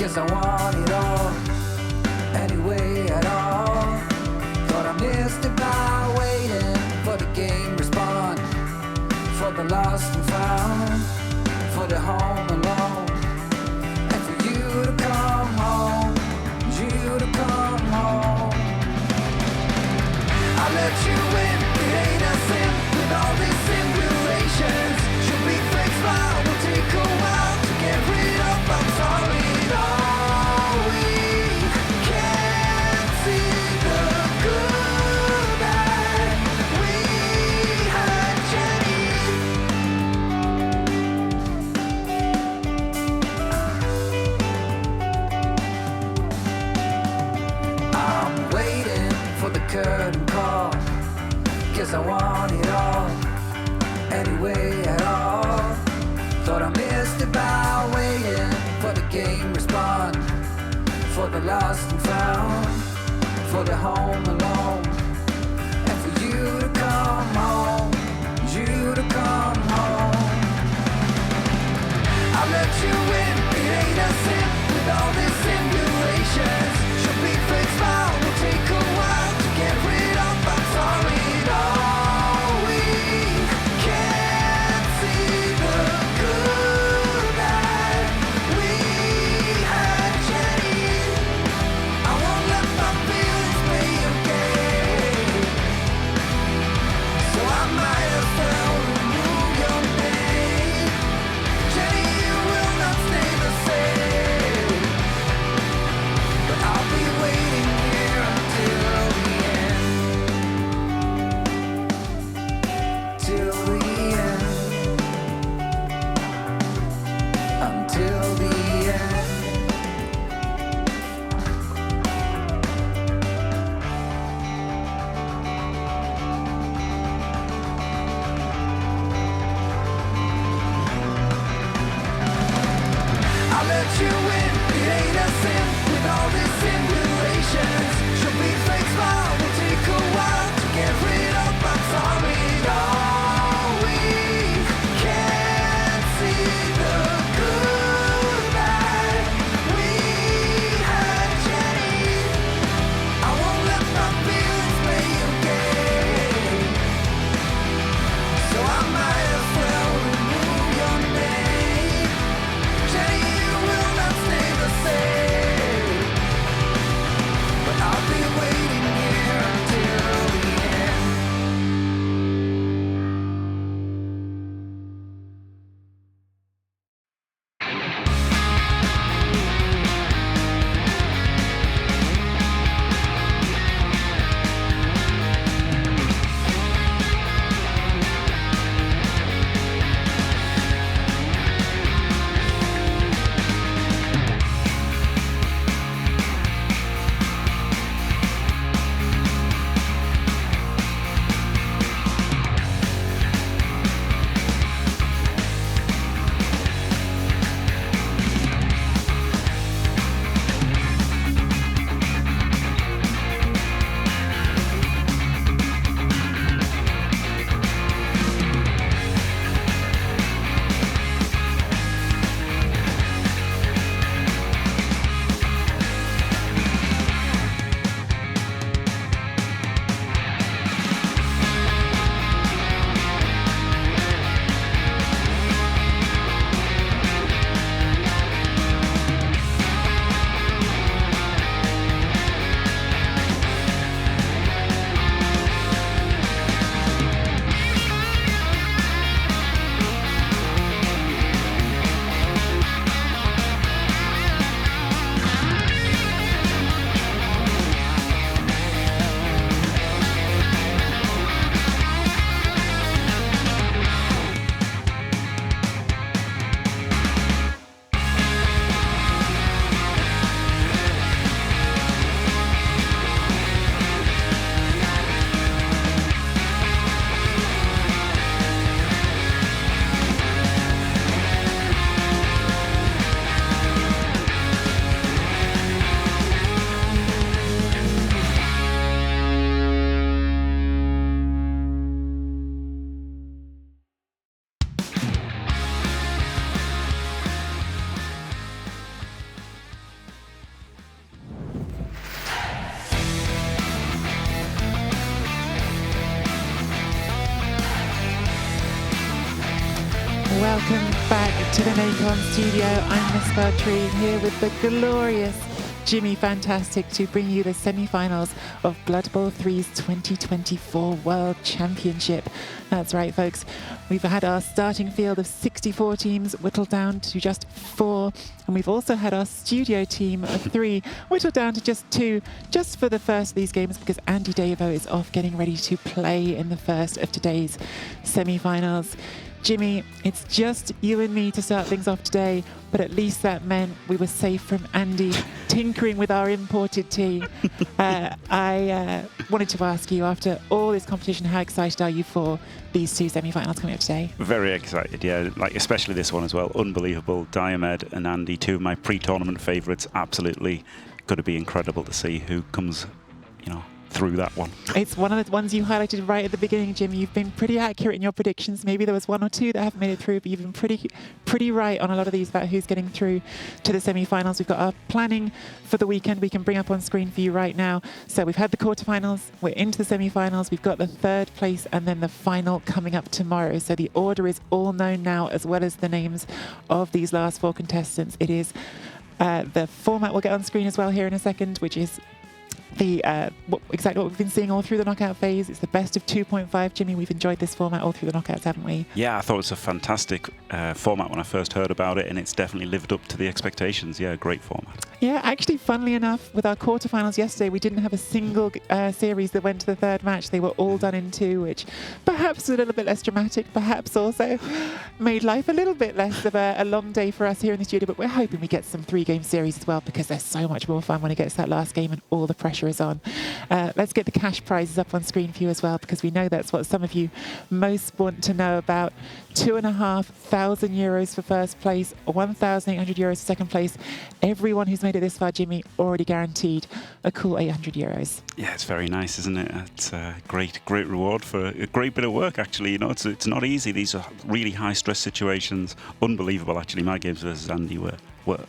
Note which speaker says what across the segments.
Speaker 1: 'cause I want it all, anyway at all. Thought I missed it by waiting for the game respawn, for the lost and found, for the home alone, and for you to come home, you to come home. I let you in, it ain't a sin, with all these simulations. Should be fake smile, will take a while to get rid of. I'm sorry, all we can see the good that we had, Jenny. I'm waiting for the curtain call, 'cause I want it all, anyway at all. Thought I missed it by waiting for the game respawn, for the lost and found, for the home alone, and for you to come home, you to come home. I let you in, it ain't a sin, with all these simulations. Should be fake smile, will take a while to get rid of. I'm sorry, all we can see the good that we had, Jenny. I won't let my feelings play a game.
Speaker 2: To the Nacon studio, I'm Miss Bertreen here with the glorious Jimmy Fantastic to bring you the semi-finals of Blood Bowl 3's 2024 World Championship. That's right, folks. We've had our starting field of 64 teams whittled down to just 4, and we've also had our studio team of 3 whittled down to just 2, just for the first of these games, because Andy Davo is off getting ready to play in the first of today's semi-finals. Jimmy, it's just you and me to start things off today, but at least that meant we were safe from Andy tinkering with our imported tea. I wanted to ask you, after all this competition, how excited are you for these 2 semi-finals coming up today?
Speaker 3: Very excited, yeah, like especially this one as well. Unbelievable. Diomed and Andy, 2 of my pre-tournament favourites. Absolutely going to be incredible to see who comes, through that one.
Speaker 2: It's one of the ones you highlighted right at the beginning, Jim. You've been pretty accurate in your predictions. Maybe there was 1 or 2 that haven't made it through, but you've been pretty right on a lot of these about who's getting through to the semi-finals. We've got our planning for the weekend we can bring up on screen for you right now. So we've had the quarterfinals, we're into the semi-finals, we've got the 3rd place and then the final coming up tomorrow. So the order is all known now, as well as the names of these last 4 contestants. It is the format we'll get on screen as well here in a second, which is exactly what we've been seeing all through the knockout phase. It's the best of 2.5. Jimmy, we've enjoyed this format all through the knockouts, haven't we?
Speaker 3: Yeah, I thought it was a fantastic format when I first heard about it, and it's definitely lived up to the expectations. Yeah, great format.
Speaker 2: Yeah, actually, funnily enough, with our quarterfinals yesterday, we didn't have a single series that went to the 3rd match. They were all done in 2, which perhaps was a little bit less dramatic, perhaps also made life a little bit less of a long day for us here in the studio. But we're hoping we get some 3-game series as well, because they're so much more fun when it gets to that last game and all the pressure is on. Let's get the cash prizes up on screen for you as well, because we know that's what some of you most want to know about. €2,500 for first place, €1,800 for second place. Everyone who's made it this far, Jimmy, already guaranteed a cool €800.
Speaker 3: Yeah, it's very nice, isn't it? It's a great reward for a great bit of work, actually. It's not easy. These are really high stress situations. Unbelievable, actually. My games versus Andy were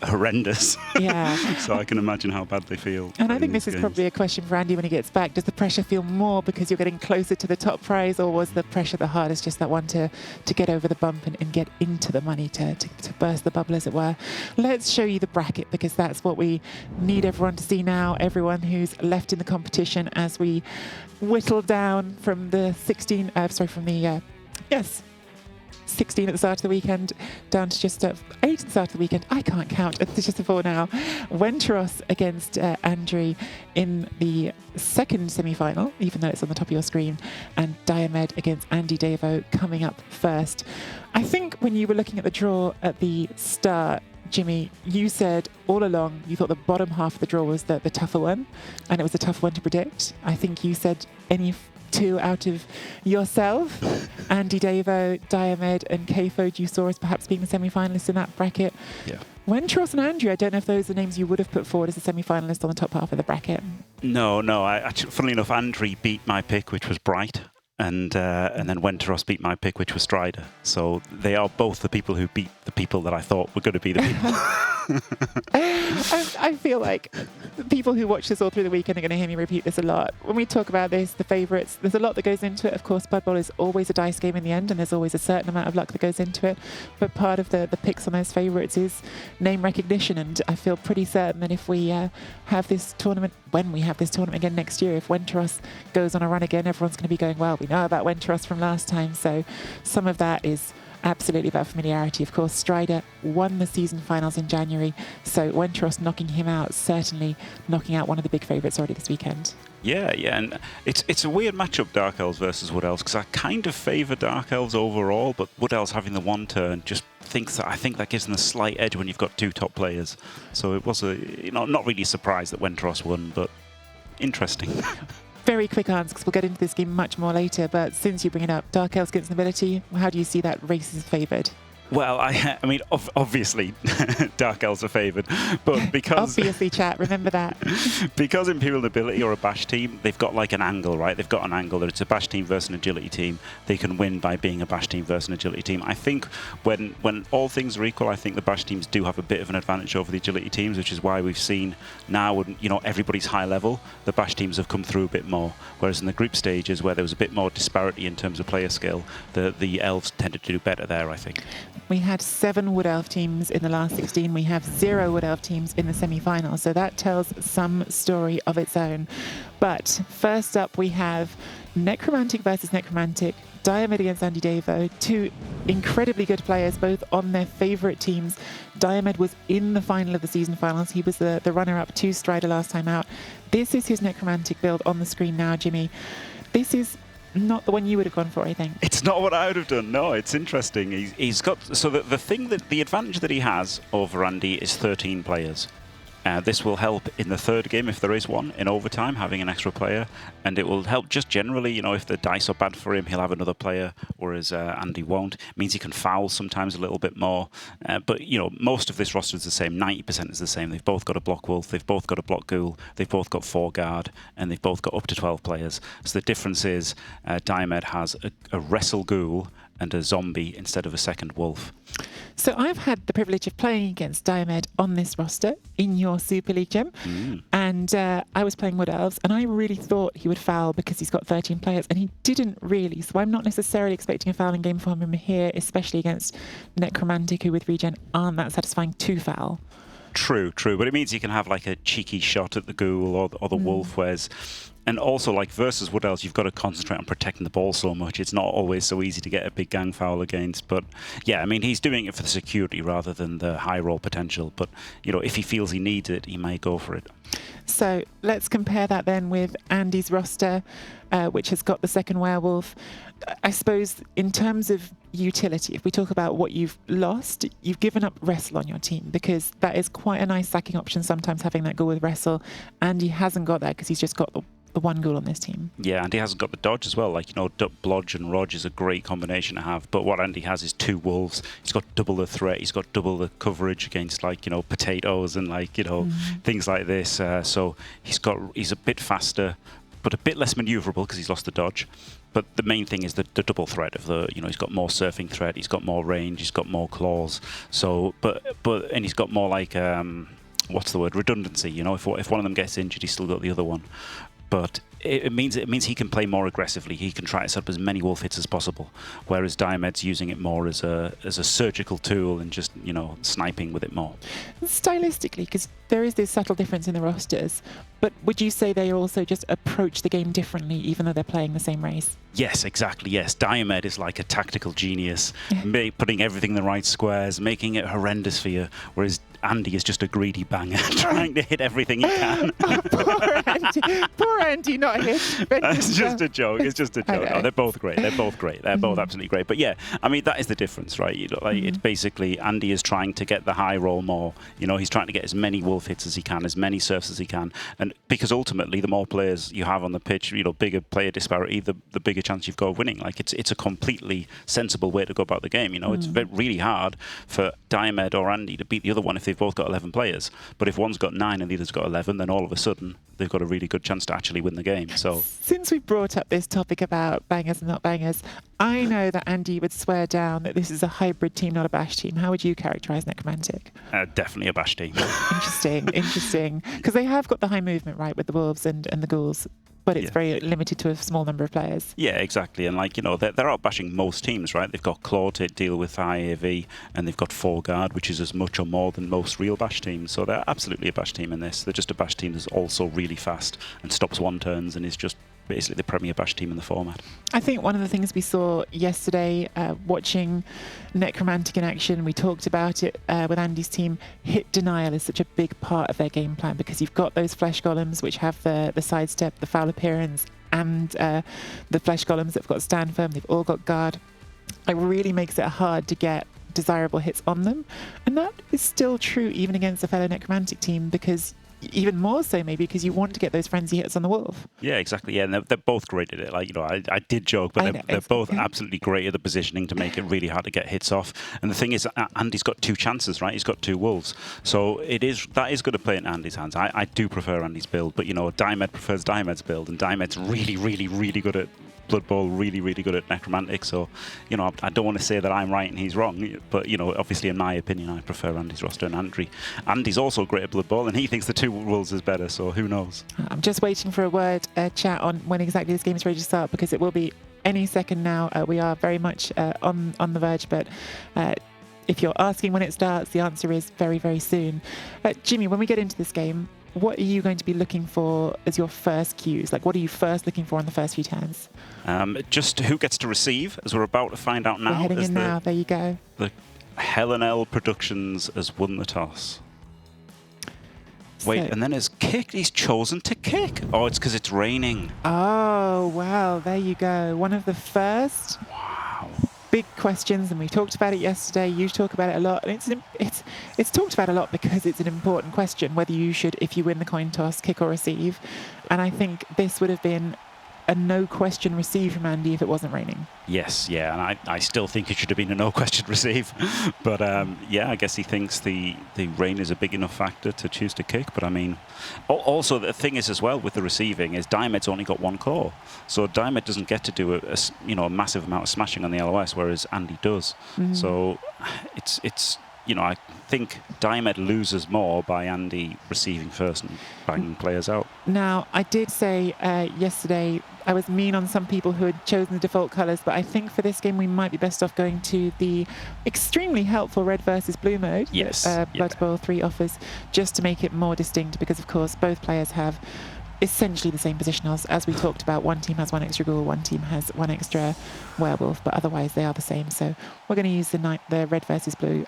Speaker 3: horrendous.
Speaker 2: Yeah.
Speaker 3: So I can imagine how bad they feel.
Speaker 2: And I think this is probably a question for Andy when he gets back. Does the pressure feel more because you're getting closer to the top prize, or was the pressure the hardest, just that one to get over the bump and get into the money, to burst the bubble, as it were? Let's show you the bracket, because that's what we need everyone to see now, everyone who's left in the competition, as we whittle down from the 16 at the start of the weekend, down to just 8 at the start of the weekend. I can't count. It's just a 4 now. Wenteros against Andri in the 2nd semi-final, even though it's on the top of your screen, and Diomed against Andy Davo coming up first. I think when you were looking at the draw at the start, Jimmy, you said all along you thought the bottom half of the draw was the tougher one, and it was a tough one to predict. I think you said any 2 out of yourself, Andy Davo, Diomed and Kfod, you saw as perhaps being the semi-finalists in that bracket.
Speaker 3: Yeah.
Speaker 2: Wenteros and Andrew, I don't know if those are names you would have put forward as a semi-finalist on the top half of the bracket.
Speaker 3: No. Actually, funnily enough, Andri beat my pick, which was Bright. And then Wenteros beat my pick, which was Strider. So they are both the people who beat the people that I thought were going to be the people.
Speaker 2: I feel like the people who watch this all through the weekend are going to hear me repeat this a lot. When we talk about this, the favourites, there's a lot that goes into it. Of course, Blood Bowl is always a dice game in the end, and there's always a certain amount of luck that goes into it. But part of the picks on those favourites is name recognition, and I feel pretty certain that if we have this tournament, when we have this tournament again next year, if Wenteros goes on a run again, everyone's going to be going, well, we know about Wenteros from last time. So some of that is absolutely about familiarity. Of course, Strider won the season finals in January, so Wenteros knocking him out, certainly knocking out one of the big favourites already this weekend.
Speaker 3: Yeah, and it's a weird matchup, Dark Elves versus Wood Elves, because I kind of favour Dark Elves overall, but Wood Elves having the 1 turn just I think that gives them a slight edge when you've got 2 top players. So it was not really a surprise that Wenteros won, but interesting.
Speaker 2: Very quick answer, because we'll get into this game much more later, but since you bring it up, Dark Elves against Nobility, how do you see that race is favoured?
Speaker 3: Well, I mean, obviously, Dark Elves are favoured, but because...
Speaker 2: Obviously, chat, remember that.
Speaker 3: Because Imperial Nobility are a bash team, they've got like an angle, right? They've got an angle that it's a bash team versus an agility team. They can win by being a bash team versus an agility team. I think when all things are equal, I think the bash teams do have a bit of an advantage over the agility teams, which is why we've seen now when, everybody's high level, the bash teams have come through a bit more. Whereas in the group stages, where there was a bit more disparity in terms of player skill, the elves tended to do better there, I think.
Speaker 2: We had 7 Wood Elf teams in the last 16. We have 0 Wood Elf teams in the semi-final. So that tells some story of its own. But first up, we have Necromantic versus Necromantic. Diomed against Andy Davo, 2 incredibly good players, both on their favourite teams. Diomed was in the final of the season finals. He was the runner-up to Strider last time out. This is his Necromantic build on the screen now, Jimmy. This is not the one you would have gone for, I think.
Speaker 3: It's not what I would have done. No, it's interesting. He's got the advantage that he has over Andy is 13 players. This will help in the third game, if there is one, in overtime, having an extra player. And it will help just generally, if the dice are bad for him, he'll have another player, whereas Andy won't. It means he can foul sometimes a little bit more. But, most of this roster is the same. 90% is the same. They've both got a block wolf, they've both got a block ghoul, they've both got 4 guard, and they've both got up to 12 players. So the difference is Diomed has a wrestle ghoul and a zombie instead of a second wolf.
Speaker 2: So I've had the privilege of playing against Diomed on this roster in your Super League, Jim. And I was playing Wood Elves, and I really thought he would foul because he's got 13 players, and he didn't really. So I'm not necessarily expecting a fouling game from him here, especially against Necromantic, who with regen aren't that satisfying to foul.
Speaker 3: True. But it means you can have like a cheeky shot at the ghoul or the wolf, whereas... And also, like, versus Wood Elves, you've got to concentrate on protecting the ball so much. It's not always so easy to get a big gang foul against. But, yeah, I mean, he's doing it for the security rather than the high roll potential. But, if he feels he needs it, he may go for it.
Speaker 2: So let's compare that then with Andy's roster, which has got the second werewolf. I suppose in terms of utility, if we talk about what you've lost, you've given up wrestle on your team because that is quite a nice sacking option sometimes, having that ghoul with wrestle. Andy hasn't got that because he's just got the one ghoul on this team.
Speaker 3: Yeah, Andy hasn't got the dodge as well. Like, Blodge and Rodge is a great combination to have. But what Andy has is 2 wolves. He's got double the threat. He's got double the coverage against, like, potatoes and, like, things like this. So he's a bit faster, but a bit less maneuverable because he's lost the dodge. But the main thing is the double threat of he's got more surfing threat, he's got more range, he's got more claws. So, and he's got more like, what's the word? Redundancy. If one of them gets injured, he's still got the other one. But it means he can play more aggressively. He can try to set up as many wolf hits as possible, whereas Diomed's using it more as a surgical tool and just sniping with it more.
Speaker 2: Stylistically, because there is this subtle difference in the rosters, but would you say they also just approach the game differently, even though they're playing the same race?
Speaker 3: Yes, exactly. Yes, Diomed is like a tactical genius, putting everything in the right squares, making it horrendous for you, whereas Andy is just a greedy banger, trying to hit everything he can.
Speaker 2: Poor Andy, not hit.
Speaker 3: It's just a joke. It's just a joke. No, they're both great. They're both great. They're both absolutely great. But yeah, I mean, that is the difference, right? It's basically Andy is trying to get the high roll more. He's trying to get as many wolf hits as he can, as many surfs as he can. And because ultimately, the more players you have on the pitch, bigger player disparity, the bigger chance you've got of winning. Like, it's a completely sensible way to go about the game. It's really hard for Diomed or Andy to beat the other one if they've both got 11 players. But if one's got 9 and the other's got 11, then all of a sudden they've got a really good chance to actually win the game. So, since
Speaker 2: we brought up this topic about bangers and not bangers, I know that Andy would swear down that this is a hybrid team, not a bash team. How would you characterise Necromantic?
Speaker 3: Definitely a bash team.
Speaker 2: Interesting. Because they have got the high movement, right, with the wolves and the ghouls. But it's very limited to a small number of players. Yeah,
Speaker 3: exactly. And they're out bashing most teams, right? They've got Claw to deal with high AV, and they've got 4 guard, which is as much or more than most real bash teams. So they're absolutely a bash team in this. They're just a bash team that's also really fast and stops one turns and is just basically the premier bash team in the format.
Speaker 2: I think one of the things we saw yesterday, watching Necromantic in action, we talked about it with Andy's team, hit denial is such a big part of their game plan because you've got those flesh golems which have the sidestep, the foul appearance, and the flesh golems that have got stand firm, they've all got guard. It really makes it hard to get desirable hits on them, and that is still true even against a fellow Necromantic team, because even more so maybe because you want to get those frenzy hits on the wolf.
Speaker 3: Yeah, exactly. Yeah, and they're both great at it. I did joke, but they're both absolutely great at the positioning to make it really hard to get hits off. And the thing is, Andy's got 2 chances, right? He's got 2 wolves, so that is going to play in Andy's hands. I do prefer Andy's build, but Diomed prefers Diomed's build, and Diomed's really, really, really good at Blood Bowl, really, really good at Necromantic. So, I don't want to say that I'm right and he's wrong, but, obviously in my opinion, I prefer Andy's roster and Andy's also great at Blood Bowl, and he thinks the 2 rules is better, so who knows?
Speaker 2: I'm just waiting for a word chat on when exactly this game is ready to start, because it will be any second now. We are very much on the verge, but if you're asking when it starts, the answer is very, very soon. Jimmy, when we get into this game, what are you going to be looking for as your first cues? Like, what are you first looking for in the first few turns?
Speaker 3: Just who gets to receive, as we're about to find out now.
Speaker 2: We're heading in now. There you go.
Speaker 3: The Helen L Productions has won the toss. Wait, and then he's chosen to kick. Oh, it's because it's raining.
Speaker 2: Oh, wow. There you go. One of the first big questions, and we talked about it yesterday. You talk about it a lot, and it's talked about a lot because it's an important question, whether you should, if you win the coin toss, kick or receive. And I think this would have been a no question receive from Andy if it wasn't raining.
Speaker 3: Yes, yeah, and I still think it should have been a no question receive. But yeah, I guess he thinks the rain is a big enough factor to choose to kick. But I mean, also the thing is as well with the receiving is Diamed's only got one claw, so Diamed doesn't get to do a massive amount of smashing on the LOS, whereas Andy does. So it's I think Diamed loses more by Andy receiving first and banging players out.
Speaker 2: Now, I did say yesterday I was mean on some people who had chosen the default colours, but I think for this game we might be best off going to the extremely helpful red versus blue mode that Blood Bowl 3 offers, just to make it more distinct, because of course both players have essentially the same positionals. As we talked about, one team has one extra ghoul, one team has one extra werewolf, but otherwise they are the same. So we're going to use the red versus blue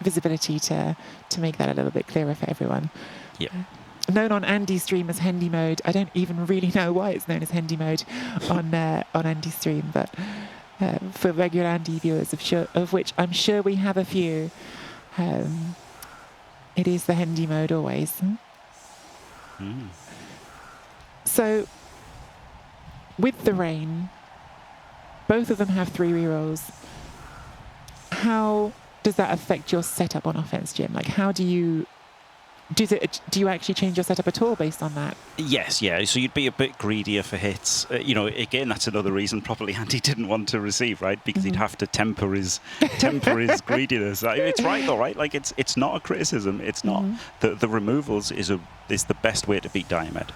Speaker 2: visibility to make that a little bit clearer for everyone.
Speaker 3: Yeah.
Speaker 2: Known on Andy's stream as Hendy mode. I don't even really know why it's known as Hendy mode on Andy's stream, but for regular Andy viewers, of which I'm sure we have a few, it is the Hendy mode always. So with the rain, both of them have 3 rerolls. How does that affect your setup on offense, Jim? Like, how do you actually change your setup at all based on that?
Speaker 3: Yes, yeah. So you'd be a bit greedier for hits. Again, that's another reason probably Andy didn't want to receive, right? Because he'd have to temper his greediness. It's right though, right? Like it's not a criticism. It's not the removals is the best way to beat Diamed.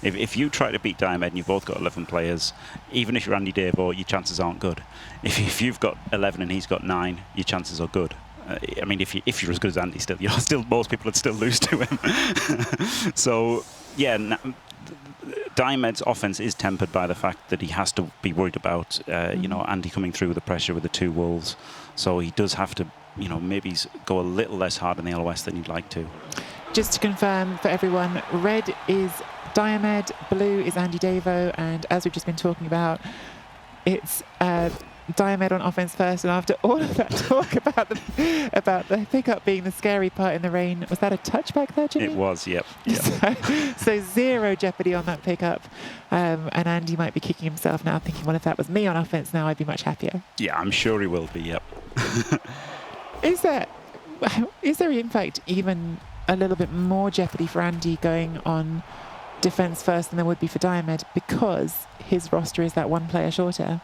Speaker 3: If you try to beat Diamed and you've both got 11 players, even if you're Andy Davo, your chances aren't good. If you've got 11 and he's got 9, your chances are good. I mean, if you're as good as Andy, still most people would still lose to him. So yeah, Diamed's offense is tempered by the fact that he has to be worried about Andy coming through with the pressure with the 2 wolves. So he does have to maybe go a little less hard on the LOS than he'd like to.
Speaker 2: Just to confirm for everyone, red is Diamed, blue is Andy Davo, and as we've just been talking about, it's Diamed on offense first. And after all of that talk about the pickup being the scary part in the rain, was that a touchback there, Jimmy?
Speaker 3: It was, yep.
Speaker 2: So 0 jeopardy on that pickup, and Andy might be kicking himself now, thinking, well, if that was me on offense now, I'd be much happier.
Speaker 3: Yeah, I'm sure he will be. Yep.
Speaker 2: Is there in fact even a little bit more jeopardy for Andy going on defense first than there would be for Diamed, because his roster is that 1 player shorter?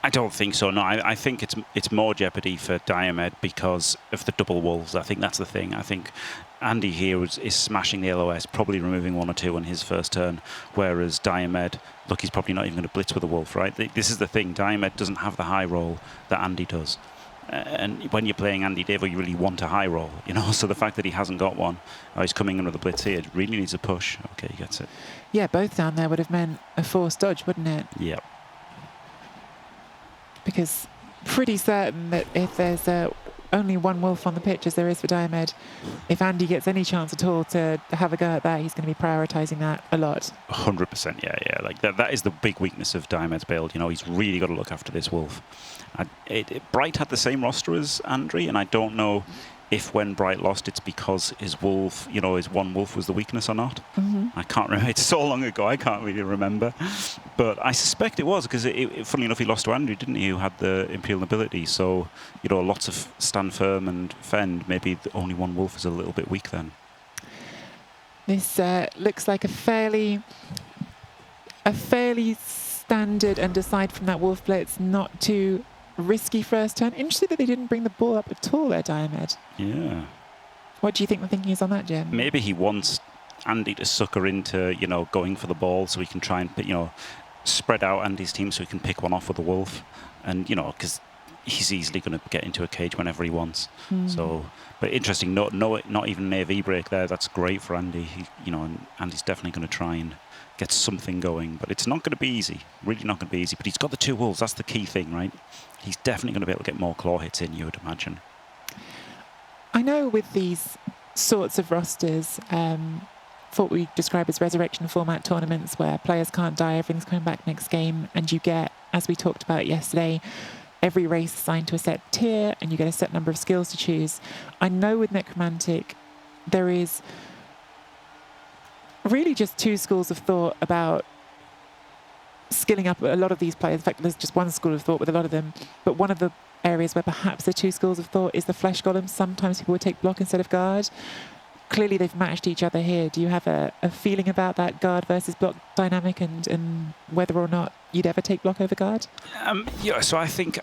Speaker 3: I don't think so. No, I think it's more jeopardy for Diamed because of the double wolves. I think that's the thing. I think Andy here is smashing the LOS, probably removing 1 or 2 on his first turn, whereas Diamed, look, he's probably not even going to blitz with a wolf, right? This is the thing. Diamed doesn't have the high roll that Andy does. And when you're playing Andy Davo, you really want a high roll, So the fact that he hasn't got one, he's coming in with a blitz here, really needs a push. Okay, he gets it. Yeah,
Speaker 2: both down there would have meant a forced dodge, wouldn't it?
Speaker 3: Yeah.
Speaker 2: Because pretty certain that if there's only 1 wolf on the pitch, as there is for Diamed, if Andy gets any chance at all to have a go at that, he's going to be prioritising that a lot.
Speaker 3: 100%, yeah. Like that is the big weakness of Diamed's build. He's really got to look after this wolf. Bright had the same roster as Andre, and I don't know if when Bright lost, it's because his wolf, his 1 wolf was the weakness or not. I can't remember. It's so long ago, I can't really remember. But I suspect it was, because funnily enough, he lost to Andrew, didn't he, who had the Imperial Nobility. So, lots of stand firm and fend. Maybe the only 1 wolf is a little bit weak then.
Speaker 2: This looks like a fairly standard, and aside from that wolf blitz, not too risky first turn. Interesting that they didn't bring the ball up at all there, Diamed.
Speaker 3: Yeah.
Speaker 2: What do you think the thinking is on that, Jim?
Speaker 3: Maybe he wants Andy to sucker into, going for the ball so he can try and, spread out Andy's team so he can pick one off with the wolf. And, because he's easily going to get into a cage whenever he wants. So, but interesting. Not even an AV break there. That's great for Andy. And Andy's definitely going to try and get something going, but it's not going to be easy. Really not going to be easy. But he's got the 2 wolves. That's the key thing, right? He's definitely going to be able to get more claw hits in, you would imagine.
Speaker 2: I know with these sorts of rosters, what we describe as resurrection format tournaments where players can't die, everything's coming back next game, and you get, as we talked about yesterday, every race assigned to a set tier, and you get a set number of skills to choose. I know with Necromantic, there is really just 2 schools of thought about skilling up a lot of these players. In fact, there's just one school of thought with a lot of them, but one of the areas where perhaps the 2 schools of thought is the flesh golems. Sometimes people would take block instead of guard. Clearly they've matched each other here. Do you have a feeling about that guard versus block dynamic and whether or not you'd ever take block over guard?
Speaker 3: Yeah, so I think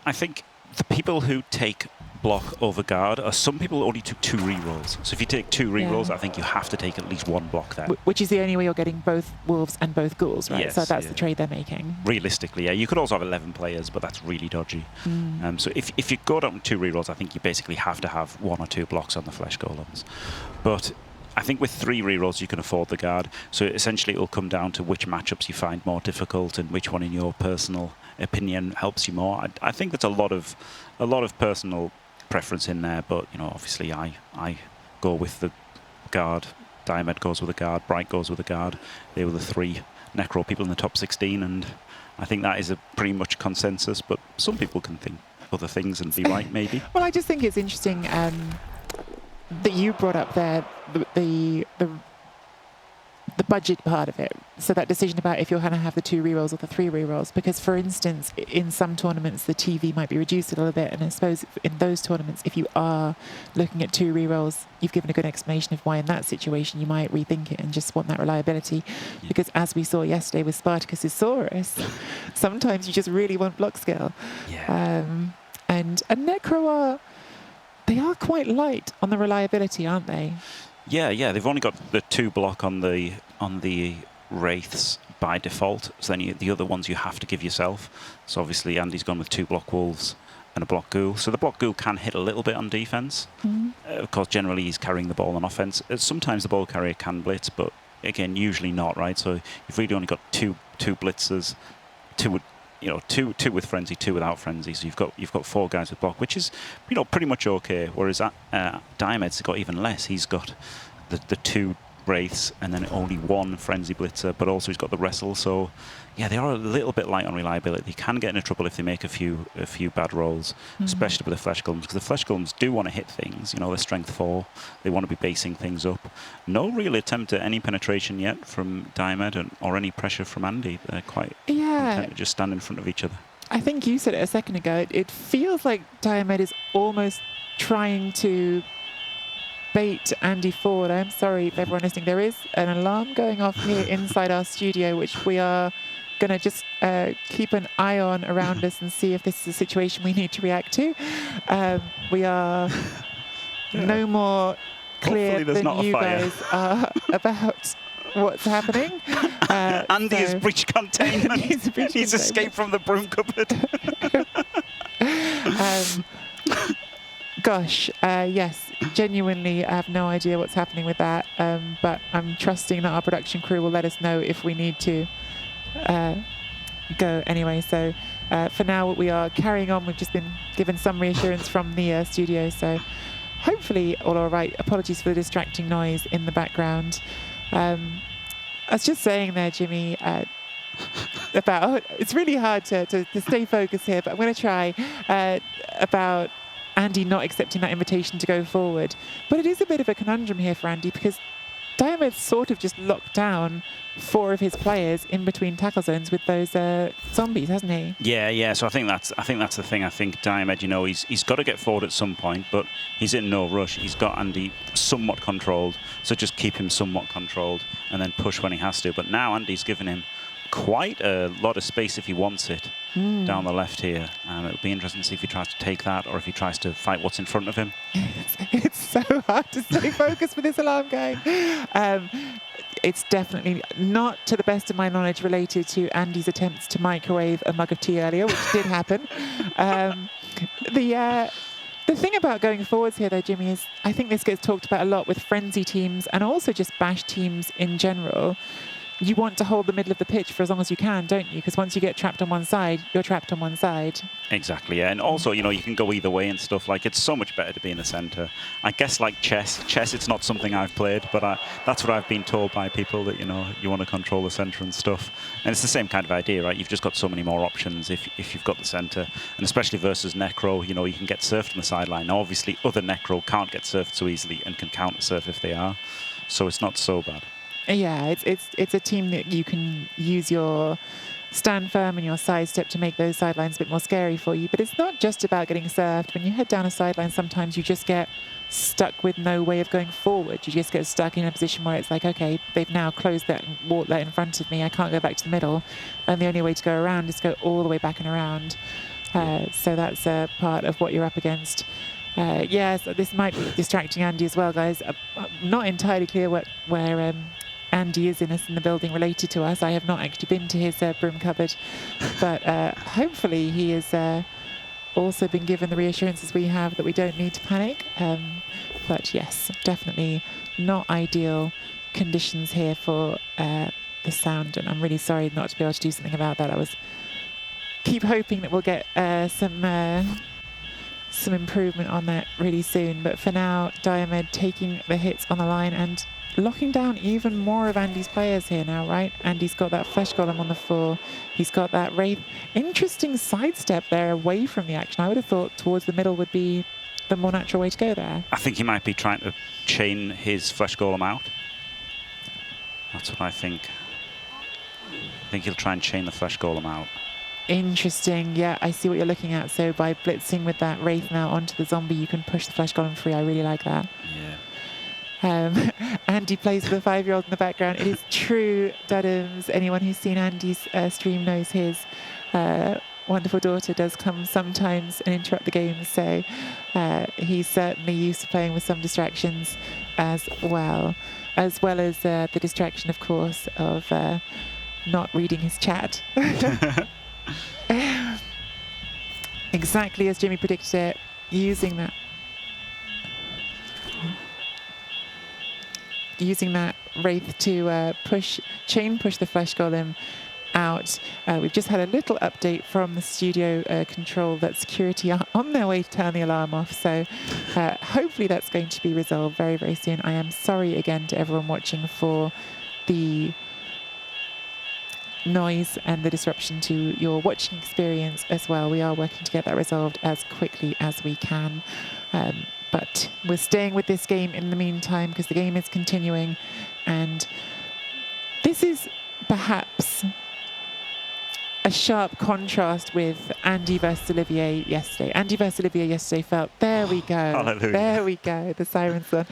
Speaker 3: the people who take block over guard are some people who only took 2 rerolls. So if you take 2 rerolls, I think you have to take at least 1 block there.
Speaker 2: Which is the only way you're getting both wolves and both ghouls, right?
Speaker 3: Yes,
Speaker 2: so that's the trade they're making.
Speaker 3: Realistically, yeah. You could also have 11 players, but that's really dodgy. So if you go down with 2 rerolls, I think you basically have to have 1 or 2 blocks on the flesh golems. But I think with 3 rerolls you can afford the guard. So essentially it will come down to which matchups you find more difficult and which one, in your personal opinion, helps you more. I think there's a lot of personal preference in there, but obviously I go with the guard. Diomed goes with a guard. Bright goes with a guard. They were the 3 Necro people in the top 16, and I think that is a pretty much consensus. But some people can think other things and be right, maybe.
Speaker 2: Well, I just think it's interesting that you brought up there the budget part of it. So that decision about if you're going to have the 2 rerolls or the 3 rerolls, because for instance, in some tournaments the TV might be reduced a little bit, and I suppose in those tournaments, if you are looking at 2 rerolls, you've given a good explanation of why in that situation you might rethink it and just want that reliability. Yeah. Because as we saw yesterday with Spartacus's Saurus, sometimes you just really want block skill.
Speaker 3: Yeah.
Speaker 2: And Necro they are quite light on the reliability, aren't they?
Speaker 3: Yeah. They've only got the 2 block on the Wraiths by default. So then the other ones you have to give yourself. So obviously Andy's gone with 2 block wolves and a block ghoul. So the block ghoul can hit a little bit on defense. Of course, generally he's carrying the ball on offense. Sometimes the ball carrier can blitz, but again, usually not, right? So you've really only got two blitzers, 2 with frenzy, 2 without frenzy. So you've got 4 guys with block, which is pretty much okay. Whereas Diomed's got even less. He's got the 2 wraiths and then only 1 frenzy blitzer, but also he's got the wrestle. So yeah, they are a little bit light on reliability. They can get into trouble if they make a few bad rolls, especially with the flesh golems, because the flesh golems do want to hit things. They're strength 4. They want to be basing things up. No real attempt at any penetration yet from Diomed or any pressure from Andy. They're quite content to just stand in front of each other.
Speaker 2: I think you said it a second ago. It feels like Diomed is almost trying to bait Andy forward. I'm sorry if everyone listening. There is an alarm going off here inside our studio, which we are going to just keep an eye on around us and see if this is a situation we need to react to. We are no more clear than you guys are about what's happening.
Speaker 3: Andy has breached containment. He's escaped from the broom cupboard.
Speaker 2: Gosh, yes, genuinely, I have no idea what's happening with that, but I'm trusting that our production crew will let us know if we need to go anyway. So for now, we are carrying on. We've just been given some reassurance from the studio, so hopefully all right. Apologies for the distracting noise in the background. I was just saying there, Jimmy, about, it's really hard to stay focused here, but I'm going to try, about Andy not accepting that invitation to go forward. But it is a bit of a conundrum here for Andy, because Diomed's sort of just locked down 4 of his players in between tackle zones with those zombies, hasn't he?
Speaker 3: Yeah. So I think that's the thing. I think Diomed, he's got to get forward at some point, but he's in no rush. He's got Andy somewhat controlled, so just keep him somewhat controlled and then push when he has to. But now Andy's given him quite a lot of space if he wants it down the left here. It'll be interesting to see if he tries to take that or if he tries to fight what's in front of him.
Speaker 2: It's so hard to stay focused with this alarm going. It's definitely not, to the best of my knowledge, related to Andy's attempts to microwave a mug of tea earlier, which did happen. The thing about going forwards here, though, Jimmy, is I think this gets talked about a lot with frenzy teams and also just bash teams in general. You want to hold the middle of the pitch for as long as you can, don't you? Because once you get trapped on one side, you're trapped on one side.
Speaker 3: Exactly, yeah. And also, you know, you can go either way and stuff. Like, it's so much better to be in the centre. I guess like chess, it's not something I've played, but that's what I've been told by people, that, you know, you want to control the centre and stuff. And it's the same kind of idea, right? You've just got so many more options if you've got the centre. And especially versus Necro, you know, you can get surfed on the sideline. Now, obviously, other Necro can't get surfed so easily and can counter-surf if they are. So it's not so bad.
Speaker 2: Yeah, it's a team that you can use your stand firm and your sidestep to make those sidelines a bit more scary for you. But it's not just about getting served. When you head down a sideline, sometimes you just get stuck with no way of going forward. You just get stuck in a position where it's like, okay, they've now closed that wall in front of me. I can't go back to the middle. And the only way to go around is go all the way back and around. So that's a part of what you're up against. Yes, this might be distracting Andy as well, guys. I'm not entirely clear where Andy is in the building related to us. I have not actually been to his broom cupboard, but hopefully he has also been given the reassurances we have that we don't need to panic. But yes, definitely not ideal conditions here for the sound, and I'm really sorry not to be able to do something about that. Keep hoping that we'll get some improvement on that really soon. But for now, Diomed taking the hits on the line and locking down even more of Andy's players here now, right? Andy's got that flesh golem on the floor. He's got that wraith. Interesting sidestep there away from the action. I would have thought towards the middle would be the more natural way to go there.
Speaker 3: I think he might be trying to chain his flesh golem out. That's what I think. I think he'll try and chain the flesh golem out.
Speaker 2: Interesting. Yeah, I see what you're looking at. So by blitzing with that wraith now onto the zombie, you can push the flesh golem free. I really like that.
Speaker 3: Yeah.
Speaker 2: Andy plays with a 5-year-old in the background. It is true, Dudhams. Anyone who's seen Andy's stream knows his wonderful daughter does come sometimes and interrupt the game. So he's certainly used to playing with some distractions as well as the distraction, of course, of not reading his chat. Exactly as Jimmy predicted it, using that wraith to chain push the flesh golem out. We've just had a little update from the studio control that security are on their way to turn the alarm off. So hopefully that's going to be resolved very, very soon. I am sorry again to everyone watching for the noise and the disruption to your watching experience as well. We are working to get that resolved as quickly as we can. But we're staying with this game in the meantime because the game is continuing. And this is perhaps a sharp contrast with Andy versus Olivier yesterday. Andy versus Olivier yesterday felt, there we go.
Speaker 3: Hallelujah.
Speaker 2: There we go, the siren's on.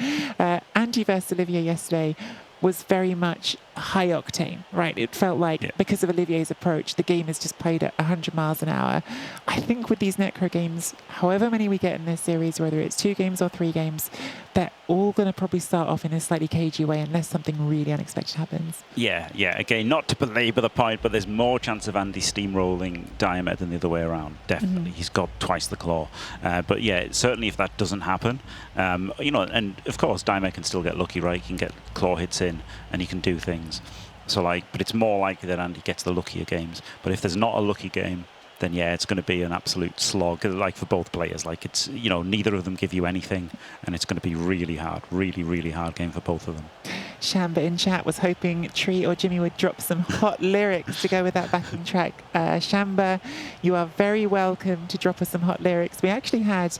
Speaker 2: Andy versus Olivier yesterday was very much high octane, right? It felt like because of Olivier's approach, the game is just played at 100 miles an hour. I think with these Necro games, however many we get in this series, whether it's 2 games or 3 games, they're all going to probably start off in a slightly cagey way unless something really unexpected happens.
Speaker 3: Yeah. Again, not to belabor the point, but there's more chance of Andy steamrolling Diomed than the other way around. Definitely. He's got twice the claw. But yeah, certainly if that doesn't happen, you know, and of course, Diomed can still get lucky, right? He can get claw hits in and he can do things. So but it's more likely that Andy gets the luckier games. But if there's not a lucky game, then yeah, it's going to be an absolute slog, like for both players. Like it's, you know, neither of them give you anything, and it's going to be really hard, really hard game for both of them.
Speaker 2: Shamba in chat was hoping Tree or Jimmy would drop some hot lyrics to go with that backing track. Shamba, you are very welcome to drop us some hot lyrics. We actually had,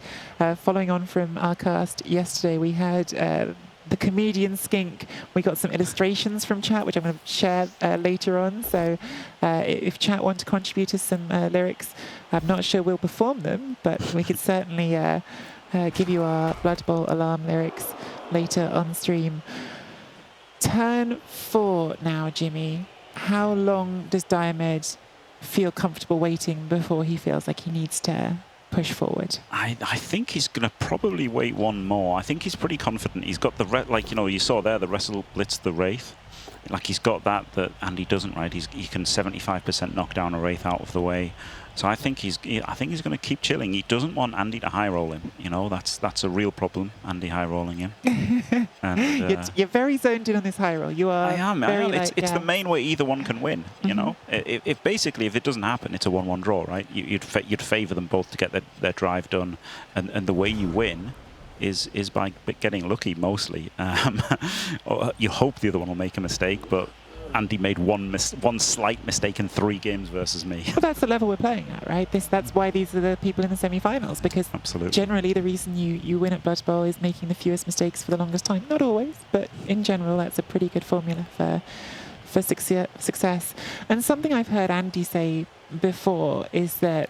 Speaker 2: following on from our cast yesterday, we had the comedian Skink. We got some illustrations from chat, which I'm going to share later on. So if chat want to contribute to some lyrics, I'm not sure we'll perform them, but we could certainly give you our Blood Bowl alarm lyrics later on stream. Turn 4 now, Jimmy. How long does Diomed feel comfortable waiting before he feels like he needs to push forward?
Speaker 3: I think he's going to probably wait one more. I think he's pretty confident. He's got the, like, you know, you saw there, the Wrestle Blitz the Wraith. like he's got that Andy doesn't, right? He can 75% knock down a Wraith out of the way. So I think he's going to keep chilling. He doesn't want Andy to high roll him. You know, that's a real problem. Andy high rolling him. And,
Speaker 2: you're very zoned in on this high roll. You are.
Speaker 3: I am. It's the main way either one can win. You know, if basically if it doesn't happen, it's a 1-1 draw, right? You'd favour them both to get their drive done, and the way you win is by getting lucky mostly. Or you hope the other one will make a mistake, but Andy made one slight mistake in 3 games versus me.
Speaker 2: Well, that's the level we're playing at, right? That's why these are the people in the semi-finals, because
Speaker 3: Absolutely.
Speaker 2: Generally the reason you win at Blood Bowl is making the fewest mistakes for the longest time. Not always, but in general that's a pretty good formula for success. And something I've heard Andy say before is that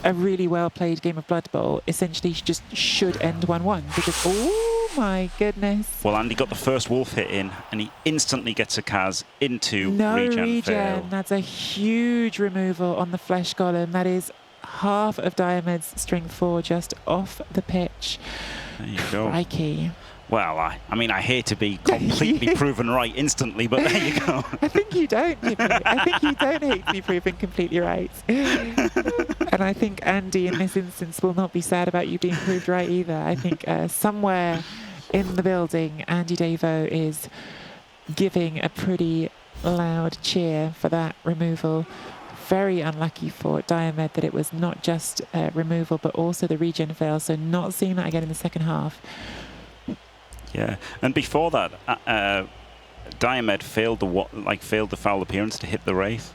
Speaker 2: a really well played game of Blood Bowl essentially just should end 1-1 because oh my goodness.
Speaker 3: Well, Andy got the first wolf hit in and he instantly gets a Kaz into regen fail.
Speaker 2: That's a huge removal on the flesh golem. That is half of Diomed's strength 4 just off the pitch.
Speaker 3: There you go.
Speaker 2: Crikey.
Speaker 3: Well, I mean, I hate to be completely proven right instantly, but there you go.
Speaker 2: I think you don't, Jimmy. I think you don't hate to be proven completely right. And I think Andy, in this instance, will not be sad about you being proved right either. I think somewhere in the building, Andy Davo is giving a pretty loud cheer for that removal. Very unlucky for Diomed that it was not just removal, but also the regen fail. So not seeing that again in the second half.
Speaker 3: Yeah, and before that, Diomed failed the foul appearance to hit the Wraith.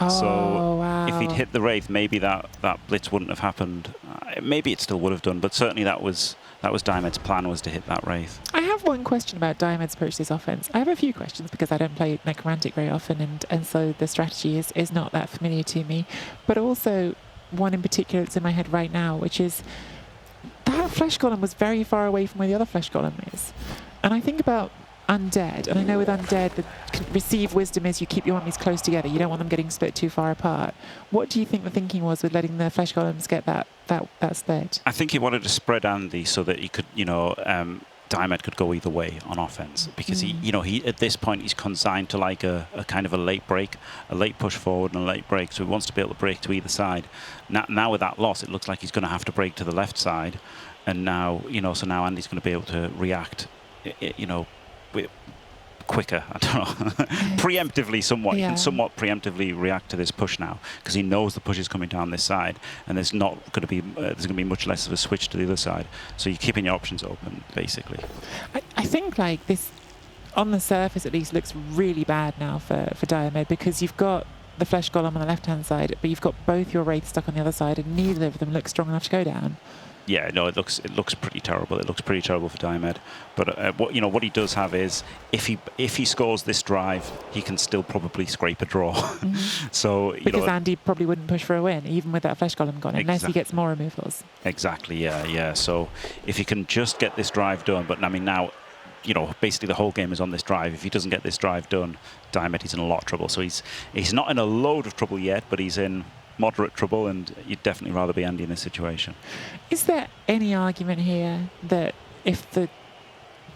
Speaker 2: Oh,
Speaker 3: so
Speaker 2: wow.
Speaker 3: if he'd hit the Wraith, maybe that blitz wouldn't have happened. Maybe it still would have done, but certainly that was Diomed's plan, was to hit that Wraith.
Speaker 2: I have one question about Diomed's approach to this offense. I have a few questions because I don't play Necromantic very often, and so the strategy is not that familiar to me. But also one in particular that's in my head right now, which is that flesh golem was very far away from where the other flesh golem is. And I think about undead, and I know with undead the receive wisdom is you keep your armies close together. You don't want them getting split too far apart. What do you think the thinking was with letting the flesh golems get that split?
Speaker 3: I think he wanted to spread Andy so that he could, Diomed could go either way on offense, because he at this point he's consigned to like a kind of a late break, a late push forward and a late break, so he wants to be able to break to either side. Now with that loss, it looks like he's going to have to break to the left side, and now so now Andy's going to be able to react, quicker. I don't know, preemptively somewhat.
Speaker 2: Yeah.
Speaker 3: He can somewhat preemptively react to this push now because he knows the push is coming down this side, and there's not going to be much less of a switch to the other side. So you're keeping your options open, basically.
Speaker 2: I think like this, on the surface at least, looks really bad now for Diomed, because you've got the flesh golem on the left-hand side, but you've got both your wraiths stuck on the other side, and neither of them look strong enough to go down.
Speaker 3: Yeah, no, it looks pretty terrible. It looks pretty terrible for Diomed. But what he does have is if he scores this drive, he can still probably scrape a draw. Mm-hmm. So
Speaker 2: because Andy probably wouldn't push for a win even with that flesh golem gone, unless he gets more removals.
Speaker 3: Exactly. Yeah. So if he can just get this drive done, but I mean now, basically the whole game is on this drive. If he doesn't get this drive done, Diomed is in a lot of trouble. So he's not in a load of trouble yet, but he's in moderate trouble, and you'd definitely rather be Andy in this situation.
Speaker 2: Is there any argument here that if the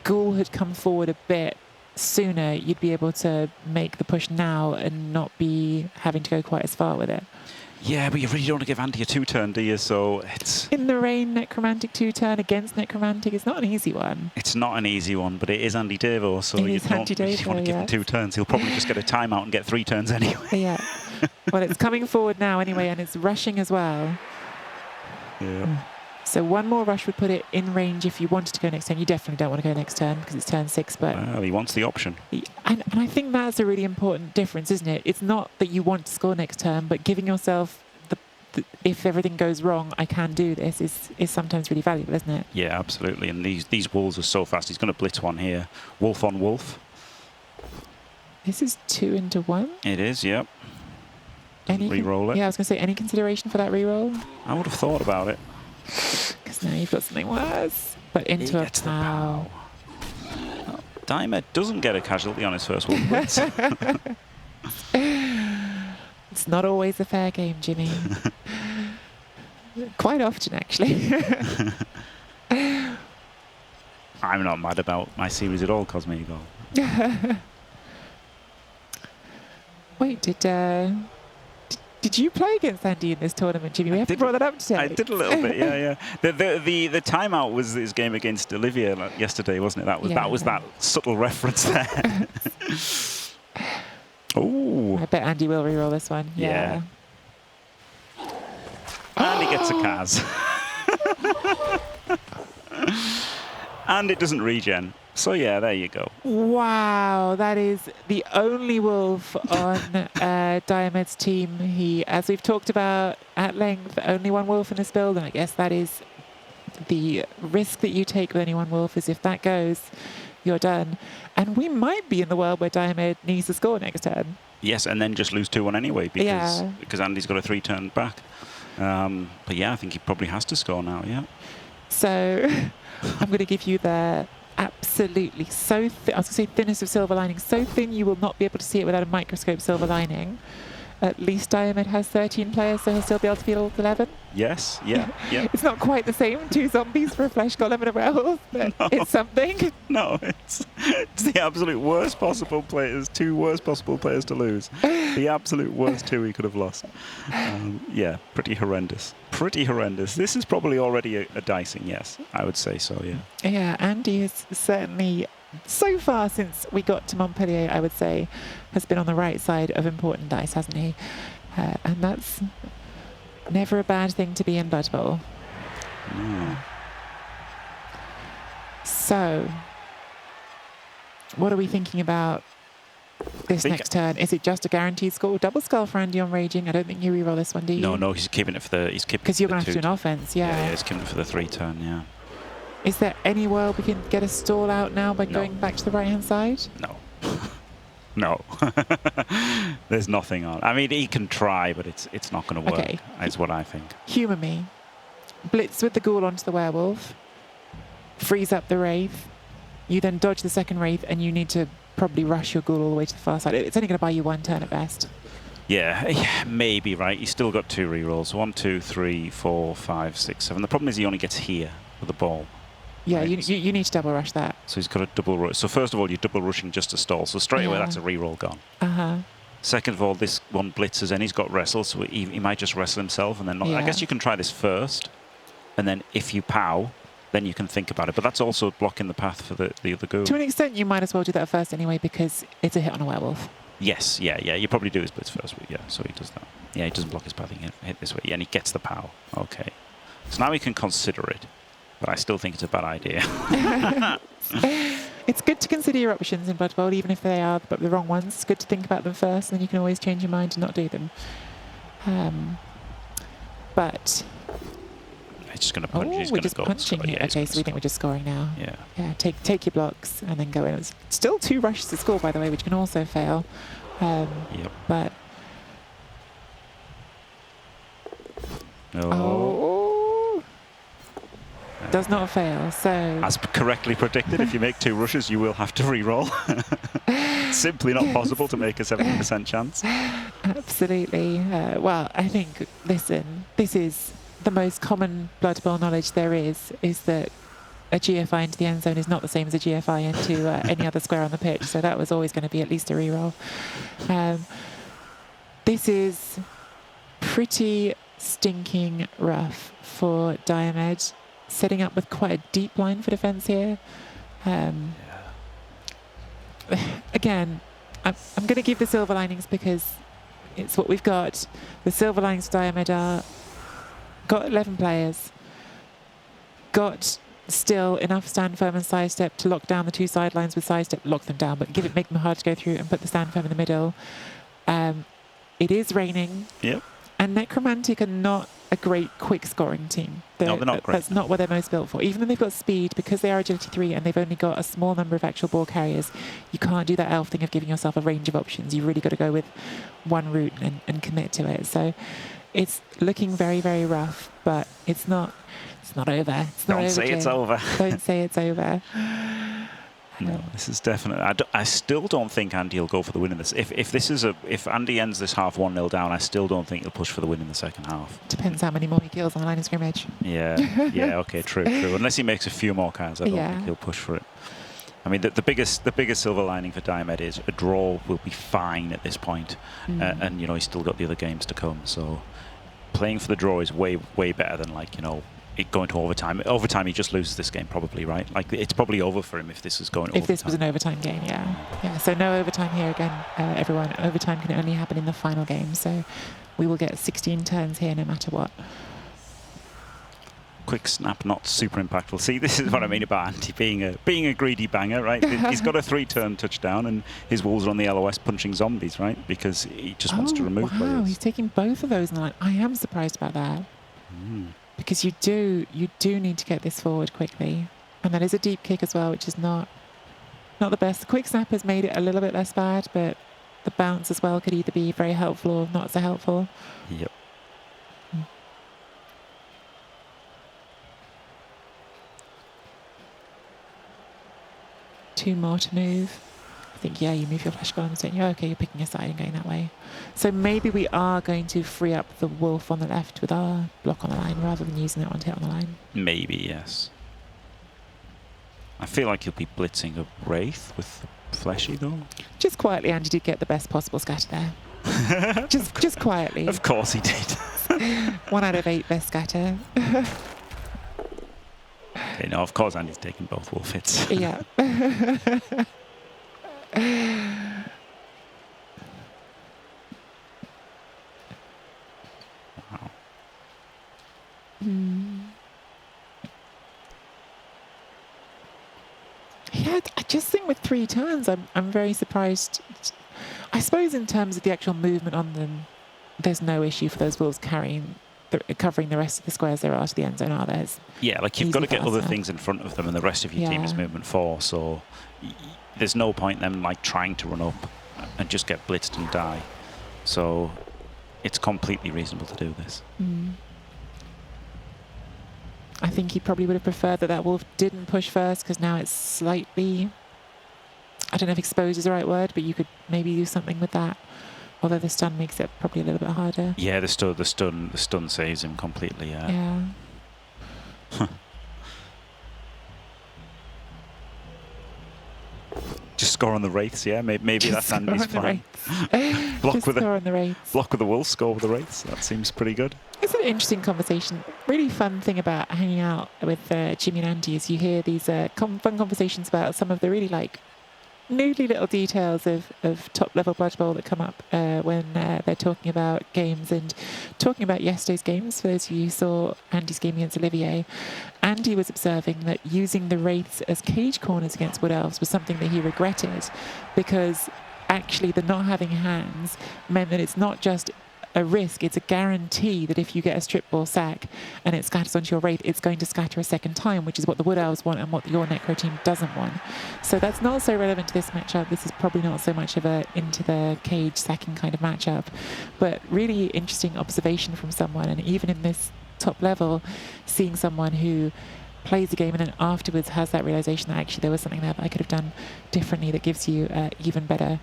Speaker 2: ghoul had come forward a bit sooner, you'd be able to make the push now and not be having to go quite as far with it?
Speaker 3: Yeah, but you really don't want to give Andy a 2-turn, do you? So it's...
Speaker 2: In the rain, Necromantic 2-turn against Necromantic is not an easy one.
Speaker 3: It's not an easy one, but it is Andy Davo, so you don't want to give him 2 turns. He'll probably just get a timeout and get 3 turns anyway.
Speaker 2: Yeah. Well, it's coming forward now anyway, and it's rushing as well.
Speaker 3: Yeah.
Speaker 2: So one more rush would put it in range if you wanted to go next turn. You definitely don't want to go next turn because it's turn 6, but...
Speaker 3: Well, he wants the option.
Speaker 2: And I think that's a really important difference, isn't it? It's not that you want to score next turn, but giving yourself if everything goes wrong, I can do this, is sometimes really valuable, isn't it?
Speaker 3: Yeah, absolutely. And these wolves are so fast. He's going to blitz one here. Wolf on wolf.
Speaker 2: This is 2 into 1?
Speaker 3: It is, yep. Reroll it.
Speaker 2: Yeah, I was going to say, any consideration for that reroll?
Speaker 3: I would have thought about it.
Speaker 2: Because now you've got something worse. But into a pow.
Speaker 3: Diomed doesn't get a casualty on his first wolf blitz.
Speaker 2: It's not always a fair game, Jimmy. Quite often, actually.
Speaker 3: I'm not mad about my series at all, Cosmigo.
Speaker 2: Wait, did you play against Andy in this tournament, Jimmy? We haven't brought that up today.
Speaker 3: I did a little bit, yeah. The timeout was his game against Olivia yesterday, wasn't it? That was that subtle reference there. Oh.
Speaker 2: I bet Andy will reroll this one. Yeah.
Speaker 3: And he gets a Kaz. And it doesn't regen. So yeah, there you go.
Speaker 2: Wow, that is the only wolf on Diomed's team. He, as we've talked about at length, only one wolf in this build, and I guess that is the risk that you take with any one wolf, is if that goes, you're done. And we might be in the world where Diomed needs to score next turn.
Speaker 3: Yes, and then just lose 2-1 anyway, because Andy's got a 3-turn back. But yeah, I think he probably has to score now, yeah.
Speaker 2: So I'm going to give you the absolutely so thin, I was going to say thinnest of silver linings, so thin you will not be able to see it without a microscope silver lining. At least Diomed has 13 players, so he'll still be able to field 11.
Speaker 3: Yes, yeah.
Speaker 2: It's not quite the same, 2 zombies for a flesh golem and a werewolf, but it's something.
Speaker 3: No, it's the absolute worst possible players, 2 worst possible players to lose. The absolute worst 2 he could have lost. Yeah, pretty horrendous. Pretty horrendous. This is probably already a dicing, yes, I would say so, yeah.
Speaker 2: Yeah, Andy has certainly, so far since we got to Montpellier, I would say, has been on the right side of important dice, hasn't he? And that's never a bad thing to be in Blood Bowl.
Speaker 3: No.
Speaker 2: So, what are we thinking about this next turn? Is it just a guaranteed score? Double skull for Andy on Raging. I don't think you reroll this one, do you?
Speaker 3: No, he's keeping it for the...
Speaker 2: Because you're going to have to do an offense,
Speaker 3: Yeah, he's keeping it for the 3-turn, yeah.
Speaker 2: Is there any world we can get a stall out now by going back to the right-hand side?
Speaker 3: No. No. There's nothing on. I mean, he can try, but it's not going to work, is what I think.
Speaker 2: Humour me. Blitz with the ghoul onto the werewolf. Freeze up the wraith. You then dodge the second wraith, and you need to probably rush your ghoul all the way to the far side. It's only going to buy you 1 turn at best.
Speaker 3: Yeah, maybe, right? He's still got 2 rerolls. 1, 2, 3, 4, 5, 6, 7. The problem is he only gets here with the ball.
Speaker 2: Yeah,
Speaker 3: right?
Speaker 2: you need to double rush that.
Speaker 3: So he's got a double rush. So first of all, you're double rushing just to stall. So straight away, that's a reroll gone. Second of all, this one blitzes and he's got wrestle, so he might just wrestle himself and then not. I guess you can try this first, and then if you pow, then you can think about it. But that's also blocking the path for the other ghoul.
Speaker 2: To an extent, you might as well do that first anyway, because it's a hit on a werewolf.
Speaker 3: Yes, yeah. You probably do his blitz first, but yeah, so he does that. Yeah, he doesn't block his path, he can hit this way, and he gets the pow. Okay. So now we can consider it. But I still think it's a bad idea.
Speaker 2: It's good to consider your options in Blood Bowl, even if they are the wrong ones. It's good to think about them first, and then you can always change your mind and not do them. But
Speaker 3: he's just going to punch. He's
Speaker 2: we're just punching here. Okay, so we think we're just scoring now. Yeah. Take your blocks and then go in. It's still 2 rushes to score, by the way, which can also fail. But does not fail. So
Speaker 3: as correctly predicted, if you make 2 rushes, you will have to re-roll. Simply not possible to make a 70% chance.
Speaker 2: Absolutely. Well, I think, listen, this is the most common Blood Bowl knowledge there is that a GFI into the end zone is not the same as a GFI into any other square on the pitch. So that was always going to be at least a re-roll. This is pretty stinking rough for Diomed. Setting up with quite a deep line for defense here. Again, I'm going to give the silver linings because it's what we've got. The silver linings for Diomed are got 11 players, got still enough stand firm and side step to lock down the 2 sidelines with side step, lock them down, but make them hard to go through and put the stand firm in the middle. It is raining.
Speaker 3: Yep.
Speaker 2: And Necromantic are not a great quick scoring team.
Speaker 3: No, they're not great.
Speaker 2: That's not what they're most built for. Even though they've got speed, because they are agility 3 and they've only got a small number of actual ball carriers, you can't do that elf thing of giving yourself a range of options. You've really got to go with one route and commit to it. So it's looking very, very rough, but it's not over.
Speaker 3: Don't say it's over.
Speaker 2: Don't say it's over.
Speaker 3: No, this is definitely. I still don't think Andy will go for the win in this. If Andy ends this half 1-0 down, I still don't think he'll push for the win in the second half.
Speaker 2: Depends how many more he kills on the line of scrimmage.
Speaker 3: Yeah. Okay, true. Unless he makes a few more cards, I don't think he'll push for it. I mean, the biggest silver lining for Diomed is a draw will be fine at this point, and you know he's still got the other games to come. So playing for the draw is way better than like it going to overtime. Overtime, he just loses this game probably, right? Like it's probably over for him if this is going.
Speaker 2: If this was an overtime game, yeah. So no overtime here again, everyone. Overtime can only happen in the final game. So we will get 16 turns here no matter what.
Speaker 3: Quick snap, not super impactful. See, this is what I mean about Andy being a greedy banger, right? He's got a 3-turn touchdown, and his Wolves are on the LOS punching zombies, right? Because he just wants to remove
Speaker 2: wow,
Speaker 3: players.
Speaker 2: He's taking both of those in the line. I am surprised about that. Because you do need to get this forward quickly. And that is a deep kick as well, which is not the best. The quick snap has made it a little bit less bad, but the bounce as well could either be very helpful or not so helpful.
Speaker 3: Yep.
Speaker 2: 2 more to move. I think, yeah, you move your flash columns, don't you? Okay, you're picking a side and going that way. So maybe we are going to free up the wolf on the left with our block on the line rather than using that one to hit on the line.
Speaker 3: Maybe, yes. I feel like he'll be blitzing a Wraith with Fleshy, though.
Speaker 2: Just quietly, Andy did get the best possible scatter there. just quietly.
Speaker 3: Of course he did.
Speaker 2: 1 out of 8 best scatter.
Speaker 3: Okay, no, of course Andy's taking both wolf hits.
Speaker 2: Yeah.
Speaker 3: Wow.
Speaker 2: Yeah, I just think with 3 turns, I'm very surprised. I suppose in terms of the actual movement on them, there's no issue for those wolves covering the rest of the squares there are to the end zone, are there?
Speaker 3: Yeah, like you've got to get other things in front of them, and the rest of your team is movement 4. So there's no point in them like trying to run up and just get blitzed and die. So it's completely reasonable to do this.
Speaker 2: I think he probably would have preferred that wolf didn't push first, because now it's slightly, I don't know if exposed is the right word, but you could maybe do something with that. Although the stun makes it probably a little bit harder.
Speaker 3: Yeah, the stun saves him completely.
Speaker 2: Yeah.
Speaker 3: Just score on the Wraiths, yeah. Maybe that's Andy's plan. block with the Wolves, score with the Wraiths. That seems pretty good.
Speaker 2: It's an interesting conversation. Really fun thing about hanging out with Jimmy and Andy is you hear these fun conversations about some of the really noodly little details of top-level Blood Bowl that come up when they're talking about games. And talking about yesterday's games, for those of you who saw Andy's game against Olivier, Andy was observing that using the Wraiths as cage corners against Wood Elves was something that he regretted, because actually the not having hands meant that it's not just a risk, it's a guarantee that if you get a strip ball sack and it scatters onto your Wraith, it's going to scatter a second time, which is what the Wood Elves want and what your Necro team doesn't want. So that's not so relevant to this matchup. This is probably not so much of a into the cage sacking kind of matchup, but really interesting observation from someone. And even in this top level, seeing someone who plays the game and then afterwards has that realization that actually there was something there that I could have done differently that gives you even better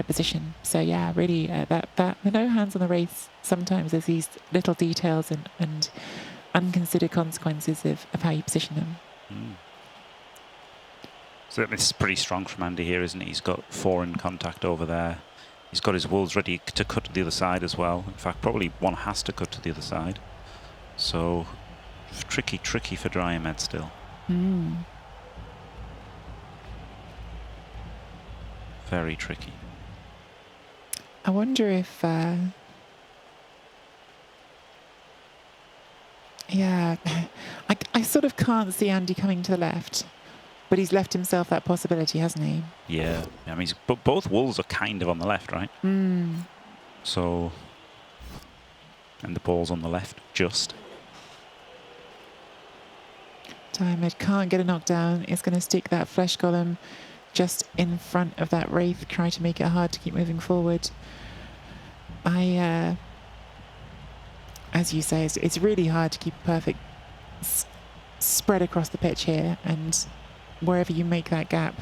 Speaker 2: position. So yeah, really that the no hands on the race, sometimes there's these little details and unconsidered consequences of how you position them.
Speaker 3: So this is pretty strong from Andy here, isn't it? He's got 4 in contact over there. He's got his Wolves ready to cut to the other side as well. In fact, probably one has to cut to the other side. So tricky for Diomed still. Very tricky.
Speaker 2: I wonder if yeah, I sort of can't see Andy coming to the left, but he's left himself that possibility, hasn't he?
Speaker 3: Yeah, I mean, but both Wolves are kind of on the left, right? So, and the ball's on the left, just.
Speaker 2: Diomed can't get a knockdown. It's going to stick that flesh column just in front of that Wraith, try to make it hard to keep moving forward. As you say, it's really hard to keep a perfect spread across the pitch here, and wherever you make that gap,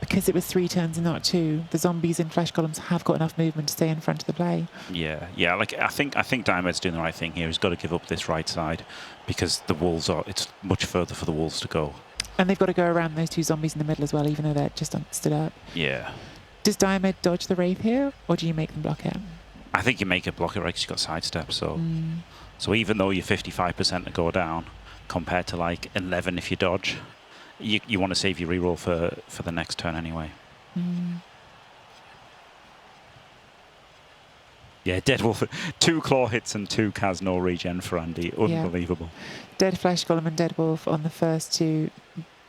Speaker 2: because it was 3 turns and not 2, the zombies in flesh columns have got enough movement to stay in front of the play.
Speaker 3: Yeah. Like I think Diomed's doing the right thing here. He's got to give up this right side because the Wolves it's much further for the Wolves to go.
Speaker 2: And they've got to go around those two zombies in the middle as well, even though they're just stood up.
Speaker 3: Yeah.
Speaker 2: Does Diomed dodge the Wraith here, or do you make them block it?
Speaker 3: I think you make it block it, right, because you've got sidestep, so... So even though you're 55% to go down, compared to like 11 if you dodge, you want to save your reroll for the next turn anyway. Yeah, Dead Wolf, 2 claw hits and 2 Kaz no regen for Andy. Unbelievable.
Speaker 2: Dead Flesh Golem and Dead Wolf on the first 2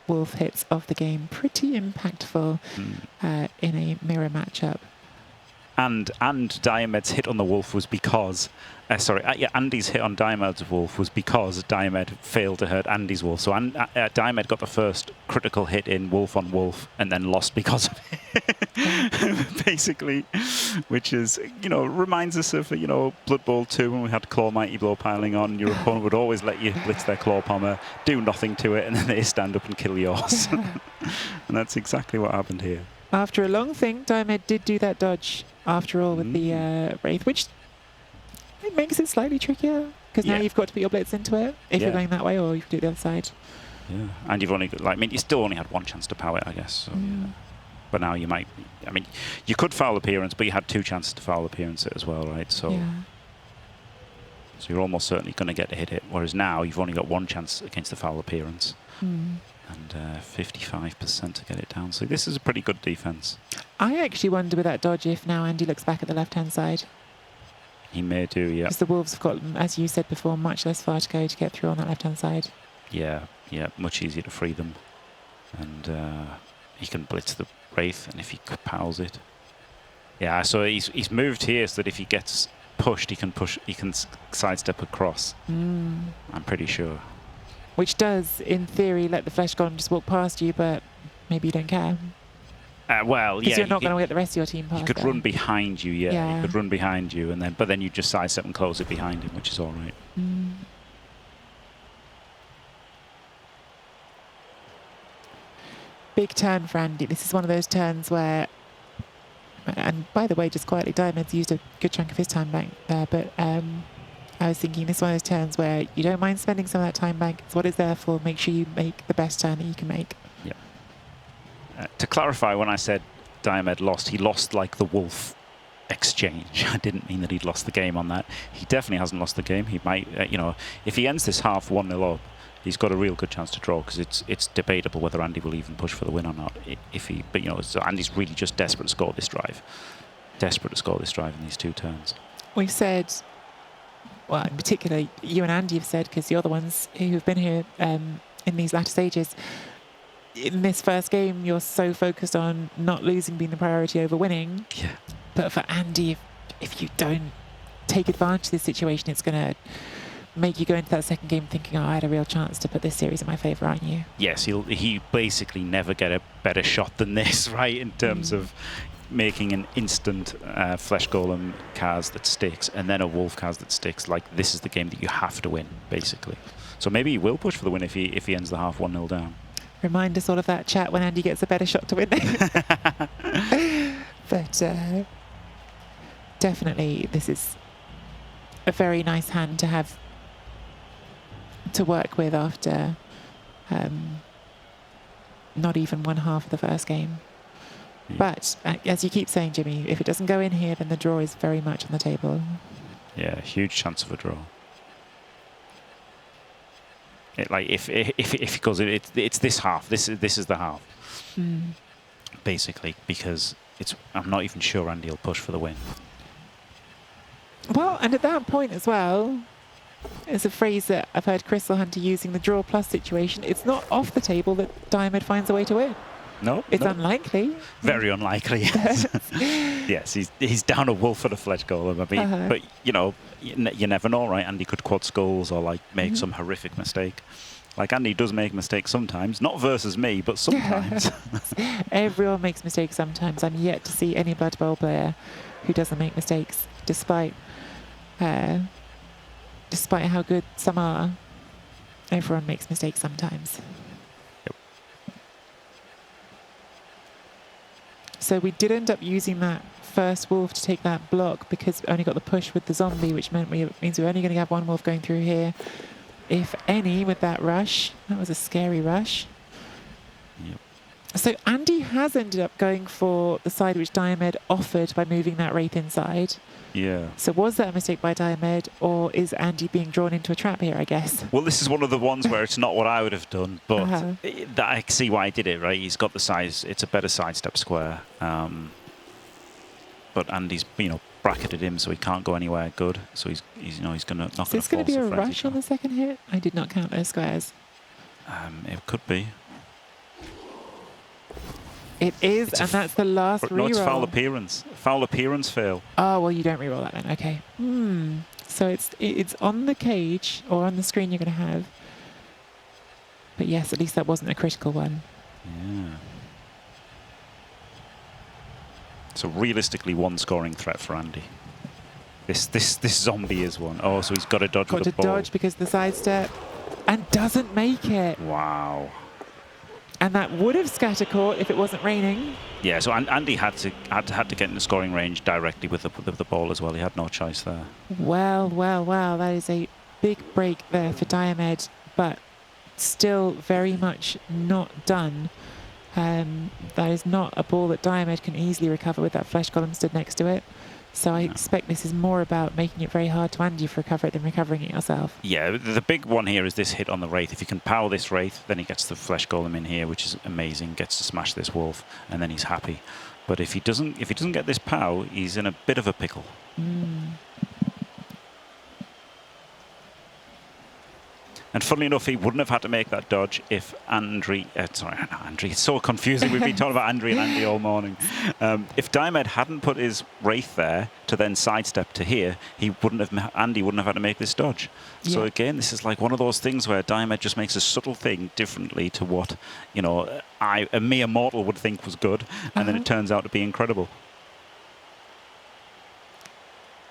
Speaker 2: wolf hits of the game. Pretty impactful in a mirror matchup.
Speaker 3: And Diomed's hit on the wolf was because... Andy's hit on Diomed's wolf was because Diomed failed to hurt Andy's wolf. So Diomed got the first critical hit in wolf on wolf and then lost because of it. Basically, which is, reminds us of, Blood Bowl 2 when we had Claw Mighty Blow piling on. Your opponent would always let you blitz their Claw Pommer, do nothing to it, and then they stand up and kill yours. And that's exactly what happened here.
Speaker 2: After a long thing, Diomed did do that dodge after all with the Wraith, which it makes it slightly trickier because now you've got to put your blitz into it if you're going that way, or you can do it the other side.
Speaker 3: Yeah, and you've only got, you still only had 1 chance to power it, I guess. So, yeah. But now you might, you could foul appearance, but you had 2 chances to foul appearance it as well, right? So, so you're almost certainly going to get to hit it. Whereas now you've only got 1 chance against the foul appearance. And 55% to get it down. So this is a pretty good defense. I
Speaker 2: actually wonder with that dodge if now Andy looks back at the left-hand side.
Speaker 3: He may do, yeah.
Speaker 2: Because the Wolves have got, as you said before, much less far to go to get through on that left-hand side.
Speaker 3: Yeah, much easier to free them. And he can blitz the Wraith, and if he powers it. Yeah, so he's moved here so that if he gets pushed, he can sidestep across. I'm pretty sure.
Speaker 2: Which does, in theory, let the Flesh Golem just walk past you, but maybe you don't care. Because you're not going to get the rest of your team past.
Speaker 3: He could run behind you, He could run behind you, but then you just sidestep and close it behind him, which is all right.
Speaker 2: Big turn for Andy. This is one of those turns where, and by the way, just quietly, Diomed's used a good chunk of his time bank there, but I was thinking this is one of those turns where you don't mind spending some of that time bank. It's what it's there for. Make sure you make the best turn that you can make.
Speaker 3: Yeah. To clarify, when I said Diomed lost, he lost like the wolf exchange. I didn't mean that he'd lost the game on that. He definitely hasn't lost the game. He might, if he ends this half 1-0 up, he's got a real good chance to draw because it's debatable whether Andy will even push for the win or not. So Andy's really just desperate to score this drive. Desperate to score this drive in these 2 turns.
Speaker 2: We've said, well, in particular, you and Andy have said, because you're the ones who've been here in these latter stages, in this first game, you're so focused on not losing being the priority over winning.
Speaker 3: Yeah.
Speaker 2: But for Andy, if you don't take advantage of this situation, it's going to make you go into that second game thinking, oh, I had a real chance to put this series in my favour, aren't you?
Speaker 3: Yes, he basically never get a better shot than this, right, in terms of making an instant Flesh Golem Kaz that sticks and then a Wolf Kaz that sticks. Like, this is the game that you have to win, basically. So maybe he will push for the win if he ends the half 1-0 down.
Speaker 2: Remind us all of that chat when Andy gets a better shot to win. But definitely this is a very nice hand to have to work with after not even 1/2 of the first game. Yeah. But as you keep saying, Jimmy, if it doesn't go in here, then the draw is very much on the table.
Speaker 3: Yeah, huge chance of a draw. If it goes, it's this half. This is the half, basically, because I'm not even sure Andy will push for the win.
Speaker 2: Well, and at that point as well, it's a phrase that I've heard Crystal Hunter using, the draw plus situation. It's not off the table that Diomed finds a way to win.
Speaker 3: No,
Speaker 2: it's unlikely.
Speaker 3: Very unlikely. Yes, yes. He's down a wolf for the Flesh Golem. I mean, but you never know, right? Andy could quad skulls or like make some horrific mistake. Like Andy does make mistakes sometimes, not versus me, but sometimes.
Speaker 2: Everyone makes mistakes sometimes. I'm yet to see any Blood Bowl player who doesn't make mistakes, despite how good some are. Everyone makes mistakes sometimes. So we did end up using that first wolf to take that block because we only got the push with the zombie, which means we're only going to have one wolf going through here, if any, with that rush. That was a scary rush.
Speaker 3: Yep.
Speaker 2: So Andy has ended up going for the side which Diomed offered by moving that Wraith inside.
Speaker 3: Yeah.
Speaker 2: So was that a mistake by Diomed, or is Andy being drawn into a trap here, I guess?
Speaker 3: Well, this is one of the ones where it's not what I would have done, but I see why he did it, right? He's got the size. It's a better sidestep square. But Andy's, bracketed him so he can't go anywhere good. So he's going to not going to force
Speaker 2: Is this going to be a
Speaker 3: frenzy
Speaker 2: rush on the second hit? I did not count those squares.
Speaker 3: It could be.
Speaker 2: It is, and that's the last reroll.
Speaker 3: No, it's foul appearance. Foul appearance fail.
Speaker 2: Oh, well, you don't reroll that then. Okay. So it's on the cage or on the screen you're going to have. But yes, at least that wasn't a critical one.
Speaker 3: Yeah. So realistically, one scoring threat for Andy. This zombie is one. Oh, so he's got to dodge with the ball.
Speaker 2: Got to dodge because the sidestep, and doesn't make it.
Speaker 3: Wow.
Speaker 2: And that would have scatter caught if it wasn't raining.
Speaker 3: Yeah, so Andy had to get into scoring range directly with the ball as well. He had no choice there.
Speaker 2: Well, that is a big break there for Diomed, but still very much not done. That is not a ball that Diomed can easily recover with that flesh column stood next to it. So I expect this is more about making it very hard to Andy to recover it than recovering it yourself.
Speaker 3: Yeah, the big one here is this hit on the Wraith. If you can power this Wraith, then he gets the flesh golem in here, which is amazing. Gets to smash this wolf, and then he's happy. But if he doesn't get this pow, he's in a bit of a pickle. And funnily enough, he wouldn't have had to make that dodge if Andri... sorry, not Andri. It's so confusing. We've been talking about Andri and Andy all morning. If Diomed hadn't put his Wraith there to then sidestep to here, Andy wouldn't have had to make this dodge. Yeah. So again, this is like one of those things where Diomed just makes a subtle thing differently to what, a mere mortal would think was good, and then it turns out to be incredible.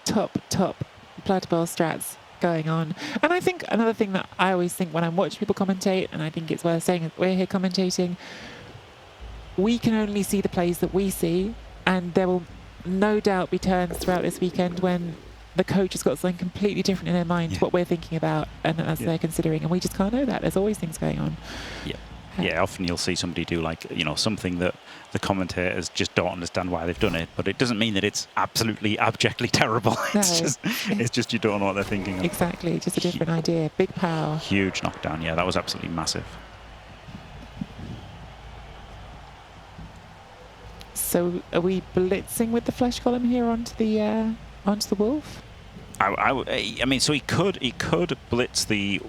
Speaker 2: Top Blood Bowl strats going on. And I think another thing that I always think when I'm watching people commentate, and I think it's worth saying that we're here commentating, we can only see the plays that we see, and there will no doubt be turns throughout this weekend when the coach has got something completely different in their mind to what we're thinking about and as they're considering, and we just can't know that. There's always things going on.
Speaker 3: Yeah, often you'll see somebody do something that the commentators just don't understand why they've done it, but it doesn't mean that it's absolutely abjectly terrible. It's just you don't know what they're thinking of.
Speaker 2: Exactly, just a different idea. Big power.
Speaker 3: Huge knockdown, yeah, that was absolutely massive.
Speaker 2: So are we blitzing with the flesh column here onto the wolf?
Speaker 3: I mean, so he could blitz the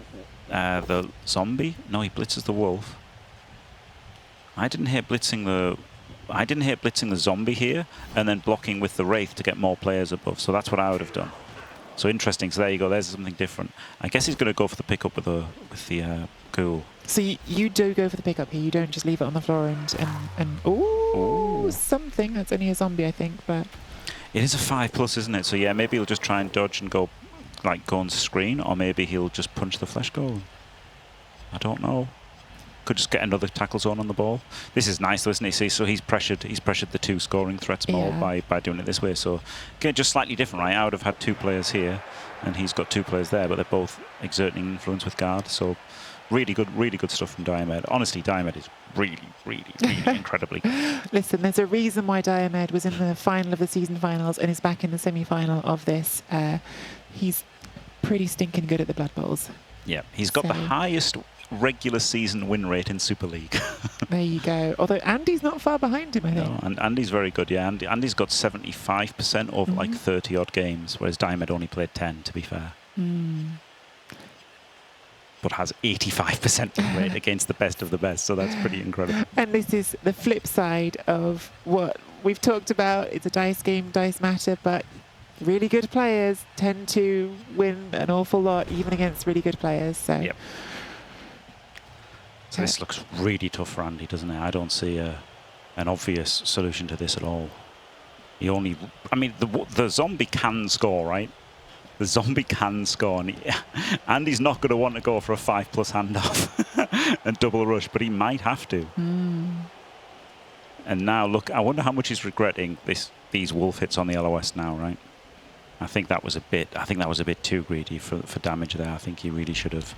Speaker 3: zombie. No, he blitzes the wolf. I didn't hear blitzing the zombie here, and then blocking with the Wraith to get more players above. So that's what I would have done. So interesting. So there you go. There's something different. I guess he's going to go for the pickup with the ghoul.
Speaker 2: So you do go for the pickup here. You don't just leave it on the floor and ooh, something. That's only a zombie, I think, but
Speaker 3: it is a 5+, isn't it? So yeah, maybe he'll just try and dodge and go on screen, or maybe he'll just punch the flesh golem. I don't know. Could just get another tackle zone on the ball. This is nice though, isn't it? See, so he's pressured the two scoring threats more by doing it this way. So again, just slightly different, right? I would have had two players here, and he's got two players there, but they're both exerting influence with guard. So really good stuff from Diomed. Honestly, Diomed is really incredibly good.
Speaker 2: Listen, there's a reason why Diomed was in the final of the season finals and is back in the semi-final of this. He's pretty stinking good at the Blood Bowls.
Speaker 3: Yeah, he's got the highest regular season win rate in Super League.
Speaker 2: There you go. Although Andy's not far behind him, I think.
Speaker 3: No, and Andy's very good, yeah. Andy's got 75% over like 30-odd games, whereas Diomed only played 10, to be fair. But has 85% win rate against the best of the best, so that's pretty incredible.
Speaker 2: And this is the flip side of what we've talked about. It's a dice game, dice matter, but really good players tend to win an awful lot, even against really good players. So.
Speaker 3: Yep. So this looks really tough for Andy, doesn't it? I don't see an obvious solution to this at all. The zombie can score, right? The zombie can score, and Andy's not going to want to go for a 5+ handoff and double rush, but he might have to. And now, look, I wonder how much he's regretting these wolf hits on the LOS now, right? I think that was a bit too greedy for damage there. I think he really should have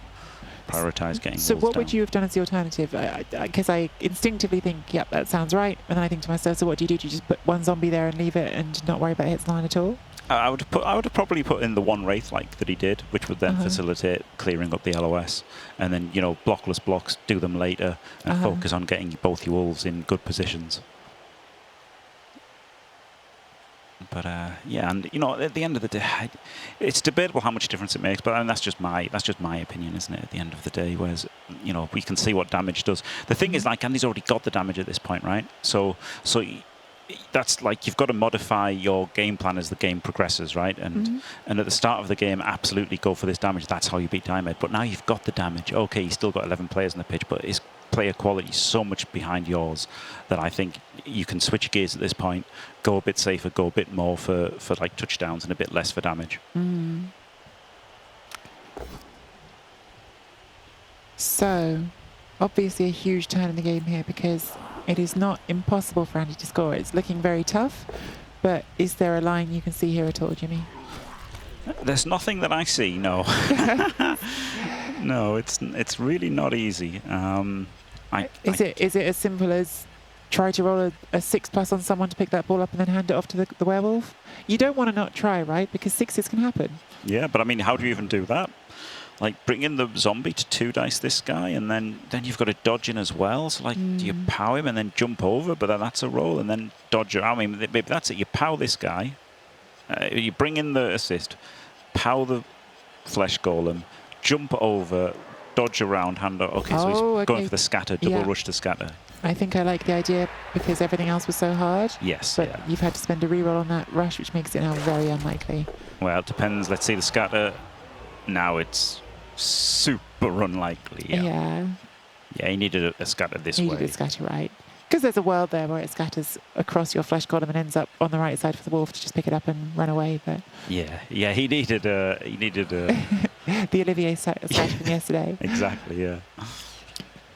Speaker 3: Prioritise getting
Speaker 2: So
Speaker 3: wolves
Speaker 2: what
Speaker 3: down.
Speaker 2: would you have done as the alternative? Because I instinctively think, yep, that sounds right. And then I think to myself, so what do? Do you just put one zombie there and leave it and not worry about hits line at all?
Speaker 3: I would have probably put in the one Wraith like that he did, which would then facilitate clearing up the LOS, and then blockless blocks, do them later, and focus on getting both your wolves in good positions. But yeah, and at the end of the day, it's debatable how much difference it makes. But that's just my opinion, isn't it? At the end of the day, whereas we can see what damage does. The thing is, like, Andy's already got the damage at this point, right? So that's like you've got to modify your game plan as the game progresses, right? And at the start of the game, absolutely go for this damage. That's how you beat Diomed. But now you've got the damage. Okay, you've still got 11 players on the pitch, but his player quality is so much behind yours that I think you can switch gears at this point, go a bit safer, go a bit more for like touchdowns and a bit less for damage.
Speaker 2: So, obviously a huge turn in the game here because it is not impossible for Andy to score. It's looking very tough, but is there a line you can see here at all, Jimmy?
Speaker 3: There's nothing that I see, no. No, it's really not easy.
Speaker 2: Is it as simple as try to roll a 6+ on someone to pick that ball up and then hand it off to the werewolf? You don't want to not try, right? Because 6s can happen.
Speaker 3: Yeah, but I mean, how do you even do that? Like, bring in the zombie to 2-dice this guy, and then you've got to dodge in as well. So, like, do you pow him and then jump over? But then that's a roll, and then dodge around. I mean, maybe that's it. You pow this guy. You bring in the assist, pow the flesh golem, jump over, dodge around, hand out. Okay, so he's going for the scatter, double rush to scatter.
Speaker 2: I think I like the idea because everything else was so hard.
Speaker 3: Yes.
Speaker 2: But you've had to spend a reroll on that rush, which makes it now very unlikely.
Speaker 3: Well, it depends. Let's see the scatter. Now it's super unlikely. Yeah, he needed a scatter this way.
Speaker 2: He needed a scatter, right. Because there's a world there where it scatters across your flesh column and ends up on the right side for the wolf to just pick it up and run away. But
Speaker 3: yeah, he needed
Speaker 2: the Olivier stat from yesterday.
Speaker 3: Exactly, yeah.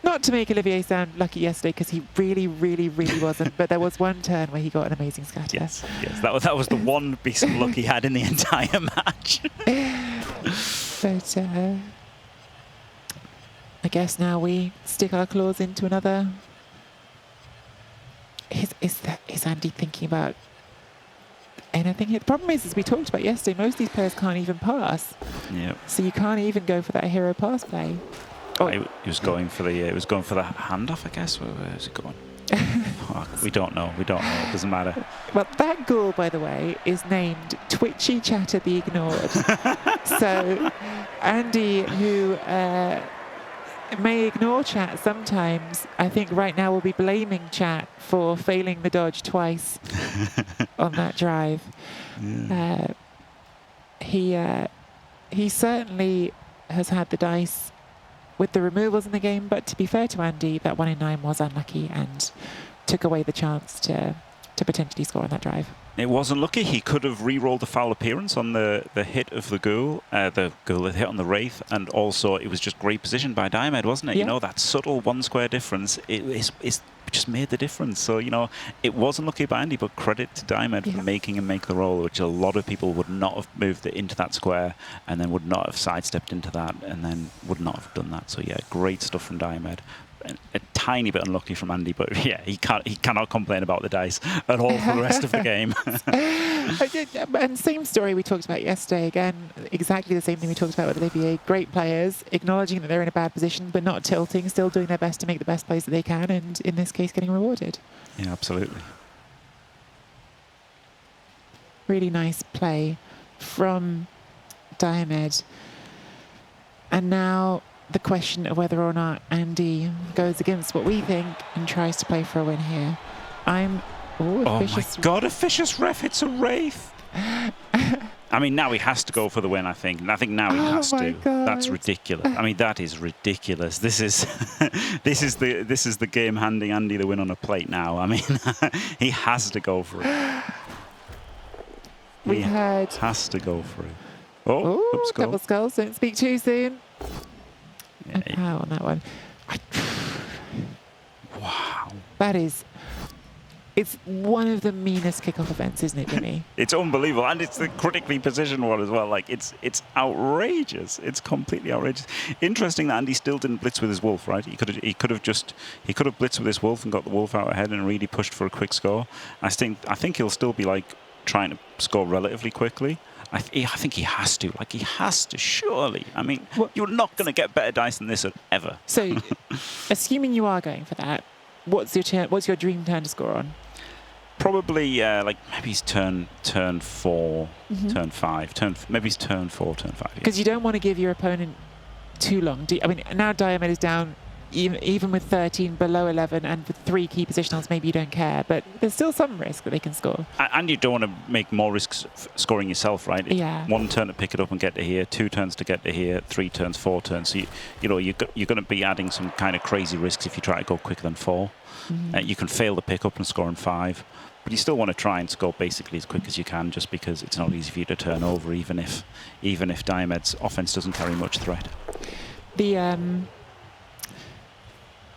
Speaker 2: Not to make Olivier sound lucky yesterday, because he really, really, really wasn't. But there was one turn where he got an amazing scatter.
Speaker 3: Yes, that was the one piece of luck he had in the entire match.
Speaker 2: But I guess now we stick our claws into another. Is Andy thinking about anything here? The problem is, as we talked about yesterday, most of these players can't even pass.
Speaker 3: Yeah.
Speaker 2: So you can't even go for that hero pass play.
Speaker 3: He was going for the handoff, I guess. Where is it going? We don't know. It doesn't matter.
Speaker 2: Well, that ghoul, by the way, is named Twitchy Chatter the Ignored. So Andy, who may ignore chat sometimes, I think right now will be blaming chat for failing the dodge twice on that drive. Yeah. He certainly has had the dice with the removals in the game, but to be fair to Andy, that 1 in 9 was unlucky and took away the chance to potentially score on that drive.
Speaker 3: It was unlucky. He could have re-rolled the foul appearance on the hit of the ghoul, the hit on the Wraith, and also it was just great position by Diomed, wasn't it?
Speaker 2: Yeah.
Speaker 3: That subtle 1 square difference, it's just made the difference. So, it was unlucky by Andy, but credit to Diomed for making him make the roll, which a lot of people would not have moved it into that square and then would not have sidestepped into that and then would not have done that. So, yeah, great stuff from Diomed. A tiny bit unlucky from Andy, but yeah, he cannot complain about the dice at all for the rest of the game.
Speaker 2: And same story we talked about yesterday. Again, exactly the same thing we talked about with Olivier. Great players, acknowledging that they're in a bad position, but not tilting, still doing their best to make the best plays that they can, and in this case, getting rewarded.
Speaker 3: Yeah, absolutely.
Speaker 2: Really nice play from Diomed. And now the question of whether or not Andy goes against what we think and tries to play for a win here.
Speaker 3: Oh my God, a vicious ref, it's a Wraith. I mean, now he has to go for the win, I think. I think now he has to.
Speaker 2: God.
Speaker 3: That's ridiculous. I mean, that is ridiculous. This is the game handing Andy the win on a plate now. I mean, he has to go for it. He has to go for it. Oops,
Speaker 2: double skulls. Don't speak too soon.
Speaker 3: Yeah.
Speaker 2: On that one.
Speaker 3: Wow.
Speaker 2: That is It's one of the meanest kickoff events, isn't it, Jimmy?
Speaker 3: It's unbelievable, and it's the critically positioned one as well. Like it's outrageous. It's completely outrageous. Interesting that Andy still didn't blitz with his wolf, right? He could have blitzed with his wolf and got the wolf out ahead and really pushed for a quick score. I think he'll still be like trying to score relatively quickly. I think he has to. Like he has to, surely. I mean, you're not going to get better dice than this ever.
Speaker 2: So, assuming you are going for that, what's your dream turn to score on?
Speaker 3: Probably like maybe he's turn 4, turn 5, maybe he's turn 4, turn 5.
Speaker 2: Because you don't want to give your opponent too long. I mean, now Diomed is down, even with 13 below 11 and with 3 key positionals, maybe you don't care, but there's still some risk that they can score.
Speaker 3: And you don't want to make more risks scoring yourself, right?
Speaker 2: Yeah.
Speaker 3: 1 turn to pick it up and get to here, 2 turns to get to here, 3 turns, 4 turns. So you're going to be adding some kind of crazy risks if you try to go quicker than 4. You can fail the pick up and score in 5. But you still want to try and score basically as quick as you can, just because it's not easy for you to turn over, even if Diomed's offense doesn't carry much threat.
Speaker 2: The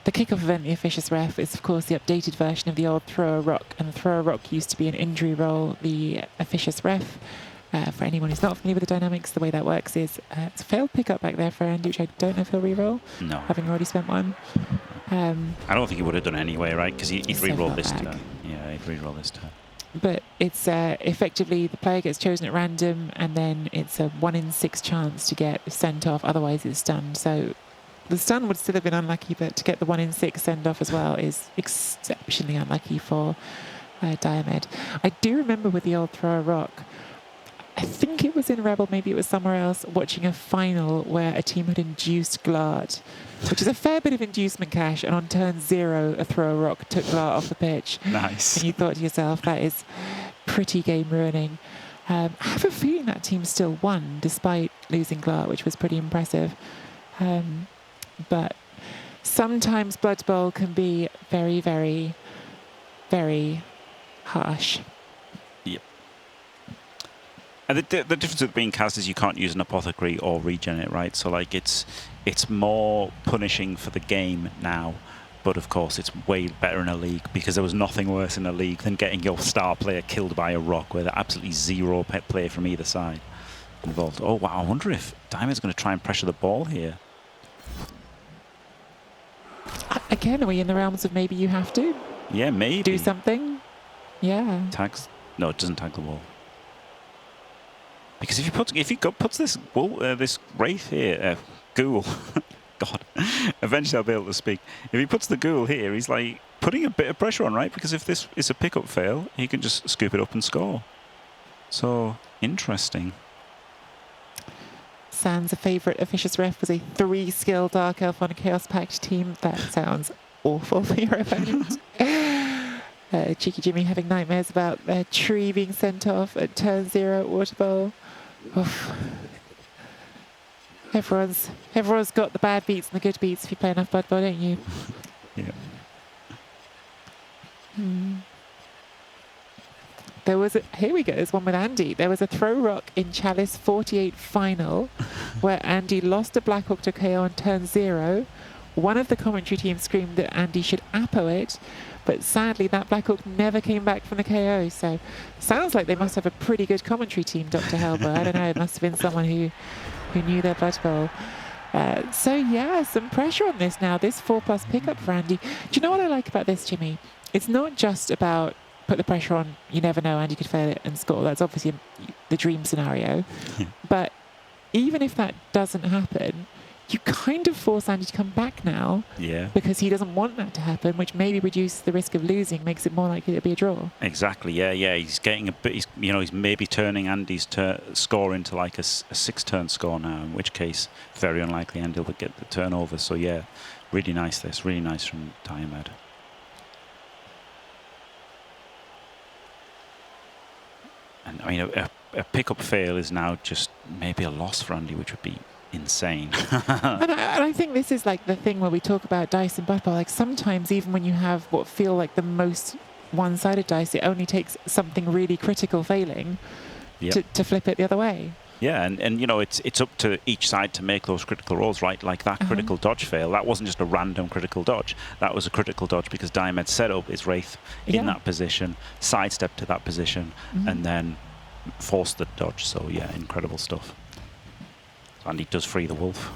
Speaker 2: kickoff event, the Officious Ref, is of course the updated version of the old Throw a Rock, and the Throw a Rock used to be an injury roll. The Officious Ref, for anyone who's not familiar with the dynamics, the way that works is it's a failed pickup back there for Andy, which I don't know if he'll re-roll,
Speaker 3: no,
Speaker 2: having already spent one.
Speaker 3: I don't think he would have done anyway, right? Because he'd re-roll this
Speaker 2: back.
Speaker 3: turn. Yeah, he'd re-roll this turn.
Speaker 2: But it's effectively the player gets chosen at random, and then it's a 1 in 6 chance to get sent off. Otherwise, it's stunned. So the stun would still have been unlucky, but to get the 1 in 6 send off as well is exceptionally unlucky for Diomed. I do remember with the old Throw a Rock, I think it was in Rebel, maybe it was somewhere else, watching a final where a team had induced Glart, which is a fair bit of inducement cash, and on turn 0, a Throw a Rock took Glart off the pitch.
Speaker 3: Nice.
Speaker 2: And you thought to yourself, that is pretty game ruining. I have a feeling that team still won, despite losing Glart, which was pretty impressive. But sometimes Blood Bowl can be very, very, very harsh.
Speaker 3: Yep. And the difference with being cast is you can't use an apothecary or regen it, right? So like it's more punishing for the game now, but of course it's way better in a league, because there was nothing worse in a league than getting your star player killed by a rock, where there's absolutely 0 pet play from either side involved. Oh wow, I wonder if Diamond's going to try and pressure the ball here.
Speaker 2: Again, are we in the realms of maybe you have to
Speaker 3: Yeah, maybe
Speaker 2: do something? Yeah.
Speaker 3: Tags? No, it doesn't tag the wall. Because if he puts this this wraith here, ghoul, God, eventually I'll be able to speak. If he puts the ghoul here, he's like putting a bit of pressure on, right? Because if this is a pickup fail, he can just scoop it up and score. So interesting.
Speaker 2: Sans, a favourite Officious Ref, was a 3-skill Dark Elf on a Chaos Pact team. That sounds awful for your opponent. Cheeky Jimmy having nightmares about their tree being sent off at turn 0 at Water Bowl. Oof. Everyone's got the bad beats and the good beats if you play enough Blood Bowl, don't you?
Speaker 3: Yeah.
Speaker 2: Here we go, there's one with Andy. There was a Throw Rock in Chalice 48 final where Andy lost a Black Hawk to KO on turn 0. One of the commentary team screamed that Andy should Apo it, but sadly that Black Hawk never came back from the KO. So sounds like they must have a pretty good commentary team, Dr. Helber. I don't know, it must have been someone who knew their Blood Bowl. So yeah, some pressure on this now, this 4+ pickup for Andy. Do you know what I like about this, Jimmy? It's not just about put the pressure on, you never know, Andy could fail it and score. That's obviously the dream scenario. But even if that doesn't happen, you kind of force Andy to come back now, because he doesn't want that to happen, which maybe reduces the risk of losing, makes it more likely to be a draw.
Speaker 3: Exactly. Yeah. He's getting a bit. He's maybe turning Andy's score into like a 6-turn score now. In which case, very unlikely Andy will get the turnover. So yeah, really nice. This really nice from Diomed. And I mean, a pickup fail is now just maybe a loss for Andy, which would be insane.
Speaker 2: and I think this is like the thing where we talk about dice and Blood Bowl. Like sometimes even when you have what feel like the most one-sided dice, it only takes something really critical failing to flip it the other way.
Speaker 3: Yeah, and you know, it's up to each side to make those critical rolls, right? Like that critical dodge fail, that wasn't just a random critical dodge. That was a critical dodge because Diomed set up his Wraith in that position, sidestepped to that position, and then forced the dodge. So yeah, incredible stuff. And he does free the wolf.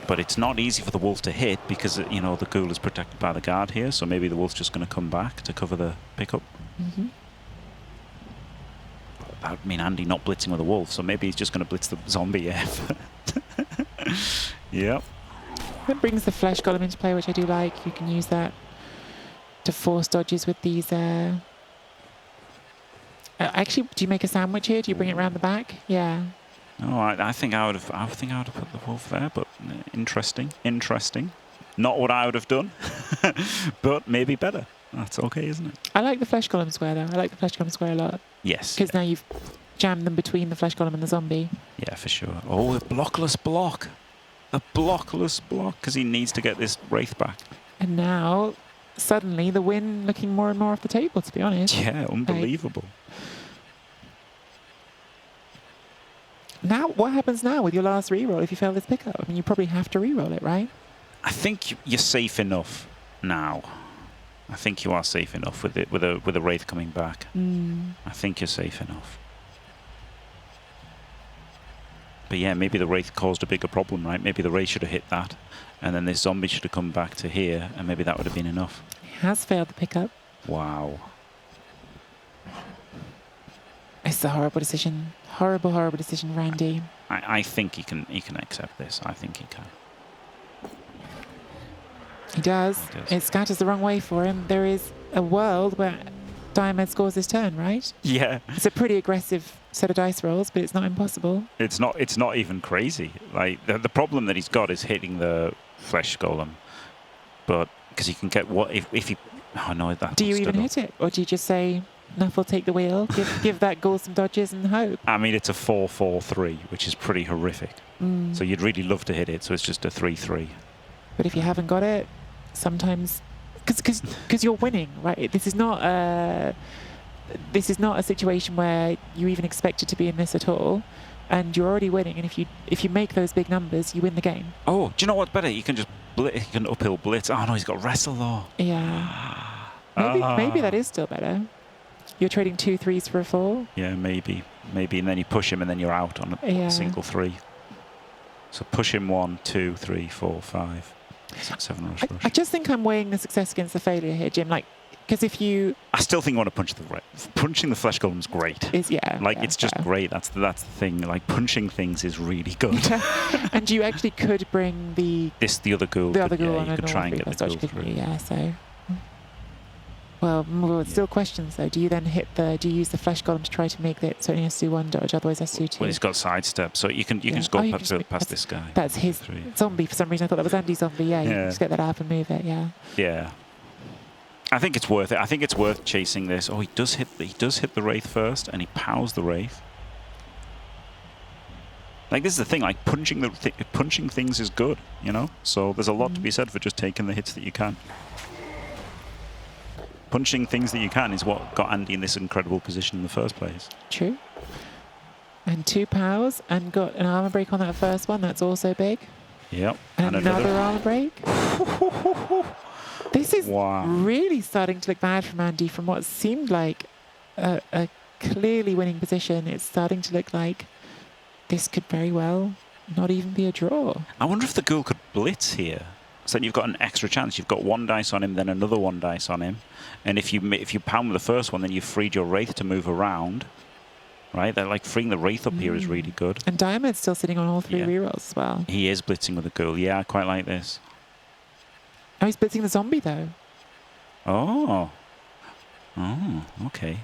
Speaker 3: But it's not easy for the wolf to hit because, you know, the ghoul is protected by the guard here, so maybe the wolf's just going to come back to cover the pickup. I mean, Andy not blitzing with a wolf, so maybe he's just going to blitz the zombie F. Yep.
Speaker 2: That brings the flesh golem into play, which I do like. You can use that to force dodges with these. Actually, do you make a sandwich here? Do you bring it around the back? Yeah.
Speaker 3: No, I think I would have. I think I would have put the wolf there, but interesting. Not what I would have done, but maybe better. That's okay, isn't it?
Speaker 2: I like the flesh golem square though. I like the flesh golem square a lot.
Speaker 3: Yes.
Speaker 2: Because now you've jammed them between the flesh golem and the zombie.
Speaker 3: Yeah, for sure. Oh, a blockless block. A blockless block because he needs to get this Wraith back.
Speaker 2: And now, suddenly, the win looking more and more off the table, to be honest.
Speaker 3: Yeah, unbelievable.
Speaker 2: Now, what happens now with your last reroll if you fail this pickup? I mean, you probably have to reroll it, right?
Speaker 3: I think you're safe enough now. I think you are safe enough with it, with a Wraith coming back. I think you're safe enough. But yeah, maybe the Wraith caused a bigger problem, right? Maybe the Wraith should have hit that, and then this zombie should have come back to here, and maybe that would have been enough.
Speaker 2: He has failed the pickup.
Speaker 3: Wow.
Speaker 2: It's a horrible decision. Horrible, horrible decision, Randy.
Speaker 3: I think he can accept this. I think he can.
Speaker 2: He does.
Speaker 3: He does.
Speaker 2: It scatters the wrong way for him. There is a world where Diomed scores his turn, right?
Speaker 3: Yeah.
Speaker 2: It's a pretty aggressive set of dice rolls, but it's not impossible.
Speaker 3: It's not even crazy. Like the problem that he's got is hitting the flesh golem, but because he can get what if he. Oh no, that.
Speaker 2: Do you even hit it, or do you just say, "Nuff will take the wheel"? Give that ghoul some dodges and hope.
Speaker 3: I mean, it's a 4-4-3, which is pretty horrific. So you'd really love to hit it. So it's just a 3-3.
Speaker 2: But if you haven't got it, sometimes because you're winning, right? This is not a situation where you even expect it to be in this at all, and you're already winning. And if you make those big numbers, you win the game.
Speaker 3: Oh, do you know what's better? You can just he can uphill blitz. Oh no, he's got wrestle though.
Speaker 2: Yeah. Maybe that is still better. You're trading 2 3s for a 4.
Speaker 3: Yeah, maybe, and then you push him, and then you're out on a single 3. So push him 1, 2, 3, 4, 5, 6, 7 rush.
Speaker 2: I just think I'm weighing the success against the failure here, Jim. Like, because if you,
Speaker 3: I still think you want to punch punching the flesh golem's great. It's just great. That's the thing. Like punching things is really good.
Speaker 2: And you actually could bring the
Speaker 3: other ghoul.
Speaker 2: The other ghoul on
Speaker 3: you
Speaker 2: a
Speaker 3: could try and
Speaker 2: normal
Speaker 3: get the ghoul
Speaker 2: free
Speaker 3: through.
Speaker 2: yeah. So. Well, it's still questions though. Do you then do you use the flesh golem to try to make it so it only has to do 1 dodge, otherwise it has to do 2?
Speaker 3: Well, he's got sidestep, so you can just go past this guy.
Speaker 2: That's his zombie. For some reason, I thought that was Andy's zombie. Yeah, you can just get that up and move it. Yeah.
Speaker 3: Yeah. I think it's worth it. I think it's worth chasing this. Oh, he does hit the Wraith first, and he pows the Wraith. Like this is the thing. Like punching things is good, you know. So there's a lot to be said for just taking the hits that you can. Punching things that you can is what got Andy in this incredible position in the first place.
Speaker 2: True. And 2 powers, and got an armor break on that first one. That's also big.
Speaker 3: Yep.
Speaker 2: And another armor break. This is really starting to look bad from Andy. From what seemed like a clearly winning position, it's starting to look like this could very well not even be a draw.
Speaker 3: I wonder if the ghoul could blitz here. So then you've got an extra chance. You've got 1 dice on him, then another 1 dice on him. And if you pound with the first one, then you've freed your Wraith to move around. Right? They're like freeing the Wraith up here is really good.
Speaker 2: And Diamond's still sitting on all 3 rerolls as well.
Speaker 3: He is blitzing with the ghoul. Yeah, I quite like this.
Speaker 2: Oh, he's blitzing the zombie though.
Speaker 3: Oh. Oh, okay.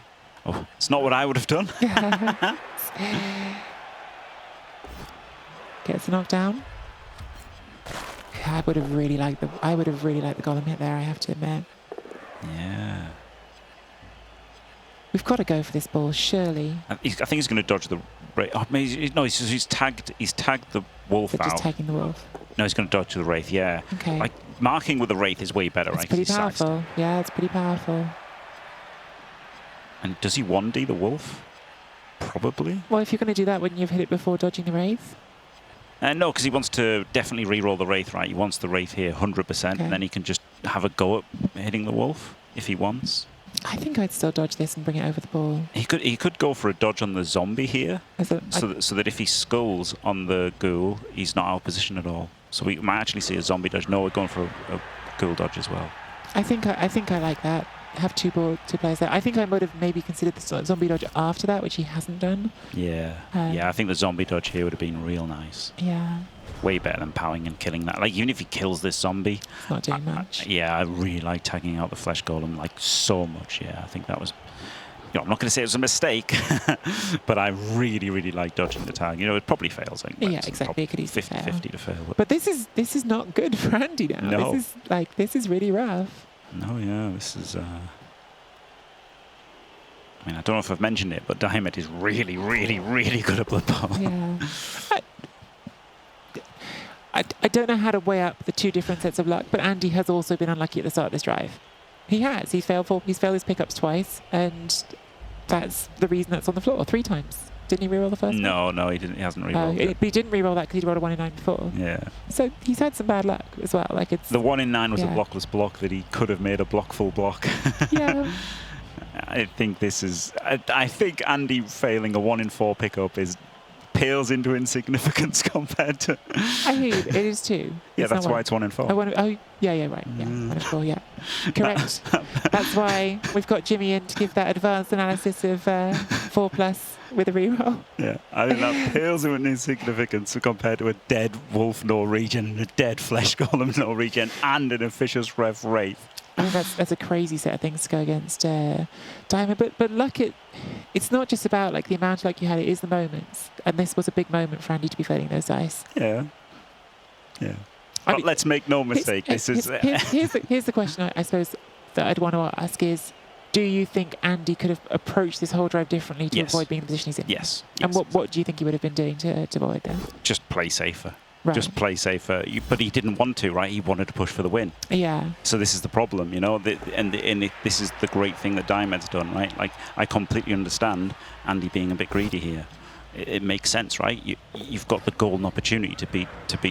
Speaker 3: Oh, it's not what I would have done.
Speaker 2: Gets a knockdown. I would have really liked the golem hit there, I have to admit.
Speaker 3: Yeah.
Speaker 2: We've got to go for this ball, surely.
Speaker 3: I think he's going to dodge the. Oh, no, he's tagged the wolf out.
Speaker 2: Just tagging the wolf.
Speaker 3: No, he's going to dodge the Wraith. Yeah.
Speaker 2: Okay.
Speaker 3: Like marking with the Wraith is way better, right?
Speaker 2: It's pretty powerful. Yeah, it's pretty powerful.
Speaker 3: And does he 1D the wolf? Probably.
Speaker 2: Well, if you're going to do that, wouldn't you have hit it before dodging the Wraith?
Speaker 3: No, because he wants to definitely re-roll the Wraith, right? He wants the Wraith here 100%,
Speaker 2: Okay.
Speaker 3: and then he can just have a go at hitting the Wolf if he wants.
Speaker 2: I think I'd still dodge this and bring it over the ball.
Speaker 3: He could go for a dodge on the zombie here, so that if he skulls on the ghoul, he's not out of position at all. So we might actually see a zombie dodge. No, we're going for a ghoul dodge as well.
Speaker 2: I think I like that. Have two players there. I think I would have maybe considered the zombie dodge after that, which he hasn't done.
Speaker 3: Yeah. Yeah, I think the zombie dodge here would have been real nice.
Speaker 2: Yeah.
Speaker 3: Way better than powering and killing that. Like, even if he kills this zombie...
Speaker 2: It's not doing much.
Speaker 3: Yeah, I really like tagging out the flesh golem, like, so much. Yeah, I think that was... You know, I'm not going to say it was a mistake, but I really, really like dodging the tag. You know, it probably fails. I think,
Speaker 2: Yeah, exactly. It could easily
Speaker 3: 50-50 to fail.
Speaker 2: But this is not good for Andy now.
Speaker 3: No.
Speaker 2: This is really rough.
Speaker 3: No, yeah, this is... I mean, I don't know if I've mentioned it, but Diomed is really, really, really good at Blood Bowl.
Speaker 2: Yeah. I don't know how to weigh up the two different sets of luck, but Andy has also been unlucky at the start of this drive. He has. He's failed his pickups twice, and that's the reason that's on the floor 3 times. Didn't he reroll the first one?
Speaker 3: No, he didn't. He hasn't rerolled it.
Speaker 2: But he didn't reroll that because he'd rolled a 1 in 9 before.
Speaker 3: Yeah.
Speaker 2: So he's had some bad luck as well. Like it's
Speaker 3: The 1 in 9 was a
Speaker 2: yeah.
Speaker 3: blockless block that he could have made a full block.
Speaker 2: Yeah.
Speaker 3: I think this is... I think Andy failing a 1 in 4 pickup pales into insignificance compared to...
Speaker 2: I hear you. It is too.
Speaker 3: Yeah,
Speaker 2: It's
Speaker 3: that's
Speaker 2: not
Speaker 3: why
Speaker 2: one.
Speaker 3: it's 1 in 4.
Speaker 2: Oh, right. Yeah, right. Yeah, 1 in 4, yeah. Correct. That's why we've got Jimmy in to give that advanced analysis of 4+ with a reroll.
Speaker 3: Yeah, I think that pales into insignificance compared to a dead Wolf Norwegian and a dead Flesh Golem Norwegian and an Officious Rev Wraith.
Speaker 2: I mean, that's a crazy set of things to go against Diamond. But luck, it's not just about like the amount of luck you had, it is the moments. And this was a big moment for Andy to be failing those dice.
Speaker 3: Yeah. But let's make no mistake,
Speaker 2: here's the question I suppose that I'd want to ask is, do you think Andy could have approached this whole drive differently to avoid being in the position he's in?
Speaker 3: Yes.
Speaker 2: And what do you think he would have been doing to avoid that?
Speaker 3: Just play safer.
Speaker 2: Right.
Speaker 3: Just play safer. But he didn't want to, right? He wanted to push for the win.
Speaker 2: Yeah.
Speaker 3: So this is the problem, you know, this is the great thing that Diomed's done, right? Like, I completely understand Andy being a bit greedy here. It makes sense, right? You've got the golden opportunity to beat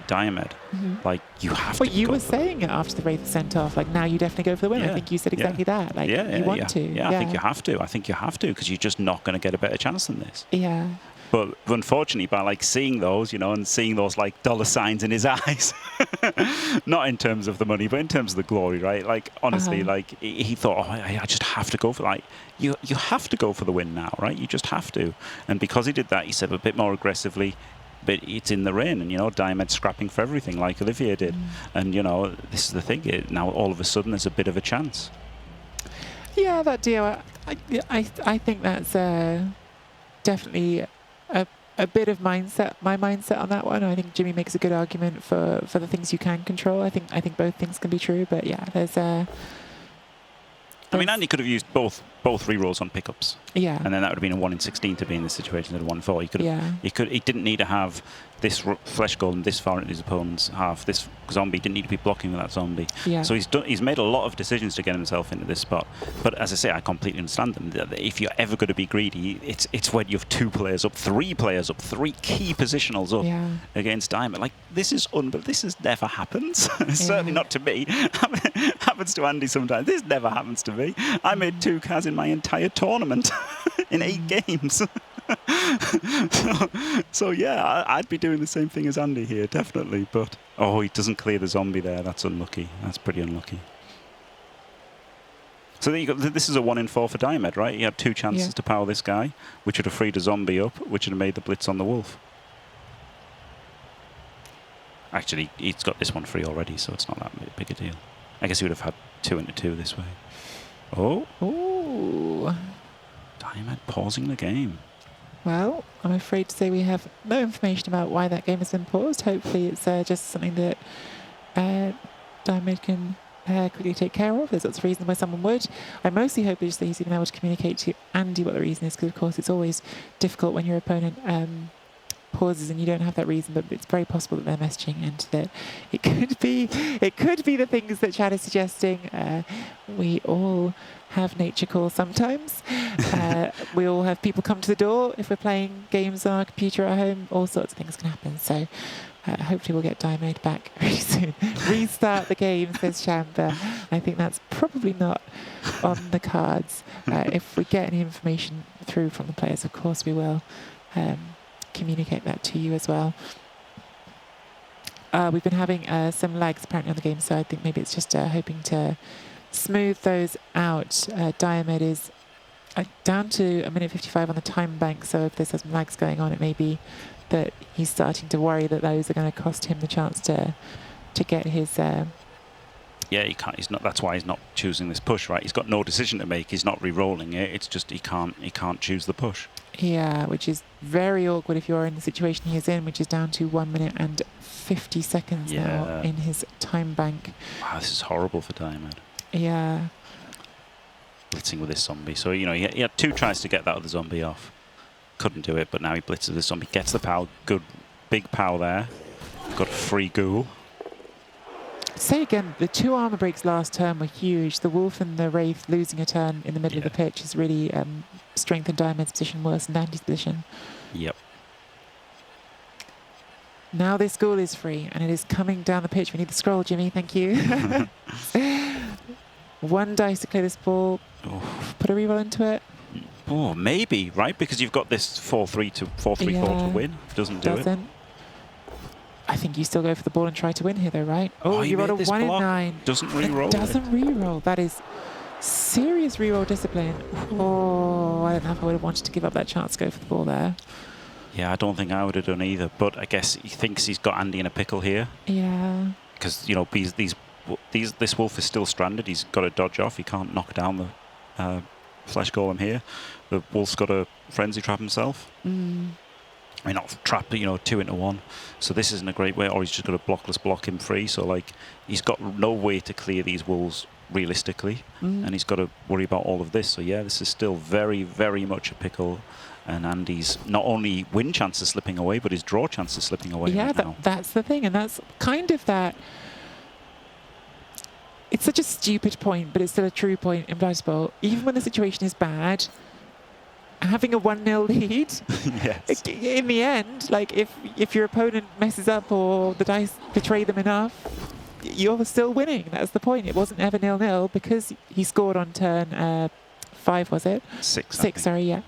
Speaker 3: Diomed.
Speaker 2: Mm-hmm.
Speaker 3: Like, you have to.
Speaker 2: Well, you were saying it after the Wraith was sent off. Like, now you definitely go for the win. I think you said exactly that. Like, you want to.
Speaker 3: Yeah, I think you have to. I think you have to, because you're just not going to get a better chance than this.
Speaker 2: Yeah.
Speaker 3: But unfortunately, by like seeing those, you know, and seeing those like dollar signs in his eyes, not in terms of the money, but in terms of the glory, right? Like, honestly, like he thought, oh, I just have to go for, like, you have to go for the win now, right? You just have to. And because he did that, he said a bit more aggressively, but it's in the rain, and, you know, Diomed's scrapping for everything like Olivier did. And, you know, this is the thing. Now all of a sudden there's a bit of a chance.
Speaker 2: Yeah, that deal. I think that's definitely a bit of my mindset on that one. I think Jimmy makes a good argument for the things you can control. I think both things can be true, but yeah, there's
Speaker 3: I mean, Andy could have used both rerolls on pickups.
Speaker 2: Yeah.
Speaker 3: And then that would have been a 1 in 16 to be in this situation instead of 1 in 4. He could have, he didn't need to have this flesh golem this far into his opponent's half. This zombie didn't need to be blocking with that zombie.
Speaker 2: Yeah.
Speaker 3: So he's made a lot of decisions to get himself into this spot. But as I say, I completely understand them. If you're ever going to be greedy, it's when you have 2 players up, 3 players up, 3 key positionals up against Diamond. Like, this is this never happens. Certainly not to me. Happens to Andy sometimes. This never happens to me. I made 2 Kaz in my entire tournament in 8 games. so yeah, I'd be doing the same thing as Andy here, definitely. But he doesn't clear the zombie there. That's unlucky. That's pretty unlucky. So there you go. This is a 1 in 4 for Diomed, right? He had 2 chances to power this guy, which would have freed a zombie up, which would have made the blitz on the wolf. Actually, he's got this one free already, so it's not that big a deal. I guess he would have had 2 into 2 this way. Oh.
Speaker 2: Ooh.
Speaker 3: Diomed pausing the game.
Speaker 2: Well, I'm afraid to say we have no information about why that game has been paused. Hopefully it's just something that Diomed can quickly take care of. There's lots of reasons why someone would. I mostly hope just that he's been able to communicate to Andy what the reason is, because of course it's always difficult when your opponent pauses and you don't have that reason, but it's very possible that they're messaging and that it could be the things that Chad is suggesting. We all have nature calls sometimes. We all have people come to the door if we're playing games on our computer at home. All sorts of things can happen. So hopefully we'll get Diamond back very soon. Restart the game, says Shamba. I think that's probably not on the cards. If we get any information through from the players, of course we will communicate that to you as well. We've been having some lags apparently on the game, so I think maybe it's just hoping to smooth those out. Diomed is down to 1:55 on the time bank, so if there's some lags going on, it may be that he's starting to worry that those are going to cost him the chance to get his...
Speaker 3: Yeah, he can't. He's not. That's why he's not choosing this push, right? He's got no decision to make. He's not re-rolling it. It's just he can't choose the push.
Speaker 2: Yeah, which is very awkward if you're in the situation he is in, which is down to 1 minute and 50 seconds now in his time bank.
Speaker 3: Wow, this is horrible for Diamond.
Speaker 2: Yeah.
Speaker 3: Blitzing with this zombie. So, you know, he had 2 tries to get that other zombie off. Couldn't do it, but now he blitzes with this zombie. Gets the POW. Good, big POW there. Got a free ghoul.
Speaker 2: Say again, the 2 armor breaks last turn were huge. The Wolf and the Wraith losing a turn in the middle of the pitch has really strengthened Diamond's position worse than Andy's position.
Speaker 3: Yep.
Speaker 2: Now this ghoul is free, and it is coming down the pitch. We need the scroll, Jimmy. Thank you. 1 dice to clear this ball.
Speaker 3: Oh.
Speaker 2: Put a reroll into it.
Speaker 3: Oh, maybe, right? Because you've got this 4-3 to 4-3-4 to win. Doesn't do it.
Speaker 2: I think you still go for the ball and try to win here, though, right?
Speaker 3: Oh,
Speaker 2: you rolled a 1 in 9.
Speaker 3: Doesn't re-roll.
Speaker 2: Doesn't re-roll. That is serious re-roll discipline. Oh, I don't know if I would have wanted to give up that chance to go for the ball there.
Speaker 3: Yeah, I don't think I would have done either. But I guess he thinks he's got Andy in a pickle here.
Speaker 2: Yeah.
Speaker 3: Because, you know, this Wolf is still stranded. He's got to dodge off. He can't knock down the Flesh Golem here. The Wolf's got to Frenzy Trap himself. I mean, not trap, you know, 2 into 1. So this isn't a great way, or he's just got to blockless block him free. So, like, he's got no way to clear these wolves realistically, and he's got to worry about all of this. So, yeah, this is still very, very much a pickle. And Andy's not only win chances slipping away, but his draw chances slipping away.
Speaker 2: Yeah,
Speaker 3: right now.
Speaker 2: that's the thing, and that's kind of that. It's such a stupid point, but it's still a true point in Blind Bowl. Even when the situation is bad, having a 1-0 lead,
Speaker 3: yes.
Speaker 2: In the end, like if your opponent messes up or the dice betray them enough, you're still winning. That's the point. It wasn't ever 0-0 because he scored on turn 5, was it?
Speaker 3: 6.
Speaker 2: 6, sorry, yeah.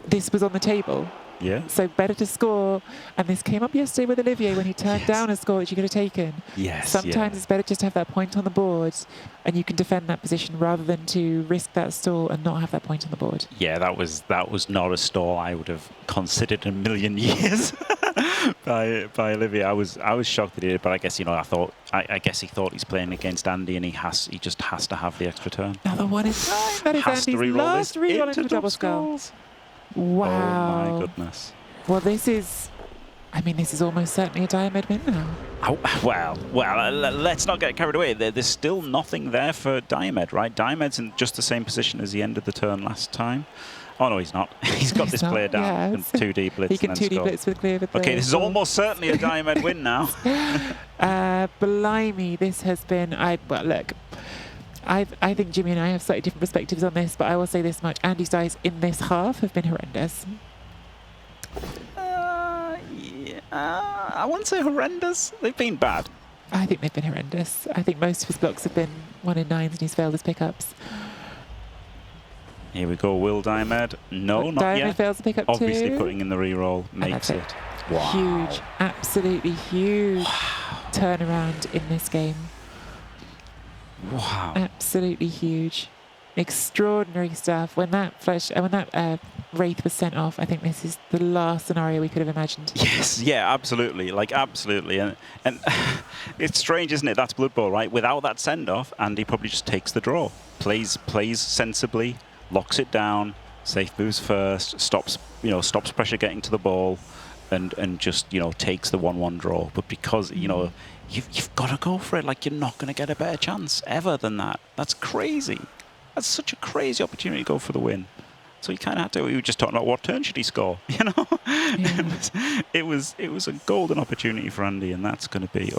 Speaker 2: This was on the table.
Speaker 3: Yeah.
Speaker 2: So better to score. And this came up yesterday with Olivier when he turned down a score that you could have taken.
Speaker 3: Yes.
Speaker 2: Sometimes it's better just to have that point on the board and you can defend that position rather than to risk that stall and not have that point on the board.
Speaker 3: Yeah, that was not a stall I would have considered in a million years by Olivier. I was shocked that he did, but I guess, you know, I guess he thought he's playing against Andy and he just has to have the extra turn.
Speaker 2: Another 1 in 9. That is Andy's last reroll into a double skull. Wow.
Speaker 3: Oh my goodness.
Speaker 2: Well, this is almost certainly a Diomed win now.
Speaker 3: Oh, well, let's not get carried away. There's still nothing there for Diomed, right? Diomed's in just the same position as he ended the turn last time. Oh, no, he's not. He's got this player down.
Speaker 2: Yeah,
Speaker 3: And 2D blitz.
Speaker 2: He can 2D blitz with clear with
Speaker 3: okay, this is almost certainly a Diomed win now.
Speaker 2: Blimey, this has been... Well, look... I think Jimmy and I have slightly different perspectives on this, but I will say this much. Andy's dice in this half have been horrendous.
Speaker 3: Yeah, I wouldn't say horrendous. They've been bad.
Speaker 2: I think they've been horrendous. I think most of his blocks have been 1 in 9s and he's failed his pickups.
Speaker 3: Here we go, Will Diomed. No, not
Speaker 2: Diomed
Speaker 3: yet.
Speaker 2: fails the pickup
Speaker 3: Obviously
Speaker 2: too.
Speaker 3: putting in the reroll makes it. Wow.
Speaker 2: Huge, absolutely huge turnaround in this game.
Speaker 3: Wow.
Speaker 2: Absolutely huge. Extraordinary stuff. When that Wraith was sent off, I think this is the last scenario we could have imagined.
Speaker 3: Yes, yeah, absolutely. Like, absolutely. And it's strange, isn't it? That's Blood Bowl, right? Without that send-off, Andy probably just takes the draw. Plays sensibly, locks it down, safe moves first, stops pressure getting to the ball, and just, you know, takes the 1-1 draw. But because, you know, you've got to go for it. Like, you're not going to get a better chance ever than that. That's crazy. That's such a crazy opportunity to go for the win. So he kind of had to. We were just talking about what turn should he score. You know,
Speaker 2: Yeah.
Speaker 3: it was a golden opportunity for Andy, and that's going to be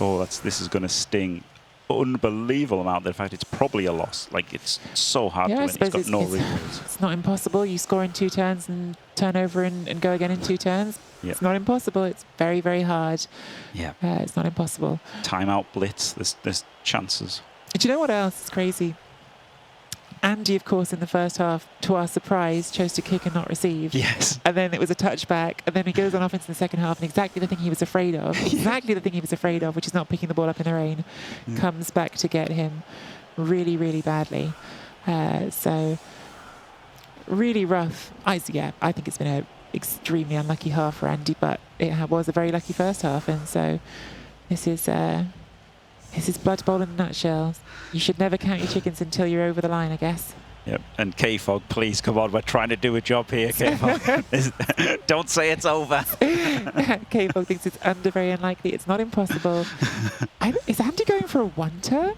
Speaker 3: this is going to sting. Unbelievable amount. In fact, it's probably a loss. Like, it's so hard to
Speaker 2: I
Speaker 3: win. He's
Speaker 2: suppose
Speaker 3: got no rerolls.
Speaker 2: it's not impossible. You score in 2 turns and turn over and go again in 2 turns.
Speaker 3: Yeah.
Speaker 2: It's not impossible. It's very, very hard.
Speaker 3: Yeah.
Speaker 2: It's not impossible.
Speaker 3: Timeout blitz. There's chances.
Speaker 2: Do you know what else is crazy? Andy, of course, in the first half, to our surprise, chose to kick and not receive.
Speaker 3: Yes.
Speaker 2: And then it was a touchback. And then he goes on offense in the second half, and exactly the thing he was afraid of, which is not picking the ball up in the rain, comes back to get him really, really badly. So really rough. I think it's been an extremely unlucky half for Andy, but it was a very lucky first half. And so this is Blood Bowl in a nutshell. You should never count your chickens until you're over the line, I guess.
Speaker 3: Yep. And K-Fog, please come on. We're trying to do a job here, K-Fog. Don't say it's over.
Speaker 2: K-Fog thinks it's very unlikely. It's not impossible. Is Andy going for a 1 turn?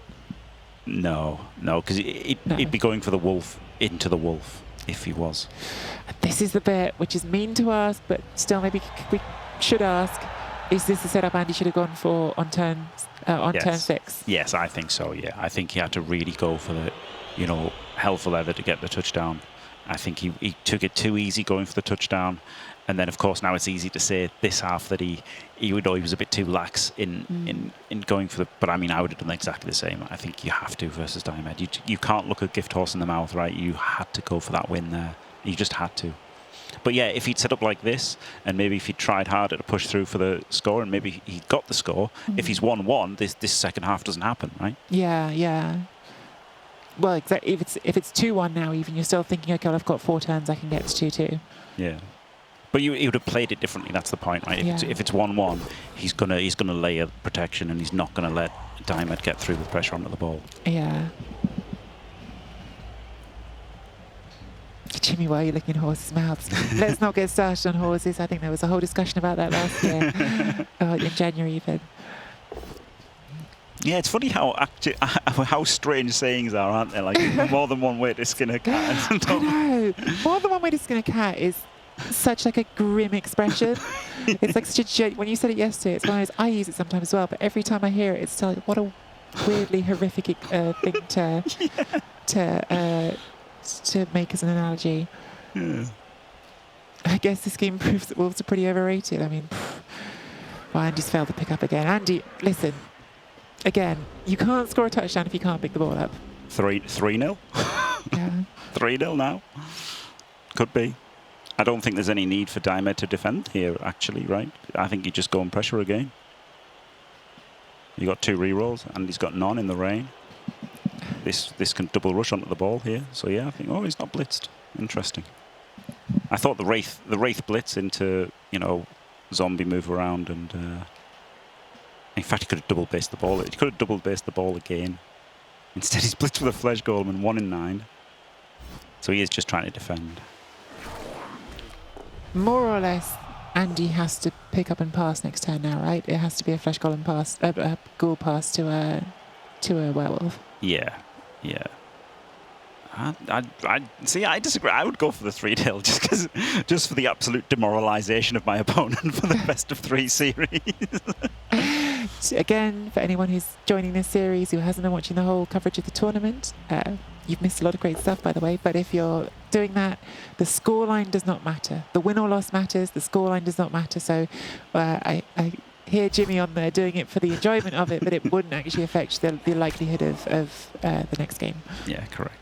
Speaker 3: No, because he'd be going for the wolf into the wolf if he was.
Speaker 2: This is the bit which is mean to ask, but still maybe we should ask. Is this the setup Andy should have gone for on turn 6?
Speaker 3: Yes, I think so, yeah. I think he had to really go for the, hell for leather to get the touchdown. I think he took it too easy going for the touchdown. And then, of course, now it's easy to say this half that he was a bit too lax in going for the... But, I mean, I would have done exactly the same. I think you have to versus Diomed. You can't look a gift horse in the mouth, right? You had to go for that win there. You just had to. But yeah, if he'd set up like this, and maybe if he tried harder to push through for the score, and maybe he got the score, if he's 1-1, this second half doesn't happen, right?
Speaker 2: Yeah. Well, exactly. If it's 2-1 now, even you're still thinking, okay, well, I've got 4 turns, I can get to 2-2.
Speaker 3: Yeah. But he would have played it differently. That's the point, right? If it's 1-1, he's gonna lay a protection, and he's not gonna let Diomed get through with pressure onto the ball.
Speaker 2: Yeah. Jimmy, why are you licking horses' mouths? Let's not get started on horses. I think there was a whole discussion about that last year, in January even.
Speaker 3: Yeah, it's funny how strange sayings are, aren't they? Like, more than one way to skin a cat.
Speaker 2: I know. More than one way to skin a cat is such like a grim expression. It's like such a when you said it yesterday, it's one of those, I use it sometimes as well, but every time I hear it, it's still like, what a weirdly horrific thing to make as an analogy.
Speaker 3: Yeah.
Speaker 2: I guess this game proves that Wolves are pretty overrated. I mean, well, Andy's failed to pick up again. Andy, listen, again, you can't score a touchdown if you can't pick the ball up.
Speaker 3: 3-0?
Speaker 2: Yeah.
Speaker 3: 3-0 now? Could be. I don't think there's any need for Diomed to defend here, actually, right? I think you just go and pressure again. You got 2 rerolls, and he's got none in the rain. This can double rush onto the ball here. So yeah, I think, he's not blitzed. Interesting. I thought the Wraith blitz into, zombie move around, and in fact he could have double based the ball. He could have double based the ball again. Instead he's blitzed with a Flesh Golem and 1 in 9. So he is just trying to defend.
Speaker 2: More or less, Andy has to pick up and pass next turn now, right? It has to be a Flesh Golem pass, a Ghoul pass to a Werewolf.
Speaker 3: Yeah. I see. I disagree. I would go for the 3-0 just for the absolute demoralisation of my opponent for the best of 3 series.
Speaker 2: Again, for anyone who's joining this series who hasn't been watching the whole coverage of the tournament, you've missed a lot of great stuff, by the way. But if you're doing that, the scoreline does not matter. The win or loss matters. The scoreline does not matter. So I hear Jimmy on there doing it for the enjoyment of it, but it wouldn't actually affect the likelihood of the next game.
Speaker 3: Yeah, correct.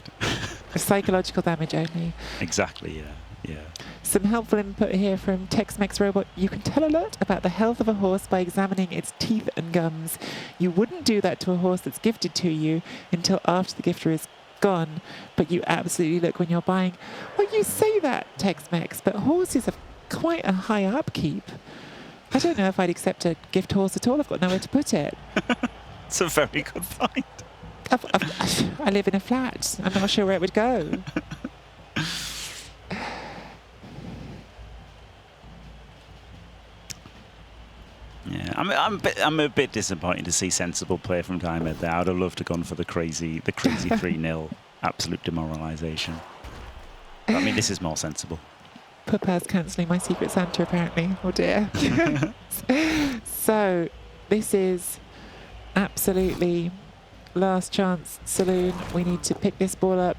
Speaker 2: Psychological damage only.
Speaker 3: Exactly, yeah.
Speaker 2: Some helpful input here from Tex-Mex Robot. You can tell a lot about the health of a horse by examining its teeth and gums. You wouldn't do that to a horse that's gifted to you until after the gifter is gone, but you absolutely look when you're buying. Well, you say that, Tex-Mex, but horses have quite a high upkeep. I don't know if I'd accept a gift horse at all. I've got nowhere to put it.
Speaker 3: It's a very good point.
Speaker 2: I live in a flat. I'm not sure where it would go.
Speaker 3: Yeah, I'm a bit disappointed to see sensible play from Diomed there. I'd have loved to have gone for the crazy 3-0 absolute demoralisation. I mean, this is more sensible.
Speaker 2: Papa's cancelling my Secret Santa, apparently. Oh dear. So, this is absolutely last chance saloon. We need to pick this ball up,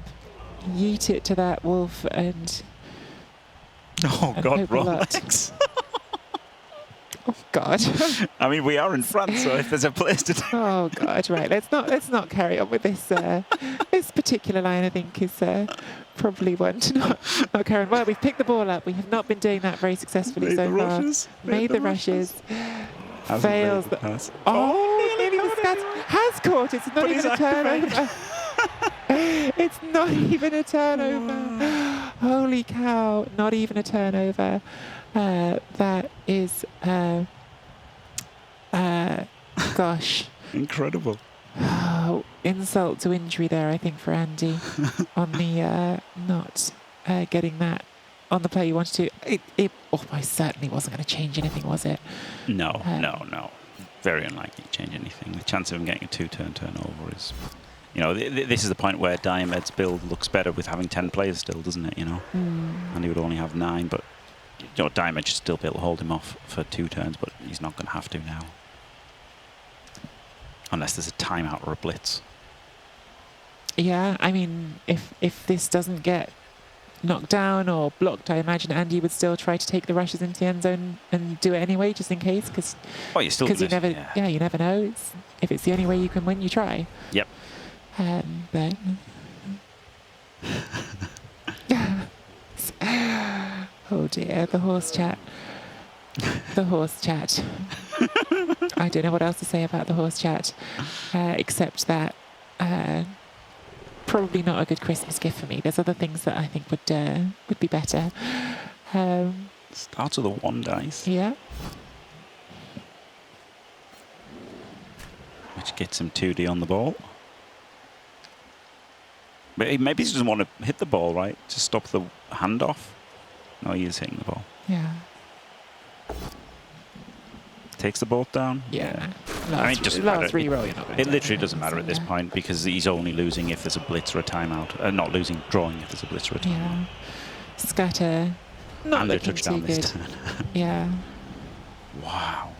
Speaker 2: yeet it to that wolf, and
Speaker 3: Oh,
Speaker 2: And
Speaker 3: God,
Speaker 2: hope a lot.
Speaker 3: Rolex.
Speaker 2: oh god.
Speaker 3: I mean, we are in France, so if there's a place to do.
Speaker 2: Oh god, right. Let's not carry on with this this particular line. I think is probably one to not carry on. Well, we've picked the ball up. We have not been doing that very successfully
Speaker 3: Made
Speaker 2: so
Speaker 3: the
Speaker 2: far.
Speaker 3: rushes.
Speaker 2: Made the rushes.
Speaker 3: Hasn't
Speaker 2: Fails.
Speaker 3: made the pass.
Speaker 2: Oh, nearly the
Speaker 3: caught
Speaker 2: scat
Speaker 3: it.
Speaker 2: has caught. It's not
Speaker 3: But
Speaker 2: even
Speaker 3: he's
Speaker 2: a
Speaker 3: activated.
Speaker 2: turnover. It's not even a turnover. Holy cow! Not even a turnover. That is. Gosh.
Speaker 3: Incredible.
Speaker 2: Oh, insult to injury there, I think, for Andy on the not getting that on the play you wanted to. It almost certainly wasn't going to change anything, was it?
Speaker 3: No. Very unlikely to change anything. The chance of him getting a two-turn turnover is, this is the point where Diomed's build looks better with having 10 players still, doesn't it? And he would only have 9, but Diomed should still be able to hold him off for 2 turns, but he's not going to have to now. Unless there's a timeout or a blitz.
Speaker 2: Yeah, I mean, if this doesn't get knocked down or blocked, I imagine Andy would still try to take the rushes into the end zone and do it anyway, just in case, because
Speaker 3: You still
Speaker 2: you never,
Speaker 3: yeah.
Speaker 2: you never know. If it's the only way you can win, you try.
Speaker 3: Yep.
Speaker 2: But oh dear, the horse chat. The horse chat. I don't know what else to say about the horse chat, except that probably not a good Christmas gift for me. There's other things that I think would be better.
Speaker 3: Starts with a 1 dice,
Speaker 2: Yeah.
Speaker 3: which gets him 2D on the ball. But maybe he doesn't want to hit the ball, right? To stop the handoff. No, he is hitting the ball.
Speaker 2: Yeah.
Speaker 3: Takes the ball down.
Speaker 2: Yeah.
Speaker 3: I mean, it doesn't matter.
Speaker 2: Reroll, you're not gonna
Speaker 3: It
Speaker 2: do
Speaker 3: literally
Speaker 2: anything,
Speaker 3: doesn't matter
Speaker 2: so,
Speaker 3: at this
Speaker 2: yeah.
Speaker 3: point because he's only losing if there's a blitz or a timeout. Not losing, drawing if there's a blitz or a timeout.
Speaker 2: Yeah. Scatter. Not
Speaker 3: And a
Speaker 2: looking
Speaker 3: touchdown
Speaker 2: too
Speaker 3: this
Speaker 2: good.
Speaker 3: turn.
Speaker 2: Yeah.
Speaker 3: Wow.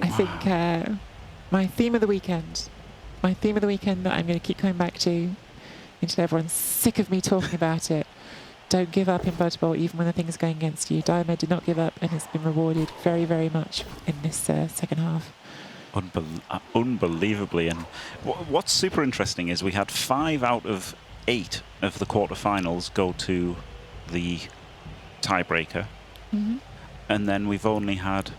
Speaker 2: I think my theme of the weekend that I'm going to keep coming back to until everyone's sick of me talking about it. Don't give up in Blood Bowl, even when the thing is going against you. Diomed did not give up and has been rewarded very, very much in this second half.
Speaker 3: Unbelievably. And what's super interesting is we had 5 out of 8 of the quarterfinals go to the tiebreaker.
Speaker 2: Mm-hmm.
Speaker 3: And then we've only had...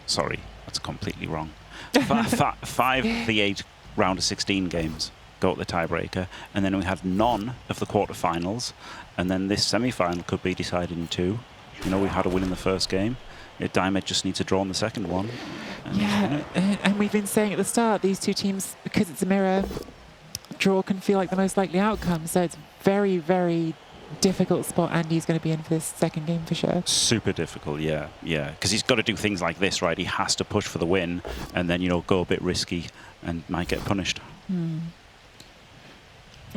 Speaker 3: Sorry, that's completely wrong. 5 of the 8 round of 16 games go to the tiebreaker, and then we had none of the quarterfinals, and then this semi-final could be decided in 2. We had a win in the first game. Diomed just needs to draw in the second one.
Speaker 2: Yeah, and we've been saying at the start, these two teams, because it's a mirror, draw can feel like the most likely outcome, so it's very, very difficult spot Andy's going to be in for this second game for sure.
Speaker 3: Super difficult, yeah, because he's got to do things like this, right? He has to push for the win, and then go a bit risky and might get punished.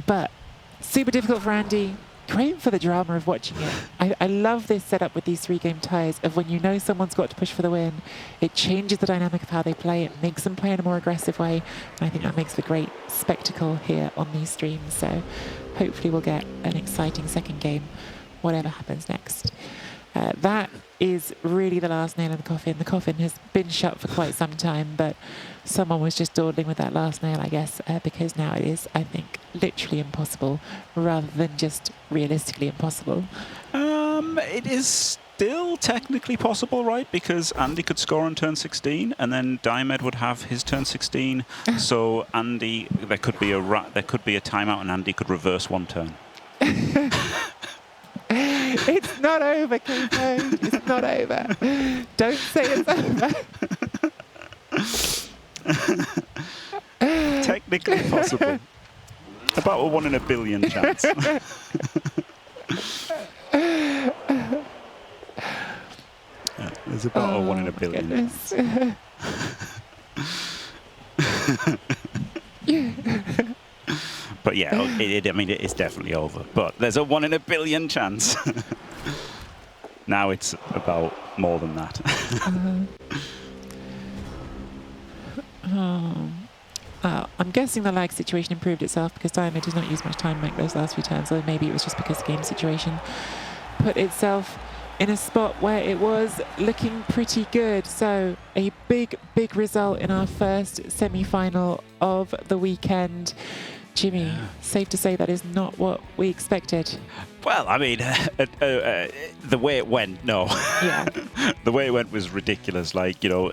Speaker 2: But super difficult for Andy. Great for the drama of watching it. I love this setup with these 3-game ties of when you know someone's got to push for the win. It changes the dynamic of how they play. It makes them play in a more aggressive way. And I think that makes for great spectacle here on these streams. So hopefully we'll get an exciting second game, whatever happens next. That is really the last nail in the coffin. The coffin has been shut for quite some time, but someone was just dawdling with that last nail, I guess, because now it is, I think, literally impossible rather than just realistically impossible.
Speaker 3: It is still technically possible, right? Because Andy could score on turn 16, and then Diomed would have his turn 16. So Andy, there could be a timeout, and Andy could reverse 1 turn.
Speaker 2: It's not over, Keiko. It's not over. Don't say it's over.
Speaker 3: Technically possible. About a 1 in a billion chance. There's about a 1 in a billion
Speaker 2: goodness.
Speaker 3: chance. But yeah, I mean, it is definitely over. But there's a 1 in a billion chance. Now it's about more than that.
Speaker 2: I'm guessing the lag situation improved itself because Diamond has not used much time make those last few turns, or maybe it was just because the game situation put itself in a spot where it was looking pretty good. So a big result in our first semi-final of the weekend. Jimmy, safe to say that is not what we expected.
Speaker 3: Well, I mean, the way it went, no.
Speaker 2: Yeah.
Speaker 3: The way it went was ridiculous. Like, you know,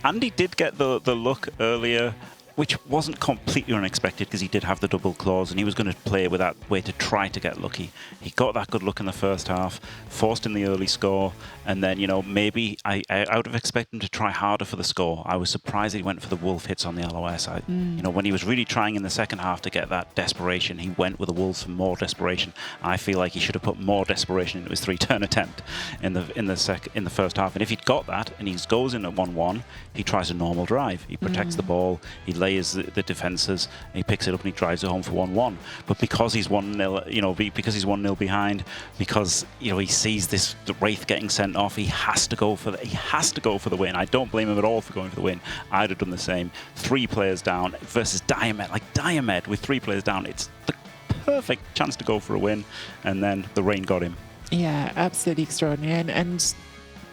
Speaker 3: Andy did get the look earlier, which wasn't completely unexpected because he did have the double claws and he was going to play with that way to try to get lucky. He got that good look in the first half, forced in the early score, and then, you know, maybe I would have expected him to try harder for the score. I was surprised he went for the wolf hits on the LOS. You know, when he was really trying in the second half to get that desperation, he went with the wolves for more desperation. I feel like he should have put more desperation into his 3-turn attempt in the first half. And if he'd got that and he goes in at 1-1, he tries a normal drive. He protects the ball. He layers the defences, and he picks it up and he drives it home for 1-1. But because he's 1-0, you know, because he's 1-0 behind, because, you know, he sees the Wraith getting sent off, he has to go for the win. I don't blame him at all for going for the win. I'd have done the same. 3 players down versus Diomed. Like Diomed with 3 players down, it's the perfect chance to go for a win, and then the rain got him.
Speaker 2: Yeah, absolutely extraordinary. And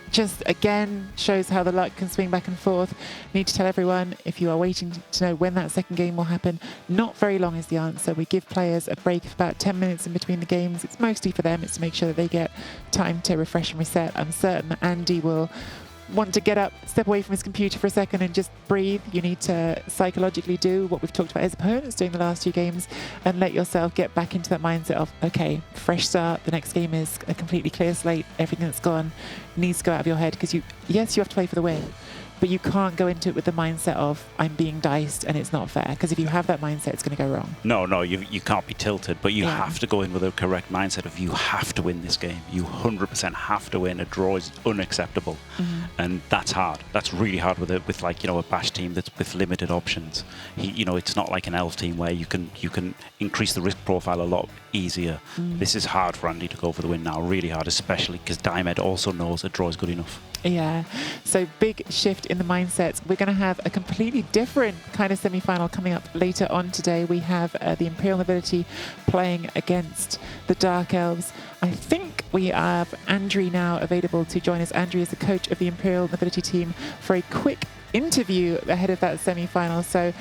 Speaker 2: just again shows how the luck can swing back and forth. Need to tell everyone, if you are waiting to know when that second game will happen, not very long is the answer. We give players a break of about 10 minutes in between the games. It's mostly for them. It's to make sure that they get time to refresh and reset. I'm certain that Andy will want to get up, step away from his computer for a second and just breathe. You need to psychologically do what we've talked about as opponents doing the last 2 games and let yourself get back into that mindset of, okay, fresh start. The next game is a completely clear slate. Everything that's gone needs to go out of your head because yes, you have to play for the win, but you can't go into it with the mindset of, I'm being diced and it's not fair, because if you have that mindset, it's going to go wrong.
Speaker 3: No, you can't be tilted, but you have to go in with a correct mindset of, you have to win this game. You 100% have to win. A draw is unacceptable. And that's hard. That's really hard with like, you know, a bash team that's with limited options. You know, it's not like an elf team where you can increase the risk profile a lot easier. This is hard for Andy to go for the win now, really hard, especially because Diomed also knows a draw is good enough.
Speaker 2: Yeah, so big shift in the mindsets. We're going to have a completely different kind of semi-final coming up later on today. We have the Imperial Nobility playing against the Dark Elves. I think we have Andrew now available to join us. Andrew is the coach of the Imperial Nobility team for a quick interview ahead of that semi-final. So,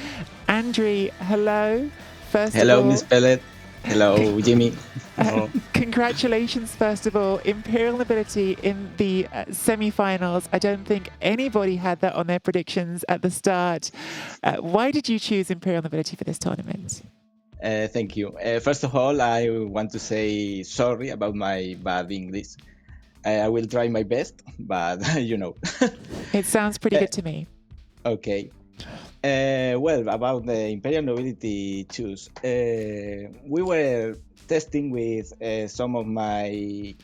Speaker 2: Andrew, hello.
Speaker 4: Hello, Miss Pellet. Hello, Jimmy.
Speaker 2: Congratulations, first of all. Imperial Nobility in the semi-finals. I don't think anybody had that on their predictions at the start. Why did you choose Imperial Nobility for this tournament?
Speaker 4: Thank you. First of all, I want to say sorry about my bad English. I will try my best, but you know.
Speaker 2: It sounds pretty good to me.
Speaker 4: Okay. Well, about the Imperial Nobility choose, we were testing with some of my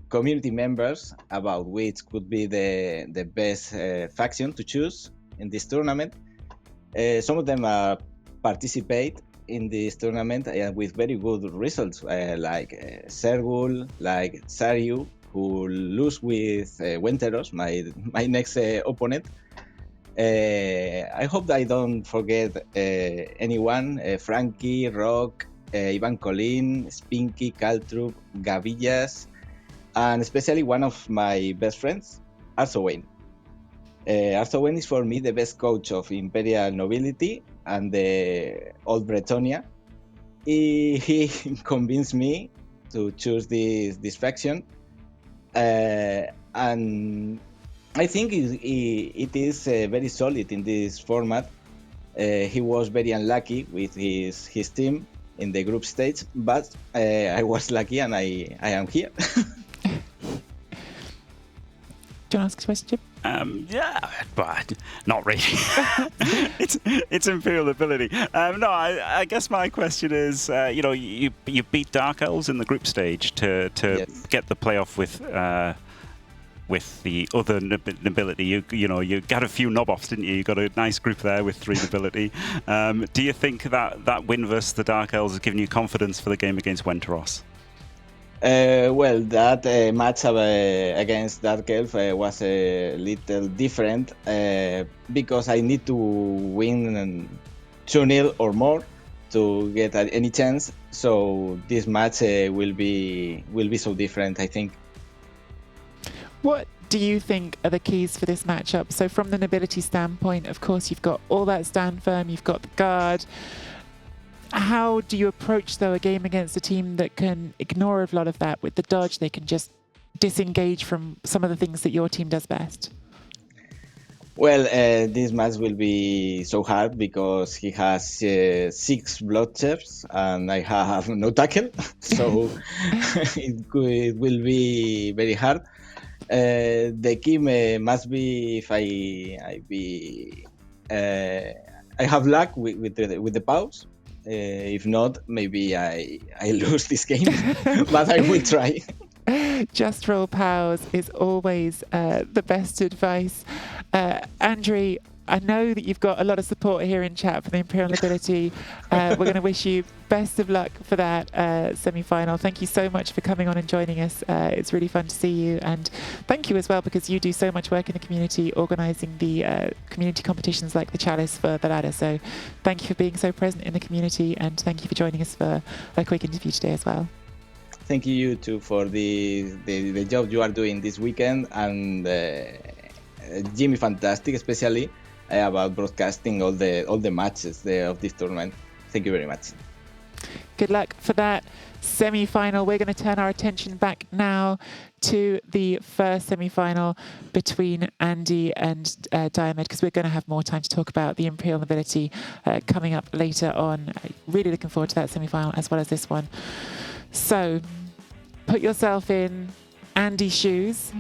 Speaker 4: community members about which could be the best faction to choose in this tournament. Some of them participate in this tournament with very good results, like Sergul, like Saryu, who lose with Wenteros, my next opponent. I hope I don't forget anyone. Frankie, Rock, Ivan Colin, Spinky, Caltrup, Gavillas, and especially one of my best friends, Arthur Wayne. Arthur Wayne is for me the best coach of Imperial Nobility and the Old Bretonia. He convinced me to choose this faction, and I think it is very solid in this format. He was very unlucky with his team in the group stage, but I was lucky and I am here.
Speaker 2: Do you want to ask a question, Jim?
Speaker 3: Yeah, but not really. it's Imperial Nobility. No, I guess my question is, you know, you beat Dark Elves in the group stage to
Speaker 4: Yes.
Speaker 3: get the playoff with with the other nobility. You got a few knob-offs, didn't you? You got a nice group there with 3 nobility. Do you think that win versus the Dark Elves has given you confidence for the game against Wenteros?
Speaker 4: Well, that match against Dark Elf was a little different because I need to win 2-0 or more to get any chance. So this match will be so different, I think.
Speaker 2: What do you think are the keys for this matchup? So from the nobility standpoint, of course, you've got all that stand firm, you've got the guard. How do you approach, though, a game against a team that can ignore a lot of that? With the dodge, they can just disengage from some of the things that your team does best.
Speaker 4: Well, this match will be so hard because he has 6 blood chefs and I have no tackle, so it will be very hard. The key must be if I have luck with the pause. If not, maybe I lose this game, but I will try.
Speaker 2: Just roll POWs is always the best advice. Andrew, I know that you've got a lot of support here in chat for the Imperial Nobility. We're going to wish you best of luck for that semi-final. Thank you so much for coming on and joining us. It's really fun to see you, and thank you as well because you do so much work in the community organising the community competitions like the Chalice for the ladder. So thank you for being so present in the community, and thank you for joining us for a quick interview today as well.
Speaker 4: Thank you too for the job you are doing this weekend, and Jimmy Fantastic especially about broadcasting all the matches of this tournament. Thank you very much.
Speaker 2: Good luck for that semi-final. We're going to turn our attention back now to the first semi-final between Andy and Diomed, because we're going to have more time to talk about the Imperial Nobility coming up later on. Really looking forward to that semi-final as well as this one. So put yourself in Andy's shoes.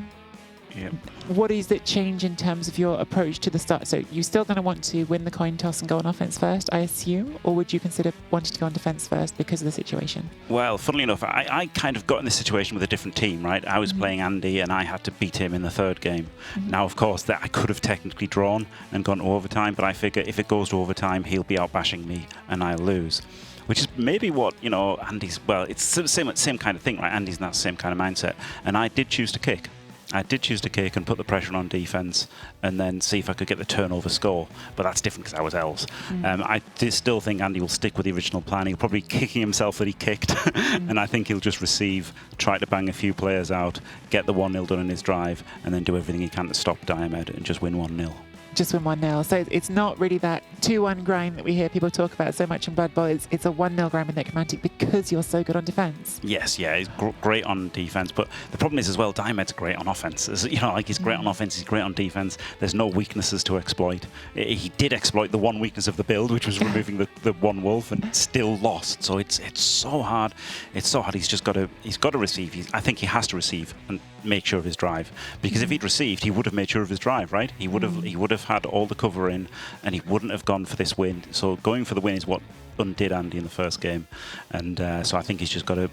Speaker 3: Yep.
Speaker 2: What is it change in terms of your approach to the start? So you're still going to want to win the coin toss and go on offense first, I assume, or would you consider wanting to go on defense first because of the situation?
Speaker 3: Well, funnily enough, I kind of got in this situation with a different team, right? I was playing Andy and I had to beat him in the 3rd game. Now, of course, that I could have technically drawn and gone to overtime, but I figure if it goes to overtime, he'll be out bashing me and I'll lose. Which is maybe what, Andy's, well, it's the same kind of thing, right? Andy's in that same kind of mindset. And I did choose to kick. I did choose to kick and put the pressure on defense and then see if I could get the turnover score. But that's different because I was elves. I still think Andy will stick with the original plan. He'll probably be kicking himself that he kicked. And I think he'll just receive, try to bang a few players out, get the 1-0 done in his drive, and then do everything he can to stop Diomed and just win 1-0.
Speaker 2: Just win 1-0. So it's not really that 2-1 grind that we hear people talk about so much in Blood Bowl. It's a 1-0 grind with Necromantic because you're so good on defense.
Speaker 3: Yes, yeah, he's great on defense, but the problem is as well, Diomed's great on offense. He's great on offense, he's great on defense. There's no weaknesses to exploit. He did exploit the one weakness of the build, which was removing the one wolf, and still lost. So it's so hard. It's so hard. He's got to receive. I think he has to receive and make sure of his drive, because if he'd received, he would have made sure of his drive, right? He would have had all the cover in, and he wouldn't have gone for this win. So going for the win is what undid Andy in the 1st game, and so I think he's just got to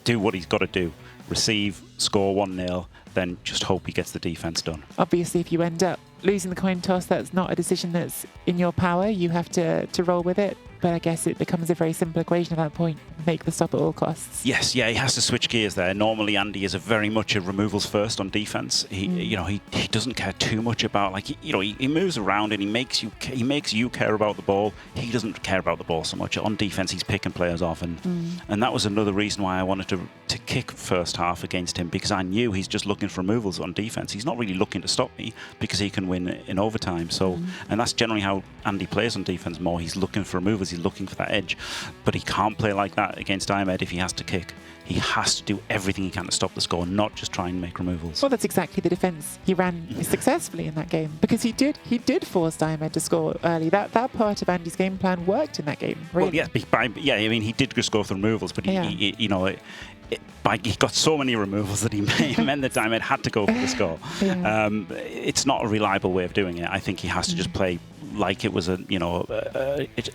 Speaker 3: do what he's got to do: receive, score 1-0, then just hope he gets the defense done.
Speaker 2: Obviously, if you end up losing the coin toss, that's not a decision that's in your power. You have to roll with it. But I guess it becomes a very simple equation at that point. Make the stop at all costs.
Speaker 3: Yes, yeah, he has to switch gears there. Normally, Andy is very much a removals first on defense. He doesn't care too much about he moves around and he makes you care about the ball. He doesn't care about the ball so much. On defense, he's picking players off, and that was another reason why I wanted to kick first half against him, because I knew he's just looking for removals on defense. He's not really looking to stop me because he can win in overtime. So, and that's generally how Andy plays on defense more. He's looking for removals. He's looking for that edge, but he can't play like that against Diomed if he has to kick. He has to do everything he can to stop the score, not just try and make removals.
Speaker 2: Well, that's exactly the defence he ran successfully in that game, because he did force Diomed to score early. That part of Andy's game plan worked in that game. Really.
Speaker 3: Well, I mean, he did just go for the removals, but he got so many removals that he meant that Diomed had to go for the score. It's not a reliable way of doing it. I think he has to just play like it was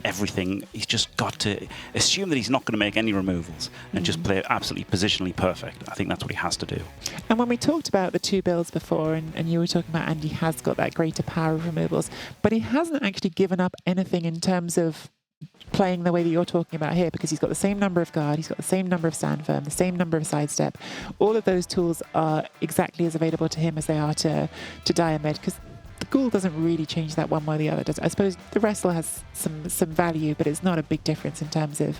Speaker 3: everything. He's just got to assume that he's not going to make any removals and just play absolutely positionally perfect. I think that's what he has to do.
Speaker 2: And when we talked about the two builds before, and you were talking about Andy has got that greater power of removals, but he hasn't actually given up anything in terms of playing the way that you're talking about here, because he's got the same number of guard, he's got the same number of stand firm, the same number of sidestep. All of those tools are exactly as available to him as they are to Diomed, because the Ghoul doesn't really change that one way or the other. I suppose the Wrestle has some value, but it's not a big difference in terms of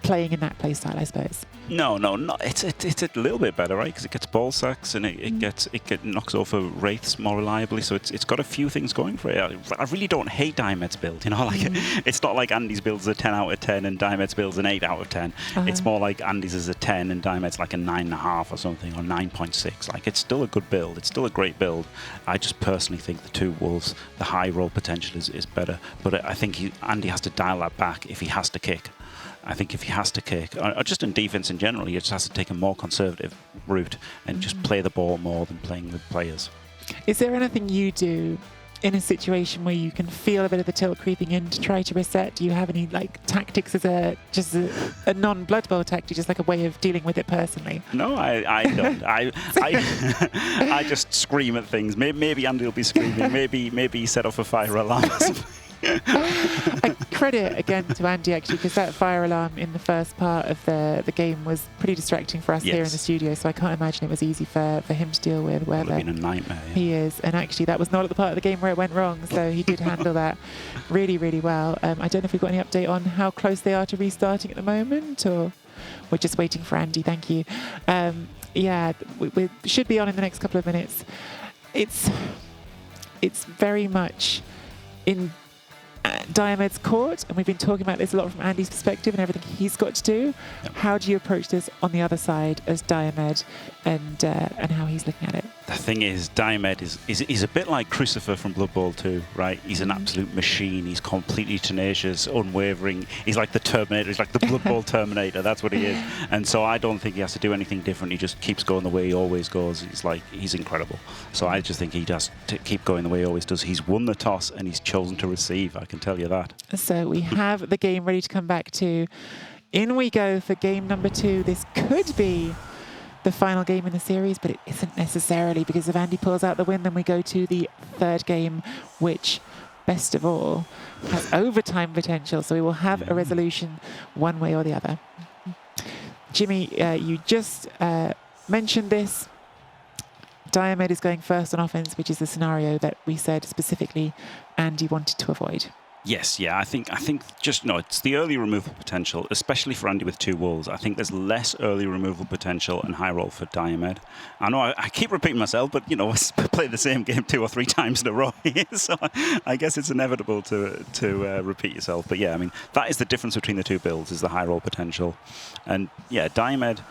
Speaker 2: playing in that playstyle, I suppose.
Speaker 3: No. It's a little bit better, right? Because it gets ball sacks and it knocks over wraiths more reliably. So it's got a few things going for it. I really don't hate Diomed's build. It's not like Andy's build is a 10 out of 10 and Diomed's build is an 8 out of 10. It's more like Andy's is a 10 and Diomed's like a 9.5 or something, or 9.6. Like, it's still a good build. It's still a great build. I just personally think the two wolves, the high roll potential is better. But I think Andy has to dial that back if he has to kick. I think if he has to kick, or just in defense in general, he just has to take a more conservative route and just play the ball more than playing with players.
Speaker 2: Is there anything you do in a situation where you can feel a bit of the tilt creeping in to try to reset? Do you have any tactics as a non-Blood Bowl tactic, just like a way of dealing with it personally?
Speaker 3: No, I don't. I just scream at things. Maybe Andy will be screaming. Maybe he set off a fire alarm or something.
Speaker 2: I credit again to Andy, actually, because that fire alarm in the first part of the game was pretty distracting for us here in the studio, so I can't imagine it was easy for him to deal with.
Speaker 3: It would have been a nightmare. Yeah.
Speaker 2: He is, and actually that was not at the part of the game where it went wrong, so he did handle that really, really well. I don't know if we've got any update on how close they are to restarting at the moment, or we're just waiting for Andy. Thank you. We should be on in the next couple of minutes. It's very much in Diomed's court, and we've been talking about this a lot from Andy's perspective and everything he's got to do. Yep. How do you approach this on the other side as Diomed, and how he's looking at it?
Speaker 3: The thing is, Diomed is a bit like Crucifer from Blood Bowl 2, right? He's an absolute machine. He's completely tenacious, unwavering. He's like the Terminator. He's like the Blood Bowl Terminator. That's what he is. And so I don't think he has to do anything different. He just keeps going the way he always goes. He's incredible. So I just think he does to keep going the way he always does. He's won the toss and he's chosen to receive. I can tell you that.
Speaker 2: So we have the game ready to come back to. In we go for game number 2. This could be the final game in the series, but it isn't necessarily, because if Andy pulls out the win, then we go to the third game, which, best of all, has overtime potential. So we will have a resolution one way or the other. Jimmy, you just mentioned this. Diomed is going first on offense, which is the scenario that we said specifically Andy wanted to avoid.
Speaker 3: Yes, yeah, I think just it's the early removal potential, especially for Andy with two wolves. I think there's less early removal potential and high roll for Diomed. I know I keep repeating myself, but I play the same game 2 or 3 times in a row here, so I guess it's inevitable to repeat yourself. But yeah, I mean, that is the difference between the two builds, is the high roll potential. And yeah, Diomed,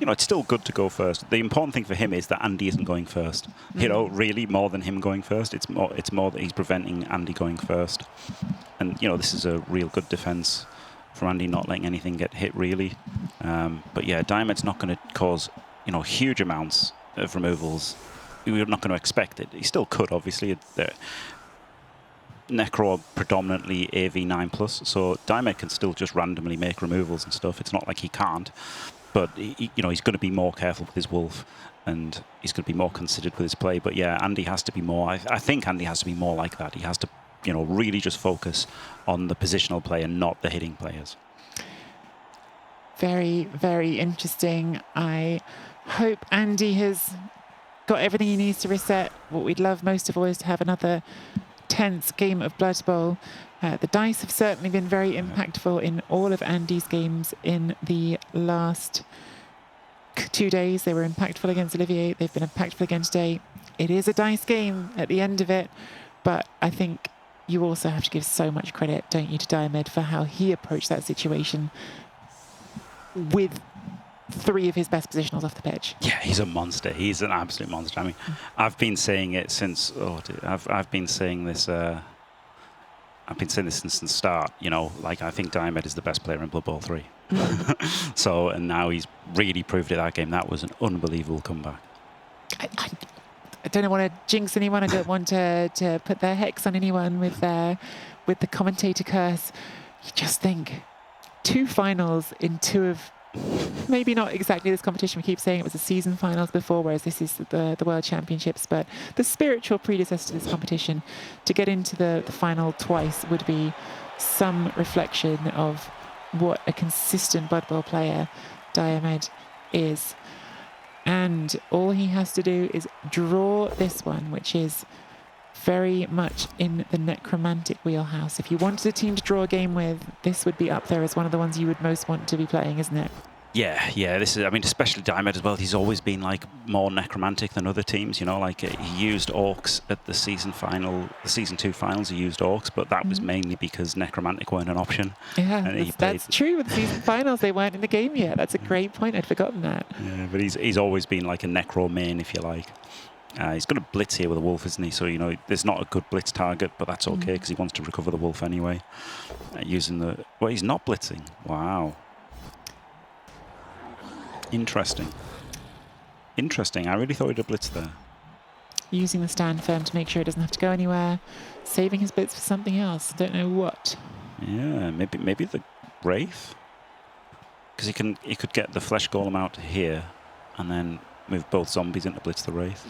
Speaker 3: it's still good to go first. The important thing for him is that Andy isn't going first. Really more than him going first. It's more that he's preventing Andy going first. And this is a real good defense for Andy, not letting anything get hit really. But yeah, Diomed's not going to cause huge amounts of removals. We're not going to expect it. He still could, obviously. Necro predominantly AV9+, so Diomed can still just randomly make removals and stuff. It's not like he can't. But he's going to be more careful with his wolf, and he's going to be more considered with his play. But yeah, Andy has to be more. I think Andy has to be more like that. He has to, really just focus on the positional play and not the hitting players.
Speaker 2: Very, very interesting. I hope Andy has got everything he needs to reset. What we'd love most of all is to have another tense game of Blood Bowl. The dice have certainly been very impactful in all of Andy's games in the last 2 days. They were impactful against Olivier. They've been impactful against Day. It is a dice game at the end of it, but I think you also have to give so much credit, don't you, to Diomed for how he approached that situation with 3 of his best positionals off the pitch.
Speaker 3: Yeah, he's a monster. He's an absolute monster. I mean, I've been saying it since. I've been saying this. I've been saying this since the start. I think Diomed is the best player in Blood Bowl 3. So, and now he's really proved it that game. That was an unbelievable comeback.
Speaker 2: I don't want to jinx anyone. I don't want to put their hex on anyone with the commentator curse. You just think 2 finals in 2 of maybe not exactly this competition. We keep saying it was the season finals before, whereas this is the World Championships. But the spiritual predecessor to this competition, to get into the final twice would be some reflection of what a consistent Blood Bowl player Diomed is. And all he has to do is draw this one, which is very much in the necromantic wheelhouse. If you wanted a team to draw a game with, this would be up there as one of the ones you would most want to be playing, isn't it?
Speaker 3: Yeah, this is, I mean, especially Diomed as well. He's always been like more necromantic than other teams, you know, like he used orcs at the season 2 finals, he used orcs, but that was mainly because necromantic weren't an option.
Speaker 2: Yeah, that's true. With the season finals, they weren't in the game yet. That's a great point. I'd forgotten that.
Speaker 3: Yeah, but he's always been like a necro main, if you like. He's got a blitz here with a wolf, isn't he? So, you know, there's not a good blitz target, but that's okay because he wants to recover the wolf anyway. Using the... Well, he's not blitzing. Wow. Interesting. I really thought he'd have blitzed there.
Speaker 2: Using the stand firm to make sure it doesn't have to go anywhere. Saving his blitz for something else. Don't know what.
Speaker 3: Yeah, maybe the Wraith? Because he could get the Flesh Golem out here and then move both zombies into blitz the Wraith.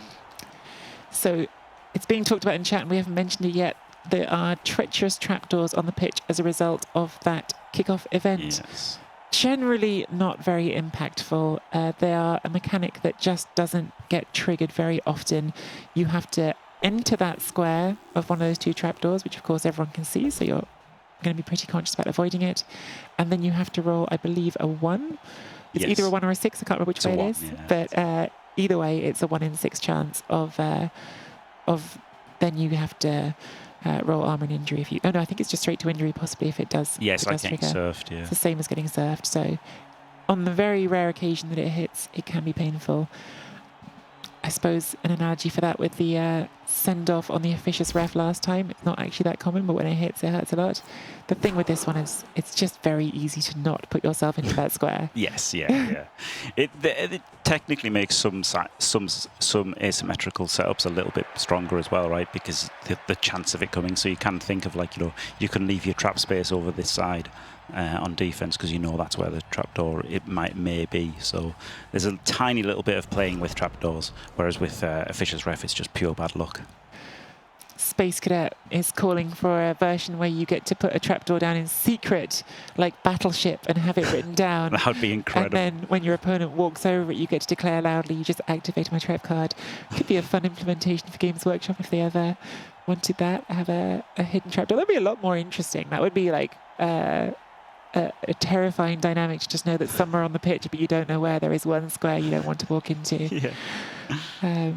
Speaker 2: So it's being talked about in chat and we haven't mentioned it yet. There are treacherous trapdoors on the pitch as a result of that kickoff event.
Speaker 3: Yes.
Speaker 2: Generally not very impactful. They are a mechanic that just doesn't get triggered very often. You have to enter that square of one of those 2 trapdoors, which of course everyone can see, so you're going to be pretty conscious about avoiding it. And then you have to roll, I believe, a 1. It's either a 1 or a 6, I can't remember which way it is. Yeah. But either way, it's a 1 in 6 chance of then you have to roll armor and injury if you... Oh no, I think it's just straight to injury possibly if it does.
Speaker 3: Yes,
Speaker 2: it does
Speaker 3: like getting surfed, yeah.
Speaker 2: It's the same as getting surfed. So on the very rare occasion that it hits, it can be painful. I suppose an analogy for that with the send-off on the officious ref last time, it's not actually that common, but when it hits, it hurts a lot. The thing with this one is it's just very easy to not put yourself into that square.
Speaker 3: Yes, yeah. It technically makes some asymmetrical setups a little bit stronger as well, right? Because the chance of it coming, so you can think of like, you know, you can leave your trap space over this side on defense because you know that's where the trapdoor may be. So there's a tiny little bit of playing with trapdoors, whereas with Officious Ref it's just pure bad luck.
Speaker 2: Space Cadet is calling for a version where you get to put a trapdoor down in secret, like Battleship, and have it written down.
Speaker 3: That would be incredible.
Speaker 2: And then when your opponent walks over it, you get to declare loudly, you just activate my trap card. Could be a fun implementation for Games Workshop if they ever wanted that. Have a hidden trapdoor. That'd be a lot more interesting. That would be like a terrifying dynamic to just know that somewhere on the pitch, but you don't know where, there is one square you don't want to walk into.
Speaker 3: Yeah.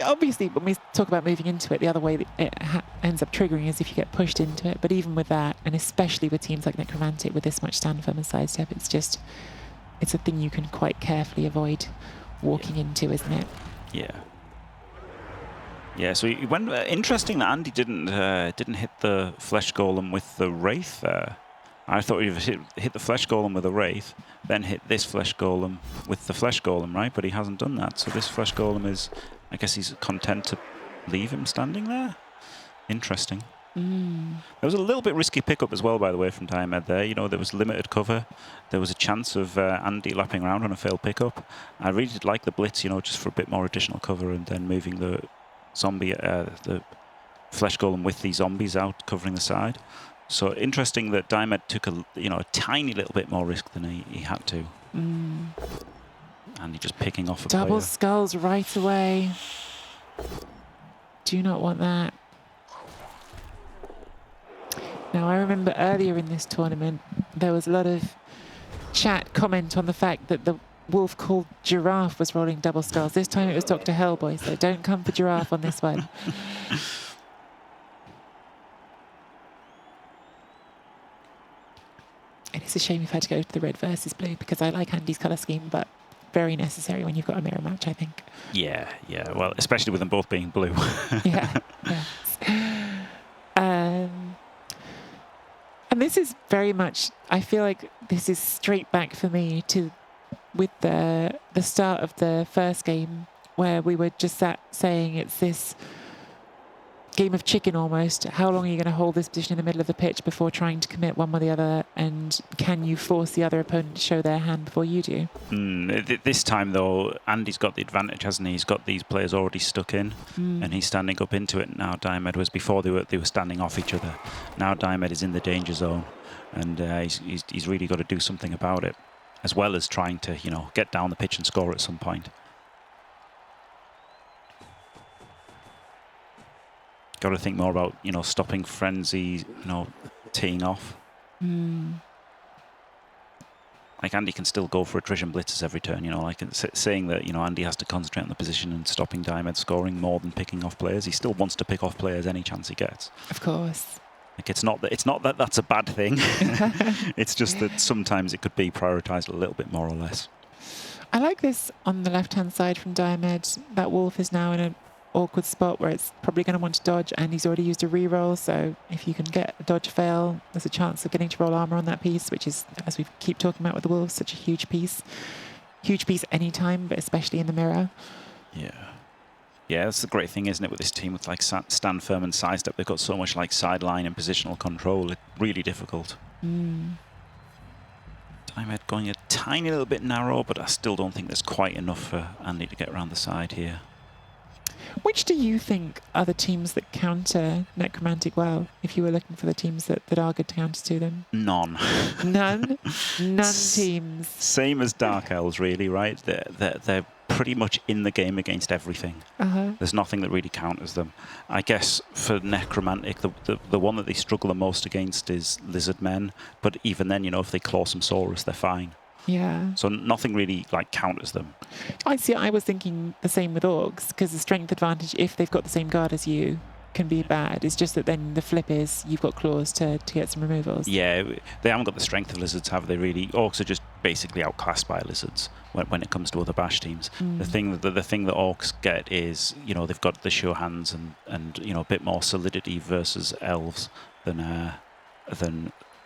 Speaker 2: Obviously, when we talk about moving into it, the other way that it ends up triggering is if you get pushed into it. But even with that, and especially with teams like Necromantic with this much stand firm and sidestep, it's a thing you can quite carefully avoid walking into, isn't it?
Speaker 3: Yeah. Yeah, so interesting that Andy didn't hit the Flesh Golem with the Wraith there. I thought he'd hit the Flesh Golem with a Wraith, then hit this Flesh Golem with the Flesh Golem, right? But he hasn't done that. So this Flesh Golem is, I guess he's content to leave him standing there. Interesting. There was a little bit risky pickup as well, by the way, from Diomed there. You know, there was limited cover. There was a chance of Andy lapping around on a failed pickup. I really did like the blitz, you know, just for a bit more additional cover and then moving the zombie, the Flesh Golem with the zombies out, covering the side. So interesting that Diomed took a tiny little bit more risk than he had to. And he just picking off a
Speaker 2: Double
Speaker 3: player.
Speaker 2: skulls right away. Do not want that. Now, I remember earlier in this tournament, there was a lot of chat comment on the fact that the wolf called Giraffe was rolling double skulls. This time it was Dr. Hellboy, so don't come for Giraffe on this one. And it's a shame we've had to go to the red versus blue because I like Andy's colour scheme, but very necessary when you've got a mirror match, I think.
Speaker 3: Yeah. Well, especially with them both being blue.
Speaker 2: Yeah. And this is very much, I feel like this is straight back for me to with the start of the first game where we were just saying it's this game of chicken almost. How long are you going to hold this position in the middle of the pitch before trying to commit one or the other? And can you force the other opponent to show their hand before you do?
Speaker 3: This time, though, Andy's got the advantage, hasn't he? He's got these players already stuck in, and he's standing up into it now. Diomed was before they were standing off each other. Now Diomed is in the danger zone, and he's really got to do something about it, as well as trying to get down the pitch and score at some point. Got to think more about stopping frenzy, teeing off. Like Andy can still go for attrition blitzes every turn, like saying that Andy has to concentrate on the position and stopping Diomed scoring more than picking off players. He still wants to pick off players any chance he gets.
Speaker 2: Of course.
Speaker 3: Like it's not that that's a bad thing. It's just that sometimes it could be prioritized a little bit more or less.
Speaker 2: I like this on the left-hand side from Diomed. That wolf is now in an awkward spot where it's probably going to want to dodge, and he's already used a re-roll, so if you can get a dodge fail, there's a chance of getting to roll armor on that piece, which is, as we keep talking about with the wolves, such a huge piece anytime, but especially in the mirror. Yeah,
Speaker 3: that's the great thing, isn't it, with this team, with like stand firm and side step. They've got so much like sideline and positional control. It's really difficult. Diomed going a tiny little bit narrow, but I still don't think there's quite enough for Andy to get around the side here.
Speaker 2: Which do you think are the teams that counter Necromantic well, if you were looking for the teams that are good counters to them?
Speaker 3: None.
Speaker 2: None? None teams.
Speaker 3: Same as Dark Elves, really, right? They're pretty much in the game against everything. There's nothing that really counters them. I guess for Necromantic, the one that they struggle the most against is Lizard Men, but even then, if they claw some Saurus, they're fine.
Speaker 2: Yeah.
Speaker 3: So nothing really like counters them.
Speaker 2: I was thinking the same with Orcs, because the strength advantage, if they've got the same guard as you, can be bad. It's just that then the flip is you've got claws to get some removals.
Speaker 3: Yeah, they haven't got the strength of lizards, have they really? Orcs are just basically outclassed by lizards when it comes to other bash teams. The thing that Orcs get is, they've got the sure hands and a bit more solidity versus elves than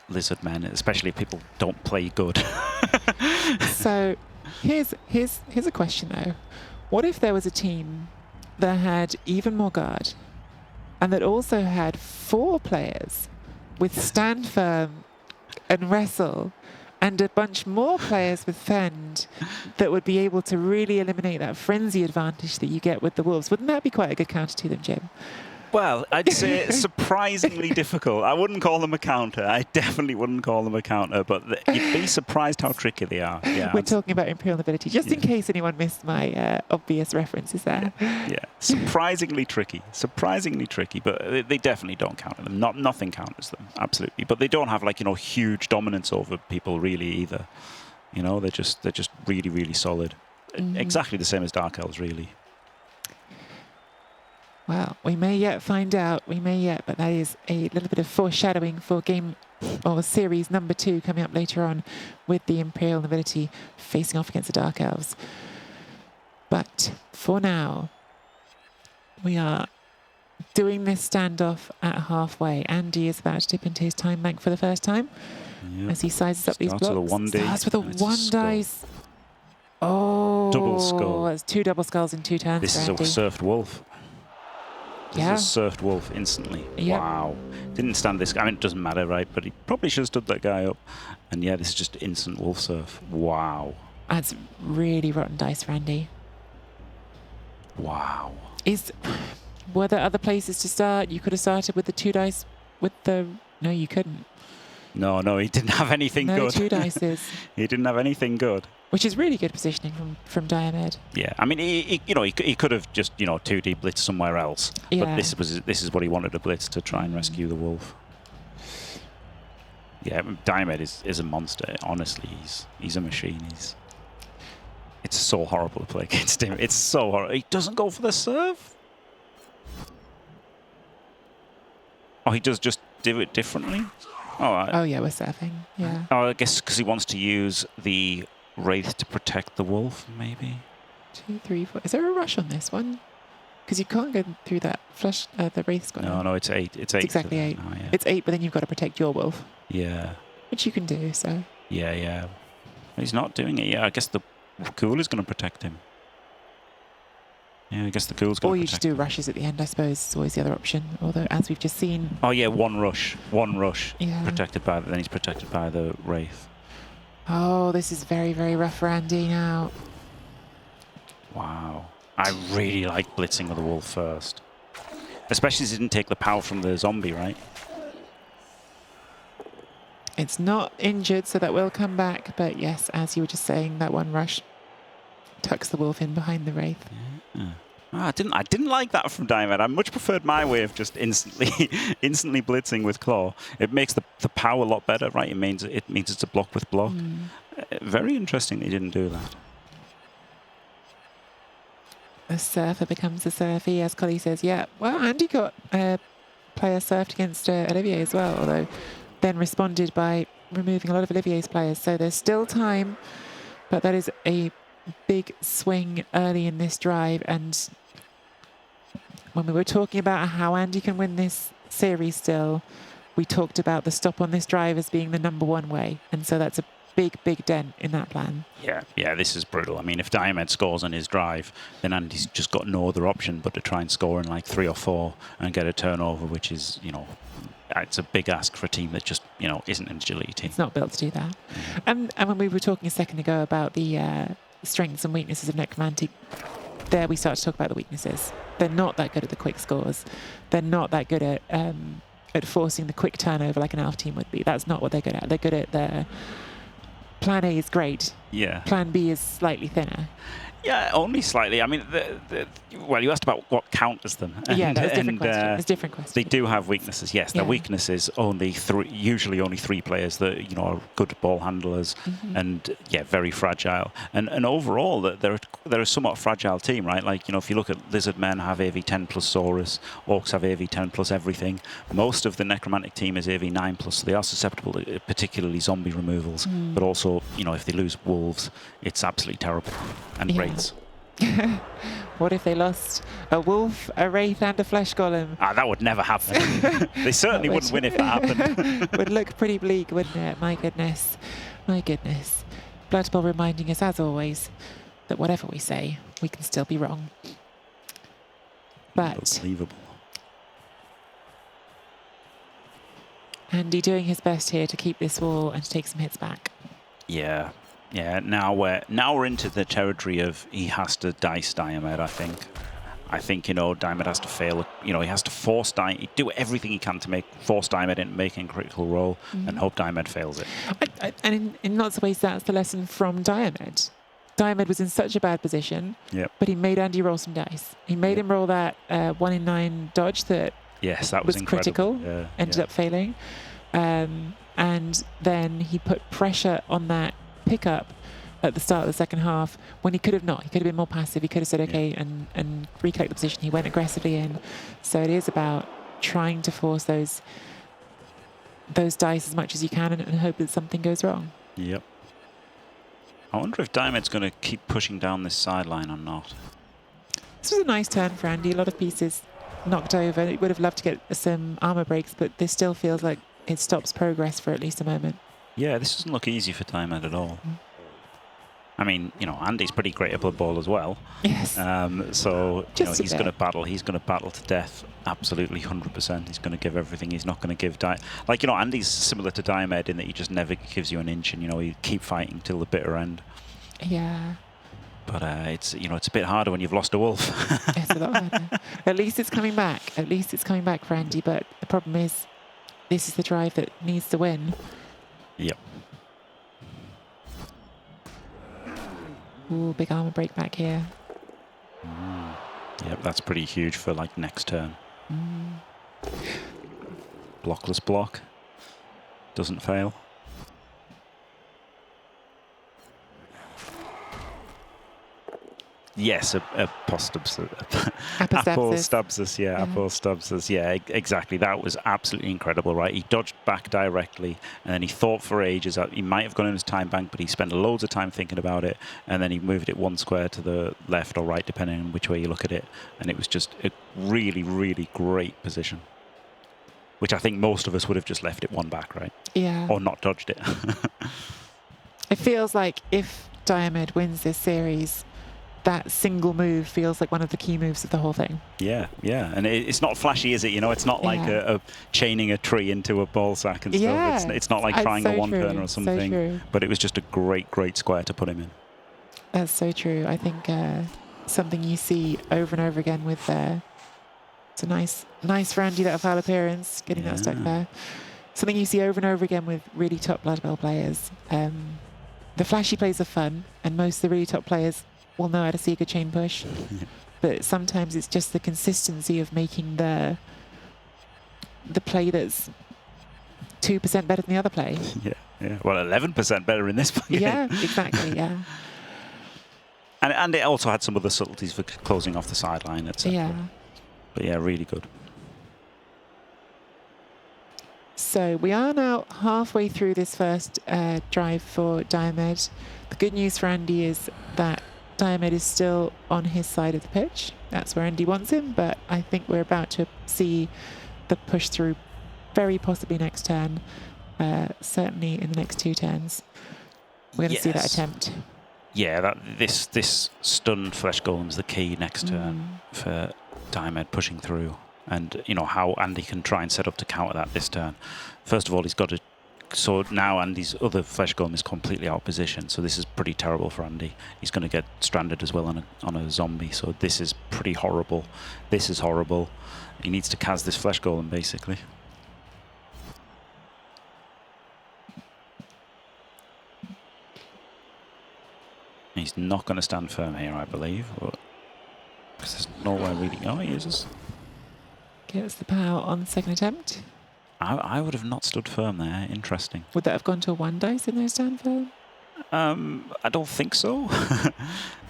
Speaker 3: lizard men, especially if people don't play good.
Speaker 2: So here's a question though. What if there was a team that had even more guard and that also had 4 players with stand firm and wrestle and a bunch more players with fend that would be able to really eliminate that frenzy advantage that you get with the wolves? Wouldn't that be quite a good counter to them, Jim?
Speaker 3: Well, I'd say surprisingly difficult. I wouldn't call them a counter. I definitely wouldn't call them a counter, but you'd be surprised how tricky they are. Yeah,
Speaker 2: We're talking about Imperial Nobility, just in case anyone missed my obvious references there.
Speaker 3: Yeah, surprisingly tricky, but they definitely don't counter them. Nothing counters them, absolutely. But they don't have huge dominance over people really either. They're just really, really solid. Exactly the same as Dark Elves, really. Well,
Speaker 2: we may yet find out. But that is a little bit of foreshadowing for game or series number 2 coming up later on with the Imperial Nobility facing off against the Dark Elves. But for now, we are doing this standoff at halfway. Andy is about to dip into his time bank for the first time as he sizes up these blocks. Starts with a 1 dice. Oh,
Speaker 3: double skull.
Speaker 2: That's 2 double skulls in 2 turns.
Speaker 3: This is a surfed wolf. This is a surfed wolf instantly.
Speaker 2: Yep.
Speaker 3: Wow. Didn't stand this. I mean, it doesn't matter, right? But he probably should have stood that guy up. And yeah, this is just instant wolf surf. Wow.
Speaker 2: That's really rotten dice for Andy.
Speaker 3: Wow.
Speaker 2: Were there other places to start? You could have started with the 2 dice with the... No, you couldn't.
Speaker 3: No, he didn't have anything good.
Speaker 2: No 2 dices.
Speaker 3: He didn't have anything good.
Speaker 2: Which is really good positioning from Diomed.
Speaker 3: Yeah, I mean, he could have just 2D blitz somewhere else, but this is what he wanted to blitz to try and rescue the wolf. Yeah, Diomed is a monster. Honestly, he's a machine. It's so horrible to play against him. It's so horrible. He doesn't go for the serve. Oh, he does just do it differently.
Speaker 2: Oh yeah, we're surfing. Yeah.
Speaker 3: Oh, I guess because he wants to use the Wraith to protect the wolf, maybe.
Speaker 2: 2, 3, 4. Is there a rush on this one? Because you can't go through that flush. The Wraith's got.
Speaker 3: No, it's 8. It's 8.
Speaker 2: It's exactly 8.
Speaker 3: Oh, yeah.
Speaker 2: It's 8, but then you've got to protect your wolf.
Speaker 3: Yeah.
Speaker 2: Which you can do. So.
Speaker 3: Yeah. He's not doing it. Yeah, I guess the Ghoul is going to protect him. Yeah, I guess the Ghoul's going
Speaker 2: Or
Speaker 3: to
Speaker 2: you just do rushes at the end, I suppose, is always the other option. Although, as we've just seen...
Speaker 3: Oh, yeah, one rush.
Speaker 2: Yeah.
Speaker 3: Protected by... Then he's protected by the Wraith.
Speaker 2: Oh, this is very, very rough for Andy now.
Speaker 3: Wow. I really like blitzing with the Wolf first. Especially as he didn't take the power from the zombie, right?
Speaker 2: It's not injured, so that will come back. But yes, as you were just saying, that one rush tucks the Wolf in behind the Wraith.
Speaker 3: Yeah. Oh, I didn't like that from Diomed. I much preferred my way of just instantly blitzing with Claw. It makes the power a lot better, right? It means it's a block with block. Very interesting that he didn't do that.
Speaker 2: The surfer becomes the surfy, as Collie says. Yeah, well, Andy got a player surfed against Olivier as well, although then responded by removing a lot of Olivier's players. So there's still time, but that is a big swing early in this drive. And when we were talking about how Andy can win this series still, we talked about the stop on this drive as being the #1 way. And so that's a big dent in that plan.
Speaker 3: Yeah, this is brutal. I mean, if Diomed scores on his drive, then Andy's just got no other option but to try and score in like 3 or 4 and get a turnover, which is, it's a big ask for a team that just, isn't an agility team.
Speaker 2: It's not built to do that. And when we were talking a second ago about the strengths and weaknesses of Necromantic, there we start to talk about the weaknesses. They're not that good at the quick scores. They're not that good at forcing the quick turnover like an Elf team would be. That's not what they're good at. They're good at the... Plan A is great.
Speaker 3: Yeah.
Speaker 2: Plan B is slightly thinner.
Speaker 3: Yeah, only slightly. I mean, well, you asked about what counters them.
Speaker 2: Yeah, that's a different question. It's a different question.
Speaker 3: They do have weaknesses, yes. Their weaknesses usually only 3 players that are good ball handlers and very fragile. And overall, they're a somewhat fragile team, right? Like if you look at Lizard Men have AV10 plus Saurus, Orcs have AV10 plus everything. Most of the Necromantic team is AV9 plus, so they are susceptible to particularly zombie removals. But also, if they lose Wolves, it's absolutely terrible. And Wraiths.
Speaker 2: What if they lost a Wolf, a Wraith and a Flesh Golem?
Speaker 3: That would never happen. They certainly wouldn't win if that happened.
Speaker 2: Would look pretty bleak, wouldn't it? My goodness. My goodness. Blood Bowl reminding us, as always, that whatever we say, we can still be wrong. But
Speaker 3: Unbelievable.
Speaker 2: Andy doing his best here to keep this wall and to take some hits back.
Speaker 3: Yeah. Yeah, now we're into the territory of he has to dice Diomed, I think. Diomed has to fail. He has to force Diomed, do everything he can to force Diomed into making a critical roll and hope Diomed fails it.
Speaker 2: And in lots of ways, that's the lesson from Diomed. Diomed was in such a bad position, but he made Andy roll some dice. He made him roll that 1 in 9 dodge that
Speaker 3: that
Speaker 2: was critical, ended up failing. And then he put pressure on that pickup at the start of the second half when he could have not. He could have been more passive. He could have said okay and recollect the position. He went aggressively in. So it is about trying to force those dice as much as you can and hope that something goes wrong.
Speaker 3: Yep. I wonder if Diomed's going to keep pushing down this sideline or not.
Speaker 2: This was a nice turn for Andy. A lot of pieces knocked over. He would have loved to get some armor breaks, but this still feels like it stops progress for at least a moment.
Speaker 3: Yeah, this doesn't look easy for Diomed at all. I mean, Andy's pretty great at Blood Bowl as well.
Speaker 2: Yes.
Speaker 3: So he's going to battle. He's going to battle to death. Absolutely, 100%. He's going to give everything. He's not going to give Andy's similar to Diomed in that he just never gives you an inch, and you keep fighting till the bitter end.
Speaker 2: Yeah.
Speaker 3: But it's a bit harder when you've lost a wolf.
Speaker 2: It's a lot harder. At least it's coming back. At least it's coming back for Andy. But the problem is, this is the drive that needs to win.
Speaker 3: Yep.
Speaker 2: Ooh, big armor break back here.
Speaker 3: Yep, that's pretty huge for next turn. Blockless block. Doesn't fail. Yes, Apostabsis. Apostabsis. Yeah, exactly. That was absolutely incredible, right? He dodged back directly, and then he thought for ages. He might have gone in his time bank, but he spent loads of time thinking about it, and then he moved it 1 square to the left or right, depending on which way you look at it. And it was just a really, really great position, which I think most of us would have just left it 1 back, right?
Speaker 2: Yeah.
Speaker 3: Or not dodged it.
Speaker 2: It feels like if Diomed wins this series, that single move feels like one of the key moves of the whole thing.
Speaker 3: Yeah, yeah, and it's not flashy, is it? You know, it's not like
Speaker 2: Yeah.
Speaker 3: a chaining a tree into a ball sack and stuff.
Speaker 2: Yeah,
Speaker 3: It's not like
Speaker 2: it's
Speaker 3: trying
Speaker 2: so
Speaker 3: a one
Speaker 2: true,
Speaker 3: turner or
Speaker 2: so
Speaker 3: something.
Speaker 2: true.
Speaker 3: But it was just a great square to put him in.
Speaker 2: That's so true. I think something you see over and over again with it's a nice Randy, that foul appearance, getting that stuck
Speaker 3: Yeah.
Speaker 2: there. Something you see over and over again with really top Blood Bowl players. The flashy plays are fun, and most of the really top players will know how to see a good chain push. But sometimes it's just the consistency of making the play that's 2% better than the other play.
Speaker 3: Yeah. Well, 11% better in this play.
Speaker 2: Yeah, exactly. Yeah.
Speaker 3: And it also had some other subtleties for closing off the sideline, etc.
Speaker 2: Yeah.
Speaker 3: But yeah, really good.
Speaker 2: So we are now halfway through this first drive for Diomed. The good news for Andy is that Diomed is still on his side of the pitch. That's where Andy wants him, but I think we're about to see the push through very possibly next turn, certainly in the next 2 turns. We're going to see that attempt.
Speaker 3: Yeah, this stunned flesh golem is the key next turn for Diomed pushing through. And, you know, how Andy can try and set up to counter that this turn. First of all, he's got to... So now Andy's other flesh golem is completely out of position. So this is pretty terrible for Andy. He's going to get stranded as well on a zombie. So this is pretty horrible. This is horrible. He needs to cast this flesh golem, basically. He's not going to stand firm here, I believe. Because there's nowhere really... Oh, he is.
Speaker 2: Gets the power on the second attempt.
Speaker 3: I would have not stood firm there. Interesting.
Speaker 2: Would that have gone to a 1 dice in no stand firm?
Speaker 3: I don't think so.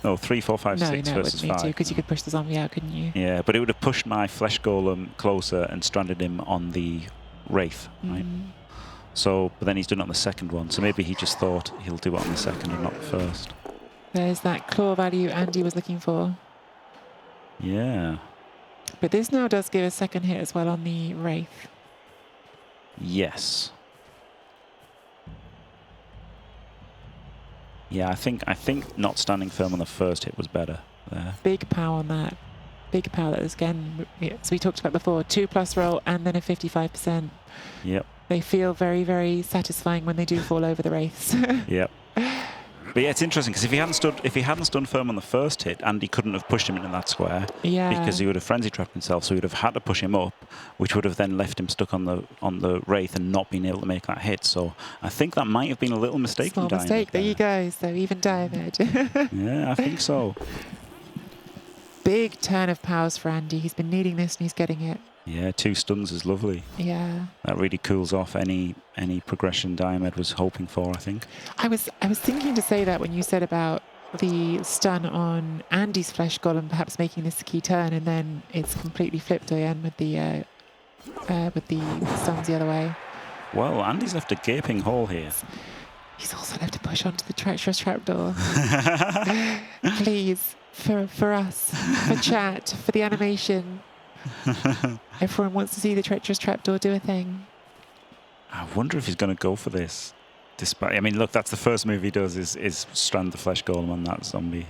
Speaker 3: No, 3, 4, 5, 6 versus 5.
Speaker 2: Because you could push the zombie out, couldn't you?
Speaker 3: Yeah, but it would have pushed my flesh golem closer and stranded him on the wraith, right? So, but then he's done it on the second one. So maybe he just thought he'll do it on the second and not the first.
Speaker 2: There's that claw value Andy was looking for.
Speaker 3: Yeah.
Speaker 2: But this now does give a second hit as well on the wraith.
Speaker 3: Yes. Yeah, I think not standing firm on the first hit was better there.
Speaker 2: Big power on that. Big power. That is, again, as we talked about before, 2+ roll and then a 55%.
Speaker 3: Yep.
Speaker 2: They feel very, very satisfying when they do fall over the wraiths.
Speaker 3: Yep. But yeah, it's interesting because if he hadn't stood firm on the first hit, Andy couldn't have pushed him into that square.
Speaker 2: Yeah.
Speaker 3: Because he would have frenzy trapped himself, so he would have had to push him up, which would have then left him stuck on the wraith and not been able to make that hit. So I think that might have been a little mistake.
Speaker 2: Small mistake. There you go. So even Diomed.
Speaker 3: Yeah, I think so.
Speaker 2: Big turn of powers for Andy. He's been needing this and he's getting it.
Speaker 3: Yeah, 2 stuns is lovely.
Speaker 2: Yeah.
Speaker 3: That really cools off any progression Diomed was hoping for, I think.
Speaker 2: I was thinking to say that when you said about the stun on Andy's flesh golem perhaps making this a key turn, and then it's completely flipped again with the stuns the other way.
Speaker 3: Well, Andy's left a gaping hole here.
Speaker 2: He's also left to push onto the treacherous trapdoor. Please, for us, for chat, for the animation. Everyone wants to see the treacherous trapdoor do a thing.
Speaker 3: I wonder if he's going to go for this. Despite, I mean, look, that's the first move he does is strand the flesh golem on that zombie.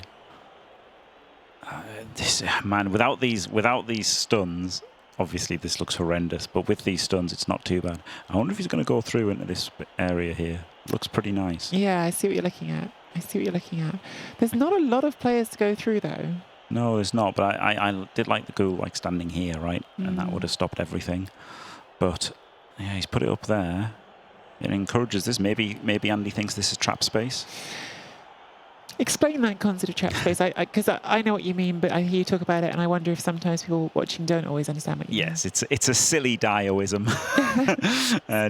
Speaker 3: Without these stuns, obviously this looks horrendous. But with these stuns, it's not too bad. I wonder if he's going to go through into this area here. Looks pretty nice.
Speaker 2: Yeah, I see what you're looking at. There's not a lot of players to go through though.
Speaker 3: No, there's not. But I did like the ghoul like standing here, right, and that would have stopped everything. But yeah, he's put it up there. It encourages this. Maybe Andy thinks this is trap space.
Speaker 2: Explain that concept of trap space, because I know what you mean, but I hear you talk about it, and I wonder if sometimes people watching don't always understand what you mean.
Speaker 3: Yes, it's a silly Dioism.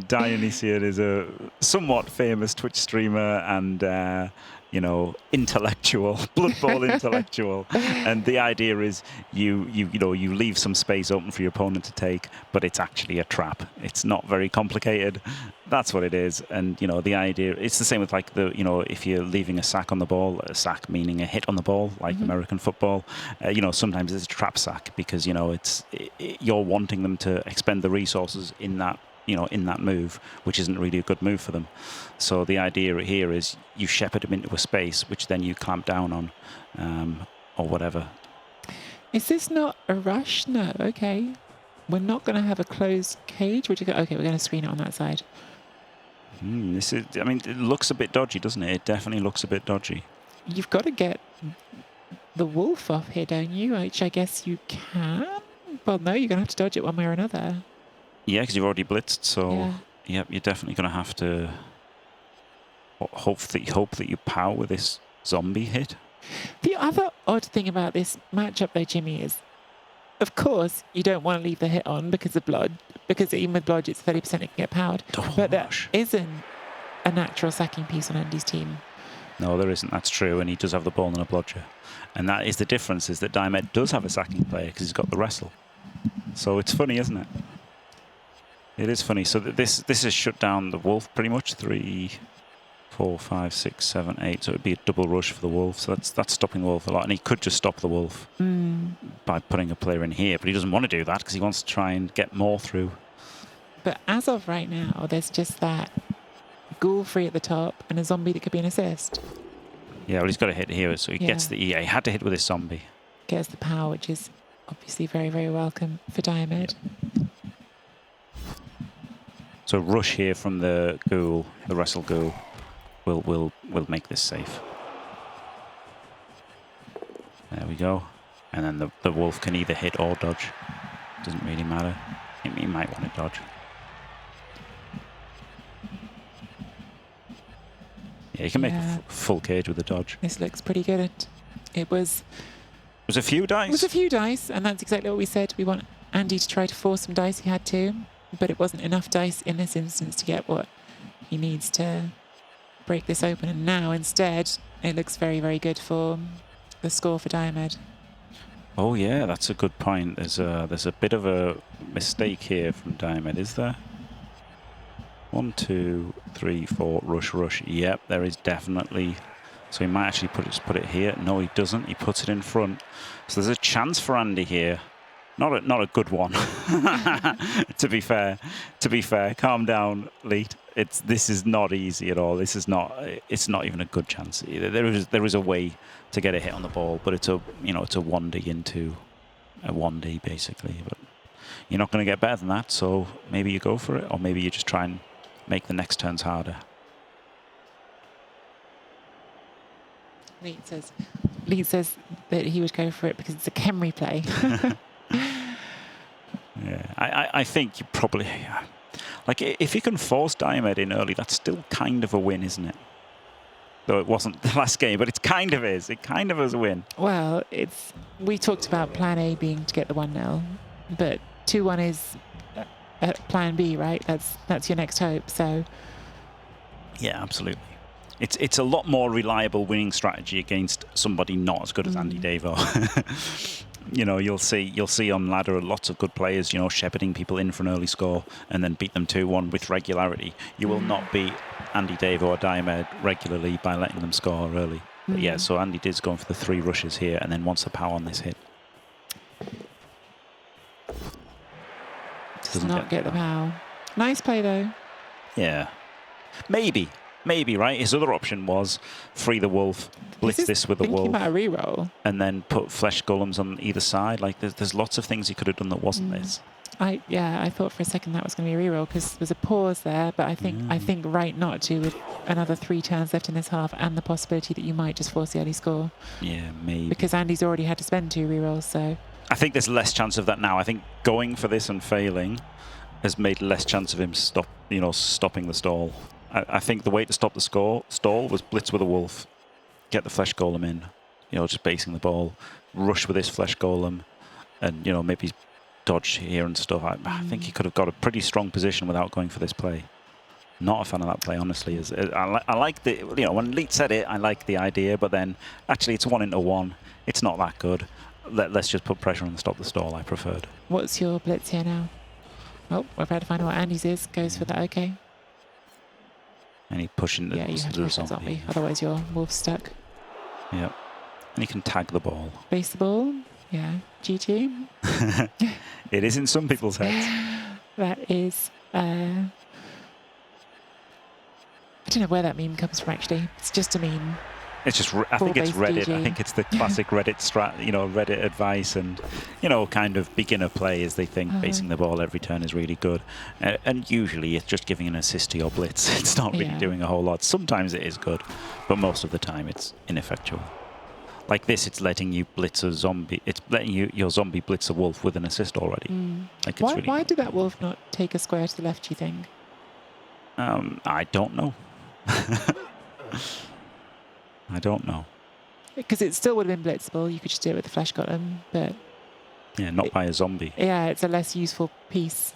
Speaker 3: Dionysian is a somewhat famous Twitch streamer and intellectual, Blood Bowl intellectual, and the idea is you leave some space open for your opponent to take, but it's actually a trap. It's not very complicated. That's what it is. And the idea, it's the same with like if you're leaving a sack on the ball, a sack meaning a hit on the ball, like American football. Sometimes it's a trap sack because you're wanting them to expend the resources in that move, which isn't really a good move for them. So the idea here is you shepherd them into a space, which then you clamp down on. or whatever.
Speaker 2: Is this not a rush? No. Okay. We're not going to have a closed cage. Okay, we're going to screen it on that side.
Speaker 3: This is. I mean, it looks a bit dodgy, doesn't it? It definitely looks a bit dodgy.
Speaker 2: You've got to get the wolf off here, don't you? Which I guess you can. Well, no, you're going to have to dodge it one way or another.
Speaker 3: Yeah, because you've already blitzed. So,
Speaker 2: Yeah.
Speaker 3: yep, you're definitely going to have to hope that you power with this zombie hit.
Speaker 2: The other odd thing about this matchup, though, Jimmy, is, of course, you don't want to leave the hit on because of blood, because even with blood, it's 30% it can get powered.
Speaker 3: Double
Speaker 2: But there
Speaker 3: rush.
Speaker 2: isn't a natural sacking piece on Andy's team.
Speaker 3: No, there isn't. That's true, and he does have the ball and a blodger. And that is the difference, is that Diomed does have a sacking player because he's got the wrestle. So it's funny, isn't it? It is funny. So this has shut down the wolf pretty much. 3, 4, 5, 6, 7, 8. So it'd be a double rush for the wolf. So that's stopping the wolf a lot. And he could just stop the wolf by putting a player in here. But he doesn't want to do that because he wants to try and get more through.
Speaker 2: But as of right now, there's just that ghoul free at the top and a zombie that could be an assist.
Speaker 3: Yeah, well, he's got to hit here. So he
Speaker 2: Yeah.
Speaker 3: gets he had to hit with his zombie.
Speaker 2: Gets the power, which is obviously very, very welcome for Diomed.
Speaker 3: So rush here from the ghoul, the wrestle ghoul, will make this safe. There we go. And then the wolf can either hit or dodge. Doesn't really matter. He might want to dodge. Yeah, you can make a full cage with a dodge.
Speaker 2: This looks pretty good. It was
Speaker 3: It was a few dice.
Speaker 2: It was a few dice, and that's exactly what we said. We want Andy to try to force some dice. He had to, but it wasn't enough dice in this instance to get what he needs to break this open. And now, instead, it looks very, very good for the score for Diomed.
Speaker 3: Oh yeah, that's a good point. There's a bit of a mistake here from Diomed, is there? 1, 2, 3, 4, rush. Yep, there is definitely. So he might actually put it here. No, he doesn't. He puts it in front. So there's a chance for Andy here. Not a good one. To be fair, calm down, Leet. This is not easy at all. It's not even a good chance. There is a way to get a hit on the ball, but it's a 1D into a 1D basically. But you're not going to get better than that. So maybe you go for it, or maybe you just try and make the next turns harder.
Speaker 2: Leet says that he would go for it because it's a chem replay.
Speaker 3: Yeah, I think you probably, like, if you can force Diomed in early, that's still kind of a win, isn't it? Though it wasn't the last game, but it kind of is. It kind of is a win.
Speaker 2: Well, we talked about plan A being to get the 1-0, but 2-1 is plan B, right? That's your next hope. So
Speaker 3: Yeah, absolutely. It's a lot more reliable winning strategy against somebody not as good as Andy Davo. You'll see on ladder lots of good players, shepherding people in for an early score and then beat them 2-1 with regularity. You will not beat Andy Davo or Diomed regularly by letting them score early. But yeah, so Andy Did's going for the 3 rushes here and then wants the power on this hit.
Speaker 2: Does not get the power. Nice play though.
Speaker 3: Yeah. Maybe, right? His other option was free the wolf, blitz this with the wolf,
Speaker 2: thinking about a reroll,
Speaker 3: and then put flesh golems on either side. Like there's lots of things he could have done that wasn't this.
Speaker 2: I thought for a second that was going to be a reroll because there's a pause there, but I think right not to, with another 3 turns left in this half and the possibility that you might just force the early score.
Speaker 3: Yeah, maybe.
Speaker 2: Because Andy's already had to spend 2 rerolls, so.
Speaker 3: I think there's less chance of that now. I think going for this and failing has made less chance of him stopping the stall. I think the way to stop the stall was blitz with a wolf, get the flesh golem in, just basing the ball, rush with this flesh golem, and maybe dodge here and stuff. I think he could have got a pretty strong position without going for this play. Not a fan of that play, honestly. I like the when Leet said it, I like the idea, but then actually it's 1 into 1. It's not that good. Let's just put pressure on and stop the stall. I preferred.
Speaker 2: What's your blitz here now? Oh, we've had to find out what Andy's is. Goes for that. Okay.
Speaker 3: And he pushing the
Speaker 2: you have to push the zombie. Otherwise your wolf's stuck.
Speaker 3: Yep. And he can tag the ball.
Speaker 2: Base the ball. Yeah. GG.
Speaker 3: It is in some people's heads.
Speaker 2: That is. I don't know where that meme comes from, actually. It's just a meme.
Speaker 3: It's just, I think it's
Speaker 2: ball-based
Speaker 3: Reddit. I
Speaker 2: GG.
Speaker 3: think it's the classic Reddit Reddit advice, and kind of beginner players. They think basing the ball every turn is really good, and usually it's just giving an assist to your blitz. It's not really doing a whole lot. Sometimes it is good, but most of the time it's ineffectual. Like this, it's letting you blitz a zombie. It's letting your zombie blitz a wolf with an assist already. Like it's really
Speaker 2: Why did that wolf not take a square to the left, do you think?
Speaker 3: I don't know. I don't know.
Speaker 2: Because it still would have been blitzable. You could just do it with the flash golem, but
Speaker 3: Yeah, not by a zombie.
Speaker 2: yeah, it's a less useful piece.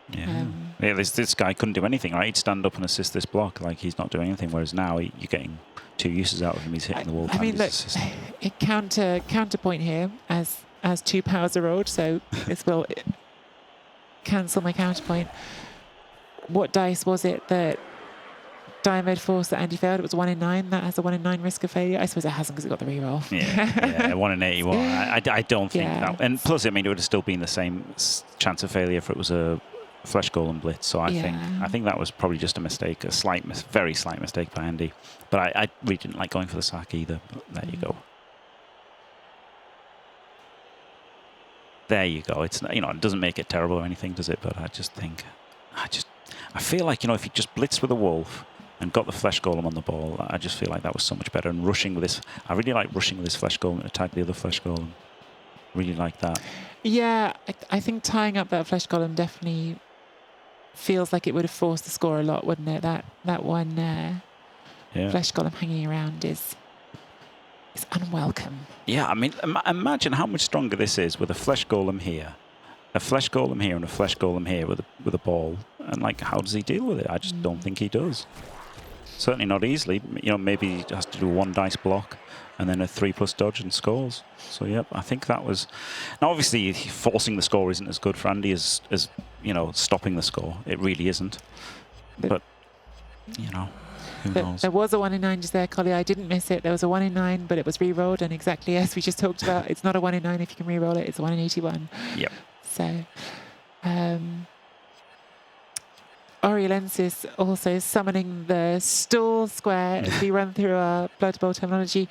Speaker 3: Yeah, this guy couldn't do anything, right? He'd stand up and assist this block, like he's not doing anything. Whereas now you're getting 2 uses out of him. He's hitting the wall.
Speaker 2: I mean, look, it counterpoint here as 2 powers are rolled, so this will cancel my counterpoint. What dice was it that Diomed forced that Andy failed? It was 1 in 9. That has a 1 in 9 risk of failure. I suppose it hasn't because it got the reroll.
Speaker 3: Yeah, 1 in 81. I don't think that. And plus, I mean, it would have still been the same chance of failure if it was a flesh golem blitz. So I think that was probably just a mistake, very slight mistake by Andy. But I really didn't like going for the sack either. But there you go. There you go. It's it doesn't make it terrible or anything, does it? But I just think, I feel like if you just blitzed with a wolf and got the flesh golem on the ball, I just feel like that was so much better. And rushing with this, I really like rushing with this flesh golem to attack the other flesh golem. Really like that.
Speaker 2: Yeah, I think tying up that flesh golem definitely feels like it would have forced the score a lot, wouldn't it? That one flesh golem hanging around is unwelcome.
Speaker 3: Yeah, I mean, imagine how much stronger this is with a flesh golem here, a flesh golem here, and a flesh golem here with a ball. And like, how does he deal with it? I just don't think he does. Certainly not easily. Maybe he has to do 1 dice block and then a 3+ dodge and scores. So yeah, I think that was. Now obviously forcing the score isn't as good for Andy as stopping the score. It really isn't. But who knows? There
Speaker 2: was a 1 in 9 just there, Collie. I didn't miss it. There was a 1 in 9, but it was re-rolled, and exactly as we just talked about, it's not a 1 in 9 if you can re-roll it. It's a 1 in 81.
Speaker 3: Yep.
Speaker 2: So. Oriolensis also summoning the stall square as we run through our Blood Bowl terminology.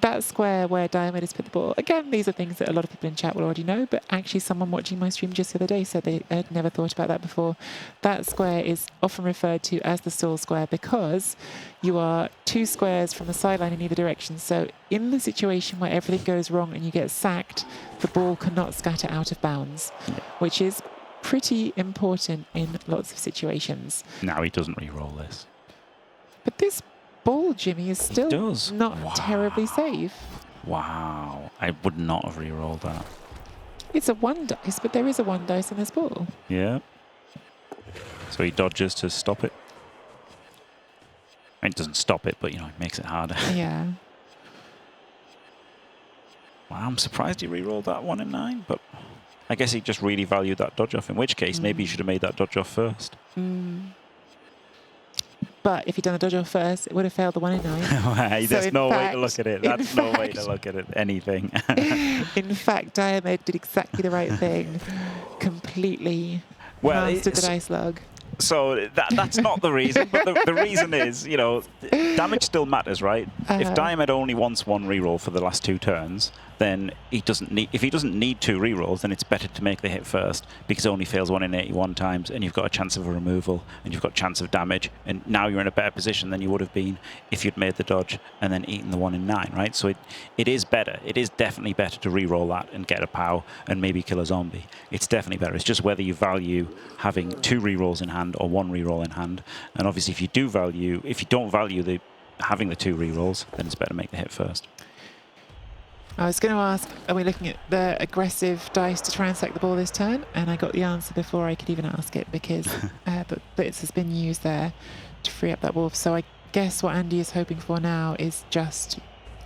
Speaker 2: That square where Diomed has put the ball. Again, these are things that a lot of people in chat will already know, but actually someone watching my stream just the other day said they had never thought about that before. That square is often referred to as the stall square because you are 2 squares from the sideline in either direction. So in the situation where everything goes wrong and you get sacked, the ball cannot scatter out of bounds, which is pretty important in lots of situations.
Speaker 3: Now he doesn't re-roll this.
Speaker 2: But this ball, Jimmy, is still not terribly safe.
Speaker 3: Wow. I would not have re-rolled that.
Speaker 2: It's a 1 dice, but there is a 1 dice in this ball.
Speaker 3: Yeah. So he dodges to stop it. It doesn't stop it, but, it makes it harder.
Speaker 2: Yeah.
Speaker 3: Wow, I'm surprised he re-rolled that 1 in 9, but I guess he just really valued that dodge off, in which case maybe he should have made that dodge off first.
Speaker 2: But if he'd done the dodge off first, it would have failed the 1 in 9.
Speaker 3: There's no way to look at it. That's no way to look at it. Anything.
Speaker 2: In fact, Diomed did exactly the right thing. Completely mastered the dice log.
Speaker 3: So that's not the reason, but the reason is, damage still matters, right? If Diomed only wants 1 reroll for the last 2 turns, then if he doesn't need 2 rerolls, then it's better to make the hit first because it only fails 1 in 81 times, and you've got a chance of a removal, and you've got a chance of damage, and now you're in a better position than you would have been if you'd made the dodge and then eaten the 1 in 9, right? So it is better. It is definitely better to reroll that and get a POW and maybe kill a zombie. It's definitely better. It's just whether you value having 2 rerolls in hand or 1 reroll in hand. And obviously, if you don't value having the 2 rerolls, then it's better to make the hit first.
Speaker 2: I was going to ask, are we looking at the aggressive dice to try and sack the ball this turn? And I got the answer before I could even ask it because Blitz has been used there to free up that wolf. So I guess what Andy is hoping for now is just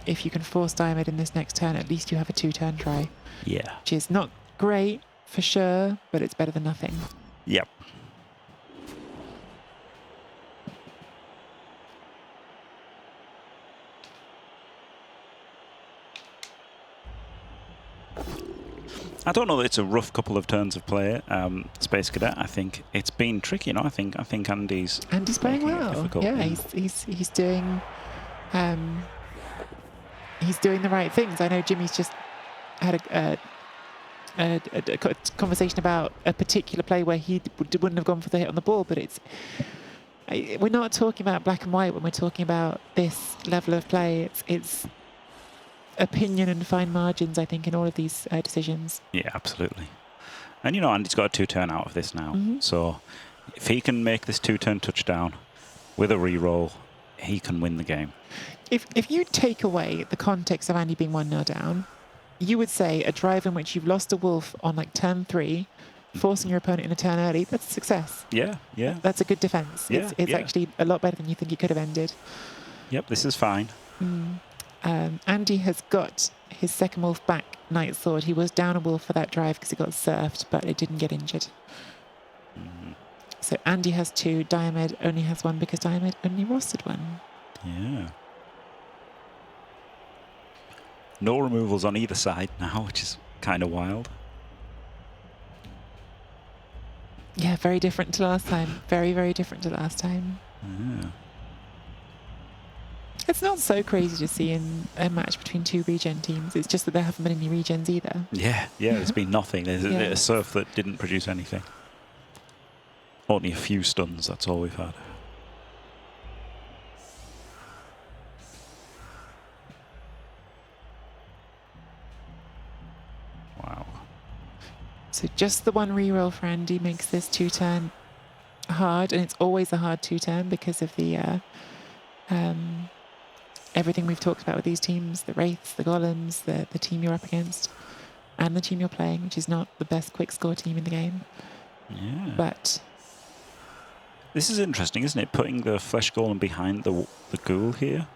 Speaker 2: if you can force Diomed in this next turn, at least you have a 2-turn try.
Speaker 3: Yeah.
Speaker 2: Which is not great for sure, but it's better than nothing.
Speaker 3: Yep. I don't know that it's a rough couple of turns of play, Space Cadet. I think it's been tricky. I think Andy's
Speaker 2: playing well.
Speaker 3: difficult.
Speaker 2: Yeah, he's doing he's doing the right things. I know Jimmy's just had a conversation about a particular play where he wouldn't have gone for the hit on the ball, but we're not talking about black and white when we're talking about this level of play. It's opinion and fine margins, I think, in all of these decisions.
Speaker 3: Yeah, absolutely. And, Andy's got a 2-turn out of this now. So if he can make this 2-turn touchdown with a re-roll, he can win the game.
Speaker 2: If you take away the context of Andy being 1-0 down, you would say a drive in which you've lost a wolf on like turn 3, forcing your opponent in a turn early, that's a success.
Speaker 3: Yeah.
Speaker 2: That's a good defence.
Speaker 3: Yeah,
Speaker 2: it's actually a lot better than you think it could have ended.
Speaker 3: Yep, this is fine.
Speaker 2: Andy has got his second wolf back, Night Sword. He was down a wolf for that drive because he got surfed, but it didn't get injured. So Andy has 2, Diomed only has 1 because Diomed only rostered 1.
Speaker 3: Yeah. No removals on either side now, which is kind of wild.
Speaker 2: Yeah, very different to last time. Very, very different to last time.
Speaker 3: Yeah.
Speaker 2: It's not so crazy to see in a match between 2 regen teams. It's just that there haven't been any regens either.
Speaker 3: Yeah, there's been nothing. There's a surf that didn't produce anything. Only a few stuns, that's all we've had. Wow.
Speaker 2: So just the 1 reroll for Andy makes this 2-turn hard, and it's always a hard 2-turn because of the everything we've talked about with these teams, the Wraiths, the Golems, the team you're up against, and the team you're playing, which is not the best quick score team in the game.
Speaker 3: Yeah.
Speaker 2: But
Speaker 3: this is interesting, isn't it? Putting the Flesh Golem behind the Ghoul here,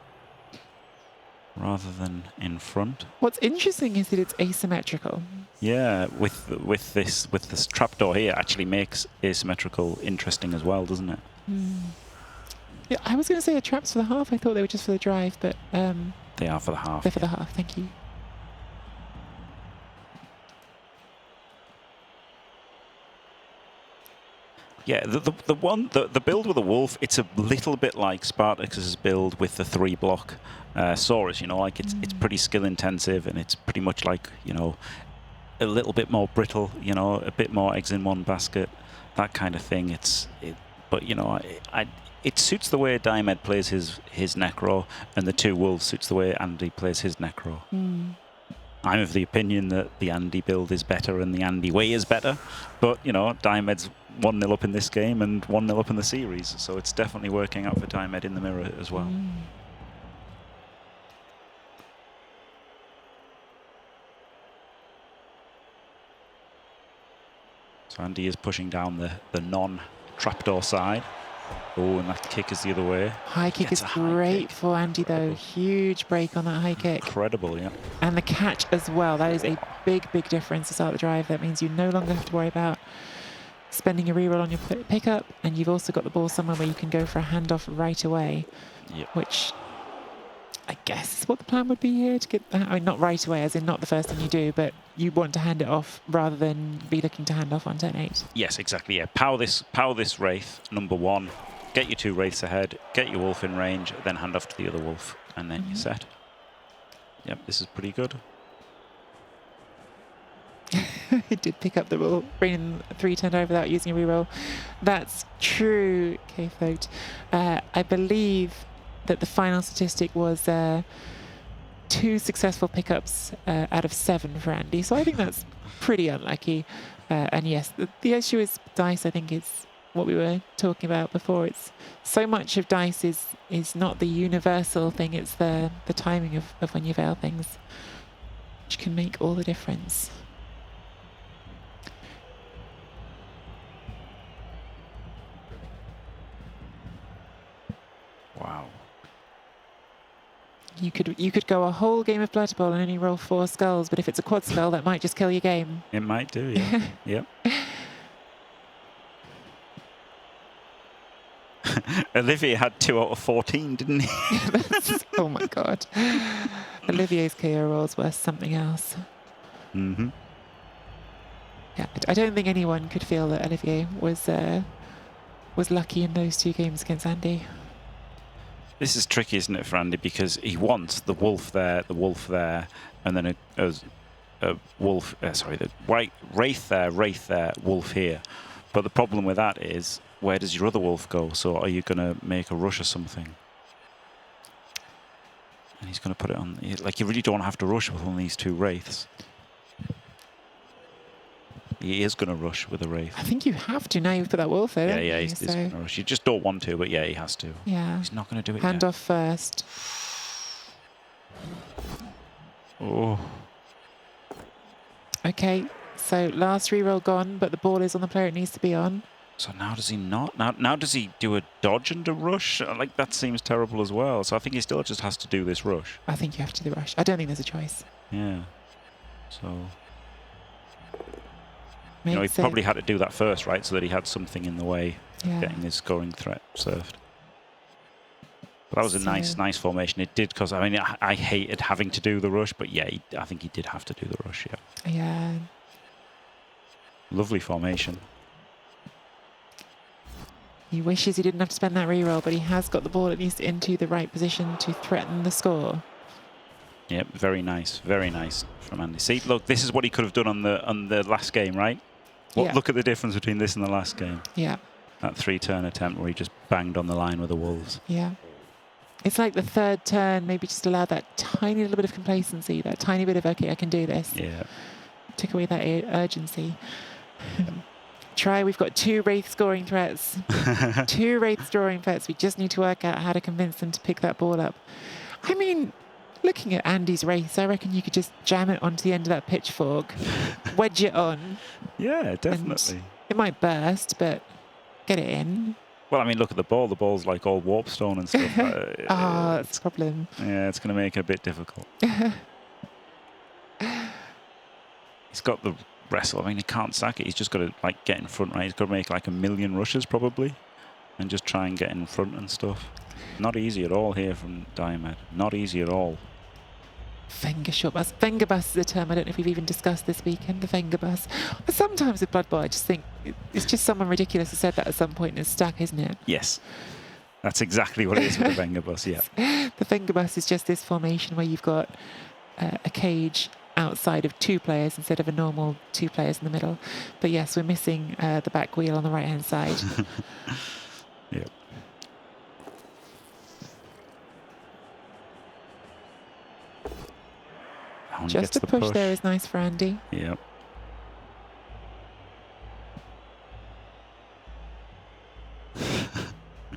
Speaker 3: rather than in front.
Speaker 2: what's interesting is that it's asymmetrical.
Speaker 3: Yeah, with this trapdoor here, actually makes asymmetrical interesting as well, doesn't it?
Speaker 2: Yeah, I was going to say traps for the half. I thought they were just for the drive, but
Speaker 3: They are for the half.
Speaker 2: they're for the half. Thank you.
Speaker 3: Yeah, the build with the wolf, it's a little bit like Spartacus's build with the 3-block Saurus. Like it's pretty skill intensive, and it's pretty much like a little bit more brittle. A bit more eggs in one basket, that kind of thing. It suits the way Diomed plays his Necro, and the 2 wolves suits the way Andy plays his Necro. I'm of the opinion that the Andy build is better and the Andy way is better, but Diomed's 1-0 up in this game and 1-0 up in the series, so it's definitely working out for Diomed in the mirror as well. So Andy is pushing down the non-trapdoor side. Oh, and that kick is the other way.
Speaker 2: High kick is great for Andy, though. Huge break on that high kick.
Speaker 3: Incredible, yeah.
Speaker 2: And the catch as well. That is a big, big difference to start the drive. That means you no longer have to worry about spending a reroll on your pickup, and you've also got the ball somewhere where you can go for a handoff right away, which I guess is what the plan would be here to get that. I mean, not right away, as in not the first thing you do, but you want to hand it off rather than be looking to hand off on turn 8.
Speaker 3: Yes, exactly. Yeah, power this Wraith, number 1. Get your 2 Wraiths ahead, get your wolf in range, then hand off to the other wolf, and then you're set. Yep, this is pretty good.
Speaker 2: It did pick up the ball, bringing 3 turned over without using a reroll. That's true, K-Float. I believe that the final statistic was 2 successful pickups out of 7 for Andy, so I think that's pretty unlucky. And yes, the issue is dice, I think, is what we were talking about before. It's so much of dice is not the universal thing, it's the timing of when you fail things, which can make all the difference.
Speaker 3: Wow.
Speaker 2: You could go a whole game of Blood Bowl and only roll 4 skulls, but if it's a quad skull, that might just kill your game.
Speaker 3: It might do, yeah. Yep. Olivier had 2 out of 14, didn't he?
Speaker 2: Oh my god. Olivier's KO rolls were something else.
Speaker 3: Mm-hmm.
Speaker 2: Yeah, I don't think anyone could feel that Olivier was lucky in those 2 games against Andy.
Speaker 3: This is tricky, isn't it, for Andy? Because he wants the wolf there, and then a wolf. Sorry, the white wraith there, wolf here. But the problem with that is, where does your other wolf go? So are you going to make a rush or something? And he's going to put it on. Like, you really don't have to rush with one of these two wraiths. He is going to rush with a wraith.
Speaker 2: I think you have to now. You've put that wolf there.
Speaker 3: Yeah, he's going to rush. You just don't want to, but yeah, he has to.
Speaker 2: Yeah.
Speaker 3: He's not going to do it.
Speaker 2: Hand off first.
Speaker 3: Oh.
Speaker 2: Okay, so last reroll gone, but the ball is on the player it needs to be on.
Speaker 3: So now does he not? Now does he do a dodge and a rush? Like, that seems terrible as well. So I think he still just has to do this rush.
Speaker 2: I think you have to do the rush. I don't think there's a choice.
Speaker 3: Yeah. So... You know, he probably had to do that first, right? So that he had something in the way of getting his scoring threat served. But that was a nice formation. It did, because, I mean, I hated having to do the rush, but yeah, I think he did have to do the rush, yeah.
Speaker 2: Yeah.
Speaker 3: Lovely formation.
Speaker 2: He wishes he didn't have to spend that reroll, but he has got the ball at least into the right position to threaten the score.
Speaker 3: Yep, very nice from Andy. See, look, this is what he could have done on the last game, right? Look at the difference between this and the last game.
Speaker 2: Yeah.
Speaker 3: That 3-turn attempt where he just banged on the line with the wolves.
Speaker 2: Yeah. It's like the third turn, maybe just allowed that tiny little bit of complacency, that tiny bit of, okay, I can do this.
Speaker 3: Yeah.
Speaker 2: Took away that urgency. We've got 2 Wraith scoring threats. 2 Wraith scoring threats. We just need to work out how to convince them to pick that ball up. I mean, looking at Andy's race, I reckon you could just jam it onto the end of that pitchfork, wedge it on. Yeah,
Speaker 3: definitely.
Speaker 2: It might burst, but get it in.
Speaker 3: Well, I mean, look at the ball. The ball's like all warpstone and stuff.
Speaker 2: That's a problem.
Speaker 3: Yeah, it's going to make it a bit difficult. He's got the wrestle. I mean, he can't sack it. He's just got to like get in front, right? He's got to make like 1,000,000 rushes probably, and just try and get in front and stuff. Not easy at all here from Diomed. Not easy at all.
Speaker 2: Finger shot bus. Finger bus is a term I don't know if we've even discussed this weekend, the finger bus. Sometimes with Blood Bowl, I just think it's just someone ridiculous who said that at some point in a stack, isn't it?
Speaker 3: Yes. That's exactly what it is with the finger bus, yeah.
Speaker 2: The finger bus is just this formation where you've got a cage outside of 2 players instead of a normal 2 players in the middle. But yes, we're missing the back wheel on the right-hand side.
Speaker 3: Yep.
Speaker 2: Just a push there is nice for Andy.
Speaker 3: Yep.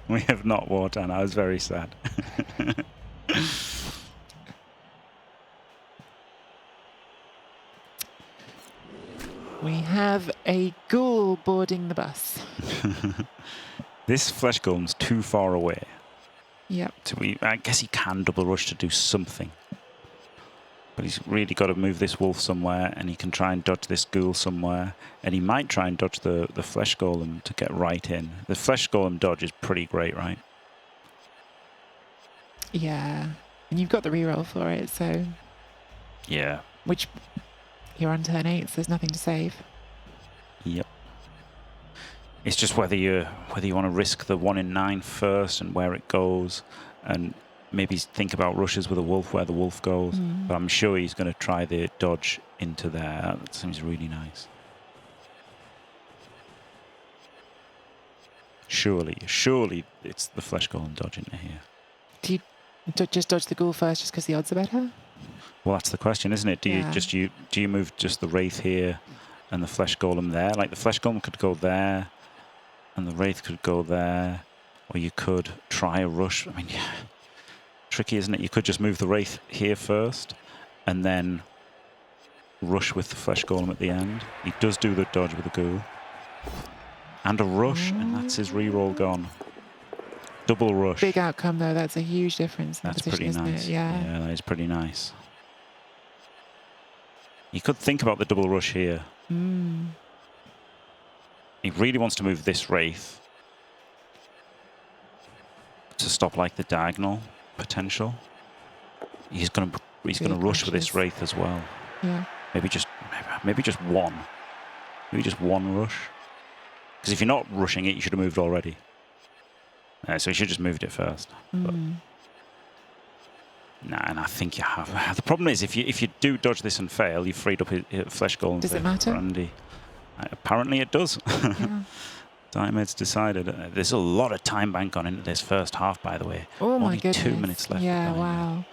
Speaker 3: We have not wartime. I was very sad.
Speaker 2: We have a ghoul boarding the bus.
Speaker 3: This flesh golem's too far away.
Speaker 2: Yep.
Speaker 3: I guess he can double rush to do something. But he's really got to move this wolf somewhere, and he can try and dodge this ghoul somewhere. And he might try and dodge the flesh golem to get right in. The flesh golem dodge is pretty great, right?
Speaker 2: Yeah. And you've got the reroll for it, so...
Speaker 3: Yeah.
Speaker 2: Which... You're on turn 8, so there's nothing to save.
Speaker 3: Yep. It's just whether you want to risk the 1 in 9 first and where it goes, and maybe think about rushes with a wolf where the wolf goes. But I'm sure he's going to try the dodge into there. That seems really nice. Surely it's the flesh golem dodge into here.
Speaker 2: Do you just dodge the ghoul first just because the odds are better?
Speaker 3: Well, that's the question, isn't it? Do you move just the wraith here and the flesh golem there? Like, the flesh golem could go there, and the wraith could go there, or you could try a rush. I mean, yeah, tricky, isn't it? You could just move the wraith here first, and then rush with the flesh golem at the end. He does do the dodge with the ghoul, and a rush, and that's his reroll gone. Double rush.
Speaker 2: Big outcome though. That's a huge difference.
Speaker 3: That's
Speaker 2: position,
Speaker 3: pretty nice.
Speaker 2: Isn't it? Yeah.
Speaker 3: Yeah, that is pretty nice. You could think about the double rush here. He really wants to move this wraith to stop like the diagonal potential. He's gonna rush with this wraith as well.
Speaker 2: Yeah.
Speaker 3: Maybe just one. Maybe just one rush. Because if you're not rushing it, you should have moved already. So you should have just moved it first. But Nah, and I think you have. The problem is if you do dodge this and fail, you've freed up a flesh golem.
Speaker 2: Does it matter?
Speaker 3: For Andy. Apparently it does.
Speaker 2: Yeah.
Speaker 3: Diamed's decided. There's a lot of time bank on into this first half, by the way.
Speaker 2: Oh my
Speaker 3: Only
Speaker 2: goodness.
Speaker 3: 2 minutes left.
Speaker 2: Yeah, wow.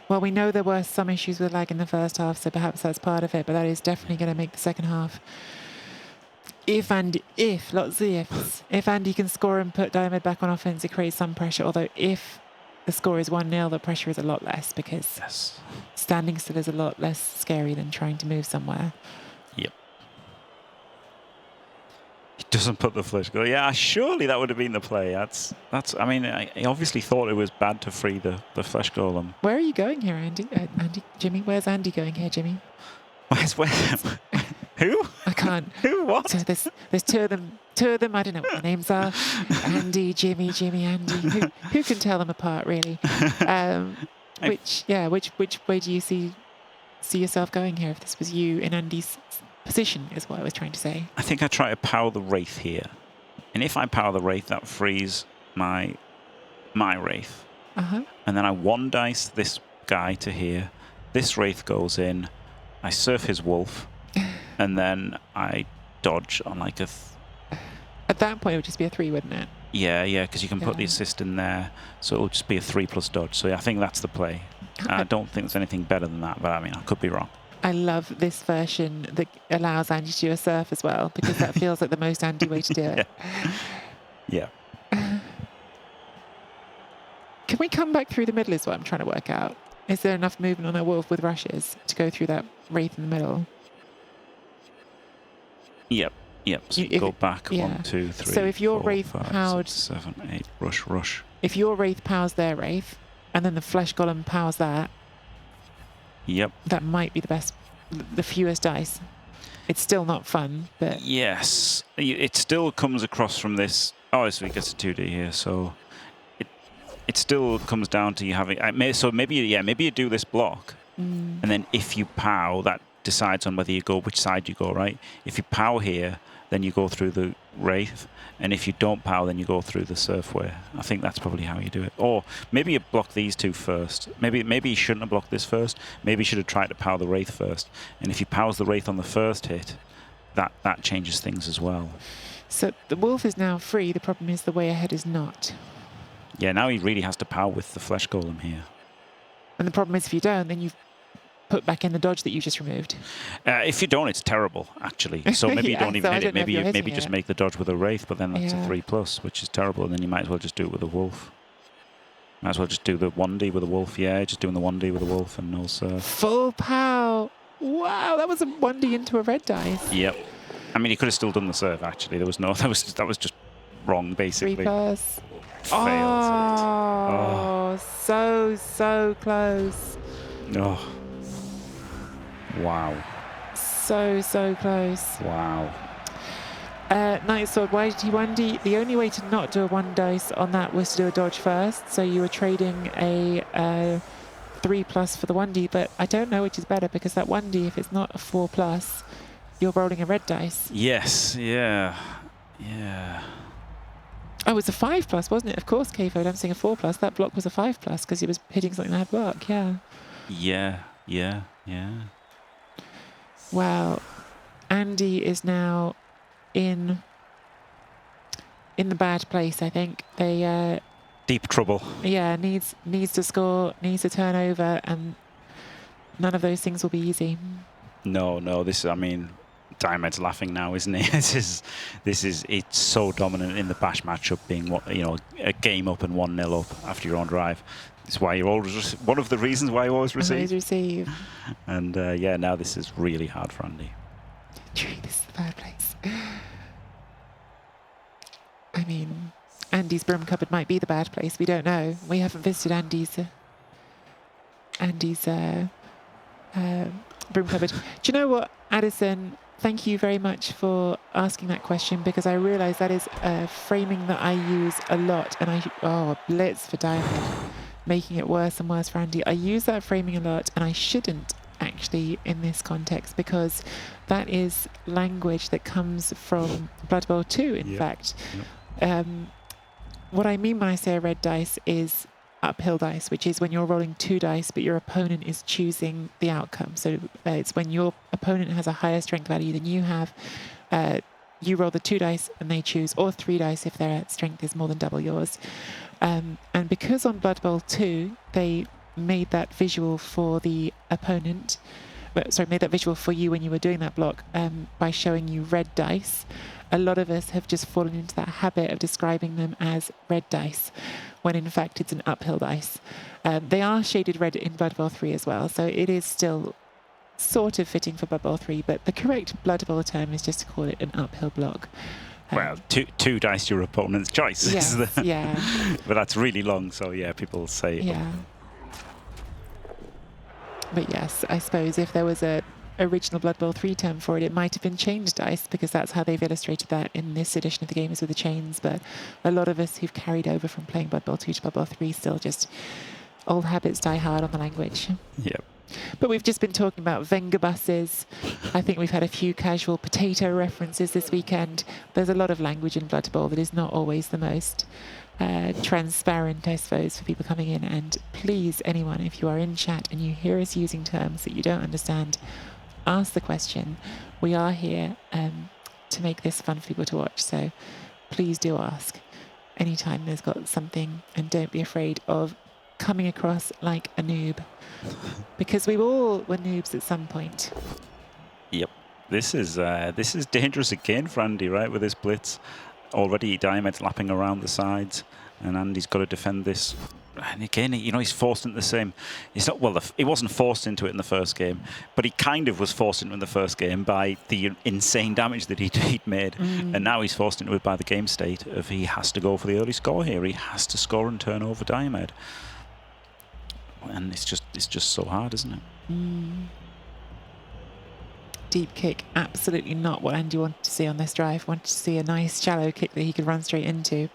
Speaker 2: Well, we know there were some issues with lag in the first half, so perhaps that's part of it, but that is definitely going to make the second half. If Andy can score and put Diamed back on offense, it creates some pressure, although if the score is 1-0, the pressure is a lot less because standing still is a lot less scary than trying to move somewhere.
Speaker 3: Yep. He doesn't put the flesh goal. Yeah, surely that would have been the play. That's. I mean, he obviously thought it was bad to free the flesh golem.
Speaker 2: Where are you going here, Andy? Jimmy, where's Andy going here, Jimmy?
Speaker 3: Where? Who?
Speaker 2: I can't.
Speaker 3: Who? What?
Speaker 2: So there's two of them. I don't know what their names are. Andy, Jimmy, Andy. Who can tell them apart, really? Which way do you see yourself going here? If this was you in Andy's position, is what I was trying to say.
Speaker 3: I think I try to power the Wraith here, and if I power the Wraith, that frees my Wraith, and then I one dice this guy to here. This Wraith goes in. I surf his wolf, and then I dodge on like a.
Speaker 2: At that point, it would just be a 3, wouldn't it?
Speaker 3: Yeah, because you can put the assist in there, so it'll just be a 3+ dodge. So yeah, I think that's the play. I don't think there's anything better than that, but I mean, I could be wrong.
Speaker 2: I love this version that allows Andy to do a surf as well, because that feels like the most Andy way to do it.
Speaker 3: Yeah.
Speaker 2: Can we come back through the middle is what I'm trying to work out. Is there enough movement on a wolf with rushes to go through that Wraith in the middle?
Speaker 3: Yep. So you go back 1, 2, 3.
Speaker 2: So if your
Speaker 3: 4,
Speaker 2: Wraith
Speaker 3: 5,
Speaker 2: powered
Speaker 3: 6, 7, 8, rush.
Speaker 2: If your Wraith powers their Wraith, and then the Flesh Golem powers that.
Speaker 3: Yep.
Speaker 2: That might be the fewest dice. It's still not fun, but
Speaker 3: yes, it still comes across from this. Oh, so he gets a 2D here, so it still comes down to you having. So maybe you do this block, and then if you pow, that decides on whether you go which side you go. Right? If you pow here, then you go through the Wraith, and if you don't power, then you go through the Surfware. I think that's probably how you do it. Or maybe you block these two first. Maybe you shouldn't have blocked this first. Maybe you should have tried to power the Wraith first. And if he powers the Wraith on the first hit, that changes things as well.
Speaker 2: So the wolf is now free. The problem is the way ahead is not.
Speaker 3: Yeah, now he really has to power with the Flesh Golem here.
Speaker 2: And the problem is if you don't, then you've put back in the dodge that you just removed.
Speaker 3: If you don't, it's terrible, actually. So maybe you don't even hit it. Maybe you just make the dodge with a Wraith, but then that's a 3+, which is terrible. And then you might as well just do it with a wolf. Might as well just do the 1D with a wolf. Yeah, just doing the 1D with a wolf and no surf.
Speaker 2: Full pow. Wow, that was a 1D into a red dice.
Speaker 3: Yep. I mean, he could have still done the surf, actually. That was just wrong, basically.
Speaker 2: 3+.
Speaker 3: Failed
Speaker 2: it. So close.
Speaker 3: Oh. Wow.
Speaker 2: So close.
Speaker 3: Wow.
Speaker 2: Knight Sword, why did he 1D? The only way to not do a 1 dice on that was to do a dodge first. So you were trading a 3+ for the 1D, but I don't know which is better because that 1D, if it's not a 4+, you're rolling a red dice.
Speaker 3: Yes, yeah.
Speaker 2: Oh, it's a 5+, wasn't it? Of course, K-Fode, I'm saying a 4+. That block was a 5+ because he was hitting something that had block, yeah.
Speaker 3: Yeah.
Speaker 2: Well, Andy is now in the bad place, I think. They
Speaker 3: deep trouble.
Speaker 2: Yeah, needs to score, needs to turn over, and none of those things will be easy.
Speaker 3: No, Diamed's laughing now, isn't he? This is it's so dominant in the bash matchup, being a game up and 1-0 up after your own drive. It's why you always one of the reasons why you always receive. And now this is really hard for Andy.
Speaker 2: True, this is the bad place. I mean, Andy's broom cupboard might be the bad place. We don't know. We haven't visited Andy's broom cupboard. Do you know what, Addison? Thank you very much for asking that question, because I realise that is framing that I use a lot, and a blitz for Diamond, making it worse and worse for Andy. I use that framing a lot, and I shouldn't actually in this context, because that is language that comes from Blood Bowl 2, in fact. What I mean when I say a red dice is uphill dice, which is when you're rolling 2 dice, but your opponent is choosing the outcome. So it's when your opponent has a higher strength value than you have. You roll the 2 dice and they choose, or 3 dice if their strength is more than double yours. And because on Blood Bowl 2, they made that visual for the opponent, made that visual for you when you were doing that block by showing you red dice. A lot of us have just fallen into that habit of describing them as red dice, when in fact it's an uphill dice. They are shaded red in Blood Bowl 3 as well, so it is still sort of fitting for Blood Bowl 3, but the correct Blood Bowl term is just to call it an uphill block.
Speaker 3: Well, two dice your opponent's choice.
Speaker 2: Yes, yeah.
Speaker 3: But that's really long, so yeah, people say...
Speaker 2: Yeah. But yes, I suppose if there was a original Blood Bowl 3 term for it, it might have been changed dice, because that's how they've illustrated that in this edition of the game, is with the chains. But a lot of us who've carried over from playing Blood Bowl 2 to Blood Bowl 3 still just old habits die hard on the language.
Speaker 3: Yep.
Speaker 2: But we've just been talking about Venga buses. I think we've had a few casual potato references this weekend. There's a lot of language in Blood Bowl that is not always the most transparent, I suppose, for people coming in. And please, anyone, if you are in chat and you hear us using terms that you don't understand, ask the question. We are here to make this fun for people to watch. So please do ask anytime there's got something, and don't be afraid of coming across like a noob, because we all were noobs at some point.
Speaker 3: Yep. This is dangerous again for Andy, right, with this blitz. Already Diamed's lapping around the sides, and Andy's got to defend this. And again, you know, he's forced into the same... He's not, well, he wasn't forced into it in the first game, but he kind of was forced into it in the first game by the insane damage that he'd made. And now he's forced into it by the game state of he has to go for the early score here. He has to score and turn over Diamed. And it's just so hard, isn't it?
Speaker 2: Deep kick, absolutely not what Andy wanted to see on this drive. Wanted to see a nice shallow kick that he could run straight into.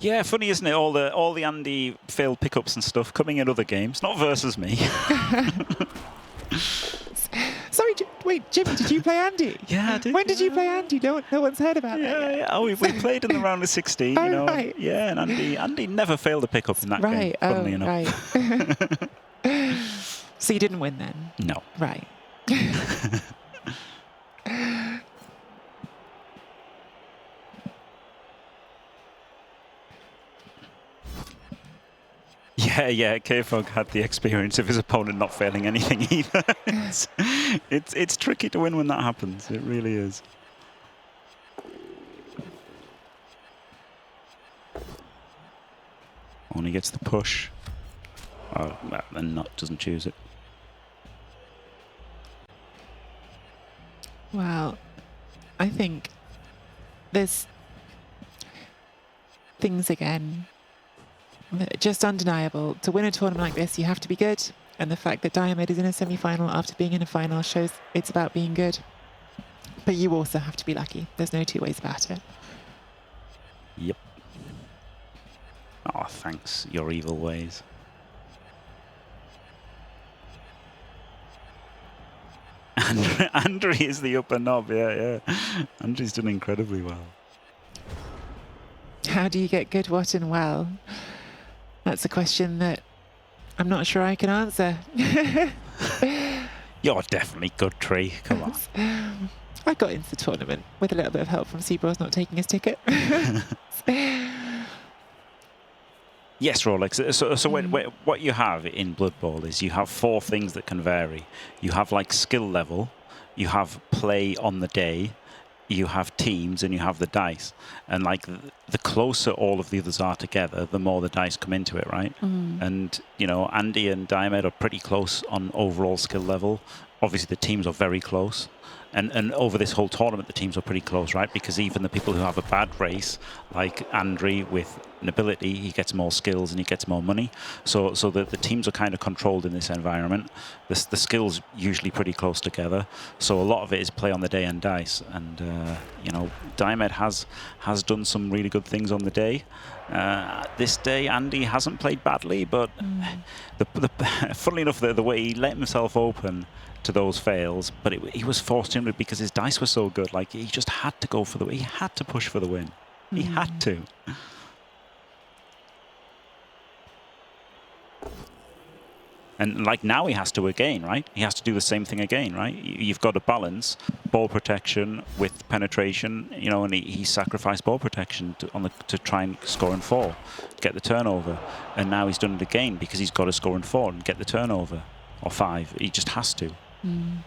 Speaker 3: Yeah, funny, isn't it? All the Andy failed pickups and stuff coming in other games, not versus me.
Speaker 2: Sorry, wait, Jimmy, did you play Andy?
Speaker 3: Yeah, I did.
Speaker 2: When did you play Andy? No one's heard about that yet.
Speaker 3: Yeah. Oh, we played in the round of 16, you know.
Speaker 2: Right.
Speaker 3: Yeah, and Andy never failed a pickup in that game, funnily enough.
Speaker 2: Right. So you didn't win then?
Speaker 3: No.
Speaker 2: Right.
Speaker 3: Yeah, K-Fog had the experience of his opponent not failing anything either. It's tricky to win when that happens. It really is. Only gets the push. Oh, well, then doesn't choose it.
Speaker 2: Well, I think there's things again that are just undeniable. To win a tournament like this, you have to be good. And the fact that Diamed is in a semi-final after being in a final shows it's about being good. But you also have to be lucky. There's no two ways about it.
Speaker 3: Yep. Oh, thanks, your evil ways. Andre is the upper knob, yeah. Andre's done incredibly well.
Speaker 2: How do you get good, what, and well? That's a question that I'm not sure I can answer.
Speaker 3: You're definitely good, Tree. Come on.
Speaker 2: I got into the tournament with a little bit of help from Seabros not taking his ticket.
Speaker 3: Yes, Rolex. So what you have in Blood Bowl is you have 4 things that can vary. You have like skill level, you have play on the day, you have teams, and you have the dice. And like the closer all of the others are together, the more the dice come into it, right? And you know, Andy and Diamed are pretty close on overall skill level. Obviously, the teams are very close. And over this whole tournament, the teams are pretty close, right? Because even the people who have a bad race, like Andre with nobility, he gets more skills and he gets more money. So the teams are kind of controlled in this environment. The skills usually pretty close together. So a lot of it is play on the day and dice. And you know, Diamed has done some really good things on the day. This day, Andy hasn't played badly, but funnily enough, the way he let himself open to those fails, but he was forced into it because his dice were so good. Like, he just had to go for he had to push for the win. He had to. And like now he has to again, right? He has to do the same thing again, right? You've got to balance ball protection with penetration, you know, and he sacrificed ball protection to try and score in 4, get the turnover. And now he's done it again because he's got to score in 4 and get the turnover, or 5. He just has to.
Speaker 2: Mm.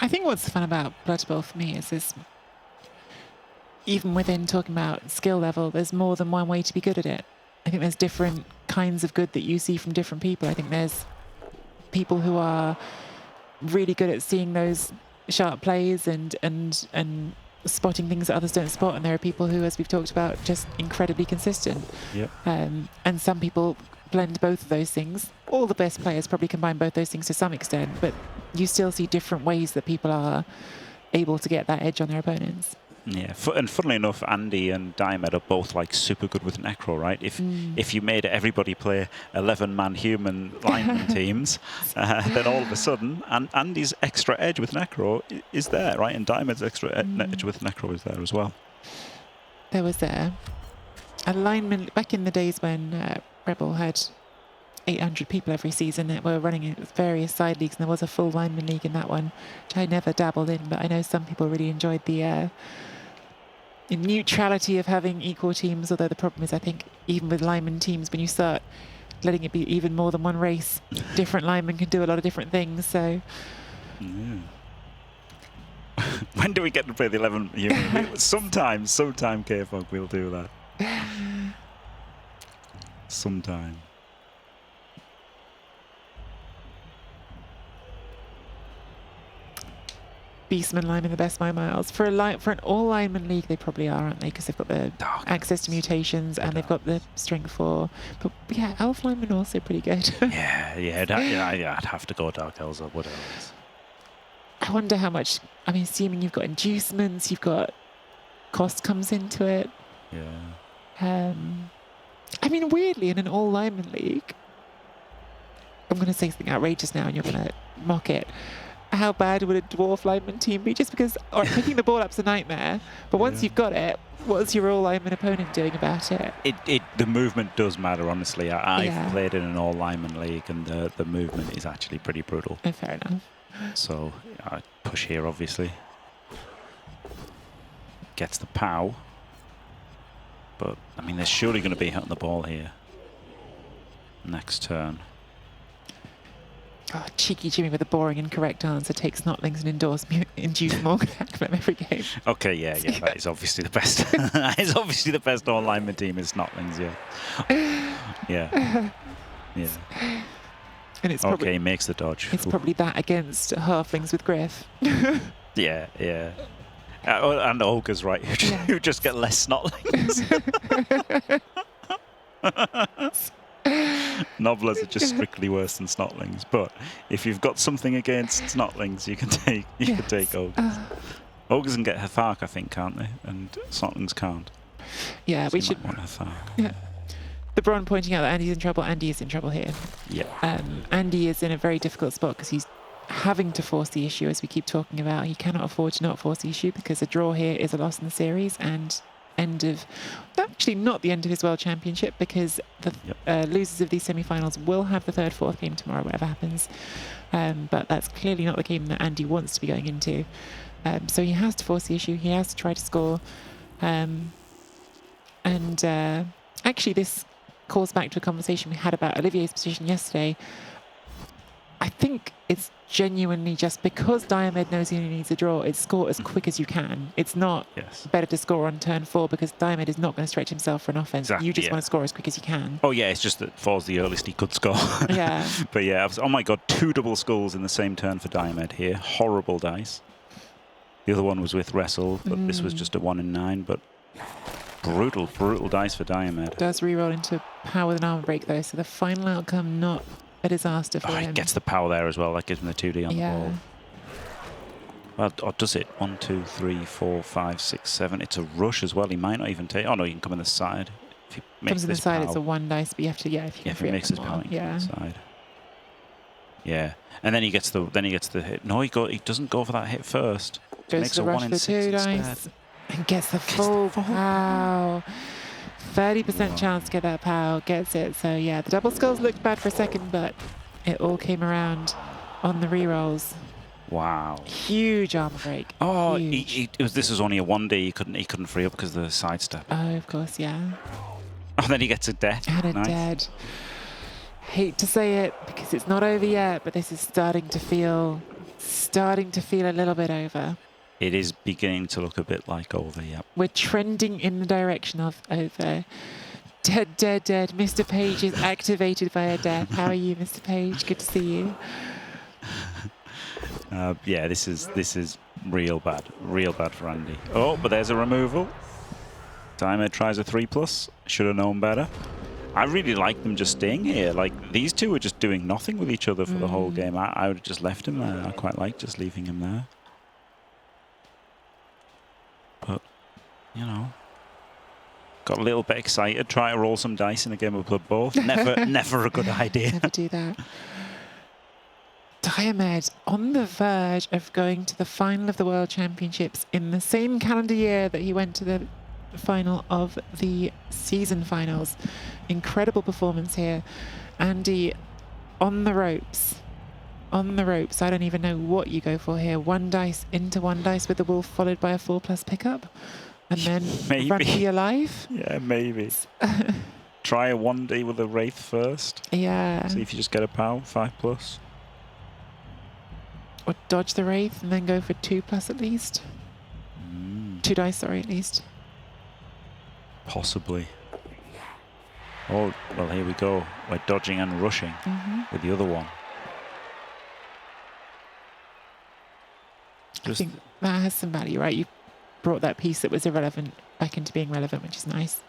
Speaker 2: I think what's fun about Blood Bowl for me is this, even within talking about skill level, there's more than one way to be good at it. I think there's different kinds of good that you see from different people. I think there's people who are really good at seeing those sharp plays and spotting things that others don't spot, and there are people who, as we've talked about, just incredibly consistent.
Speaker 3: Yep.
Speaker 2: And some people blend both of those things. All the best players probably combine both those things to some extent, but you still see different ways that people are able to get that edge on their opponents.
Speaker 3: Yeah, and funnily enough, Andy and Diomed are both like super good with Necro, right? If you made everybody play 11-man human lineman teams, then all of a sudden, Andy's extra edge with Necro is there, right? And Diomed's extra edge with Necro is there as well.
Speaker 2: There was a lineman back in the days when Rebel had 800 people every season that were running various side leagues, and there was a full lineman league in that one, which I never dabbled in, but I know some people really enjoyed the neutrality of having equal teams, although the problem is, I think, even with lineman teams, when you start letting it be even more than one race, different linemen can do a lot of different things, so...
Speaker 3: Yeah. When do we get to play the 11 human? Sometime, K-Fog, we'll do that. Sometime.
Speaker 2: Beastman lineman, the best by miles. For an all lineman league, they probably are, aren't they? Because they've got the access to mutations and they've got the strength 4. But yeah, elf linemen also pretty good.
Speaker 3: I'd have to go Dark Elves or whatever it is.
Speaker 2: I wonder how much. I mean, assuming you've got inducements, you've got cost comes into it.
Speaker 3: Yeah.
Speaker 2: I mean, weirdly, in an all lineman league, I'm going to say something outrageous now, and you're going to mock it. How bad would a dwarf lineman team be? Just because picking the ball up's a nightmare, but once you've got it, what's your all lineman opponent doing about it?
Speaker 3: The movement does matter, honestly. I've played in an all lineman league, and the movement is actually pretty brutal.
Speaker 2: Oh, fair enough.
Speaker 3: So I push here, obviously. Gets the POW, but I mean, there's surely going to be a hit on the ball here. Next turn.
Speaker 2: Oh, cheeky Jimmy with a boring incorrect answer takes Snotlings and induce Morgan Hackman every game.
Speaker 3: Okay, yeah, that is obviously the best. That is obviously the best all lineman team is Snotlings, yeah. And it's probably,
Speaker 2: he
Speaker 3: makes the dodge.
Speaker 2: It's probably that against Halflings with Griff.
Speaker 3: Yeah. And Ogres, right, who just get less Snotlings. Nobblers are just strictly worse than Snotlings, but if you've got something against Snotlings, you can take Ogres. Ogres can get Hethark, I think, can't they? And Snotlings can't.
Speaker 2: Yeah,
Speaker 3: so
Speaker 2: we should
Speaker 3: want Hethark.
Speaker 2: Yeah. The Bron pointing out that Andy's in trouble. Andy is in trouble here.
Speaker 3: Yeah.
Speaker 2: Andy is in a very difficult spot because he's having to force the issue, as we keep talking about. He cannot afford to not force the issue because a draw here is a loss in the series and actually not the end of his World Championship, because the losers of these semi-finals will have the third, fourth game tomorrow, whatever happens. But that's clearly not the game that Andy wants to be going into. So he has to force the issue. He has to try to score. Actually, this calls back to a conversation we had about Olivier's position yesterday. I think it's genuinely just because Diomed knows he only needs a draw, it's score as quick as you can. It's not better to score on turn 4 because Diomed is not going to stretch himself for an offense.
Speaker 3: Exactly,
Speaker 2: you just want to score as quick as you can.
Speaker 3: Oh, yeah, it's just that 4's the earliest he could score.
Speaker 2: Yeah.
Speaker 3: But yeah, oh my God, 2 double skulls in the same turn for Diomed here. Horrible dice. The other one was with Wrestle, but this was just a 1 in 9, but brutal dice for Diomed.
Speaker 2: Does re-roll into power with an armor break, though, so the final outcome not a disaster for him.
Speaker 3: He gets the power there as well. That gives him the 2D on the ball. Well, or does it? 1, 2, 3, 4, 5, 6, 7. It's a rush as well. He might not even take. Oh no, he can come in the side. If he makes
Speaker 2: comes in the side,
Speaker 3: POW.
Speaker 2: it's a 1 dice, but you have to. If
Speaker 3: he makes his power, he can side. Yeah, and then he gets the hit. No, he doesn't go for that hit first.
Speaker 2: Goes
Speaker 3: Makes
Speaker 2: to the
Speaker 3: a
Speaker 2: rush
Speaker 3: 1
Speaker 2: for
Speaker 3: in 6
Speaker 2: 2
Speaker 3: instead.
Speaker 2: dice. And gets the
Speaker 3: Gets the
Speaker 2: full
Speaker 3: full
Speaker 2: pow. 30%
Speaker 3: Wow.
Speaker 2: chance to get that pow. Gets it. So yeah, the double skulls looked bad for a second, but it all came around on the rerolls.
Speaker 3: Wow.
Speaker 2: Huge armor break.
Speaker 3: Oh,
Speaker 2: Huge.
Speaker 3: this was only a 1D. He couldn't free up because of the sidestep.
Speaker 2: Oh, of course, yeah.
Speaker 3: Oh, then he gets a death.
Speaker 2: And a
Speaker 3: Nice.
Speaker 2: dead. Hate to say it because it's not over yet, but this is starting to feel a little bit over.
Speaker 3: It is beginning to look a bit like over, yep.
Speaker 2: We're trending in the direction of over. Dead, dead, dead. Mr. Page is activated by a death. How are you, Mr. Page? Good to see you.
Speaker 3: Yeah, this is real bad for Andy. Oh, but there's a removal. Diamond tries a 3+. Should have known better. I really like them just staying here. Like, these two are just doing nothing with each other for the whole game. I would have just left him there. I quite like just leaving him there. But, you know, got a little bit excited. Try to roll some dice in a game of Blood Bowl. Never a good idea.
Speaker 2: Never do that. Diomed on the verge of going to the final of the World Championships in the same calendar year that he went to the final of the season finals. Incredible performance here. Andy on the ropes. On the ropes. I don't even know what you go for here. 1 dice into 1 dice with the wolf followed by a 4+ pickup. And then
Speaker 3: Maybe.
Speaker 2: run for your life.
Speaker 3: Yeah, maybe. Try a 1D with a Wraith first.
Speaker 2: Yeah.
Speaker 3: See if you just get a POW, 5+.
Speaker 2: Or dodge the Wraith and then go for 2+ at least. 2 dice, sorry, at least.
Speaker 3: Possibly. Oh, well, here we go. We're dodging and rushing with the other one.
Speaker 2: I think that has some value, right? You brought that piece that was irrelevant back into being relevant, which is nice.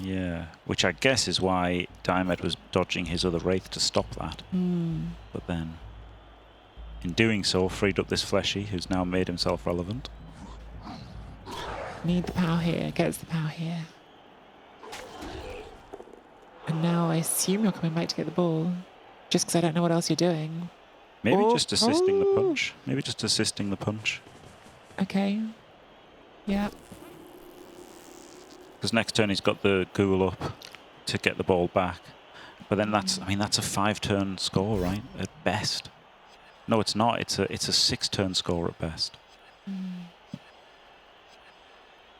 Speaker 3: Yeah, which I guess is why Diomed was dodging his other Wraith to stop that. But then, in doing so, freed up this Fleshy, who's now made himself relevant.
Speaker 2: Need the power here, gets the power here. And now I assume you're coming back to get the ball, just because I don't know what else you're doing.
Speaker 3: Maybe
Speaker 2: Oh,
Speaker 3: just assisting the
Speaker 2: oh.
Speaker 3: punch. Maybe just assisting the punch.
Speaker 2: Okay. Yeah.
Speaker 3: Because next turn he's got the ghoul up to get the ball back. But then that's, I mean, that's a 5-turn score, right? At best. No, it's not. It's a 6-turn score at best.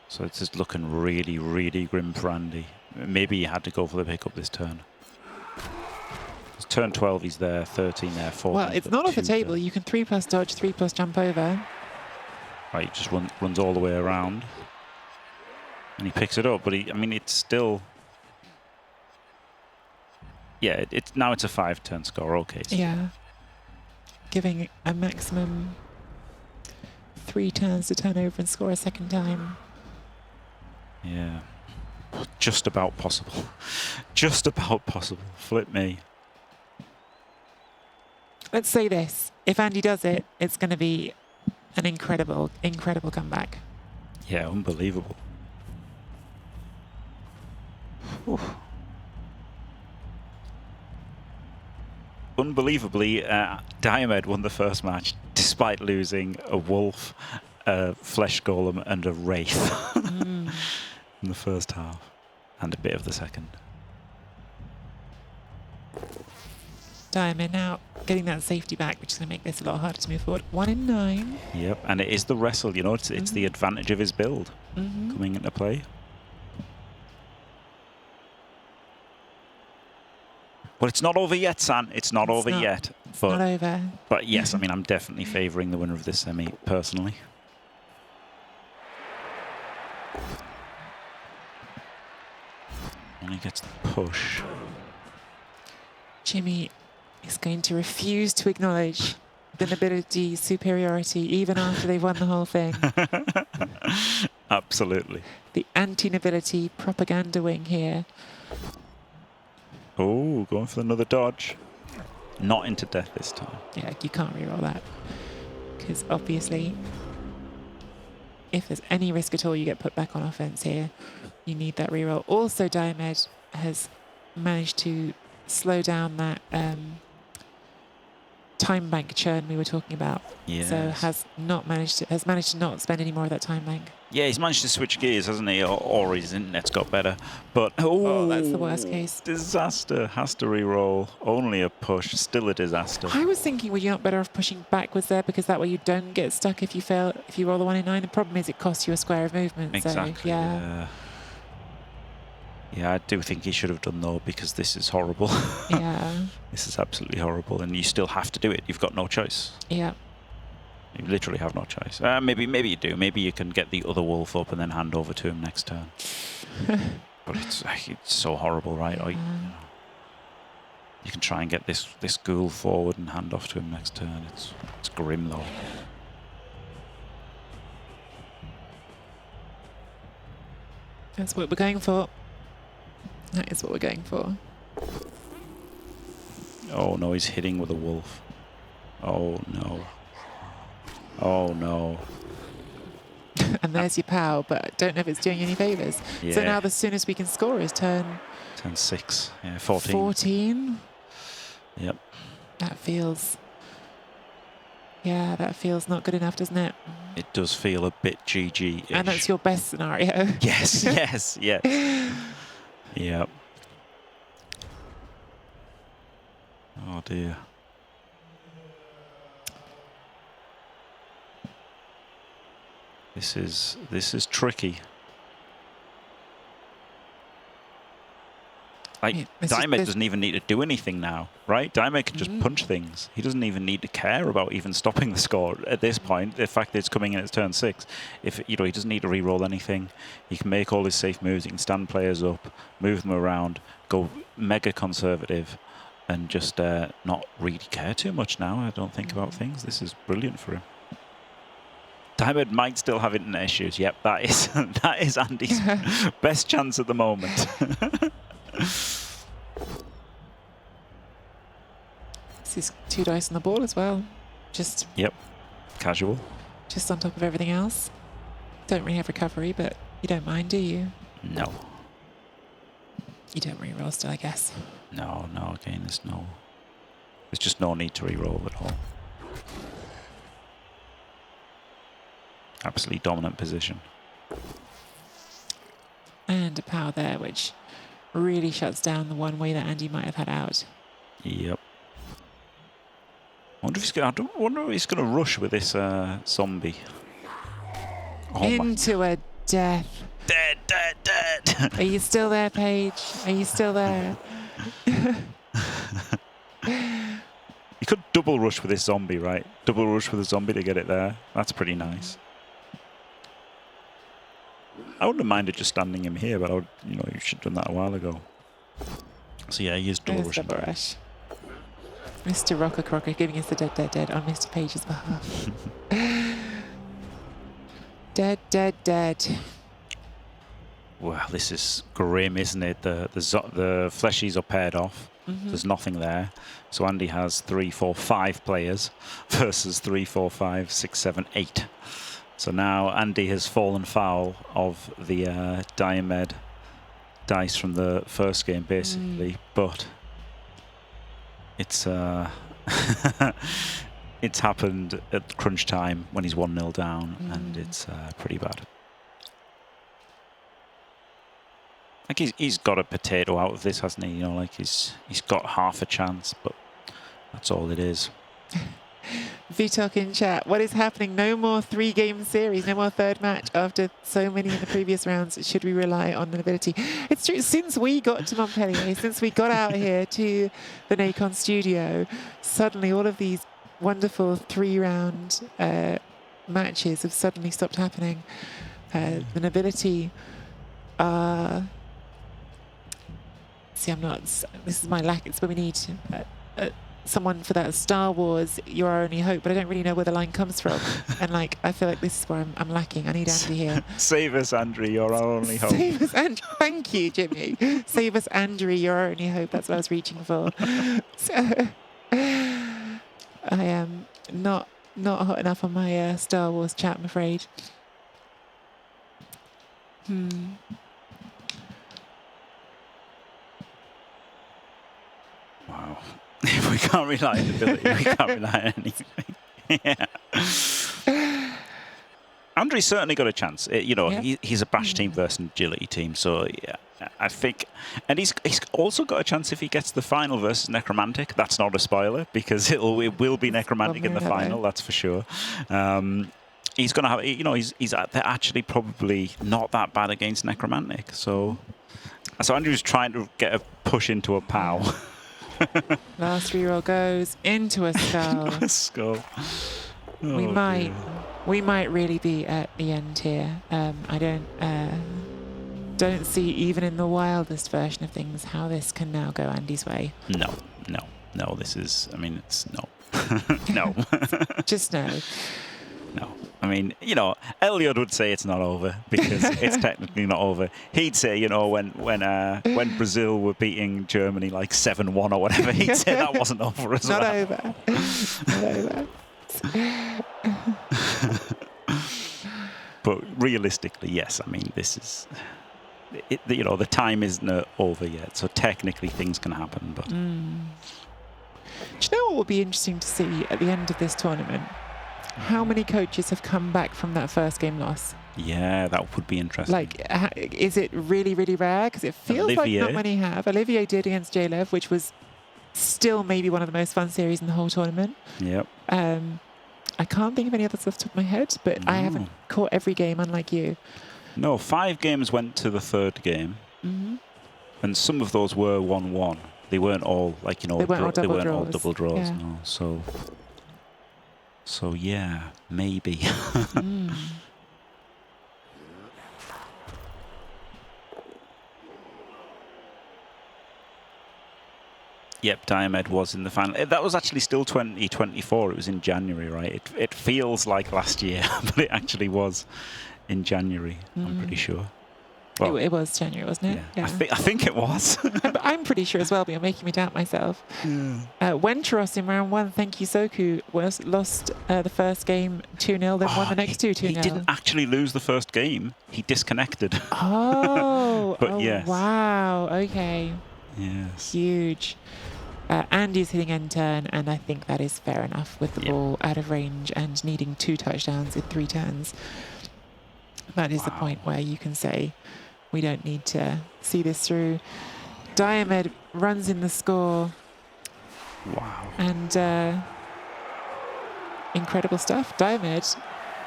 Speaker 3: So it's just looking really, really grim for Andy. Maybe he had to go for the pickup this turn. It's turn 12, he's there. 13 there. 14.
Speaker 2: Well, it's not off the table. You can 3+ dodge, 3+ jump over.
Speaker 3: Right, he just runs all the way around. And he picks it up, but I mean, it's still... Yeah, now it's a 5-turn score. Okay. So
Speaker 2: Yeah. Giving a maximum 3 turns to turn over and score a second time.
Speaker 3: yeah. Just about possible. Just about possible. Flip me.
Speaker 2: Let's say this. If Andy does it, it's going to be an incredible, incredible comeback.
Speaker 3: Yeah, unbelievable. Whew. Unbelievably, Diomed won the first match despite losing a wolf, a flesh golem, and a wraith in the first half, and a bit of the second.
Speaker 2: Diamond now getting that safety back, which is going to make this a lot harder to move forward. 1 in 9.
Speaker 3: Yep, and it is the wrestle. You know, it's the advantage of his build coming into play. Well, it's not over yet, San. It's not over yet. But,
Speaker 2: not over.
Speaker 3: But yes, I mean, I'm definitely favouring the winner of this semi, personally. Only gets the push.
Speaker 2: Jimmy is going to refuse to acknowledge the nobility superiority even after they've won the whole thing.
Speaker 3: Absolutely.
Speaker 2: The anti-nobility propaganda wing here.
Speaker 3: Oh, going for another dodge. Not into death this time.
Speaker 2: Yeah, you can't reroll that. Because obviously, if there's any risk at all, you get put back on offense here. You need that reroll. Also, Diomed has managed to slow down that time bank churn we were talking about.
Speaker 3: Yes.
Speaker 2: So has managed to not spend any more of that time bank.
Speaker 3: Yeah, he's managed to switch gears, hasn't he? Or his internet's got better. But
Speaker 2: Oh, that's the worst case.
Speaker 3: Disaster. Has to re-roll. Only a push. Still a disaster.
Speaker 2: I was thinking, were you not better off pushing backwards there, because that way you don't get stuck if you roll the 1 in 9. The problem is it costs you a square of movement.
Speaker 3: Exactly.
Speaker 2: So, yeah.
Speaker 3: Yeah, I do think he should have done though, because this is horrible.
Speaker 2: Yeah.
Speaker 3: This is absolutely horrible, and you still have to do it. You've got no choice.
Speaker 2: Yeah.
Speaker 3: You literally have no choice. Maybe you do. Maybe you can get the other wolf up and then hand over to him next turn. But it's so horrible, right? You can try and get this ghoul forward and hand off to him next turn. It's grim though.
Speaker 2: That's what we're going for. That is what we're going for.
Speaker 3: Oh no, he's hitting with a wolf. Oh no. Oh no.
Speaker 2: And there's your POW, but I don't know if it's doing you any favours.
Speaker 3: Yeah.
Speaker 2: So now the soonest we can score is turn
Speaker 3: 6. Yeah, 14.
Speaker 2: 14.
Speaker 3: Yep.
Speaker 2: That feels not good enough, doesn't it?
Speaker 3: It does feel a bit GG-ish.
Speaker 2: And that's your best scenario.
Speaker 3: Yes, yes, yes. Yep. Oh dear. This is tricky. Like,
Speaker 2: Yeah,
Speaker 3: Diamond doesn't even need to do anything now, right? Diamond can just punch things. He doesn't even need to care about even stopping the score at this point. The fact that it's coming in at turn 6, he doesn't need to re-roll anything. He can make all his safe moves. He can stand players up, move them around, go mega conservative, and just not really care too much now. I don't think about things. This is brilliant for him. Diamond might still have internet issues. Yep, that is Andy's best chance at the moment.
Speaker 2: This is 2 dice on the ball as well. Just
Speaker 3: Yep, casual.
Speaker 2: Just on top of everything else. Don't really have recovery, but you don't mind, do you?
Speaker 3: No.
Speaker 2: You don't re-roll still, I guess.
Speaker 3: No, again, there's just no need to re-roll at all. Absolutely dominant position.
Speaker 2: And a POW there, which really shuts down the one way that Andy might have had out.
Speaker 3: Yep. I wonder if he's going to rush with this zombie. Oh
Speaker 2: Into a death.
Speaker 3: Dead.
Speaker 2: Are you still there, Paige? Are you still there?
Speaker 3: You could double rush with this zombie, right? Double rush with a zombie to get it there. That's pretty nice. I wouldn't have minded just standing him here, but you should have done that a while ago. So yeah, he is double rushing.
Speaker 2: Double rush. Mr. Rocker Crocker giving us the dead on Mr. Page's behalf. Dead.
Speaker 3: Wow, this is grim, isn't it? The fleshies are paired off. There's nothing there. So Andy has 3, 4, 5 players versus 3, 4, 5, 6, 7, 8. So now Andy has fallen foul of the Diomed dice from the first game, basically. But it's it's happened at crunch time when he's 1-0 down, and it's pretty bad. Like he's got a potato out of this, hasn't he? Like he's got half a chance, but that's all it is.
Speaker 2: VTalk in chat. What is happening? No more 3-game series, no more third match after so many in the previous rounds. Should we rely on the ability? It's true. Since we got to Montpellier, since we got out here to the Nacon studio, suddenly all of these wonderful 3-round matches have suddenly stopped happening. The nobility are... See, I'm not... This is my lack. It's where we need... someone for that Star Wars, You're Our Only Hope, but I don't really know where the line comes from. And like, I feel like this is where I'm lacking. I need Andy here.
Speaker 3: Save us, Andrew, you're our only hope.
Speaker 2: Save us, Andrew. Thank you, Jimmy. Save us, Andrew, you're our only hope. That's what I was reaching for. So, I am not hot enough on my Star Wars chat, I'm afraid.
Speaker 3: Wow. If we can't rely on ability, we can't rely on anything. Yeah. Andre's certainly got a chance. He's a bash team versus an agility team, so yeah, I think, and he's also got a chance if he gets the final versus Necromantic. That's not a spoiler because it will be Necromantic in the final. That's for sure. He's going to have, they're actually probably not that bad against Necromantic. So Andrew's trying to get a push into a POW.
Speaker 2: Last reroll goes into a skull.
Speaker 3: A skull.
Speaker 2: Oh, we might really be at the end here. I don't see, even in the wildest version of things, how this can now go Andy's way.
Speaker 3: No. This is, it's no. No.
Speaker 2: Just no.
Speaker 3: No. Elliot would say it's not over because it's technically not over. He'd say, when Brazil were beating Germany like 7-1 or whatever, he'd say that wasn't over as well.
Speaker 2: Not over. Not over.
Speaker 3: But realistically, yes. This is, the time isn't over yet, so technically things can happen. But
Speaker 2: do you know what will be interesting to see at the end of this tournament? How many coaches have come back from that first game loss?
Speaker 3: Yeah, that would be interesting.
Speaker 2: Like, is it really, really rare? Because it feels like not many have. Olivier did against J-Lev, which was still maybe one of the most fun series in the whole tournament.
Speaker 3: Yep.
Speaker 2: I can't think of any others off the top of my head, but I haven't caught every game, unlike you.
Speaker 3: No, 5 games went to the 3rd game, and some of those were 1-1. They weren't all
Speaker 2: they weren't all double draws.
Speaker 3: Yeah. No. So yeah, maybe. Yep, Diomed was in the final. That was actually still 2024. It was in January, right? It feels like last year, but it actually was in January, I'm pretty sure.
Speaker 2: Well, it was January, wasn't it?
Speaker 3: Yeah. I think it was.
Speaker 2: I'm pretty sure as well, but you're making me doubt myself. Wentros in round 1, thank you, Soku, lost the first game 2-0, then won the next 2-2-0.
Speaker 3: He didn't actually lose the first game. He disconnected.
Speaker 2: Oh,
Speaker 3: but yes.
Speaker 2: Wow, okay.
Speaker 3: Yes.
Speaker 2: Huge. Andy's hitting end turn, and I think that is fair enough with the ball out of range and needing 2 touchdowns in 3 turns. That is the point where you can say, we don't need to see this through. Diomed runs in the score.
Speaker 3: Wow.
Speaker 2: And incredible stuff. Diomed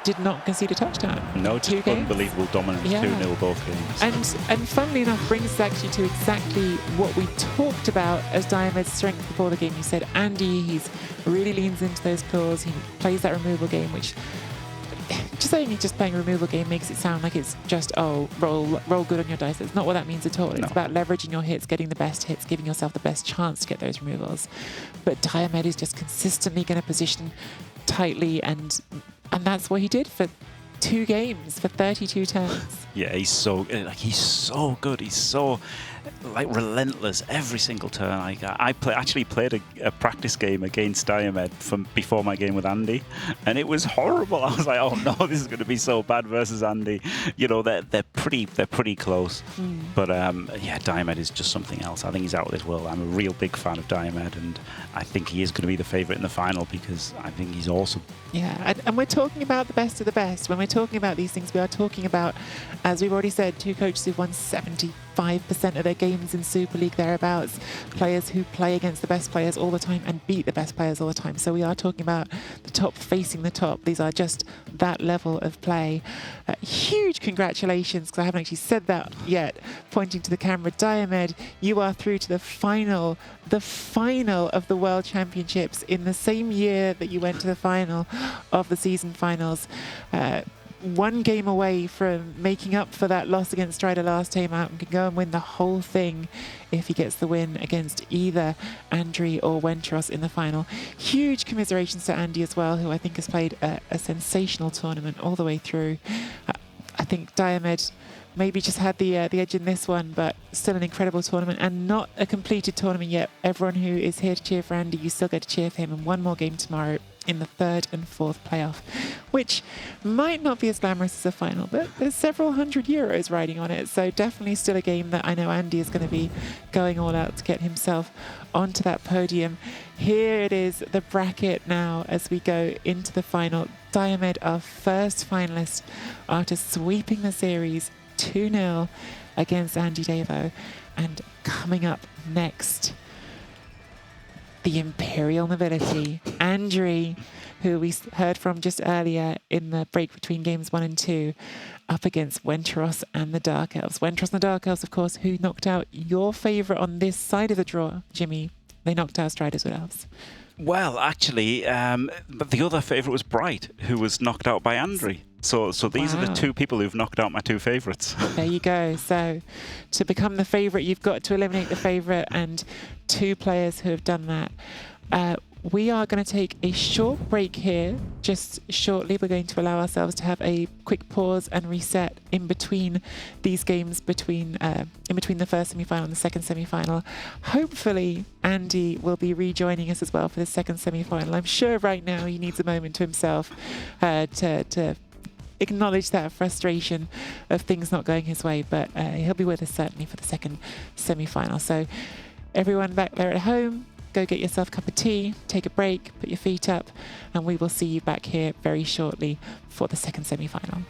Speaker 2: did not concede a touchdown.
Speaker 3: No, just unbelievable dominance, 2-0 both games.
Speaker 2: And funnily enough, brings us actually to exactly what we talked about as Diomed's strength before the game. You said, Andy, he's really leans into those claws. He plays that removal game, which just saying he's just playing a removal game makes it sound like it's just, roll good on your dice. It's not what that means at all. It's about leveraging your hits, getting the best hits, giving yourself the best chance to get those removals. But Diomed is just consistently going to position tightly, and that's what he did for 2 games, for 32 turns.
Speaker 3: Yeah, he's so good. He's so relentless every single turn. I actually played a practice game against Diomed from before my game with Andy, and it was horrible. I was like, oh no, this is going to be so bad versus Andy. They're pretty close. But Diomed is just something else. I think he's out of this world. I'm a real big fan of Diomed, and I think he is going to be the favourite in the final because I think he's awesome.
Speaker 2: Yeah, and we're talking about the best of the best. When we're talking about these things, we are talking about, as we've already said, 2 coaches who've won 75% of their games in Super League thereabouts, players who play against the best players all the time and beat the best players all the time. So we are talking about the top facing the top. These are just that level of play. Huge congratulations, because I haven't actually said that yet, pointing to the camera. Diomed, you are through to the final of the World Championships in the same year that you went to the final of the season finals. 1 game away from making up for that loss against Strider last time out, and can go and win the whole thing if he gets the win against either Andri or Wentros in the final. Huge commiserations to Andy as well, who I think has played a sensational tournament all the way through. I think Diomed maybe just had the edge in this one, but still an incredible tournament and not a completed tournament yet. Everyone who is here to cheer for Andy, you still get to cheer for him in 1 more game tomorrow in the third and fourth playoff, which might not be as glamorous as a final, but there's several €100 riding on it. So definitely still a game that I know Andy is going to be going all out to get himself onto that podium. Here it is, the bracket now as we go into the final. Diomed, our first finalist, after sweeping the series 2-0 against Andy Davo. And coming up next, the Imperial Nobility, Andri, who we heard from just earlier in the break between games 1 and 2, up against Wentros and the Dark Elves. Wentros and the Dark Elves, of course, who knocked out your favourite on this side of the draw, Jimmy. They knocked out Striders with Elves.
Speaker 3: Well, actually, but the other favourite was Bright, who was knocked out by Andri. So these are the two people who've knocked out my two favourites.
Speaker 2: There you go. So to become the favourite, you've got to eliminate the favourite, and two players who have done that. We are going to take a short break here. Just shortly, we're going to allow ourselves to have a quick pause and reset in between these games, in between the first semi-final and the second semi-final. Hopefully, Andy will be rejoining us as well for the second semi-final. I'm sure right now he needs a moment to himself to acknowledge that frustration of things not going his way, but he'll be with us certainly for the second semi-final. So everyone back there at home, go get yourself a cup of tea, take a break, put your feet up, and we will see you back here very shortly for the second semi-final.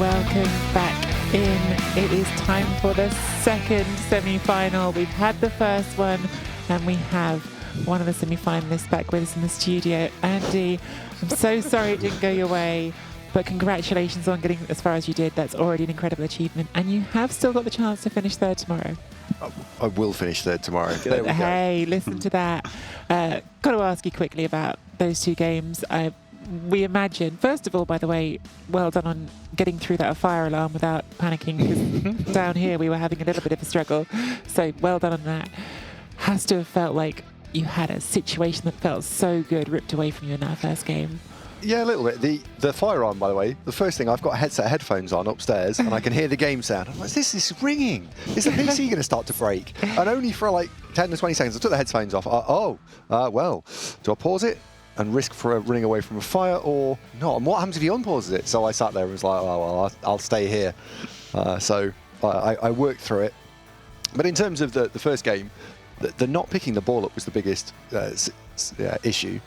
Speaker 2: Welcome back in. It is time for the second semi-final. We've had the first one, and we have one of the semi-finalists back with us in the studio. Andy, I'm so sorry it didn't go your way, but congratulations on getting as far as you did. That's already an incredible achievement, and you have still got the chance to finish third tomorrow.
Speaker 5: I will finish third tomorrow. There we go.
Speaker 2: Hey, listen to that. Got to ask you quickly about those two games. We imagine, first of all, by the way, well done on getting through that fire alarm without panicking, because down here we were having a little bit of a struggle. So well done on that. Has to have felt like you had a situation that felt so good ripped away from you in that first game.
Speaker 5: Yeah, a little bit. The fire alarm, by the way, the first thing, I've got a headset headphones on upstairs and I can hear the game sound. I'm like, this is ringing. Is the PC going to start to break? And only for like 10 to 20 seconds, I took the headphones off. Well, do I pause it and risk for running away from a fire or not? And what happens if he unpauses it? So I sat there and was like, oh, well, I'll stay here. So I worked through it. But in terms of the first game, the not picking the ball up was the biggest issue.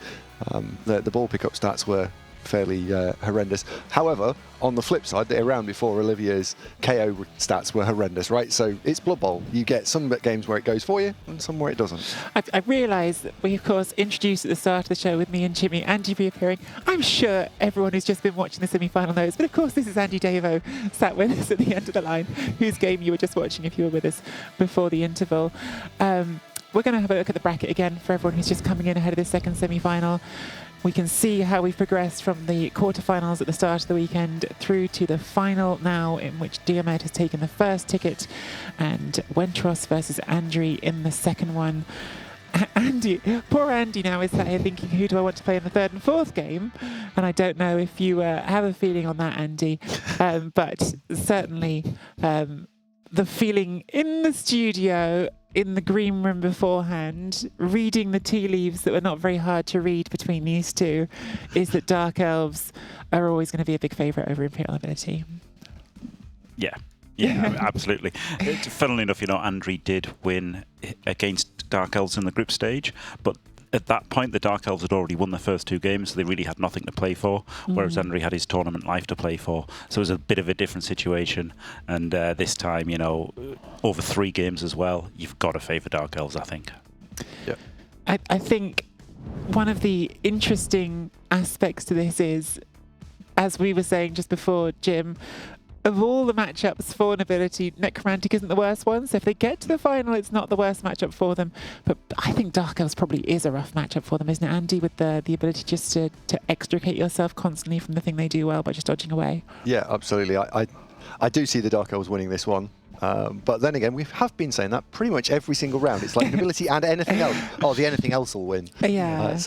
Speaker 5: The ball pickup stats were fairly horrendous. However, on the flip side, the round before, Olivier's KO stats were horrendous, right? So it's Blood Bowl. You get some games where it goes for you and some where it doesn't.
Speaker 2: I realise that we, of course, introduced at the start of the show with me and Jimmy, Andy reappearing. I'm sure everyone who's just been watching the semi-final knows, but of course this is Andy Davo sat with us at the end of the line, whose game you were just watching if you were with us before the interval. We're going to have a look at the bracket again for everyone who's just coming in ahead of this second semi-final. We can see how we've progressed from the quarterfinals at the start of the weekend through to the final now, in which Diomed has taken the first ticket and Wentros versus Andri in the second one. Andy, poor Andy now is sat here thinking, who do I want to play in the third and fourth game? And I don't know if you have a feeling on that, Andy, but certainly the feeling in the studio, in the green room beforehand, reading the tea leaves that were not very hard to read between these two, is that Dark Elves are always going to be a big favourite over Imperial Nobility.
Speaker 3: Yeah, absolutely. Funnily enough, Andri did win against Dark Elves in the group stage, but at that point, the Dark Elves had already won the first two games, so they really had nothing to play for, whereas Andri had his tournament life to play for. So it was a bit of a different situation. And this time, over 3 games as well, you've got to favour Dark Elves, I think.
Speaker 5: Yeah.
Speaker 2: I think one of the interesting aspects to this is, as we were saying just before, Jim, of all the matchups for Nobility, Necromantic isn't the worst one. So if they get to the final, it's not the worst matchup for them. But I think Dark Elves probably is a rough matchup for them, isn't it, Andy? With the ability just to extricate yourself constantly from the thing they do well by just dodging away.
Speaker 5: Yeah, absolutely. I do see the Dark Elves winning this one. But then again, we have been saying that pretty much every single round. It's like Nobility and anything else. Oh, the anything else will win.
Speaker 2: Yeah.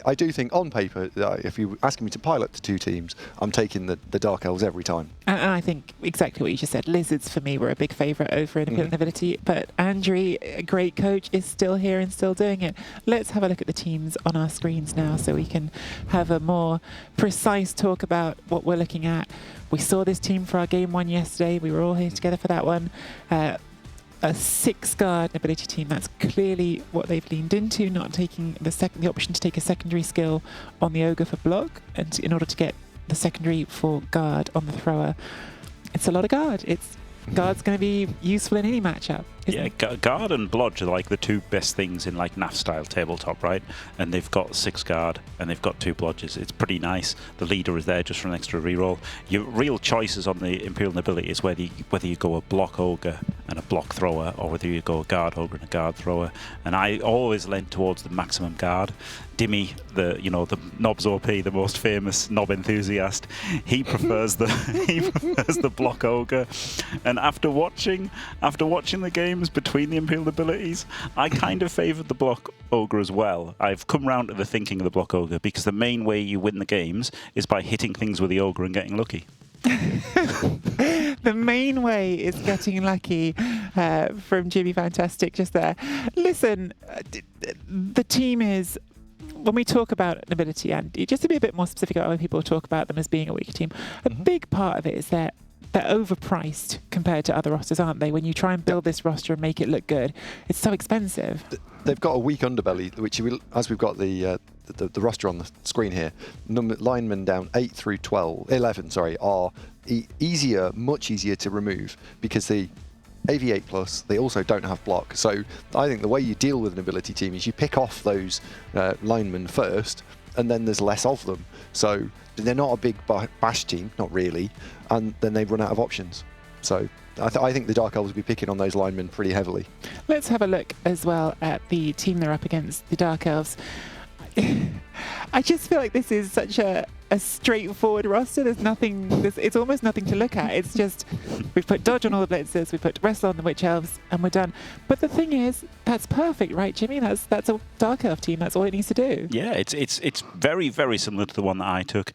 Speaker 5: I do think on paper, if you're asking me to pilot the two teams, I'm taking the Dark Elves every time.
Speaker 2: And I think exactly what you just said. Lizards, for me, were a big favourite over Imperial Nobility. But Andri, a great coach, is still here and still doing it. Let's have a look at the teams on our screens now so we can have a more precise talk about what we're looking at. We saw this team for our game 1 yesterday. We were all here together for that one. A 6-guard Nobility team. That's clearly what they've leaned into, not taking the option to take a secondary skill on the Ogre for block, and in order to get the secondary for guard on the thrower. It's a lot of guard. Guard's going to be useful in any matchup.
Speaker 3: Yeah, guard and blodge are like the two best things in like NAF style tabletop, right? And they've got 6 guard and they've got 2 blodges. It's pretty nice. The leader is there just for an extra reroll. Your real choices on the Imperial Nobility is whether you go a block ogre and a block thrower, or whether you go a guard ogre and a guard thrower. And I always leant towards the maximum guard. Dimmy, the Nobs OP, the most famous Nob enthusiast, he prefers the block ogre. And after watching the games between the Imperial Nobilities, I kind of favoured the block ogre as well. I've come round to the thinking of the block ogre because the main way you win the games is by hitting things with the ogre and getting lucky.
Speaker 2: The main way is getting lucky, from Jimmy Fantastic just there. Listen, the team is, when we talk about Nobility, and just to be a bit more specific about when people talk about them as being a weaker team, a big part of it is that they're overpriced compared to other rosters, aren't they? When you try and build this roster and make it look good, it's so expensive.
Speaker 5: They've got a weak underbelly, which, as we've got the the roster on the screen here, linemen down 8 through 11, are easier, much easier to remove because the AV8 Plus, they also don't have block. So I think the way you deal with an ability team is you pick off those linemen first, and then there's less of them. So they're not a big bash team, not really, and then they run out of options. So I think the Dark Elves will be picking on those linemen pretty heavily. Let's have a look as well at the team they're up against, the Dark Elves. I just feel like this is such a straightforward roster. There's nothing, it's almost nothing to look at. It's just, we've put dodge on all the blitzers, we put wrestle on the witch elves, and we're done. But the thing is, that's perfect, right, Jimmy? That's a Dark Elf team. That's all it needs to do. Yeah,
Speaker 3: it's very, very similar to the one that I took.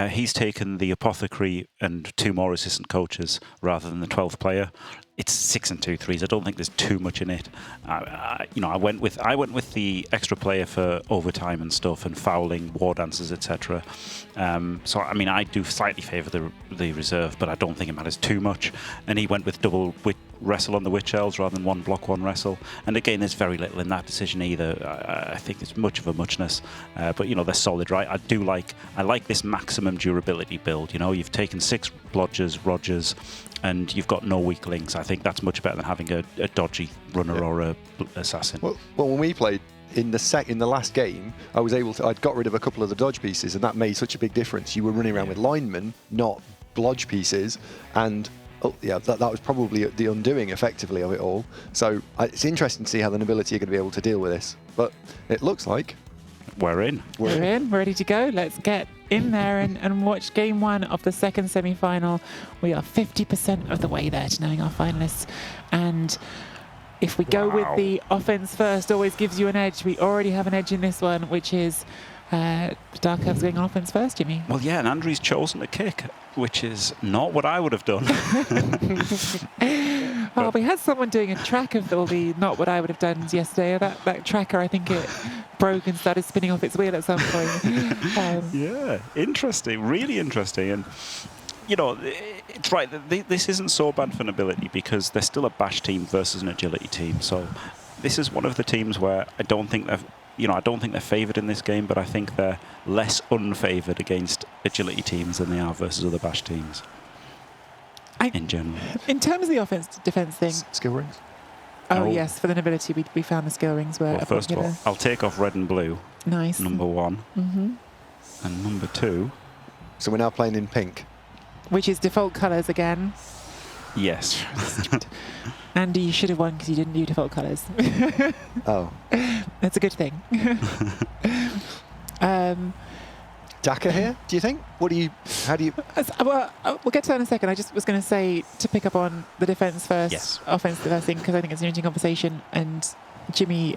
Speaker 3: He's taken the apothecary and 2 more assistant coaches rather than the 12th player. It's 6 and 2 threes. I don't think there's too much in it. I went with the extra player for overtime and stuff, and fouling, war dances, etc. So I mean, I do slightly favour the reserve, but I don't think it matters too much. And he went with double wrestle on the witch elves rather than 1 block 1 wrestle. And again, there's very little in that decision either. I think it's much of a muchness, but they're solid, right? I like this maximum durability build. You've taken 6 blodgers, Rogers, and you've got no weak links. I think that's much better than having a dodgy runner or a assassin. Well,
Speaker 5: when we played in the last game, I'd got rid of a couple of the dodge pieces, and that made such a big difference. You were running around with linemen, not blodge pieces, and that was probably the undoing effectively of it all. So it's interesting to see how the nobility are going to be able to deal with this. But it looks like
Speaker 3: we're in.
Speaker 2: We're ready to go. Let's get in there and watch game 1 of the second semi-final. We are 50% of the way there to knowing our finalists. And if we go with the offense first, always gives you an edge. We already have an edge in this one, which is Dark Elves going on offense first, Jimmy.
Speaker 3: Well, yeah, and Andrew's chosen to kick, which is not what I would have done.
Speaker 2: Oh, we had someone doing a track of all the not what I would have done yesterday. That tracker, I think it broke and started spinning off its wheel at some point.
Speaker 3: Yeah, interesting, really interesting. And it's right. This isn't so bad for nobility because they're still a bash team versus an agility team. So this is one of the teams where I don't think they're favoured in this game, but I think they're less unfavoured against agility teams than they are versus other bash teams. In general.
Speaker 2: In terms of the offense-defense thing.
Speaker 5: Skill rings?
Speaker 2: Oh, yes, for the nobility, we found the skill rings were
Speaker 3: first of all, I'll take off red and blue.
Speaker 2: Nice.
Speaker 3: Number 1. Mm-hmm. And number 2.
Speaker 5: So we're now playing in pink.
Speaker 2: Which is default colours again.
Speaker 3: Yes.
Speaker 2: Andy, you should have won because you didn't do default colours.
Speaker 5: Oh.
Speaker 2: That's a good thing.
Speaker 5: Daka here, do you think? How do you...
Speaker 2: Well, we'll get to that in a second. I just was going to say, to pick up on the defence first,
Speaker 3: yes.
Speaker 2: Offence first thing, because I think it's an interesting conversation. And Jimmy,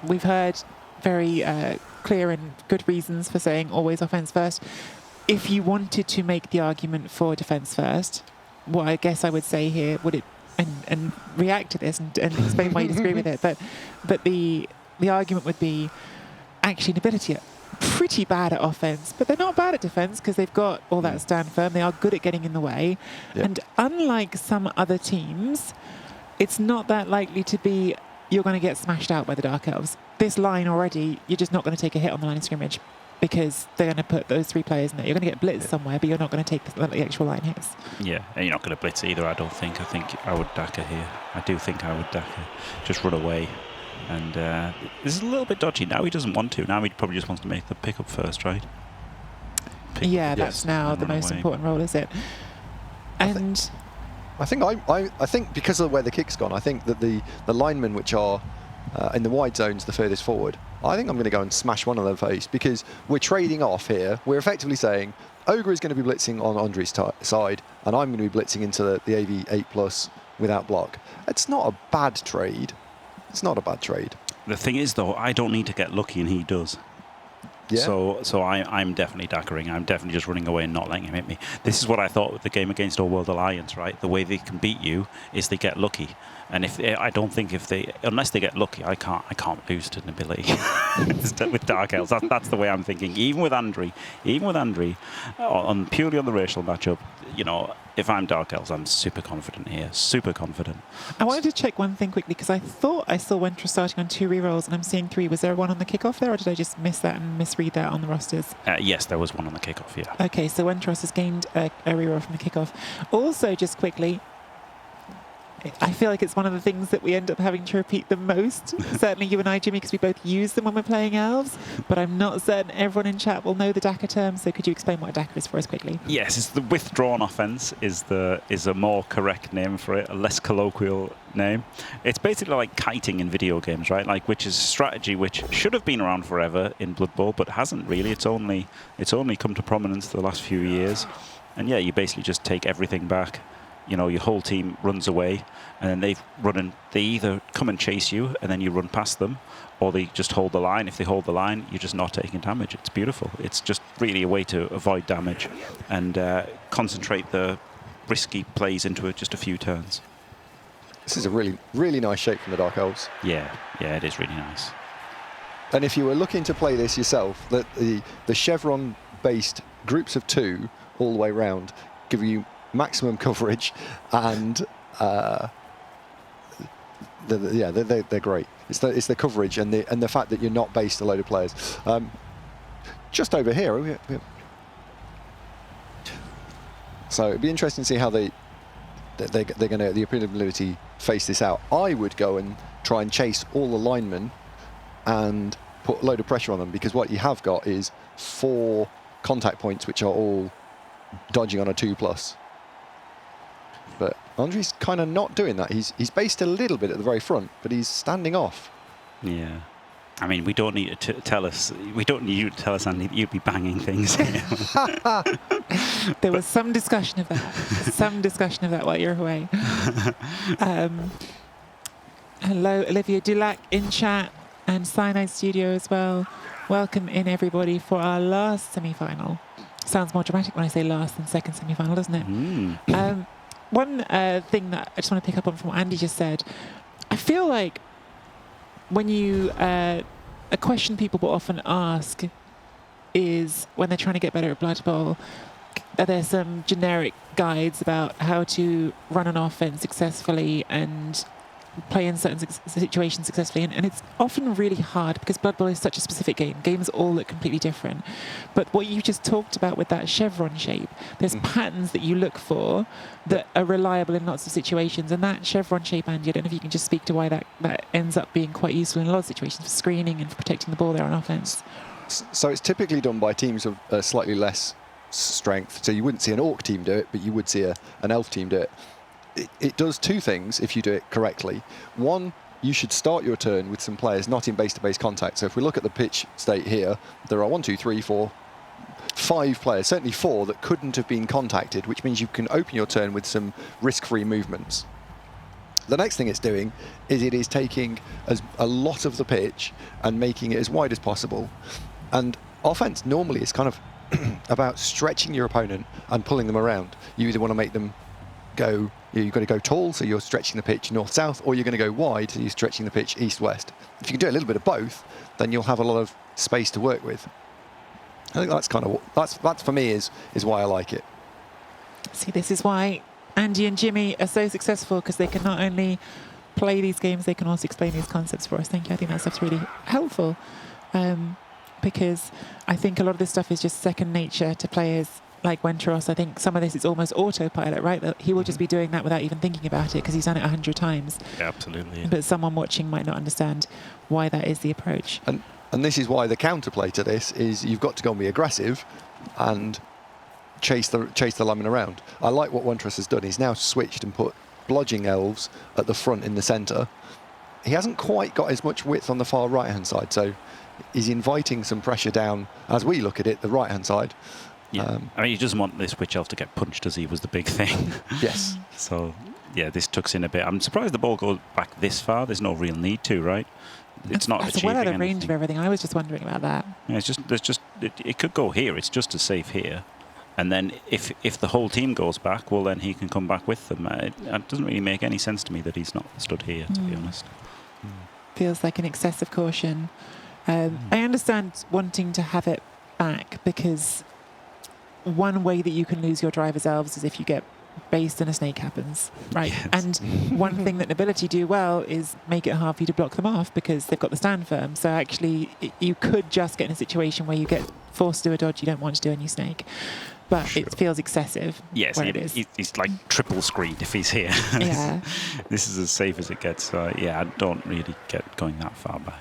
Speaker 2: we've heard very clear and good reasons for saying always offence first. If you wanted to make the argument for defence first, what I guess I would say here, and react to this and explain why you disagree with it, but the argument would be actually nobility are pretty bad at offense, but they're not bad at defense because they've got all that stand firm. They are good at getting in the way. Yep. And unlike some other teams, it's not that likely to be you're going to get smashed out by the Dark Elves. This line already, you're just not going to take a hit on the line of scrimmage because they're going to put those 3 players in there. You're going to get blitzed somewhere, but you're not going to take the actual line hits.
Speaker 3: Yeah, and you're not going to blitz either, I don't think. I think I would Daka here. I do think I would Daka. Just run away. And this is a little bit dodgy. Now he doesn't want to. Now he probably just wants to make the pickup first, right?
Speaker 2: That's now the most important role, is it? And
Speaker 5: I think because of where the kick's gone, I think that the linemen which are in the wide zones the furthest forward, I think I'm going to go and smash one of them face because we're trading off here. We're effectively saying Ogre is going to be blitzing on Andre's side, and I'm going to be blitzing into the AV8 Plus without block. It's not a bad trade. It's not a bad trade.
Speaker 3: The thing is, though, I don't need to get lucky, and he does.
Speaker 5: Yeah.
Speaker 3: So I'm definitely dackering. I'm definitely just running away and not letting him hit me. This is what I thought with the game against All World Alliance, right? The way they can beat you is they get lucky. And unless they get lucky, I can't lose to nobility with Dark Elves. That's the way I'm thinking. Even with Andre, purely on the racial matchup, if I'm Dark Elves, I'm super confident here. Super confident.
Speaker 2: I wanted to check one thing quickly because I thought I saw Winter starting on 2 rerolls and I'm seeing 3. Was there one on the kickoff there, or did I just miss that and misread that on the rosters?
Speaker 3: Yes, there was one on the kickoff, yeah.
Speaker 2: Okay, so Wentros has gained a reroll from the kickoff. Also, just quickly, I feel like it's one of the things that we end up having to repeat the most. Certainly you and I, Jimmy, because we both use them when we're playing elves, but I'm not certain everyone in chat will know the DACA term, so could you explain what a DACA is for us quickly?
Speaker 3: Yes, it's the withdrawn offense is a more correct name for it, a less colloquial name. It's basically like kiting in video games, right? Like, which is a strategy which should have been around forever in Blood Bowl, but hasn't really. It's only come to prominence the last few years. And yeah, you basically just take everything back. You know, your whole team runs away, and then they either come and chase you, and then you run past them, or they just hold the line. If they hold the line, you're just not taking damage. It's beautiful. It's just really a way to avoid damage and concentrate the risky plays into just a few turns.
Speaker 5: This is a really, really nice shape from the Dark Elves.
Speaker 3: Yeah, it is really nice.
Speaker 5: And if you were looking to play this yourself, the chevron-based groups of 2 all the way round give you maximum coverage, and they're great. It's the coverage and the fact that you're not based a load of players. Just over here, so it'd be interesting to see how they're going to, the European ability, face this out. I would go and try and chase all the linemen and put a load of pressure on them, because what you have got is 4 contact points which are all dodging on a 2+. But Andri's kind of not doing that. He's based a little bit at the very front, but he's standing off.
Speaker 3: Yeah. I mean, we don't need to tell us. We don't need you to tell us, Andy, that you'd be banging things here.
Speaker 2: There was some discussion of that. Some discussion of that while you're away. Hello, Olivia Dulac in chat, and Cyanide Studio as well. Welcome in, everybody, for our last semi-final. Sounds more dramatic when I say last than second semi-final, doesn't it? One thing that I just want to pick up on from what Andy just said, I feel like when you, a question people will often ask is, when they're trying to get better at Blood Bowl, are there some generic guides about how to run an offense successfully and play in certain situations successfully? And it's often really hard because Blood Bowl is such a specific game. Games all look completely different. But what you just talked about with that chevron shape, there's patterns that you look for that are reliable in lots of situations. And that chevron shape, Andy, I don't know if you can just speak to why that ends up being quite useful in a lot of situations for screening and for protecting the ball there on offense.
Speaker 5: So it's typically done by teams of slightly less strength. So you wouldn't see an Orc team do it, but you would see an Elf team do it. It does 2 things if you do it correctly. One, you should start your turn with some players not in base-to-base contact. So if we look at the pitch state here, there are 1, 2, 3, 4, 5 players, certainly 4 that couldn't have been contacted, which means you can open your turn with some risk-free movements. The next thing it's doing is it is taking a lot of the pitch and making it as wide as possible. And offense normally is kind of about stretching your opponent and pulling them around. You either want to make them go, you've got to go tall, so you're stretching the pitch north-south, or you're going to go wide, so you're stretching the pitch east-west. If you can do a little bit of both, then you'll have a lot of space to work with. I think that's kind of that's for me is why I like it.
Speaker 2: See, this is why Andy and Jimmy are so successful, because they can not only play these games, they can also explain these concepts for us. Thank you. I think that stuff's really helpful, because I think a lot of this stuff is just second nature to players like Wentros. I think some of this is almost autopilot, right? That he will just be doing that without even thinking about it because he's done it 100 times.
Speaker 3: Yeah, absolutely. Yeah.
Speaker 2: But someone watching might not understand why that is the approach.
Speaker 5: And this is why the counterplay to this is you've got to go and be aggressive and chase the lineman around. I like what Wentros has done. He's now switched and put blodging elves at the front in the centre. He hasn't quite got as much width on the far right-hand side, so he's inviting some pressure down, as we look at it, the right-hand side.
Speaker 3: Yeah, I mean, he doesn't want this Witch Elf to get punched, as he was the big thing.
Speaker 5: Yes.
Speaker 3: So, yeah, this tucks in a bit. I'm surprised the ball goes back this far. There's no real need to, right? It's not
Speaker 2: That's
Speaker 3: achieving
Speaker 2: well out of range
Speaker 3: anything.
Speaker 2: of everything. I was just wondering about that.
Speaker 3: Yeah, it could go here. It's just as safe here. And then if the whole team goes back, well, then he can come back with them. It doesn't really make any sense to me that he's not stood here, to be honest.
Speaker 2: Feels like an excessive caution. I understand wanting to have it back, because one way that you can lose your driver's elves is if you get based and a snake happens, right?
Speaker 3: Yes.
Speaker 2: And one thing that Nobility do well is make it hard for you to block them off because they've got the stand firm. So actually, you could just get in a situation where you get forced to do a dodge you don't want to do and you snake. But
Speaker 3: Sure.
Speaker 2: it feels excessive
Speaker 3: Yes,
Speaker 2: where it is.
Speaker 3: he's like triple screened if he's here.
Speaker 2: Yeah.
Speaker 3: This is as safe as it gets. So yeah, I don't really get going that far back.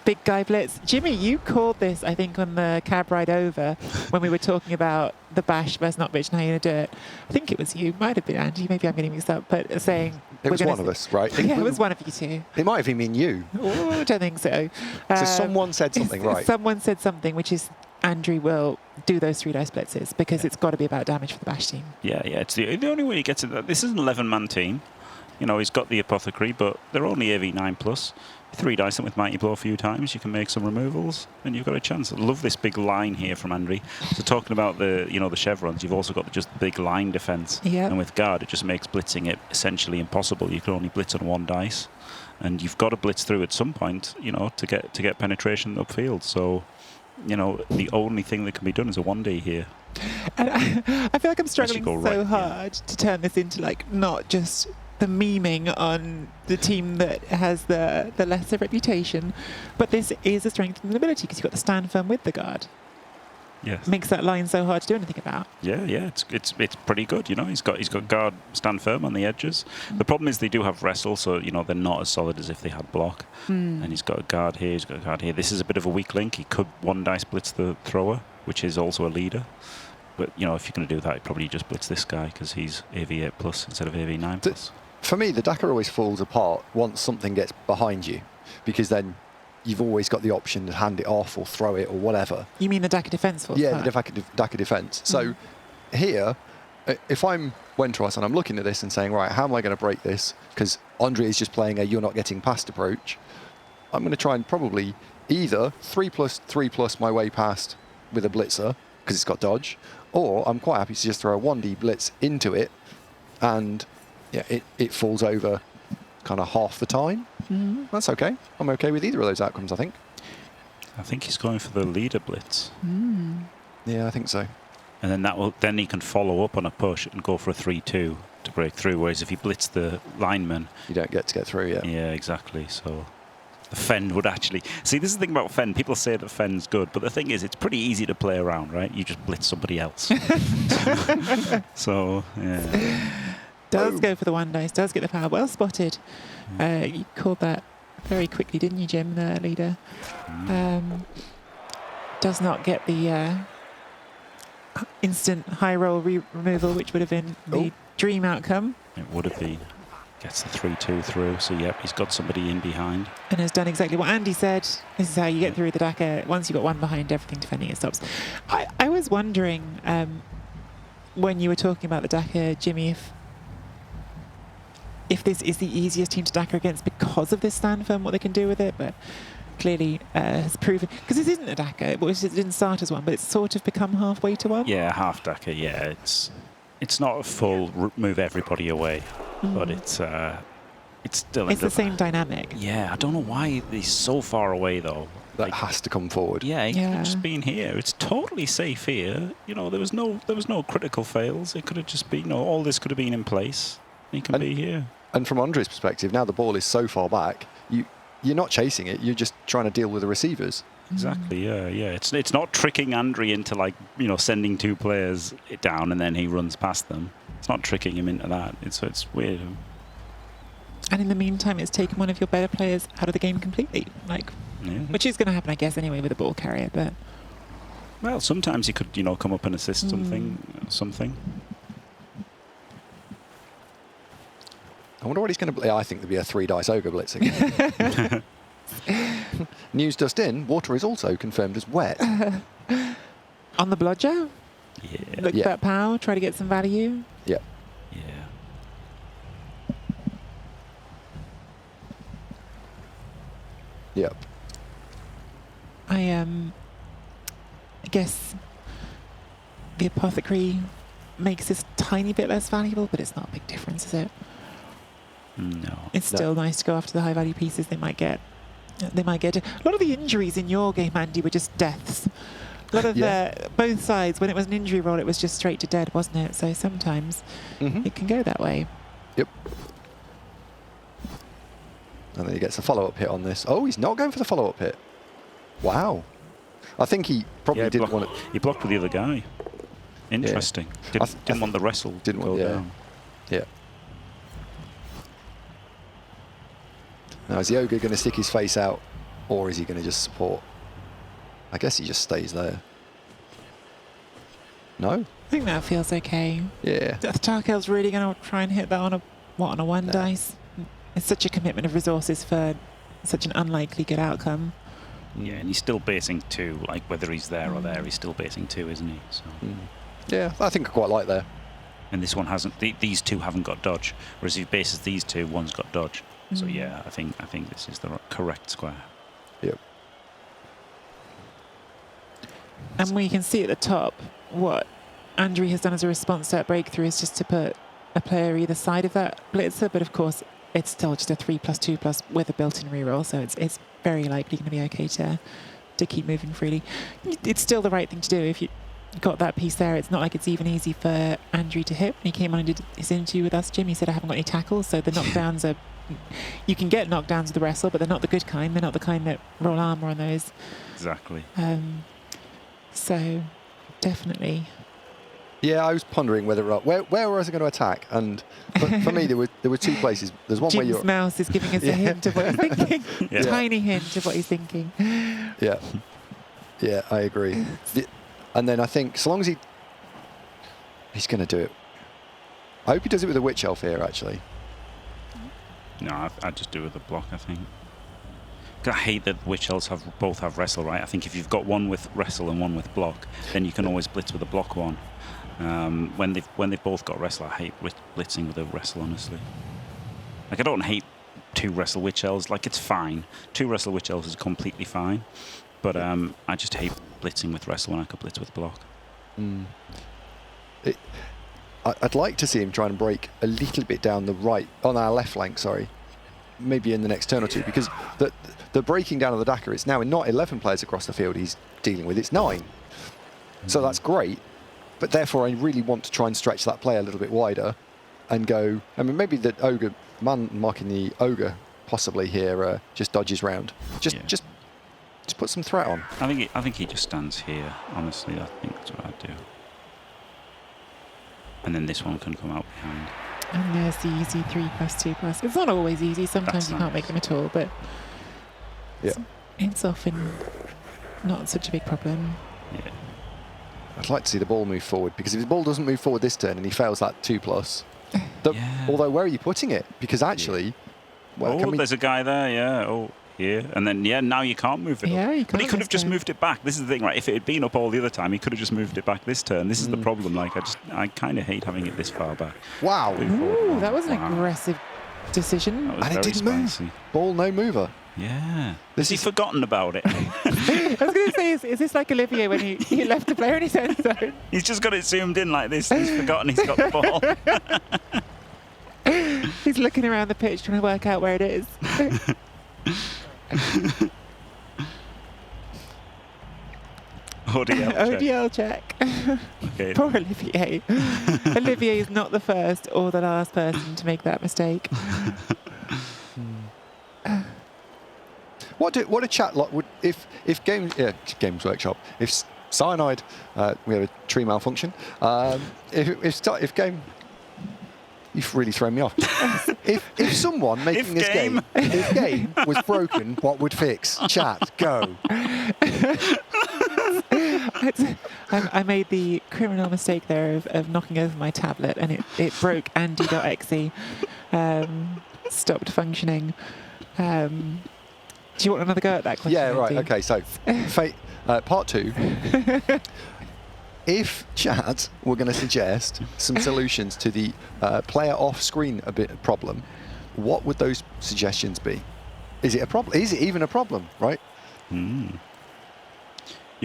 Speaker 2: Big guy blitz. Jimmy, you called this, I think, on the cab ride over when we were talking about the bash versus not bitch and how you're going to do it. I think it was you. Might have been Andy. Maybe I'm getting mixed up. But saying...
Speaker 5: It was one of us, right?
Speaker 2: Yeah, it was one of you two.
Speaker 5: It might have even been you.
Speaker 2: Oh, I don't think so.
Speaker 5: So someone said something, right?
Speaker 2: Someone said something, which is Andrew will do those 3 dice blitzes because it's got to be about damage for the bash team.
Speaker 3: Yeah, it's the only way he gets it. This is an 11-man team. You know, he's got the Apothecary, but they're only AV9 plus. 3 dice them with Mighty Blow a few times. You can make some removals, and you've got a chance. I love this big line here from Andre. So talking about the chevrons, you've also got just the big line defense.
Speaker 2: Yeah.
Speaker 3: And with guard, it just makes blitzing it essentially impossible. You can only blitz on 1 dice, and you've got to blitz through at some point, to get penetration upfield. So, the only thing that can be done is a 1D here.
Speaker 2: And I feel like I'm struggling
Speaker 3: go
Speaker 2: so
Speaker 3: right,
Speaker 2: hard to turn this into not just the memeing on the team that has the lesser reputation, but this is a strength and an ability because you've got the stand firm with the guard.
Speaker 3: Yes.
Speaker 2: Makes that line so hard to do anything about.
Speaker 3: Yeah, it's pretty good. He's got guard stand firm on the edges. The problem is they do have wrestle, so they're not as solid as if they had block. And he's got a guard here. He's got a guard here. This is a bit of a weak link. He could 1 dice blitz the thrower, which is also a leader. But if you're going to do that, you probably just blitz this guy because he's AV8 plus instead of AV9 plus.
Speaker 5: For me, the Dakar always falls apart once something gets behind you, because then you've always got the option to hand it off or throw it or whatever.
Speaker 2: You mean the Dakar defense force?
Speaker 5: Yeah, the Dakar defense. So here, if I'm Wentros and I'm looking at this and saying, right, how am I going to break this? Because Andre is just playing a you're not getting past approach. I'm going to try and probably either 3+3+ my way past with a blitzer because it's got dodge, or I'm quite happy to just throw a 1D blitz into it and it falls over kind of half the time. That's okay. I'm okay with either of those outcomes, I think.
Speaker 3: I think he's going for the leader blitz.
Speaker 5: Yeah, I think so.
Speaker 3: And then he can follow up on a push and go for a 3-2 to break through. Whereas if he blitz the lineman,
Speaker 5: You don't get to get through yet.
Speaker 3: yeah, exactly. So the Fend would actually see. This is the thing about Fend. People say that Fend's good, but the thing is, it's pretty easy to play around, right? You just blitz somebody else. So yeah.
Speaker 2: Does go for the 1 dice, does get the power. Well spotted. You called that very quickly, didn't you, Jim, the leader? Does not get the instant high roll removal, which would have been the dream outcome.
Speaker 3: It would have been. Gets the 3-2 through. So yep, he's got somebody in behind.
Speaker 2: And has done exactly what Andy said. This is how you get through the Dakar. Once you've got 1 behind, everything defending it stops. I was wondering when you were talking about the Dakar, Jimmy, if this is the easiest team to Dakar against because of this stand firm, what they can do with it, but clearly has proven, because this isn't a Dakar, it didn't start as one, but it's sort of become halfway to one.
Speaker 3: Yeah, half Dakar. Yeah, it's not a full move everybody away, but it's still.
Speaker 2: It's the same dynamic.
Speaker 3: Yeah, I don't know why he's so far away though.
Speaker 5: That has to come forward.
Speaker 3: Yeah, he could have just been here. It's totally safe here. There was no critical fails. It could have just been. All this could have been in place. He can be here.
Speaker 5: And from Andre's perspective, now the ball is so far back, you're not chasing it. You're just trying to deal with the receivers.
Speaker 3: Exactly. Yeah. It's not tricking Andre into sending 2 players down and then he runs past them. It's not tricking him into that. It's weird.
Speaker 2: And in the meantime, it's taken one of your better players out of the game completely. Which is going to happen, I guess, anyway with a ball carrier. But
Speaker 3: well, sometimes he could come up and assist something.
Speaker 5: I wonder what he's going to... I think there'll be a 3 dice ogre blitzing. News just in, water is also confirmed as wet.
Speaker 2: on the blodger, look for that power, try to get some value.
Speaker 5: Yeah. Yep.
Speaker 2: I guess the Apothecary makes this tiny bit less valuable, but it's not a big difference, is it?
Speaker 3: No.
Speaker 2: It's still nice to go after the high value pieces they might get. A lot of the injuries in your game, Andy, were just deaths. A lot of
Speaker 5: Yeah.
Speaker 2: both sides, when it was an injury roll, it was just straight to dead, wasn't it? So sometimes it can go that way.
Speaker 5: Yep. And then he gets a follow-up hit on this. Oh, he's not going for the follow-up hit. Wow. I think he probably didn't want it.
Speaker 3: He blocked with the other guy. Interesting. Didn't want the wrestle
Speaker 5: Didn't
Speaker 3: to go
Speaker 5: want, yeah.
Speaker 3: down.
Speaker 5: Yeah. Now, is the ogre going to stick his face out, or is he going to just support? I guess he just stays there. No?
Speaker 2: I think that feels okay.
Speaker 5: Yeah.
Speaker 2: Tarkel's really going to try and hit that on a one dice. It's such a commitment of resources for such an unlikely good outcome.
Speaker 3: Yeah, and he's still basing 2, like whether he's there or there, he's still basing 2, isn't he? So.
Speaker 5: Yeah, I think I quite like there.
Speaker 3: And this one hasn't. These 2 haven't got dodge, whereas if he bases these 2, one's got dodge. So yeah, I think this is the correct square.
Speaker 5: Yep.
Speaker 2: And we can see at the top what Andrew has done as a response to that breakthrough is just to put a player either side of that blitzer, but of course it's still just a 3+2+ with a built-in reroll, so it's very likely going to be okay to keep moving freely. It's still the right thing to do if you got that piece there. It's not like it's even easy for Andrew to hit. When he came on and did his interview with us, Jim, he said, I haven't got any tackles, so the knockdowns are... You can get knockdowns with the wrestle, but they're not the good kind. They're not the kind that roll armor on those.
Speaker 3: Exactly.
Speaker 2: So, definitely...
Speaker 5: Yeah, I was pondering whether or not where was I going to attack, and for me there were 2 places. There's one where
Speaker 2: Jim's mouse is giving us a hint of what he's thinking.
Speaker 3: Yeah.
Speaker 2: Tiny hint of what he's thinking.
Speaker 5: Yeah, yeah, I agree. And then I think so long as he's going to do it. I hope he does it with a witch elf here. Actually,
Speaker 3: No, I'd just do it with a block, I think. 'Cause I hate that witch elves both have wrestle, right? I think if you've got one with wrestle and one with block, then you can always blitz with a block one. When they've both got wrestle, I hate blitzing with a wrestle, honestly. Like, I don't hate 2 wrestle witch elves. Like, it's fine. 2 wrestle witch elves is completely fine. But I just hate blitzing with wrestle when I could blitz with block.
Speaker 5: I'd like to see him try and break a little bit down the right, on our left flank, sorry. Maybe in the next turn or 2, because the breaking down of the Dakar is now not 11 players across the field he's dealing with, it's 9. So that's great, but therefore I really want to try and stretch that play a little bit wider and go, I mean, maybe the ogre, man marking the ogre possibly here just dodges round. Just put some threat on.
Speaker 3: I think he just stands here, honestly. I think that's what I'd do. And then this one can come out behind.
Speaker 2: And there's the easy 3+2+. It's not always easy. Sometimes you can't make them at all, but
Speaker 5: Yeah.
Speaker 2: it's often not such a big problem.
Speaker 3: Yeah.
Speaker 5: I'd like to see the ball move forward, because if the ball doesn't move forward this turn and he fails that 2+, although where are you putting it? Because actually,
Speaker 3: There's a guy there, yeah. Oh, here. And then, now you can't move it
Speaker 2: Yeah,
Speaker 3: up.
Speaker 2: you
Speaker 3: But he
Speaker 2: can't
Speaker 3: could have
Speaker 2: this
Speaker 3: just
Speaker 2: turn.
Speaker 3: moved it back. This is the thing, right? If it had been up all the other time, he could have just moved it back this turn. This is the problem. Like, I kind of hate having it this far back.
Speaker 5: Wow.
Speaker 2: Ooh, that was an
Speaker 3: Wow.
Speaker 2: aggressive decision.
Speaker 3: That was
Speaker 5: And it
Speaker 3: very
Speaker 5: didn't
Speaker 3: spicy.
Speaker 5: move. Ball no mover.
Speaker 3: Yeah.
Speaker 5: This
Speaker 3: Has he
Speaker 5: is-
Speaker 3: forgotten about it?
Speaker 2: I was going to say, is this like Olivier when he left the player in his end zone?
Speaker 3: He's just got it zoomed in like this. He's forgotten he's got the ball.
Speaker 2: He's looking around the pitch trying to work out where it is.
Speaker 3: ODL check.
Speaker 2: ODL check.
Speaker 3: Okay.
Speaker 2: Poor Olivier. Olivier is not the first or the last person to make that mistake.
Speaker 5: What a chat lot would if Games Workshop, if Cyanide, we have a tree malfunction. If game, you've really thrown me off. if someone making this game, if game was broken, what would fix? Chat, go.
Speaker 2: I made the criminal mistake there of knocking over my tablet, and it broke Andy.exe, stopped functioning. Do you want another go at that question?
Speaker 5: Yeah, right.
Speaker 2: Andy?
Speaker 5: Okay, so part 2. If chat were going to suggest some solutions to the player off-screen problem, what would those suggestions be? Is it a problem? Is it even a problem? Right?
Speaker 3: You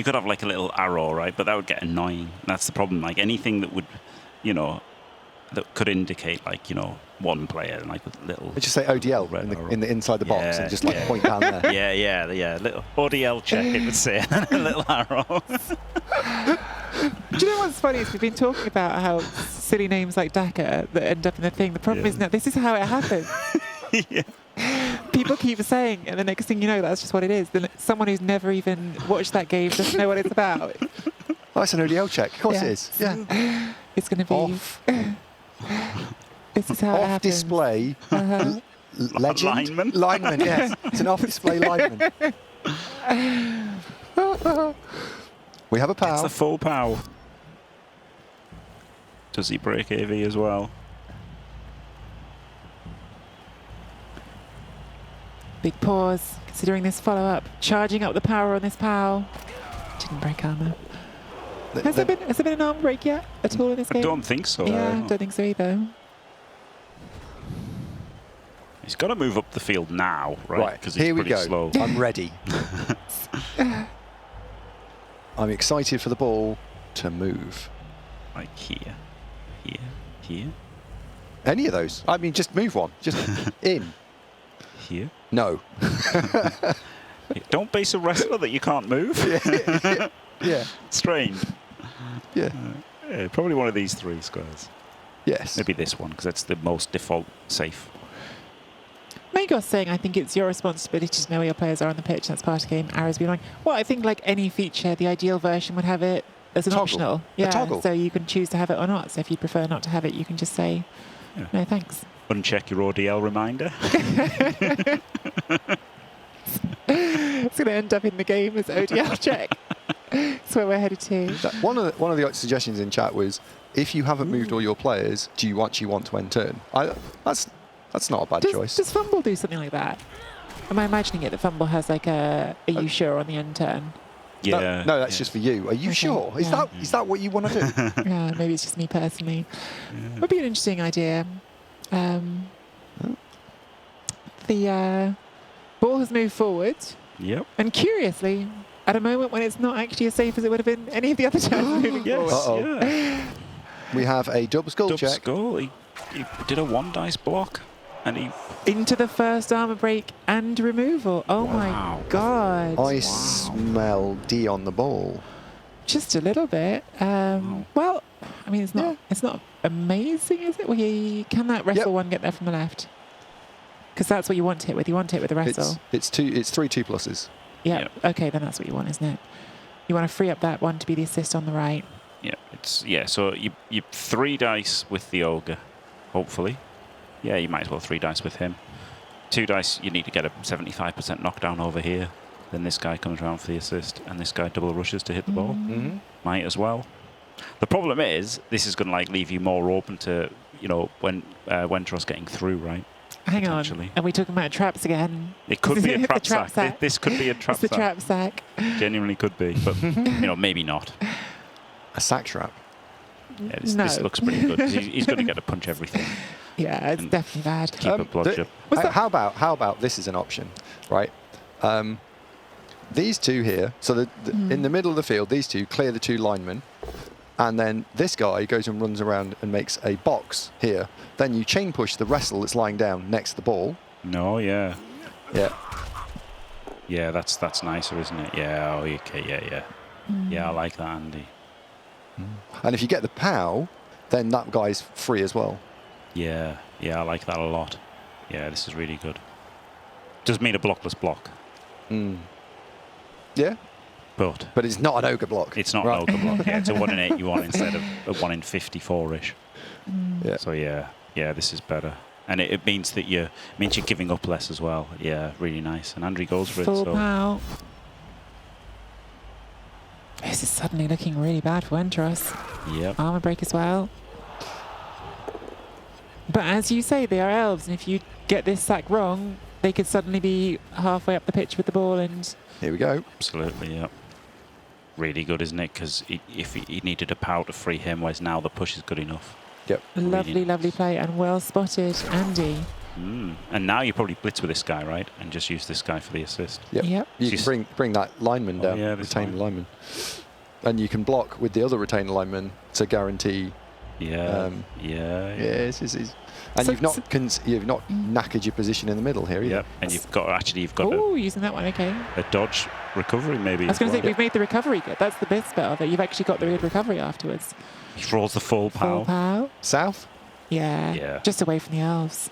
Speaker 3: could have like a little arrow, right? But that would get annoying. That's the problem. Like anything that would, that could indicate, like, you know, one player, like with little.
Speaker 5: Let's just say ODL
Speaker 3: red arrow.
Speaker 5: in the inside the box
Speaker 3: Yeah,
Speaker 5: and just like
Speaker 3: yeah.
Speaker 5: point down there.
Speaker 3: Yeah, little ODL check, it would say, and then a little arrow.
Speaker 2: Do you know what's funny is we've been talking about how silly names like Dakar that end up in the thing. The problem
Speaker 3: Yeah.
Speaker 2: is now this is how it happens.
Speaker 3: Yeah.
Speaker 2: People keep saying, and the next thing you know, that's just what it is. Then someone who's never even watched that game doesn't know what it's about.
Speaker 5: Oh, it's an ODL check. Of course
Speaker 2: Yeah.
Speaker 5: it is. Yeah.
Speaker 2: It's going to be.
Speaker 5: Off,
Speaker 2: This is how it
Speaker 5: off
Speaker 2: happens.
Speaker 5: display.
Speaker 2: Uh-huh.
Speaker 5: Legend?
Speaker 3: Lineman?
Speaker 5: Lineman, yes. It's an off display lineman. We have a
Speaker 3: It's
Speaker 5: pal.
Speaker 3: the full pow. Does he break AV as well?
Speaker 2: Big pause, considering this follow-up. Charging up the power on this POW. Didn't break armor. Has there been an arm break yet at all in this
Speaker 3: I
Speaker 2: game?
Speaker 3: don't think so.
Speaker 2: Yeah, don't think so either.
Speaker 3: He's got to move up the field now, right?
Speaker 5: Right,
Speaker 3: Because he's
Speaker 5: here we
Speaker 3: pretty
Speaker 5: go.
Speaker 3: slow.
Speaker 5: I'm ready. I'm excited for the ball to move.
Speaker 3: Like here, here,
Speaker 5: Any of those. I mean, just move one. Just in.
Speaker 3: here.
Speaker 5: No.
Speaker 3: Don't base a wrestler that you can't move.
Speaker 5: Yeah.
Speaker 3: Strained.
Speaker 5: Yeah.
Speaker 3: Yeah, probably one of these three squares.
Speaker 5: Yes.
Speaker 3: Maybe this one, because that's the most default safe.
Speaker 2: Magos saying, I think it's your responsibility to know where your players are on the pitch. That's part of the game. Arrow's been like, well, I think like any feature, the ideal version would have it as an
Speaker 5: Toggle.
Speaker 2: optional.
Speaker 5: A
Speaker 2: Yeah,
Speaker 5: toggle.
Speaker 2: so you can choose to have it or not. So if you prefer not to have it, you can just say,
Speaker 3: Yeah.
Speaker 2: no, thanks.
Speaker 3: Uncheck your ODL reminder.
Speaker 2: It's going to end up in the game as ODL check. That's where we're headed to.
Speaker 5: One of the suggestions in chat was, if you haven't moved all your players, do you actually want to end turn? That's not a bad choice.
Speaker 2: Does Fumble do something like that? Am I imagining it that Fumble has like a you sure on the end turn?
Speaker 3: Yeah.
Speaker 5: No, that's just for you. Are you
Speaker 2: Okay,
Speaker 5: sure? Is
Speaker 2: yeah.
Speaker 5: that what you want to do?
Speaker 2: Yeah, maybe it's just me personally. Would be an interesting idea. The ball has moved forward,
Speaker 3: Yep.
Speaker 2: and curiously, at a moment when it's not actually as safe as it would have been any of the other turns moving
Speaker 3: Yes.
Speaker 2: forward.
Speaker 5: Uh-oh.
Speaker 3: Yeah.
Speaker 5: We have a double skull
Speaker 3: Dub
Speaker 5: check.
Speaker 3: skull. He did a one dice block, and he.
Speaker 2: Into the first armor break and removal. Oh
Speaker 3: Wow.
Speaker 2: my god.
Speaker 5: I smell D on the ball.
Speaker 2: Just a little bit. Well, I mean, it's not amazing, is it? Well, can that wrestle
Speaker 5: Yep.
Speaker 2: one get there from the left? Because that's what you want to hit with. You want to hit with the wrestle.
Speaker 5: It's 3 2+.
Speaker 2: Yeah.
Speaker 3: Yep.
Speaker 2: Okay, then that's what you want, isn't it? You want to free up that one to be the assist on the right.
Speaker 3: Yeah. So you 3 dice with the ogre, hopefully. Yeah, you might as well 3 dice with him. 2 dice, you need to get a 75% knockdown over here. Then this guy comes around for the assist, and this guy double rushes to hit the ball.
Speaker 5: Mm-hmm.
Speaker 3: Might as well. The problem is, this is going to like leave you more open to, you know, when Wentros getting through, right?
Speaker 2: Hang on.
Speaker 3: Potentially.
Speaker 2: Are we talking about traps again?
Speaker 3: It could be a
Speaker 2: The
Speaker 3: trap
Speaker 2: trap
Speaker 3: sack.
Speaker 2: sack.
Speaker 3: This could be a trap
Speaker 2: It's the
Speaker 3: sack.
Speaker 2: trap sack.
Speaker 3: Genuinely could be, but you know, maybe not.
Speaker 5: A sack trap.
Speaker 3: Yeah, this
Speaker 2: No.
Speaker 3: looks pretty good. 'Cause he's going to get to punch everything.
Speaker 2: Yeah, it's
Speaker 3: And-
Speaker 2: definitely bad.
Speaker 3: Keep a bludge up.
Speaker 2: What's that?
Speaker 5: How about this is an option, right? These two here, so in the middle of the field, these two clear the 2 linemen, and then this guy goes and runs around and makes a box here. Then you chain push the wrestle that's lying down next to the ball.
Speaker 3: No, yeah.
Speaker 5: Yeah.
Speaker 3: Yeah, that's nicer, isn't it? Yeah, oh, okay, yeah. Yeah, I like that, Andy.
Speaker 5: And if you get the POW, then that guy's free as well.
Speaker 3: Yeah, I like that a lot. Yeah, this is really good. Does mean a blockless block,
Speaker 5: Yeah,
Speaker 3: but
Speaker 5: but it's not an ogre block.
Speaker 3: it's not
Speaker 5: Right.
Speaker 3: an ogre block. Yeah, it's a 1 in 8 you want instead of a 1 in 54-ish.
Speaker 5: Yeah.
Speaker 3: So yeah, this is better. And it means that you're giving up less as well. Yeah, really nice. And Andrew goes for it.
Speaker 2: Full
Speaker 3: So
Speaker 2: pow. This is suddenly looking really bad for Wentros.
Speaker 3: yep.
Speaker 2: Armor break as well. But as you say, they are elves, and if you get this sack wrong, they could suddenly be halfway up the pitch with the ball and...
Speaker 5: Here we go.
Speaker 3: Absolutely, yeah. Really good, isn't it? Because if he needed a power to free him, whereas now the push is good enough.
Speaker 5: Yep.
Speaker 2: Lovely,
Speaker 3: Really
Speaker 2: lovely
Speaker 3: nice.
Speaker 2: play, and well spotted, Andy.
Speaker 3: And now you probably blitz with this guy, right? And just use this guy for the assist.
Speaker 5: Yep.
Speaker 2: Yep.
Speaker 5: You
Speaker 3: She's-
Speaker 5: can bring that lineman down,
Speaker 3: yeah, this
Speaker 5: retained
Speaker 3: line.
Speaker 5: lineman. And you can block with the other retained lineman to guarantee
Speaker 3: Yeah.
Speaker 5: Yes, and
Speaker 2: So-
Speaker 5: you've not knackered your position in the middle here either.
Speaker 3: Yep. And you've got
Speaker 2: Oh, using that one, okay.
Speaker 3: a dodge recovery maybe.
Speaker 2: I was going to
Speaker 3: as
Speaker 2: say,
Speaker 3: well.
Speaker 2: we've made the recovery good. That's the best bit of it. You've actually got the good recovery afterwards.
Speaker 3: He rolls the full
Speaker 2: Full
Speaker 3: pow.
Speaker 2: pow.
Speaker 5: South?
Speaker 2: Yeah.
Speaker 3: Yeah.
Speaker 2: Just away from the elves.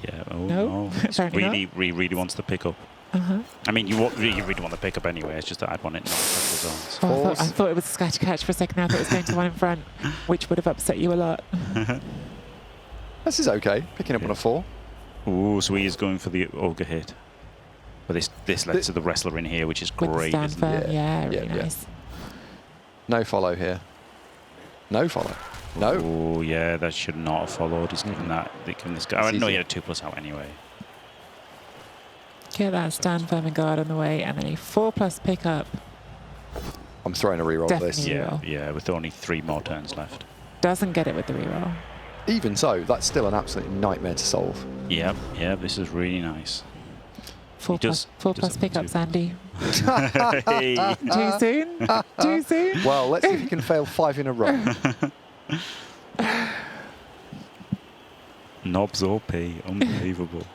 Speaker 3: Yeah. Oh
Speaker 2: No?
Speaker 3: no. It's
Speaker 2: Apparently
Speaker 3: really wants to pick up.
Speaker 2: Uh-huh.
Speaker 3: I mean, you really want to pick up anyway. It's just that I'd want it not to the zones.
Speaker 2: Oh, I thought it was a scatter catch for a second. I thought it was going to one in front, which would have upset you a lot.
Speaker 5: This is okay. Picking up on a 4.
Speaker 3: Ooh, so he is going for the ogre hit. But this lets to the wrestler in here, which is
Speaker 2: With the
Speaker 3: great.
Speaker 2: stand
Speaker 3: Isn't it?
Speaker 2: firm. Yeah, really
Speaker 5: Yeah.
Speaker 2: nice.
Speaker 5: No follow here. No follow. No.
Speaker 3: Oh yeah, that should not have followed. He's given this guy.
Speaker 5: It's
Speaker 3: No, he
Speaker 5: easy.
Speaker 3: had a 2+ out anyway.
Speaker 2: Get that stand firm and guard on the way, and then a 4+ pickup.
Speaker 5: I'm throwing a reroll
Speaker 2: Definitely.
Speaker 5: this.
Speaker 3: Yeah,
Speaker 2: Reroll.
Speaker 3: yeah, with only 3 more turns left.
Speaker 2: Doesn't get it with the reroll.
Speaker 5: Even so, that's still an absolute nightmare to solve.
Speaker 3: Yep, this is really nice.
Speaker 2: 4+
Speaker 3: does-
Speaker 2: four
Speaker 3: he
Speaker 2: plus
Speaker 3: does have
Speaker 2: pickups,
Speaker 3: two.
Speaker 2: Andy.
Speaker 3: Hey.
Speaker 2: Too soon? Too soon?
Speaker 5: Well, let's see if you can fail 5 in a row.
Speaker 3: Knobs OP, unbelievable.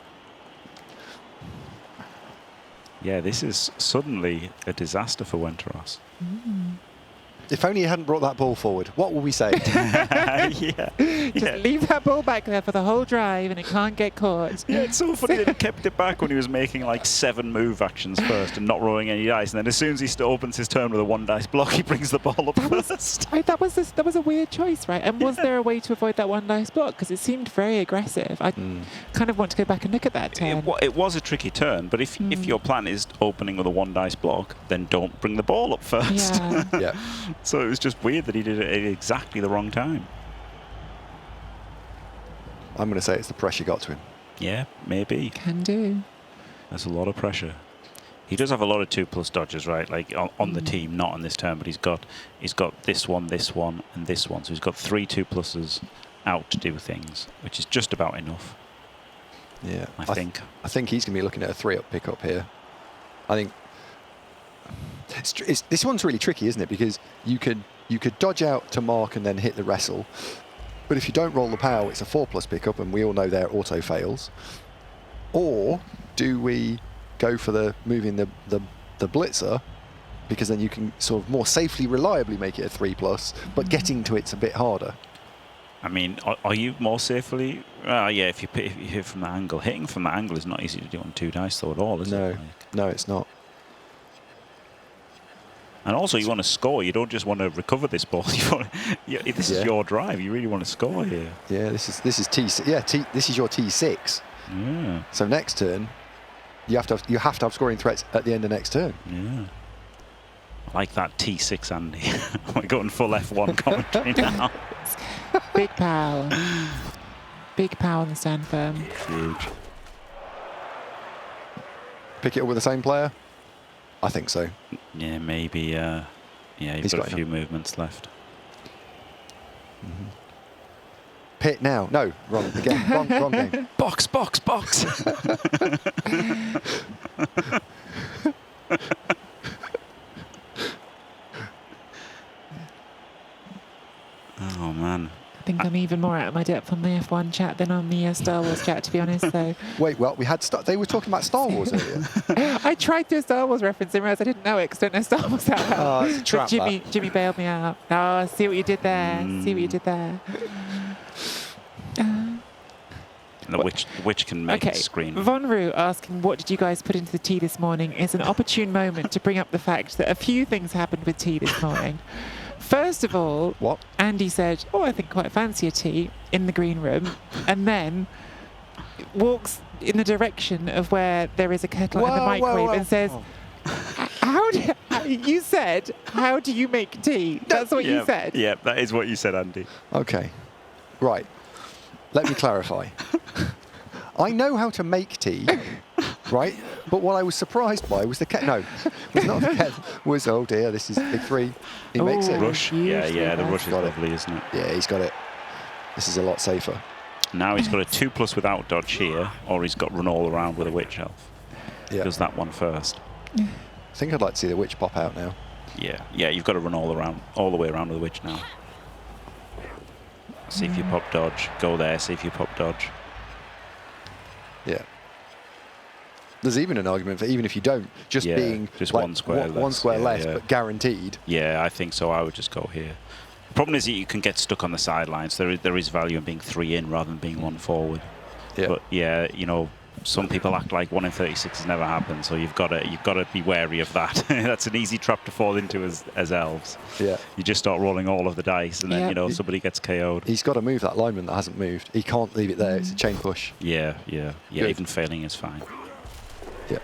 Speaker 3: Yeah, this is suddenly a disaster for Wenteros.
Speaker 5: If only you hadn't brought that ball forward, what will we say?
Speaker 3: yeah.
Speaker 2: Just leave that ball back there for the whole drive, and it can't get caught.
Speaker 3: Yeah, it's so funny that he kept it back when he was making like 7 move actions first and not rolling any dice, and then as soon as he opens his turn with a 1 dice block, he brings the ball up first.
Speaker 2: That was a weird choice, right? And was there a way to avoid that 1 dice block? Because it seemed very aggressive. I kind of want to go back and look at that turn.
Speaker 3: It was a tricky turn, but if your plan is opening with a 1 dice block, then don't bring the ball up first.
Speaker 2: Yeah.
Speaker 5: Yeah.
Speaker 3: So it was just weird that he did it at exactly the wrong time.
Speaker 5: I'm going to say it's the pressure got to him.
Speaker 3: Yeah, maybe.
Speaker 2: Can do.
Speaker 3: There's a lot of pressure. He does have a lot of 2+ dodges, right? Like on the team, not on this turn, but he's got this one, and this one. So he's got 3 2+s out to do things, which is just about enough.
Speaker 5: Yeah.
Speaker 3: I think.
Speaker 5: I think he's going to be looking at a 3-up pickup here. I think this one's really tricky, isn't it? Because you could dodge out to mark and then hit the wrestle, but if you don't roll the pow, it's a 4+ pickup, and we all know their auto fails. Or do we go for the moving the blitzer, because then you can sort of more safely, reliably make it a 3+, but getting to it's a bit harder.
Speaker 3: I mean, are you more safely? Yeah, if you hit from that angle. Hitting from that angle is not easy to do on 2 dice though at all, is it?
Speaker 5: No, it's not.
Speaker 3: And also, you want to score. You don't just want to recover this ball. This is your drive. You really want to score here.
Speaker 5: Yeah, this is T6. Yeah, this is your T6.
Speaker 3: Yeah.
Speaker 5: So next turn, you have to have scoring threats at the end of next turn.
Speaker 3: Yeah. I like that T6, Andy. We're going full F1 commentary now.
Speaker 2: Big power. Big power on the stand firm.
Speaker 3: Huge.
Speaker 5: Pick it up with the same player? I think so.
Speaker 3: Yeah, maybe. Yeah, you've got a few movements left.
Speaker 5: Pit now. No, wrong again. wrong game.
Speaker 3: Box, box, box. Oh man.
Speaker 2: I think I'm even more out of my depth on the F1 chat than on the Star Wars chat, to be honest. So
Speaker 5: Wait, well, they were talking about Star Wars earlier.
Speaker 2: I tried to do a Star Wars reference and realised I didn't know it because I don't know Star Wars that well.
Speaker 5: Oh, it's a trap,
Speaker 2: But Jimmy bailed me out. Oh, see what you did there. See what you did there.
Speaker 3: Which can make
Speaker 2: Okay,
Speaker 3: it screen.
Speaker 2: Von Roo asking, what did you guys put into the tea this morning, is an opportune moment to bring up the fact that a few things happened with tea this morning. First of all,
Speaker 5: What?
Speaker 2: Andy said, oh, I think quite fancy a tea in the green room, and then walks in the direction of where there is a kettle and a microwave and says, how do you make tea? That's what you said.
Speaker 3: Yeah, that is what you said, Andy.
Speaker 5: Okay. Right. Let me clarify. I know how to make tea, right? But what I was surprised by was the kettle. No, it was not the kettle. Was, oh dear, this is big 3. He makes it.
Speaker 3: Rush. Yeah, the rush is lovely, isn't it?
Speaker 5: Yeah, he's got it. This is a lot safer.
Speaker 3: Now he's got a 2+ without dodge here, or he's got run all around with a witch elf.
Speaker 5: Yeah.
Speaker 3: Does that one first.
Speaker 5: I think I'd like to see the witch pop out now.
Speaker 3: Yeah, you've got to run all the way around with a witch now. See if you pop dodge. Go there, see if you pop dodge.
Speaker 5: Yeah. There's even an argument for even if you don't, just
Speaker 3: Yeah,
Speaker 5: being
Speaker 3: just
Speaker 5: like
Speaker 3: one square
Speaker 5: one
Speaker 3: less.
Speaker 5: square
Speaker 3: Yeah,
Speaker 5: less,
Speaker 3: yeah.
Speaker 5: but guaranteed.
Speaker 3: Yeah, I think so. I would just go here. The problem is that you can get stuck on the sidelines. There is value in being 3 in rather than being 1 forward.
Speaker 5: Yeah.
Speaker 3: But yeah, you know, some people act like 1 in 36 has never happened, so you've got to be wary of that. That's an easy trap to fall into as elves.
Speaker 5: Yeah.
Speaker 3: You just start rolling all of the dice, and then
Speaker 2: Yeah.
Speaker 3: you know somebody gets KO'd.
Speaker 5: He's got to move that lineman that hasn't moved. He can't leave it there. It's a chain push.
Speaker 3: Yeah.
Speaker 5: Good.
Speaker 3: Even failing is fine.
Speaker 5: Yeah.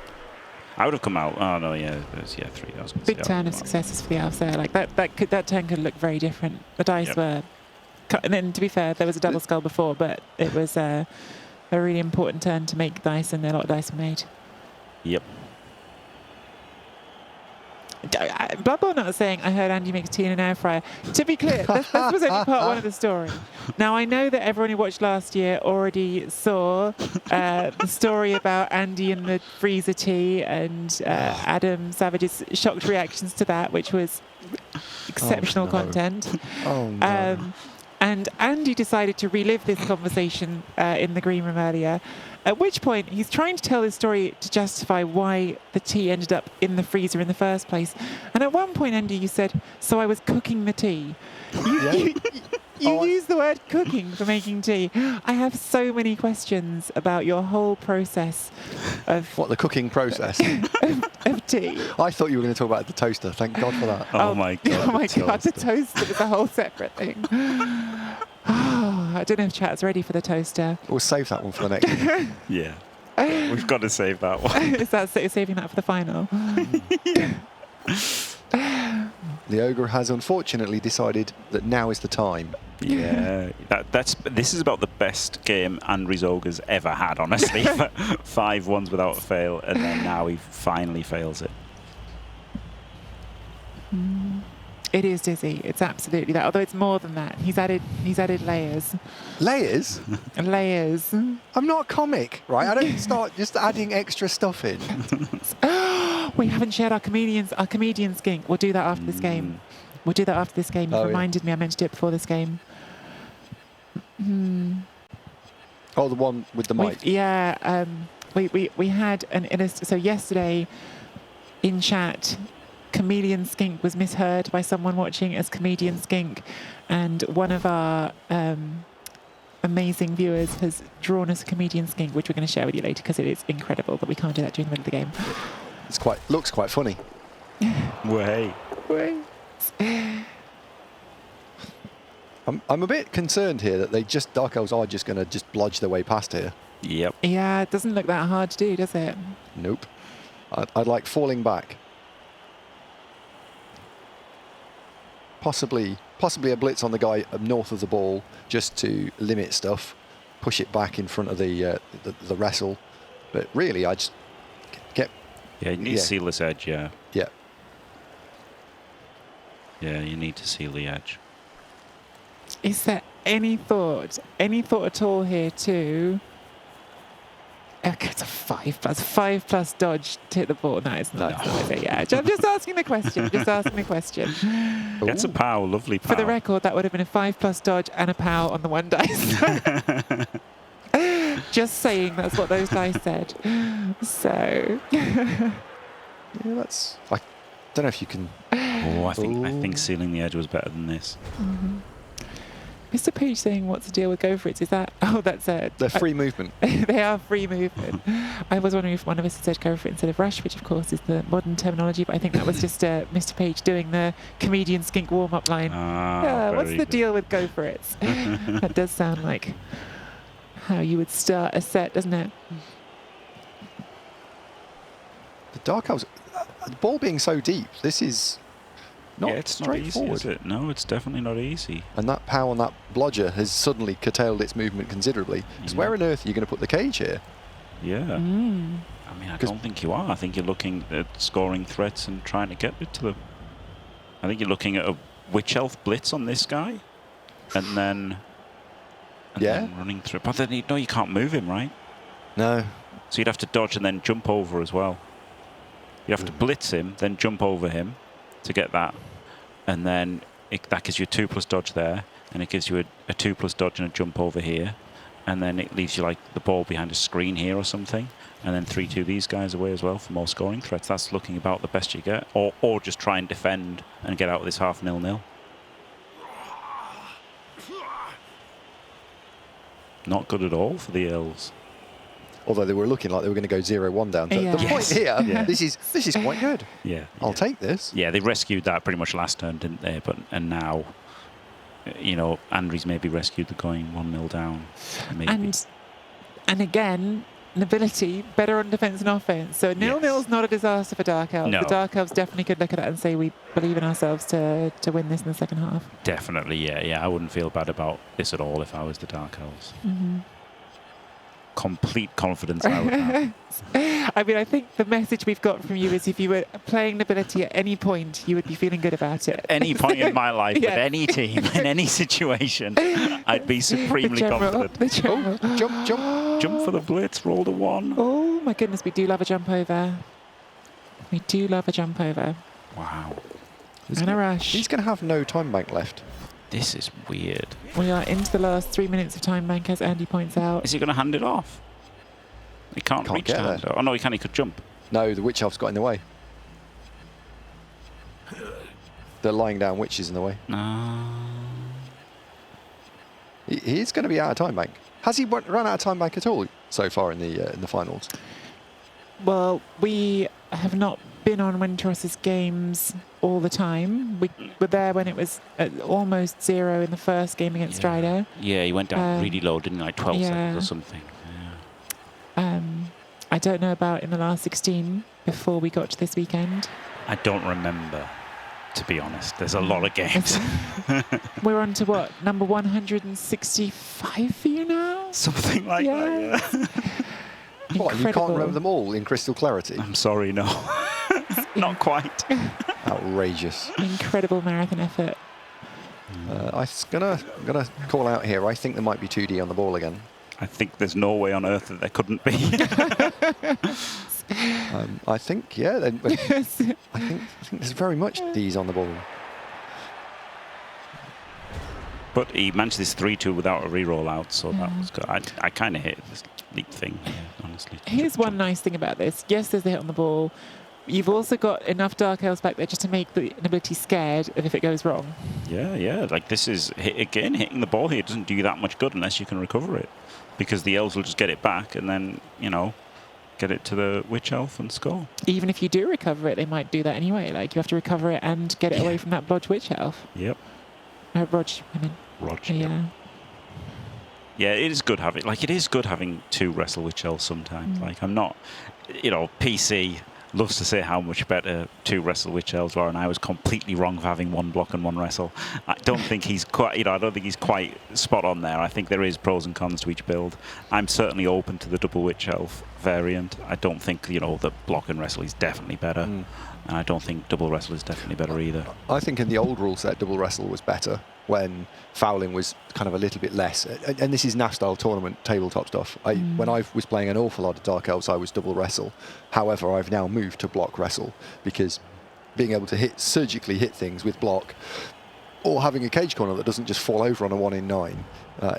Speaker 3: I would have come out. Oh no, yeah, there's 3. I was gonna
Speaker 2: Big
Speaker 3: say I
Speaker 2: turn
Speaker 3: would
Speaker 2: of
Speaker 3: come out.
Speaker 2: successes for the elves there. Like that turn could look very different. The dice
Speaker 3: Yep.
Speaker 2: were, and then to be fair, there was a double skull before, but it was a really important turn to make dice, and a lot of dice were made.
Speaker 3: Yep.
Speaker 2: Blood Bowl not saying I heard Andy makes tea in an air fryer. To be clear, this was only part 1 of the story. Now I know that everyone who watched last year already saw the story about Andy and the freezer tea and Adam Savage's shocked reactions to that, which was exceptional
Speaker 5: no.
Speaker 2: content.
Speaker 5: Oh no.
Speaker 2: And Andy decided to relive this conversation in the green room earlier, at which point he's trying to tell his story to justify why the tea ended up in the freezer in the first place. And at one point, Andy, you said, "So I was cooking the tea." You used the word cooking for making tea. I have so many questions about your whole process of
Speaker 5: What, the cooking process?
Speaker 2: of tea.
Speaker 5: I thought you were going to talk about the toaster. Thank God for that.
Speaker 3: Oh my god.
Speaker 2: Oh my
Speaker 3: the
Speaker 2: god, the
Speaker 3: toaster.
Speaker 2: toaster was a whole separate thing. I don't know if chat's ready for the toaster.
Speaker 5: We'll save that one for the next one.
Speaker 3: Yeah. We've got to save that one.
Speaker 2: Is that saving that for the final?
Speaker 5: The ogre has unfortunately decided that now is the time.
Speaker 3: Yeah, this is about the best game Andries Ogre's ever had, honestly. 5 ones without a fail, and then now he finally fails it.
Speaker 2: It is dizzy. It's absolutely that. Although it's more than that. He's added layers.
Speaker 5: Layers?
Speaker 2: Layers.
Speaker 5: I'm not a comic, right? I don't start just adding extra stuff in.
Speaker 2: We haven't shared our comedian skink. We'll do that after this game. We'll do that after this game. You
Speaker 5: Oh, yeah.
Speaker 2: reminded me I meant to do it before this game.
Speaker 5: Oh, the one with the mic.
Speaker 2: We had an so yesterday in chat, Comedian Skink was misheard by someone watching as Comedian Skink, and one of our amazing viewers has drawn us a Comedian Skink, which we're going to share with you later because it is incredible, but we can't do that during the middle of the game.
Speaker 5: Looks quite funny.
Speaker 3: Way.
Speaker 5: I'm a bit concerned here that Dark Elves are just going to just bludge their way past here.
Speaker 3: Yep.
Speaker 2: Yeah, it doesn't look that hard to do, does it?
Speaker 5: Nope. I'd like falling back. Possibly a blitz on the guy north of the ball just to limit stuff, push it back in front of the wrestle. But really, I just get.
Speaker 3: Yeah, you need to seal this edge, yeah.
Speaker 5: Yeah.
Speaker 3: Yeah, you need to seal the edge.
Speaker 2: Is there any thought at all here to... Okay, it's a 5+ dodge to hit the ball. No, it's not.
Speaker 5: No.
Speaker 2: Is it? Yeah, I'm just asking the question.
Speaker 3: That's a pow, lovely pow.
Speaker 2: For the record, that would have been a 5+ dodge and a pow on the one dice. Just saying, that's what those dice said. So...
Speaker 5: Yeah, that's. I don't know if you can.
Speaker 3: Oh, I think sealing the edge was better than this.
Speaker 2: Mr. Page saying, what's the deal with Go For It? Is that... Oh, that's it.
Speaker 5: They're free movement.
Speaker 2: They are free movement. I was wondering if one of us had said Go For It instead of Rush, which of course is the modern terminology, but I think that was just Mr. Page doing the Comedian Skink warm-up line. What's the deal with Go For It? That does sound like how you would start a set, doesn't it?
Speaker 5: The Dark Elves, the ball being so deep, this is not
Speaker 3: it's not easy,
Speaker 5: straightforward.
Speaker 3: is it? No, it's definitely not easy.
Speaker 5: And that pow on that blodger has suddenly curtailed its movement considerably. So where on earth are you going to put the cage here?
Speaker 3: Yeah. I mean, I don't think you are. I think you're looking at scoring threats and trying to get it to them. I think you're looking at a Witch Elf blitz on this guy, and then running through. But then you can't move him, right?
Speaker 5: No.
Speaker 3: So you'd have to dodge and then jump over as well. You have to blitz him, then jump over him to get that, and then that gives you a 2+ dodge there. and it gives you a 2+ dodge and a jump over here, and then it leaves you like the ball behind a screen here or something, and then 3-2 these guys away as well for more scoring threats. That's looking about the best you get, or just try and defend and get out of this 0.5-0. Not good at all for the Earls.
Speaker 5: Although they were looking like they were going to go 0-1 down. So
Speaker 2: Yeah.
Speaker 5: the point here, this is quite good.
Speaker 3: Yeah,
Speaker 5: I'll take this.
Speaker 3: Yeah, they rescued that pretty much last turn, didn't they? And now, you know, Andries maybe rescued the going 1-0 down. Maybe.
Speaker 2: And again, nobility better on defense and offense. So 0-0 is not a disaster for Dark Elves.
Speaker 3: No.
Speaker 2: The Dark Elves definitely could look at that and say we believe in ourselves to win this in the second half.
Speaker 3: Definitely, yeah. I wouldn't feel bad about this at all if I was the Dark Elves. Complete confidence I would have.
Speaker 2: I mean, I think the message we've got from you is if you were playing nobility at any point, you would be feeling good about it.
Speaker 3: Any point in my life,
Speaker 2: Yes.
Speaker 3: with any team, in any situation, I'd be supremely confident.
Speaker 2: The general.
Speaker 5: Jump.
Speaker 3: Jump for the blitz, roll the 1.
Speaker 2: Oh my goodness, we do love a jump over. We do love a jump over.
Speaker 3: Wow.
Speaker 2: And a rush.
Speaker 5: He's going to have no time bank left.
Speaker 3: This is weird.
Speaker 2: We are into the last 3 minutes of time bank, as Andy points out.
Speaker 3: Is he going to hand it off? He can't reach
Speaker 5: get
Speaker 3: the
Speaker 5: there.
Speaker 3: hand. Oh, no, he can. He could jump.
Speaker 5: No, the witch elf's got in the way. The lying down witch is in the way. He is going to be out of time bank. Has he run out of time bank at all so far in the finals?
Speaker 2: Well, we have not been on Winteros's games all the time. We were there when it was at almost 0 in the first game against Strider.
Speaker 3: Yeah, he went down really low, didn't he? Like 12 seconds
Speaker 2: yeah.
Speaker 3: or something.
Speaker 2: I don't know about in the last 16 before we got to this weekend.
Speaker 3: I don't remember, to be honest. There's a lot of games.
Speaker 2: We're on to what, number 165 for you now?
Speaker 3: Something like that, yeah.
Speaker 5: What, you can't remember them all in crystal clarity?
Speaker 3: I'm sorry, no. Not quite.
Speaker 5: Outrageous.
Speaker 2: Incredible marathon effort.
Speaker 5: I'm gonna call out here. I think there might be 2D on the ball again.
Speaker 3: I think there's no way on earth that there couldn't be.
Speaker 5: I think, yeah. I think there's very much D's on the ball.
Speaker 3: But he managed this 3-2 without a re-roll out, so that was good. I kind of hate this leap thing, honestly.
Speaker 2: Here's one nice thing about this. Yes, there's the hit on the ball. You've also got enough Dark Elves back there just to make the nobility scared of if it goes wrong.
Speaker 3: Yeah. Like this is, again, hitting the ball here doesn't do you that much good unless you can recover it. Because the elves will just get it back and then, you know, get it to the witch elf and score.
Speaker 2: Even if you do recover it, they might do that anyway. Like, you have to recover it and get it away from that Blodge witch elf.
Speaker 3: Yep.
Speaker 2: Rodge, I mean.
Speaker 3: Rodge.
Speaker 2: Yeah.
Speaker 3: Yeah, it is good having 2 wrestle witch elves sometimes. Like, I'm not, you know, PC loves to say how much better 2 wrestle witch elves are, and I was completely wrong for having 1 block and 1 wrestle. I don't think he's quite, I don't think he's quite spot on there. I think there is pros and cons to each build. I'm certainly open to the double witch elf variant. I don't think, you know, the block and wrestle is definitely better, and I don't think double wrestle is definitely better either.
Speaker 5: I think in the old rule set, double wrestle was better when fouling was kind of a little bit less. And this is NAF style tournament tabletop stuff. When I was playing an awful lot of Dark Elves, I was double wrestle. However, I've now moved to block wrestle because being able to surgically hit things with block, or having a cage corner that doesn't just fall over on a 1 in 9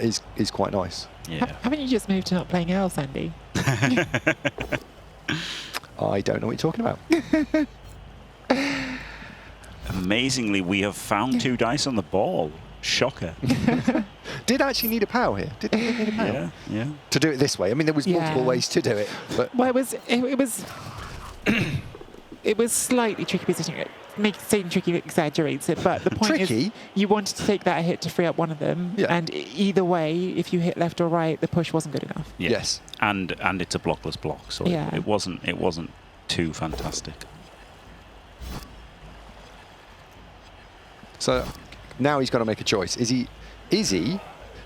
Speaker 5: is quite nice.
Speaker 3: Yeah.
Speaker 2: Haven't you just moved to not playing elves, Andy?
Speaker 5: I don't know what you're talking about.
Speaker 3: Amazingly, we have found 2 dice on the ball. Shocker.
Speaker 5: Did actually need a POW here? Did it need a POW?
Speaker 3: Yeah.
Speaker 5: To do it this way. I mean, there was multiple ways to do it, but
Speaker 2: Well, it was it was slightly tricky positioning. It makes saying tricky exaggerates it, but the point
Speaker 5: Tricky?
Speaker 2: is you wanted to take that hit to free up one of them,
Speaker 5: Yeah.
Speaker 2: and either way, if you hit left or right, the push wasn't good enough.
Speaker 3: Yeah.
Speaker 5: Yes.
Speaker 3: And it's a blockless block, so
Speaker 2: Yeah.
Speaker 3: it wasn't too fantastic.
Speaker 5: So now he's got to make a choice. Is he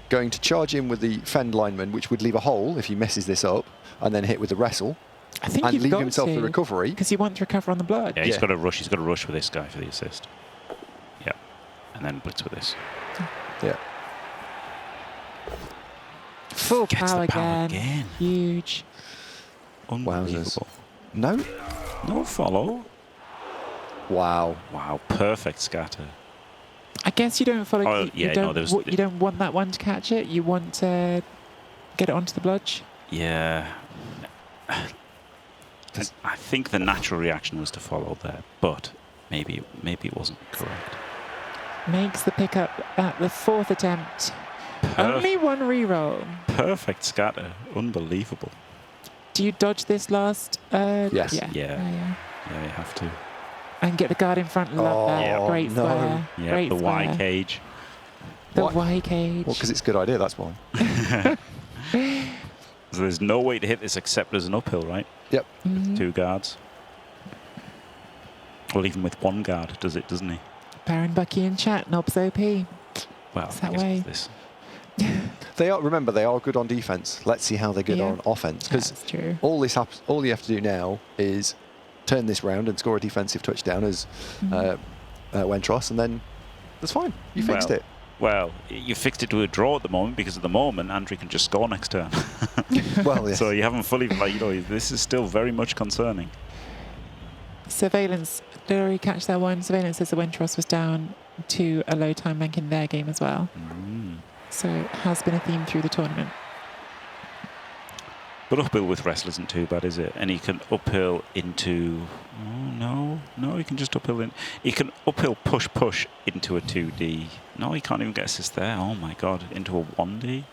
Speaker 5: going to charge in with the fend lineman, which would leave a hole if he messes this up, and then hit with the wrestle,
Speaker 2: I think
Speaker 5: and
Speaker 2: you've
Speaker 5: leave
Speaker 2: got
Speaker 5: himself the recovery?
Speaker 2: because you want to recover on the blood.
Speaker 3: Yeah, he's
Speaker 5: Yeah.
Speaker 3: got to rush. He's got to rush with this guy for the assist. Yeah, and then blitz with this.
Speaker 5: Yeah.
Speaker 2: Full
Speaker 3: Gets
Speaker 2: power
Speaker 3: the power
Speaker 2: again.
Speaker 3: again.
Speaker 2: Huge.
Speaker 3: Unbelievable.
Speaker 5: No?
Speaker 3: No follow.
Speaker 5: Wow.
Speaker 3: Wow, perfect scatter.
Speaker 2: I guess you don't follow.
Speaker 3: Oh,
Speaker 2: you,
Speaker 3: yeah,
Speaker 2: you
Speaker 3: no,
Speaker 2: don't.
Speaker 3: there's-
Speaker 2: You don't want that one to catch it. You want to get it onto the bludge.
Speaker 3: Yeah. I think the natural reaction was to follow there, but maybe it wasn't correct.
Speaker 2: Makes the pickup at the fourth attempt. Only one reroll.
Speaker 3: Perfect scatter. Unbelievable.
Speaker 2: Do you dodge this last?
Speaker 5: Yes.
Speaker 2: Yeah.
Speaker 3: Yeah, you have to.
Speaker 2: And get the guard in front. Love that.
Speaker 5: Oh,
Speaker 2: Great
Speaker 5: no.
Speaker 2: square.
Speaker 3: Yeah,
Speaker 2: Great
Speaker 3: the Y
Speaker 2: square.
Speaker 3: cage.
Speaker 2: The
Speaker 5: What?
Speaker 2: Y cage.
Speaker 5: Well, because it's a good idea, that's why.
Speaker 3: So there's no way to hit this except as an uphill, right?
Speaker 5: Yep.
Speaker 2: Mhm.
Speaker 3: 2 guards. Well, even with 1 guard, does it, doesn't he?
Speaker 2: Baron Bucky in chat. Knobs OP.
Speaker 3: Well,
Speaker 2: It's
Speaker 3: I
Speaker 2: that
Speaker 3: guess
Speaker 2: way.
Speaker 3: it's this.
Speaker 5: They are. Remember, they are good on defense. Let's see how they're good
Speaker 2: Yeah.
Speaker 5: on offense. Because
Speaker 2: That's true.
Speaker 5: all you have to do now is turn this round and score a defensive touchdown as Wentros, and then that's fine. You fixed it.
Speaker 3: Well, you fixed it to a draw at the moment because at the moment Andrew can just score next turn.
Speaker 5: Well, yes.
Speaker 3: So you haven't fully, this is still very much concerning.
Speaker 2: Surveillance. Did already catch that one? Surveillance says the Wentros was down to a low time bank in their game as well. So it has been a theme through the tournament.
Speaker 3: But uphill with wrestle isn't too bad, is it? And he can uphill into... Oh, no, he can just uphill in... He can uphill push into a 2D. No, he can't even get assist there. Oh, my God. Into a 1D.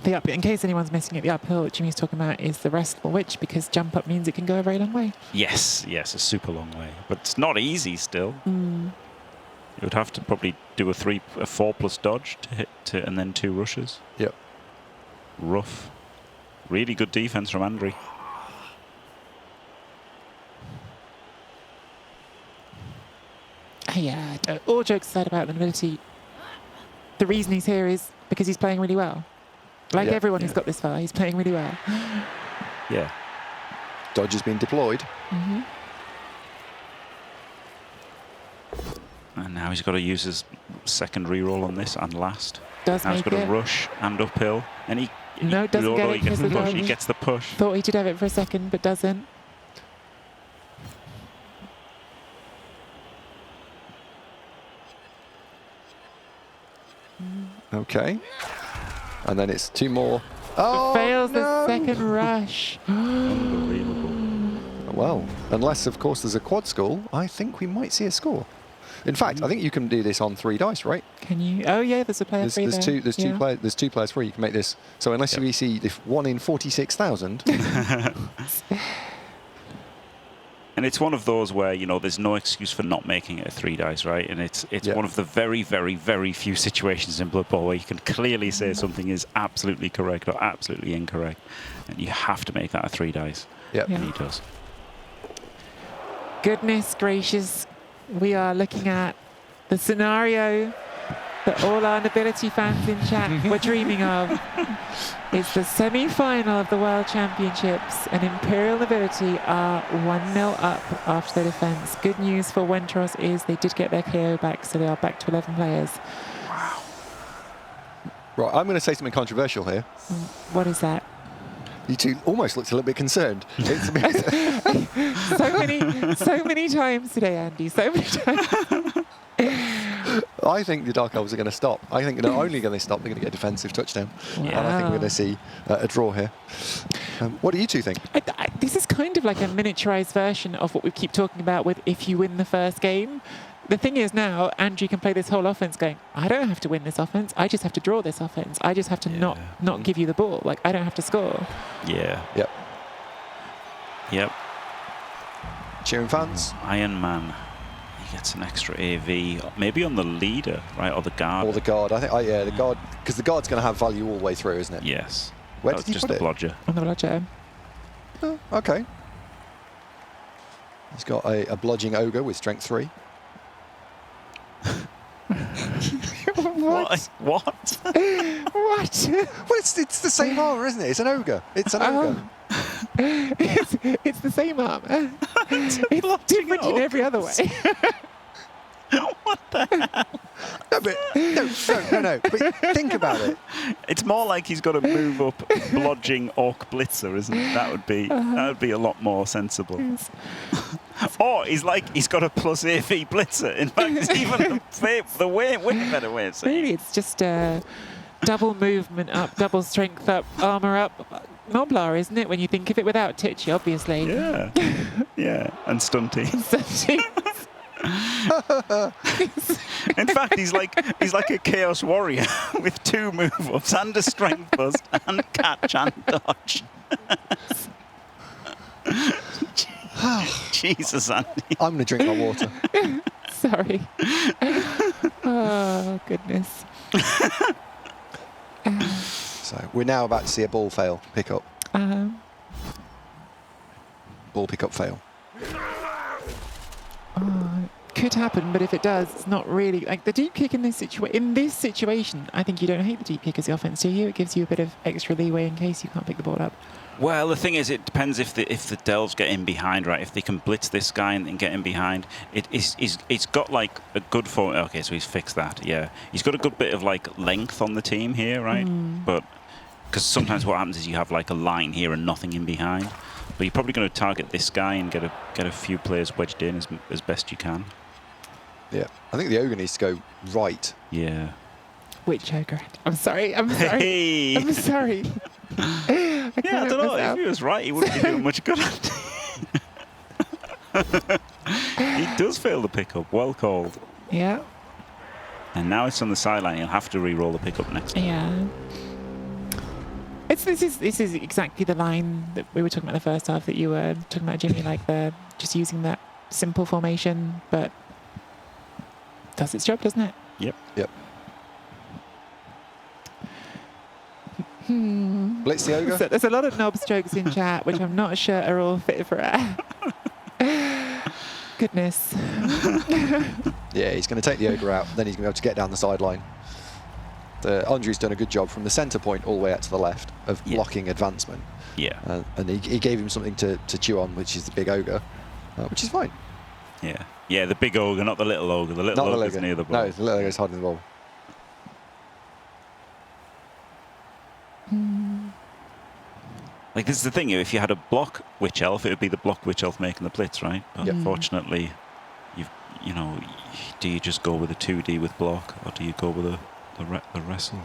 Speaker 2: The up, in case anyone's missing it, the uphill that Jimmy's talking about is the restful witch, because jump up means it can go a very long way.
Speaker 3: Yes, a super long way. But it's not easy still.
Speaker 2: Mm.
Speaker 3: You would have to probably do a 4+ dodge to hit, and then 2 rushes.
Speaker 5: Yep.
Speaker 3: Rough. Really good defense from Andrew.
Speaker 2: Yeah, all jokes aside about the ability, the reason he's here is because he's playing really well. Like
Speaker 5: Yeah.
Speaker 2: everyone who's got this far, he's playing really well.
Speaker 3: Yeah.
Speaker 5: Dodge has been deployed.
Speaker 2: Mm-hmm.
Speaker 3: And now he's got to use his second reroll on this and last.
Speaker 2: Does
Speaker 3: Now he's
Speaker 2: make
Speaker 3: got to
Speaker 2: it.
Speaker 3: rush and uphill. And he
Speaker 2: No, doesn't get
Speaker 3: although
Speaker 2: it
Speaker 3: he gets the
Speaker 2: because of
Speaker 3: push.
Speaker 2: the
Speaker 3: He gets the push.
Speaker 2: Thought he did have it for a second, but doesn't.
Speaker 5: Okay. And then it's 2 more. Oh,
Speaker 2: Fails
Speaker 5: no!
Speaker 2: the second rush.
Speaker 3: Unbelievable.
Speaker 5: Well, unless, of course, there's a quad skull, I think we might see a score. In fact, I think you can do this on 3 dice, right?
Speaker 2: Can you? Oh yeah, there's a player
Speaker 5: There's,
Speaker 2: free
Speaker 5: there's
Speaker 2: there.
Speaker 5: two. There's 2 players free. You can make this. So unless we see if 1 in 46,000.
Speaker 3: And it's one of those where, there's no excuse for not making it a 3 dice, right? And it's
Speaker 5: Yeah.
Speaker 3: one of the very, very, very few situations in Blood Bowl where you can clearly say something is absolutely correct or absolutely incorrect. And you have to make that a 3 dice.
Speaker 5: Yep.
Speaker 2: Yeah.
Speaker 3: And he does.
Speaker 2: Goodness gracious, we are looking at the scenario that all our Nobility fans in chat were dreaming of. It's the semi-final of the World Championships, and Imperial Nobility are 1-0 up after their defense. Good news for Wentros is they did get their KO back, so they are back to 11 players.
Speaker 5: Right, I'm going to say something controversial here.
Speaker 2: What is that?
Speaker 5: You two almost looked a little bit concerned. It's a bit
Speaker 2: So many times today, Andy. So many times.
Speaker 5: I think the Dark Elves are going to stop. I think they're not only going to stop, they're going to get a defensive touchdown. And I think we're going to see a draw here. What do you two think?
Speaker 2: This is kind of like a miniaturized version of what we keep talking about with if you win the first game. The thing is now, Andrew can play this whole offense going, I don't have to win this offense. I just have to draw this offense. I just have to not give you the ball. Like, I don't have to score.
Speaker 3: Yeah.
Speaker 5: Yep. Cheering fans.
Speaker 3: Iron Man. He gets an extra AV, maybe on the leader, right, or the guard.
Speaker 5: Or the guard. I think, yeah, the guard, because the guard's going to have value all the way through, isn't it?
Speaker 3: Yes.
Speaker 5: Where
Speaker 3: That
Speaker 5: did
Speaker 3: was
Speaker 5: you
Speaker 3: just
Speaker 5: put
Speaker 3: a
Speaker 5: it?
Speaker 3: blodger.
Speaker 2: On the bludger.
Speaker 5: Oh, okay. He's got a bludgeoning ogre with strength 3.
Speaker 2: What?
Speaker 3: What?
Speaker 2: What?
Speaker 5: Well, it's the same armor, isn't it? It's an ogre. It's an ogre.
Speaker 2: It's the same armor. It's different in every other way.
Speaker 3: What the hell?
Speaker 5: No, but no. But think about it.
Speaker 3: It's more like he's got to move up blodging Orc Blitzer, isn't it? That would be a lot more sensible. Or he's got a plus AV blitzer. In fact, it's even the way better way of saying.
Speaker 2: Really, it's just double movement up, double strength up, armor up. Noblar, isn't it? When you think of it without Titchy, obviously.
Speaker 3: Yeah, yeah, and stunty. In fact, he's like a Chaos Warrior with 2 move-ups and a Strength Bust and catch and dodge. Jesus, Andy.
Speaker 5: I'm going to drink my water.
Speaker 2: Sorry. Oh, goodness.
Speaker 5: So we're now about to see a ball fail, pick up. Ball pick up fail.
Speaker 2: Could happen, but if it does, it's not really like the deep kick in this situation. I think you don't hate the deep kick as the offense, do you? It gives you a bit of extra leeway in case you can't pick the ball up.
Speaker 3: Well, the thing is, it depends if the Delves get in behind, right? If they can blitz this guy and get in behind, it's got like a good form. Okay, so he's fixed that. Yeah, he's got a good bit of like length on the team here, right? But because sometimes what happens is you have like a line here and nothing in behind. But you're probably going to target this guy and get a few players wedged in as best you can.
Speaker 5: Yeah, I think the ogre needs to go right.
Speaker 3: Yeah.
Speaker 2: Which ogre? I'm sorry.
Speaker 3: Hey.
Speaker 2: I'm sorry.
Speaker 3: I don't know. If he was right, he wouldn't be doing much good. He does fail the pickup. Well called.
Speaker 2: Yeah.
Speaker 3: And now it's on the sideline. He'll have to re-roll the pickup next time.
Speaker 2: Yeah. This is exactly the line that we were talking about in the first half that you were talking about, Jimmy, like just using that simple formation, but does its job, doesn't it?
Speaker 3: Yep.
Speaker 5: Yep. Blitz the ogre.
Speaker 2: So there's a lot of knob strokes in chat, which I'm not sure are all fit for air. Goodness.
Speaker 5: Yeah, he's going to take the ogre out, then he's going to be able to get down the sideline. Andrew's done a good job from the centre point all the way out to the left of blocking advancement.
Speaker 3: Yeah.
Speaker 5: And he gave him something to chew on, which is the big ogre, which is fine.
Speaker 3: Yeah. Yeah, the big ogre, not the little ogre. The little ogre's near the ball.
Speaker 5: No, the little ogre's hiding the ball.
Speaker 3: Like, this is the thing, if you had a block Witch Elf, it would be the block Witch Elf making the blitz, right? But unfortunately, you know, do you just go with a 2D with block, or do you go with the wrestle?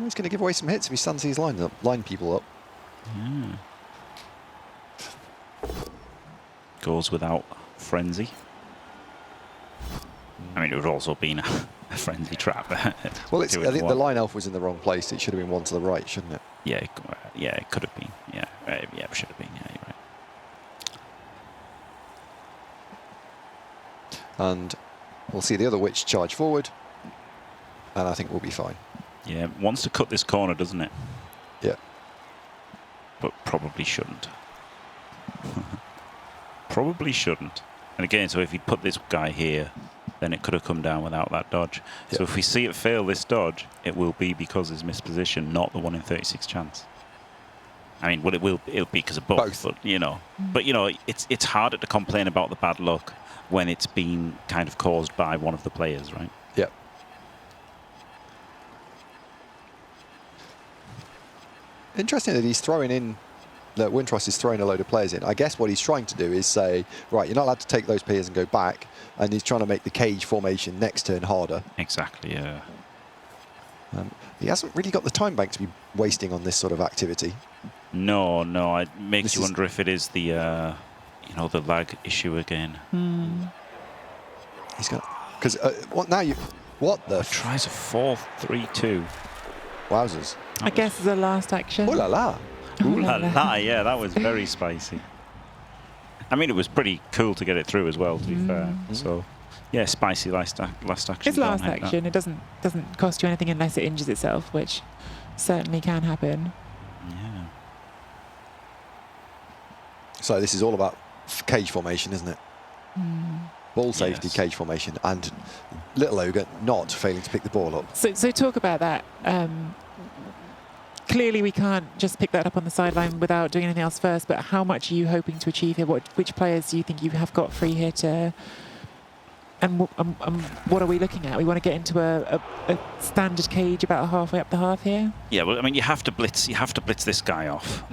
Speaker 5: He's going to give away some hits if he stands these line people up.
Speaker 3: Yeah. Goes without frenzy. I mean, it would also been a frenzy trap.
Speaker 5: Well, I think the line elf was in the wrong place. It should have been one to the right, shouldn't it?
Speaker 3: Yeah, it could have been. Yeah, it should have been. Yeah, you're right.
Speaker 5: And we'll see the other witch charge forward, and I think we'll be fine.
Speaker 3: Yeah, wants to cut this corner, doesn't it?
Speaker 5: Yeah.
Speaker 3: But probably shouldn't. Probably shouldn't. And again, so if he'd put this guy here, then it could have come down without that dodge.
Speaker 5: Yep.
Speaker 3: So if we see it fail this dodge, it will be because his misposition, not the 1 in 36 chance. I mean, well, it'll be because of both. But you know, it's harder to complain about the bad luck when it's been kind of caused by one of the players, right?
Speaker 5: Yep. Interesting that he's throwing in, that Windross is throwing a load of players in. I guess what he's trying to do is say, right, you're not allowed to take those players and go back, and he's trying to make the cage formation next turn harder.
Speaker 3: Exactly, yeah.
Speaker 5: He hasn't really got the time bank to be wasting on this sort of activity.
Speaker 3: No, it makes you wonder if it is the, the lag issue again.
Speaker 5: He's got, because what the?
Speaker 3: Tries a 4-3-2.
Speaker 5: Wowzers.
Speaker 2: I guess as a last action.
Speaker 5: Oh la la.
Speaker 3: Ooh la la, yeah, that was very spicy. I mean, it was pretty cool to get it through as well, to be fair. So, yeah, spicy last action.
Speaker 2: It's last action. It doesn't cost you anything unless it injures itself, which certainly can happen.
Speaker 3: Yeah.
Speaker 5: So this is all about cage formation, isn't it? Ball safety, cage formation, and Little Ogre not failing to pick the ball up.
Speaker 2: So talk about that. Clearly, we can't just pick that up on the sideline without doing anything else first, but how much are you hoping to achieve here? Which players do you think you have got free here to... And what are we looking at? We want to get into a standard cage about halfway up the half here?
Speaker 3: Yeah, well, I mean, you have to blitz this guy off.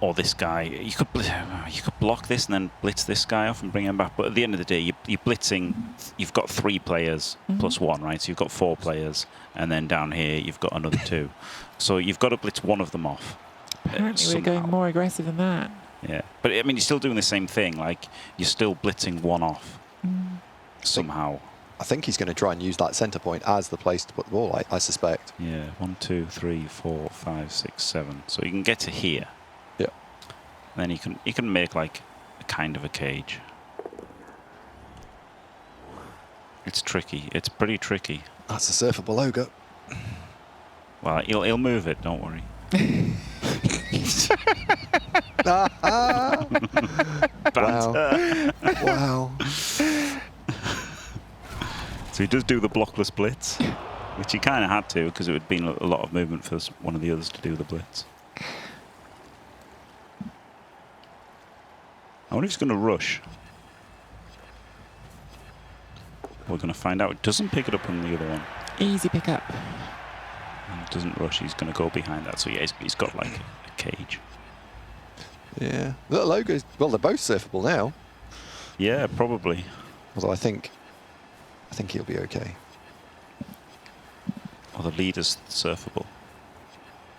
Speaker 3: or this guy. You could block this and then blitz this guy off and bring him back. But at the end of the day, you're blitzing. You've got 3 players plus 1, right? So you've got 4 players, and then down here you've got another 2. So you've got to blitz one of them off.
Speaker 2: Apparently we're going more aggressive than that.
Speaker 3: Yeah, but I mean, you're still doing the same thing. Like you're still blitzing one off somehow.
Speaker 5: I think he's going to try and use that centre point as the place to put the ball, I suspect.
Speaker 3: Yeah, 1, 2, 3, 4, 5, 6, 7. So you can get to here.
Speaker 5: Yeah.
Speaker 3: And then you can make like a kind of a cage. It's tricky. It's pretty tricky.
Speaker 5: That's a surfable logo.
Speaker 3: Well, he'll move it. Don't worry.
Speaker 5: Wow. Wow.
Speaker 3: So he does do the blockless blitz, which he kind of had to because it would have been a lot of movement for one of the others to do the blitz. I wonder if he's going to rush. We're going to find out. It doesn't pick it up on the other one.
Speaker 2: Easy pick up.
Speaker 3: And it doesn't rush. He's going to go behind that. So yeah, he's got like a cage.
Speaker 5: Yeah. The logos, well, they're both surfable now.
Speaker 3: Yeah, probably.
Speaker 5: Although I think he'll be okay.
Speaker 3: Or the leader's surfable.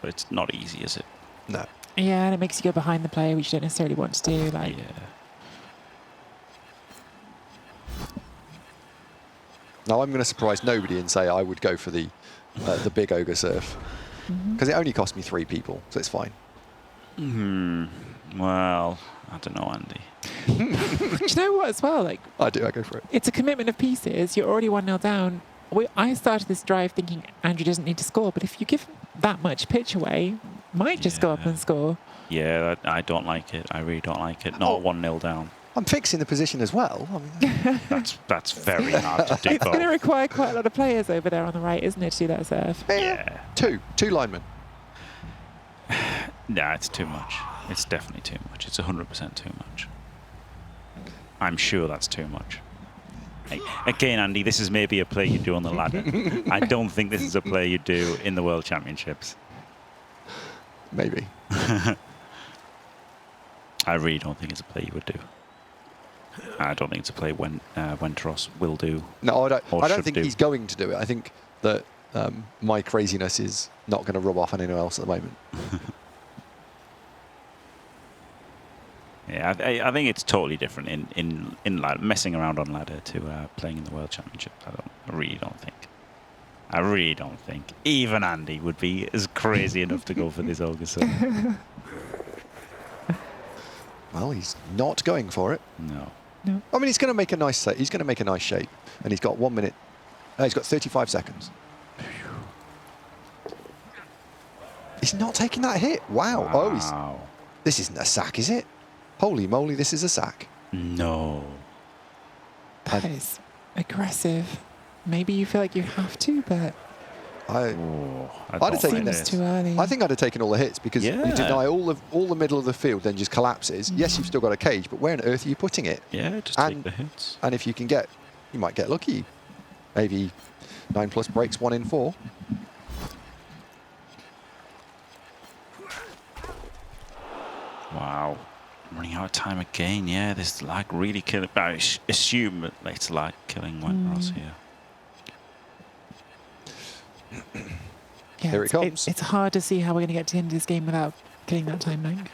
Speaker 3: But it's not easy, is it?
Speaker 5: No.
Speaker 2: Yeah, and it makes you go behind the player, which you don't necessarily want to do. Like,
Speaker 3: Yeah.
Speaker 5: Now I'm going to surprise nobody and say I would go for the big ogre surf because it only cost me 3 people, so it's fine.
Speaker 3: Well, I don't know, Andy.
Speaker 2: do you know what as well? Like,
Speaker 5: I go for it.
Speaker 2: it's a commitment of pieces. You're already 1-0 down. I started this drive thinking Andrew doesn't need to score, but if you give him that much pitch away, might just go up and score.
Speaker 3: Yeah, I don't like it. I really don't like it. Not 1-0 down.
Speaker 5: I'm fixing the position as well. I mean,
Speaker 3: That's very hard to do.
Speaker 2: It's going to require quite a lot of players over there on the right, isn't it, to do that serve?
Speaker 3: Yeah.
Speaker 5: two linemen.
Speaker 3: Nah, it's too much. It's definitely too much. It's 100% too much. I'm sure that's too much. Again, Andy, this is maybe a play you do on the ladder. I don't think this is a play you do in the World Championships.
Speaker 5: Maybe.
Speaker 3: I really don't think it's a play you would do. I don't think it's a play Wentros will do.
Speaker 5: No, I don't
Speaker 3: should
Speaker 5: think
Speaker 3: do.
Speaker 5: he's going to do it. I think that my craziness is not going to rub off on anyone else at the moment.
Speaker 3: Yeah, I think it's totally different in messing around on ladder to playing in the World Championship. I really don't think even Andy would be as crazy enough to go for this ogre surf.
Speaker 5: Well, he's not going for it.
Speaker 3: No.
Speaker 5: I mean, he's going to make a nice he's going to make a nice shape, and he's got 1 minute. He's got 35 seconds. He's not taking that hit. Wow. Oh, this isn't a sack, is it? Holy moly, this is a sack.
Speaker 3: No.
Speaker 2: That is aggressive. Maybe you feel like you have to, but
Speaker 5: I'd have
Speaker 2: it
Speaker 5: taken
Speaker 2: seems too early.
Speaker 5: I think I'd have taken all the hits because you deny all the middle of the field, then just collapses. Yes, you've still got a cage, but where on earth are you putting it?
Speaker 3: Yeah, just take the hits.
Speaker 5: And if you might get lucky. Maybe 9+ breaks 1 in 4.
Speaker 3: Wow. I'm running out of time again. Yeah, this lag really killing. I assume it's lag killing Wentros here.
Speaker 2: Yeah,
Speaker 5: Here it comes.
Speaker 2: It's hard to see how we're going to get to the end of this game without getting that time lag.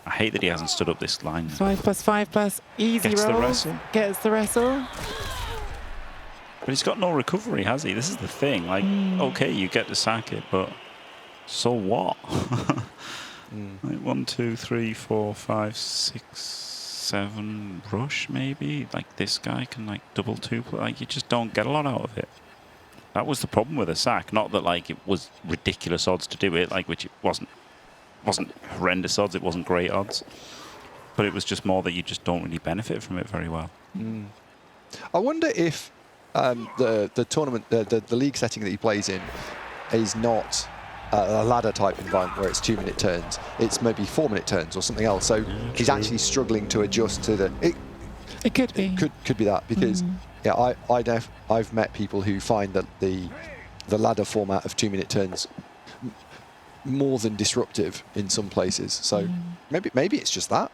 Speaker 3: I hate that he hasn't stood up this line.
Speaker 2: 5+5+, easy
Speaker 3: Gets the
Speaker 2: roll.
Speaker 3: wrestle.
Speaker 2: Gets the wrestle.
Speaker 3: But he's got no recovery, has he? This is the thing. Like, okay, you get to sack it, but so what? Like 1, 2, 3, 4, 5, 6, 7 rush maybe. Like this guy can like double 2. Like you just don't get a lot out of it. That was the problem with a sack. Not that like it was ridiculous odds to do it, like which it wasn't horrendous odds. It wasn't great odds, but it was just more that you just don't really benefit from it very well.
Speaker 5: I wonder if the tournament, the league setting that he plays in, is not a ladder type environment where it's 2-minute turns. It's maybe 4-minute turns or something else. So he's actually struggling to adjust to the.
Speaker 2: It could be.
Speaker 5: Could be that because I've met people who find that the ladder format of 2-minute turns more than disruptive in some places. So maybe it's just that.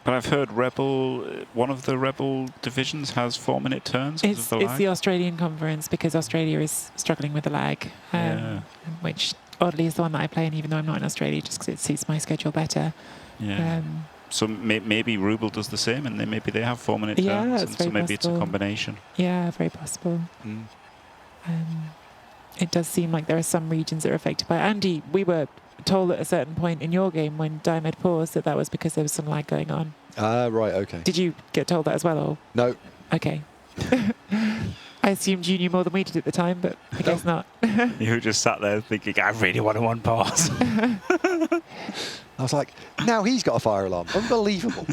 Speaker 3: But I've heard one of the Rebel divisions has 4-minute turns because of the lag.
Speaker 2: It's the Australian conference because Australia is struggling with the lag, which oddly is the one that I play in, even though I'm not in Australia, just because it suits my schedule better.
Speaker 3: Yeah. So maybe Ruble does the same, and then maybe they have 4-minute turns.
Speaker 2: Yeah,
Speaker 3: and
Speaker 2: it's
Speaker 3: so
Speaker 2: very
Speaker 3: maybe
Speaker 2: possible.
Speaker 3: it's a combination.
Speaker 2: Yeah, very possible. It does seem like there are some regions that are affected by it. Andy, we were told at a certain point in your game when Diomed paused that was because there was some lag going on.
Speaker 5: Right, okay.
Speaker 2: Did you get told that as well? Or?
Speaker 5: No.
Speaker 2: Okay. I assumed you knew more than we did at the time, but I guess not.
Speaker 3: You just sat there thinking, I really want to pause.
Speaker 5: I was like, now he's got a fire alarm. Unbelievable.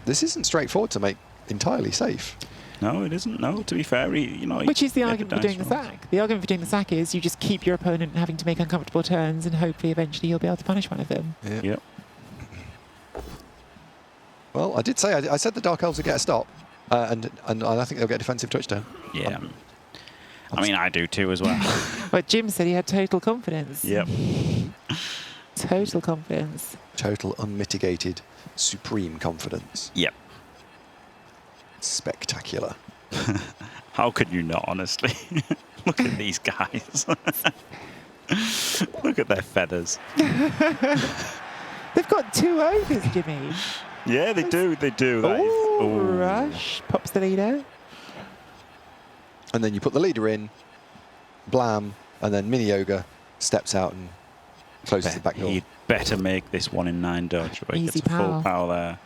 Speaker 5: This isn't straightforward to make entirely safe.
Speaker 3: No, it isn't. No, to be fair,
Speaker 2: Which is the argument for doing the sack. The argument for doing the sack is you just keep your opponent having to make uncomfortable turns, and hopefully eventually you'll be able to punish one of them.
Speaker 5: Yeah.
Speaker 3: Yep.
Speaker 5: Well, I did say, I said the Dark Elves would get a stop, and I think they'll get a defensive touchdown.
Speaker 3: Yeah. I mean, I do too as well.
Speaker 2: But Jim said he had total confidence.
Speaker 3: Yep.
Speaker 2: Total confidence.
Speaker 5: Total unmitigated, supreme confidence.
Speaker 3: Yep.
Speaker 5: Spectacular.
Speaker 3: How could you not, honestly? Look at these guys. Look at their feathers.
Speaker 2: They've got 2 ogres, Jimmy.
Speaker 3: Yeah, they do. They do.
Speaker 2: Ooh, Rush pops the leader.
Speaker 5: And then you put the leader in, blam, and then Mini Ogre steps out and closes the back door.
Speaker 3: He'd better make this 1 in 9 dodge. Where he
Speaker 2: Easy
Speaker 3: gets a full
Speaker 2: power.
Speaker 3: power there.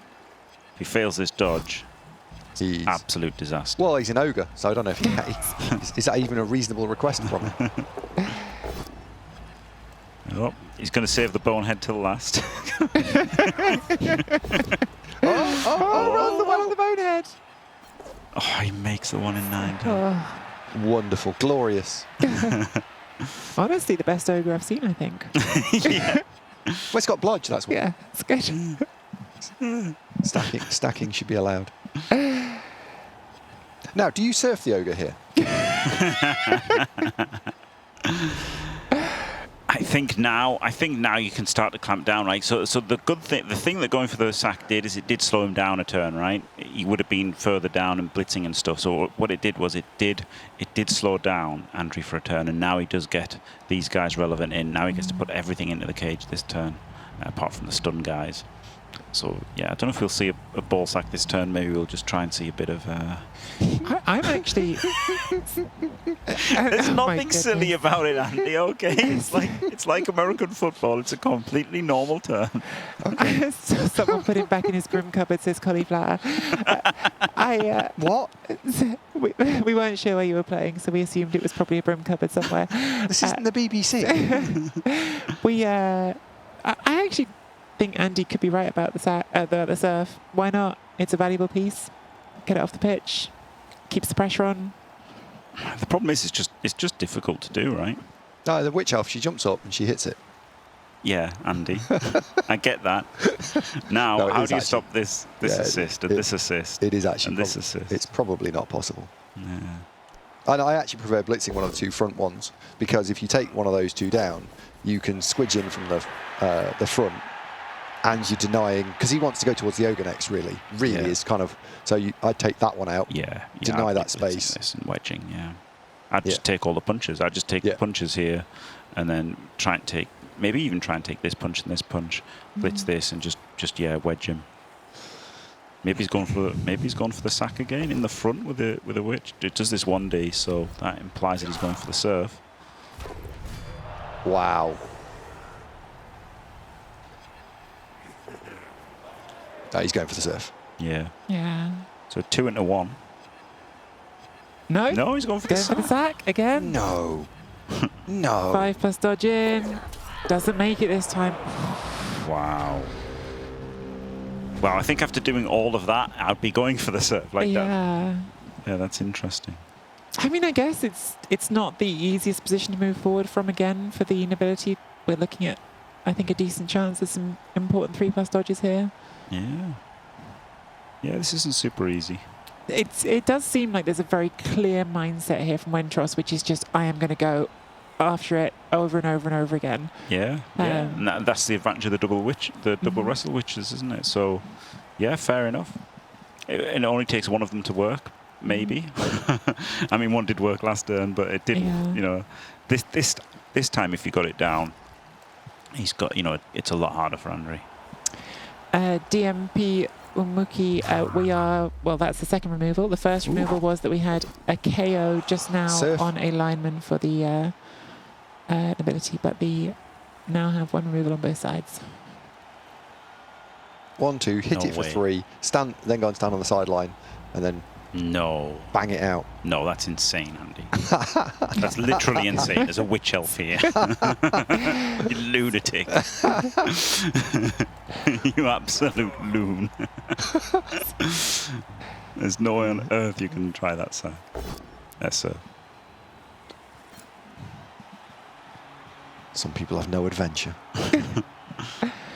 Speaker 3: If he fails this dodge,
Speaker 5: He's,
Speaker 3: absolute disaster.
Speaker 5: well, he's an ogre, so I don't know if he can. Is that even a reasonable request from him?
Speaker 3: Oh, he's going to save the bonehead till last.
Speaker 2: Run the one on the bonehead.
Speaker 3: Oh, he makes the 1 in 9 dodge.
Speaker 2: Oh,
Speaker 5: Wonderful, glorious.
Speaker 2: honestly, the best ogre I've seen, I think.
Speaker 3: Yeah.
Speaker 5: Well, it's got blodge, that's what.
Speaker 2: Yeah, it's good.
Speaker 5: Stacking should be allowed. Now, do you surf the ogre here?
Speaker 3: I think now you can start to clamp down, right? So the thing that going for the sack did is it did slow him down a turn, right? He would have been further down and blitzing and stuff. So what it did was it did slow down Andrew for a turn, and now he does get these guys relevant in. Now he gets to put everything into the cage this turn, apart from the stun guys. So yeah, I don't know if we'll see a ball sack this turn. Maybe we'll just try and see a bit of.
Speaker 2: I'm actually.
Speaker 3: There's
Speaker 2: Oh my
Speaker 3: nothing silly
Speaker 2: goodness.
Speaker 3: about it, Andy. Okay, it's like American football. It's a completely normal turn.
Speaker 2: Someone put him back in his broom cupboard, says cauliflower.
Speaker 5: What?
Speaker 2: We weren't sure where you were playing, so we assumed it was probably a broom cupboard somewhere.
Speaker 5: This isn't the BBC.
Speaker 2: I actually think Andy could be right about the surf. Why not? It's a valuable piece. Get it off the pitch. Keeps the pressure on.
Speaker 3: The problem is, it's just difficult to do, right?
Speaker 5: No, the witch elf, she jumps up and she hits it.
Speaker 3: Yeah, Andy, I get that. Now,
Speaker 5: No, it
Speaker 3: how
Speaker 5: is
Speaker 3: do you
Speaker 5: actually-
Speaker 3: stop this
Speaker 5: Yeah,
Speaker 3: assist and this assist?
Speaker 5: It is actually.
Speaker 3: And this assist.
Speaker 5: It's probably not possible.
Speaker 3: Yeah.
Speaker 5: And I actually prefer blitzing one of the 2 front ones, because if you take one of those 2 down, you can squidge in from the front, and you're denying, because he wants to go towards the ogre next. Really
Speaker 3: Yeah.
Speaker 5: is kind of. So I'd take that one out.
Speaker 3: Yeah,
Speaker 5: Deny
Speaker 3: I'd
Speaker 5: that
Speaker 3: be blitzing
Speaker 5: space.
Speaker 3: this and wedging. Yeah, I'd just
Speaker 5: Yeah.
Speaker 3: take all the punches. I'd just take
Speaker 5: Yeah.
Speaker 3: the punches here, and then try and take maybe take this punch and this punch, blitz this, and just wedge him. Maybe he's gone for the sack again in the front with a witch. It does this 1D, so that implies that he's going for the surf.
Speaker 5: Wow. No, he's going for the surf.
Speaker 3: Yeah.
Speaker 2: Yeah.
Speaker 3: So 2 into 1.
Speaker 2: No.
Speaker 3: No, he's going for the
Speaker 2: Going for the
Speaker 3: sack.
Speaker 2: sack again.
Speaker 5: No. No.
Speaker 2: 5+ dodge in. Doesn't make it this time.
Speaker 3: Wow. Well, I think after doing all of that, I'd be going for the surf like that.
Speaker 2: Yeah.
Speaker 3: Yeah, that's interesting.
Speaker 2: I mean, I guess it's not the easiest position to move forward from again for the inability. We're looking at, I think, a decent chance of some important 3+ dodges here.
Speaker 3: Yeah. Yeah, this isn't super easy.
Speaker 2: It does seem like there's a very clear mindset here from Wentros, which is just, I am going to go after it over and over and over again.
Speaker 3: Yeah, and that's the advantage of the double wrestle witches, isn't it? So, yeah, fair enough. It only takes one of them to work, maybe. I mean, one did work last turn, but it didn't.
Speaker 2: Yeah.
Speaker 3: You know, this time, if you got it down, he's got. You know, it's a lot harder for Andre.
Speaker 2: DMP Umuki, we are, well, that's the second removal. The first removal was that we had a KO just now
Speaker 5: Surf.
Speaker 2: on a lineman for the ability, but we now have one removal on both sides.
Speaker 5: 1, 2, hit
Speaker 3: No
Speaker 5: it for
Speaker 3: way.
Speaker 5: 3, stand, then go and stand on the sideline, and then
Speaker 3: No,
Speaker 5: bang it out.
Speaker 3: no, that's insane, Andy. That's literally insane. There's a witch elf here. You lunatic. You absolute loon. There's no way on earth you can try that, sir. Yes, sir.
Speaker 5: Some people have no adventure.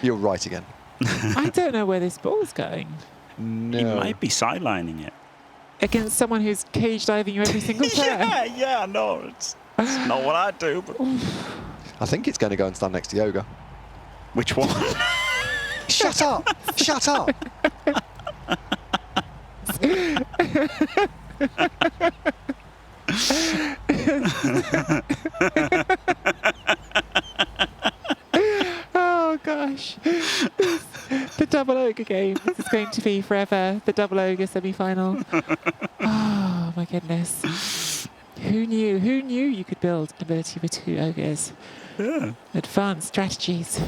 Speaker 5: You're right again.
Speaker 2: I don't know where this ball's going.
Speaker 5: No.
Speaker 3: He might be sidelining it.
Speaker 2: Against someone who's cage diving you every single turn.
Speaker 3: Yeah, no, it's not what I do. But
Speaker 5: I think it's going to go and stand next to Yoga.
Speaker 3: which one?
Speaker 5: Shut up! Shut up!
Speaker 2: Oh gosh. The double ogre game. This is going to be forever the double ogre semi-final. Oh my goodness. Who knew? Who knew you could build an ability for 2 ogres?
Speaker 3: Yeah.
Speaker 2: Advanced strategies.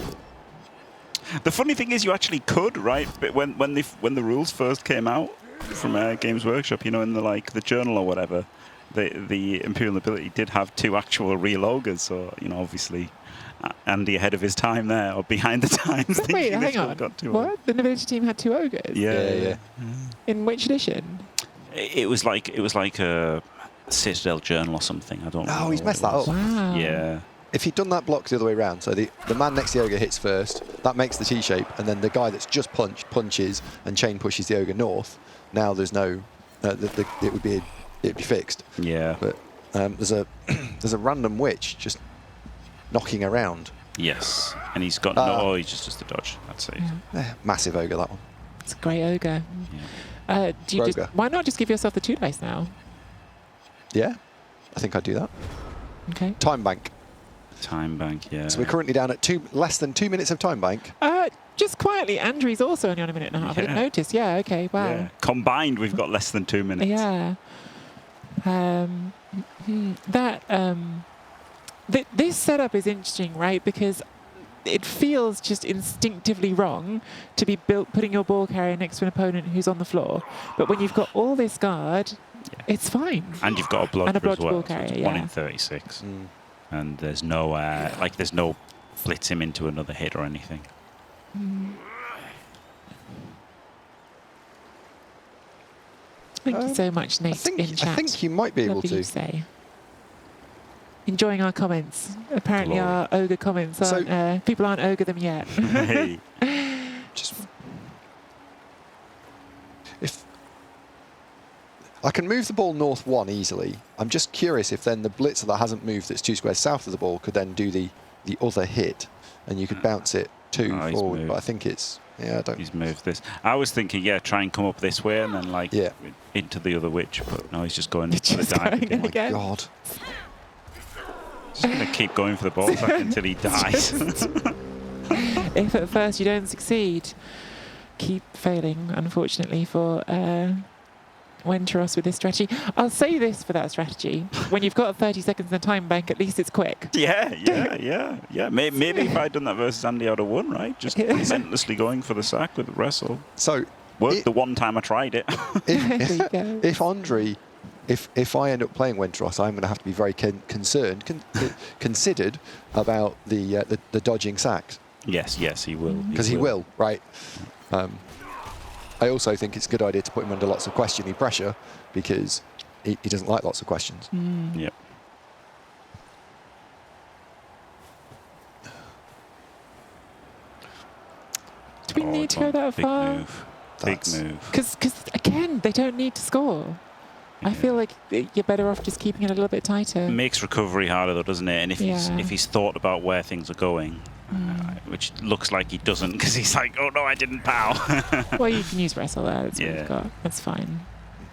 Speaker 3: The funny thing is, you actually could, right? But when the rules first came out from Games Workshop, you know, in the journal or whatever, the Imperial Nobility did have 2 actual real ogres. So, you know, obviously, Andy ahead of his time there, or behind the times.
Speaker 2: Wait,
Speaker 3: thinking they've
Speaker 2: hang
Speaker 3: still
Speaker 2: on.
Speaker 3: got 2
Speaker 2: What?
Speaker 3: ogres.
Speaker 2: The Nobility team had 2 ogres?
Speaker 3: Yeah.
Speaker 2: In which edition?
Speaker 3: It was like a Citadel journal or something. I don't know.
Speaker 5: Oh, he's
Speaker 3: what
Speaker 5: messed
Speaker 3: it
Speaker 5: that
Speaker 3: was.
Speaker 5: up.
Speaker 2: Wow.
Speaker 3: Yeah.
Speaker 5: If he'd done that block the other way around, so the man next to the ogre hits first, that makes the T shape, and then the guy that's just punches and chain pushes the ogre north. Now there's no, it'd be fixed.
Speaker 3: Yeah.
Speaker 5: But there's a random witch just knocking around.
Speaker 3: Yes. And he's got no. Oh, he just does the dodge. That's it.
Speaker 5: Massive ogre, that one.
Speaker 2: It's a great ogre.
Speaker 3: Yeah.
Speaker 2: Do you
Speaker 5: Roger.
Speaker 2: why not just give yourself the 2 dice now?
Speaker 5: Yeah, I think I'd do that.
Speaker 2: Okay.
Speaker 5: Time bank.
Speaker 3: Time bank. Yeah.
Speaker 5: So we're currently down at less than 2 minutes of time bank.
Speaker 2: Just quietly, Andrew's also only on a minute and a half. I didn't
Speaker 3: Yeah.
Speaker 2: notice. Yeah, okay, wow.
Speaker 3: Yeah. Combined, we've got less than 2 minutes.
Speaker 2: Yeah. This setup is interesting, right? Because it feels just instinctively wrong to be putting your ball carrier next to an opponent who's on the floor. But when you've got all this guard, it's fine.
Speaker 3: And you've got a blodger
Speaker 2: And a
Speaker 3: as
Speaker 2: blodger
Speaker 3: well.
Speaker 2: ball
Speaker 3: So
Speaker 2: carrier,
Speaker 3: it's 1
Speaker 2: yeah.
Speaker 3: in 36. And there's no there's no blitz him into another hit or anything.
Speaker 2: Thank you so much, Nate, in
Speaker 5: I
Speaker 2: chat.
Speaker 5: think you might be able
Speaker 2: Lovely
Speaker 5: to.
Speaker 2: to say. Enjoying our comments. Apparently
Speaker 3: Glory.
Speaker 2: our ogre comments aren't, people aren't ogre them yet.
Speaker 3: Hey.
Speaker 5: Just if I can move the ball north 1 easily, I'm just curious if then the blitzer that hasn't moved, that's 2 squares south of the ball, could then do the other hit, and you could bounce it 2
Speaker 3: Oh, he's
Speaker 5: forward.
Speaker 3: moved.
Speaker 5: But I think it's I don't.
Speaker 3: He's moved this. I was thinking, try and come up this way and then
Speaker 5: Yeah.
Speaker 3: into the other witch. But no, he's just going
Speaker 2: You're
Speaker 3: for the
Speaker 2: just
Speaker 3: dive
Speaker 2: going
Speaker 3: again.
Speaker 5: My
Speaker 2: again.
Speaker 5: God.
Speaker 3: Just going to keep going for the ball back until he dies.
Speaker 2: If at first you don't succeed, keep failing, unfortunately, for Wenteros with this strategy. I'll say this for that strategy. When you've got 30 seconds in the time bank, at least it's quick.
Speaker 3: Yeah. Maybe if I'd done that versus Andy, I'd have won, right? Just relentlessly going for the sack with the wrestle.
Speaker 5: So
Speaker 3: Worked the one time I tried it.
Speaker 2: There you go.
Speaker 5: if Andre, if I end up playing Wenteros, I'm going to have to be very considered about the dodging sacks,
Speaker 3: Yes, he will.
Speaker 5: because he will, right? I also think it's a good idea to put him under lots of questioning pressure, because he doesn't like lots of questions.
Speaker 3: Yep.
Speaker 2: Do we need to go that
Speaker 3: Big
Speaker 2: far?
Speaker 3: move.
Speaker 5: That's-
Speaker 3: Big move.
Speaker 2: Because again, they don't need to score. I feel like you're better off just keeping it a little bit tighter.
Speaker 3: It makes recovery harder, though, doesn't it? And if
Speaker 2: Yeah.
Speaker 3: he's thought about where things are going, which looks like he doesn't, because he's like, oh no, I didn't pow.
Speaker 2: Well, you can use wrestle there. That's what
Speaker 3: Yeah.
Speaker 2: you've got. That's fine.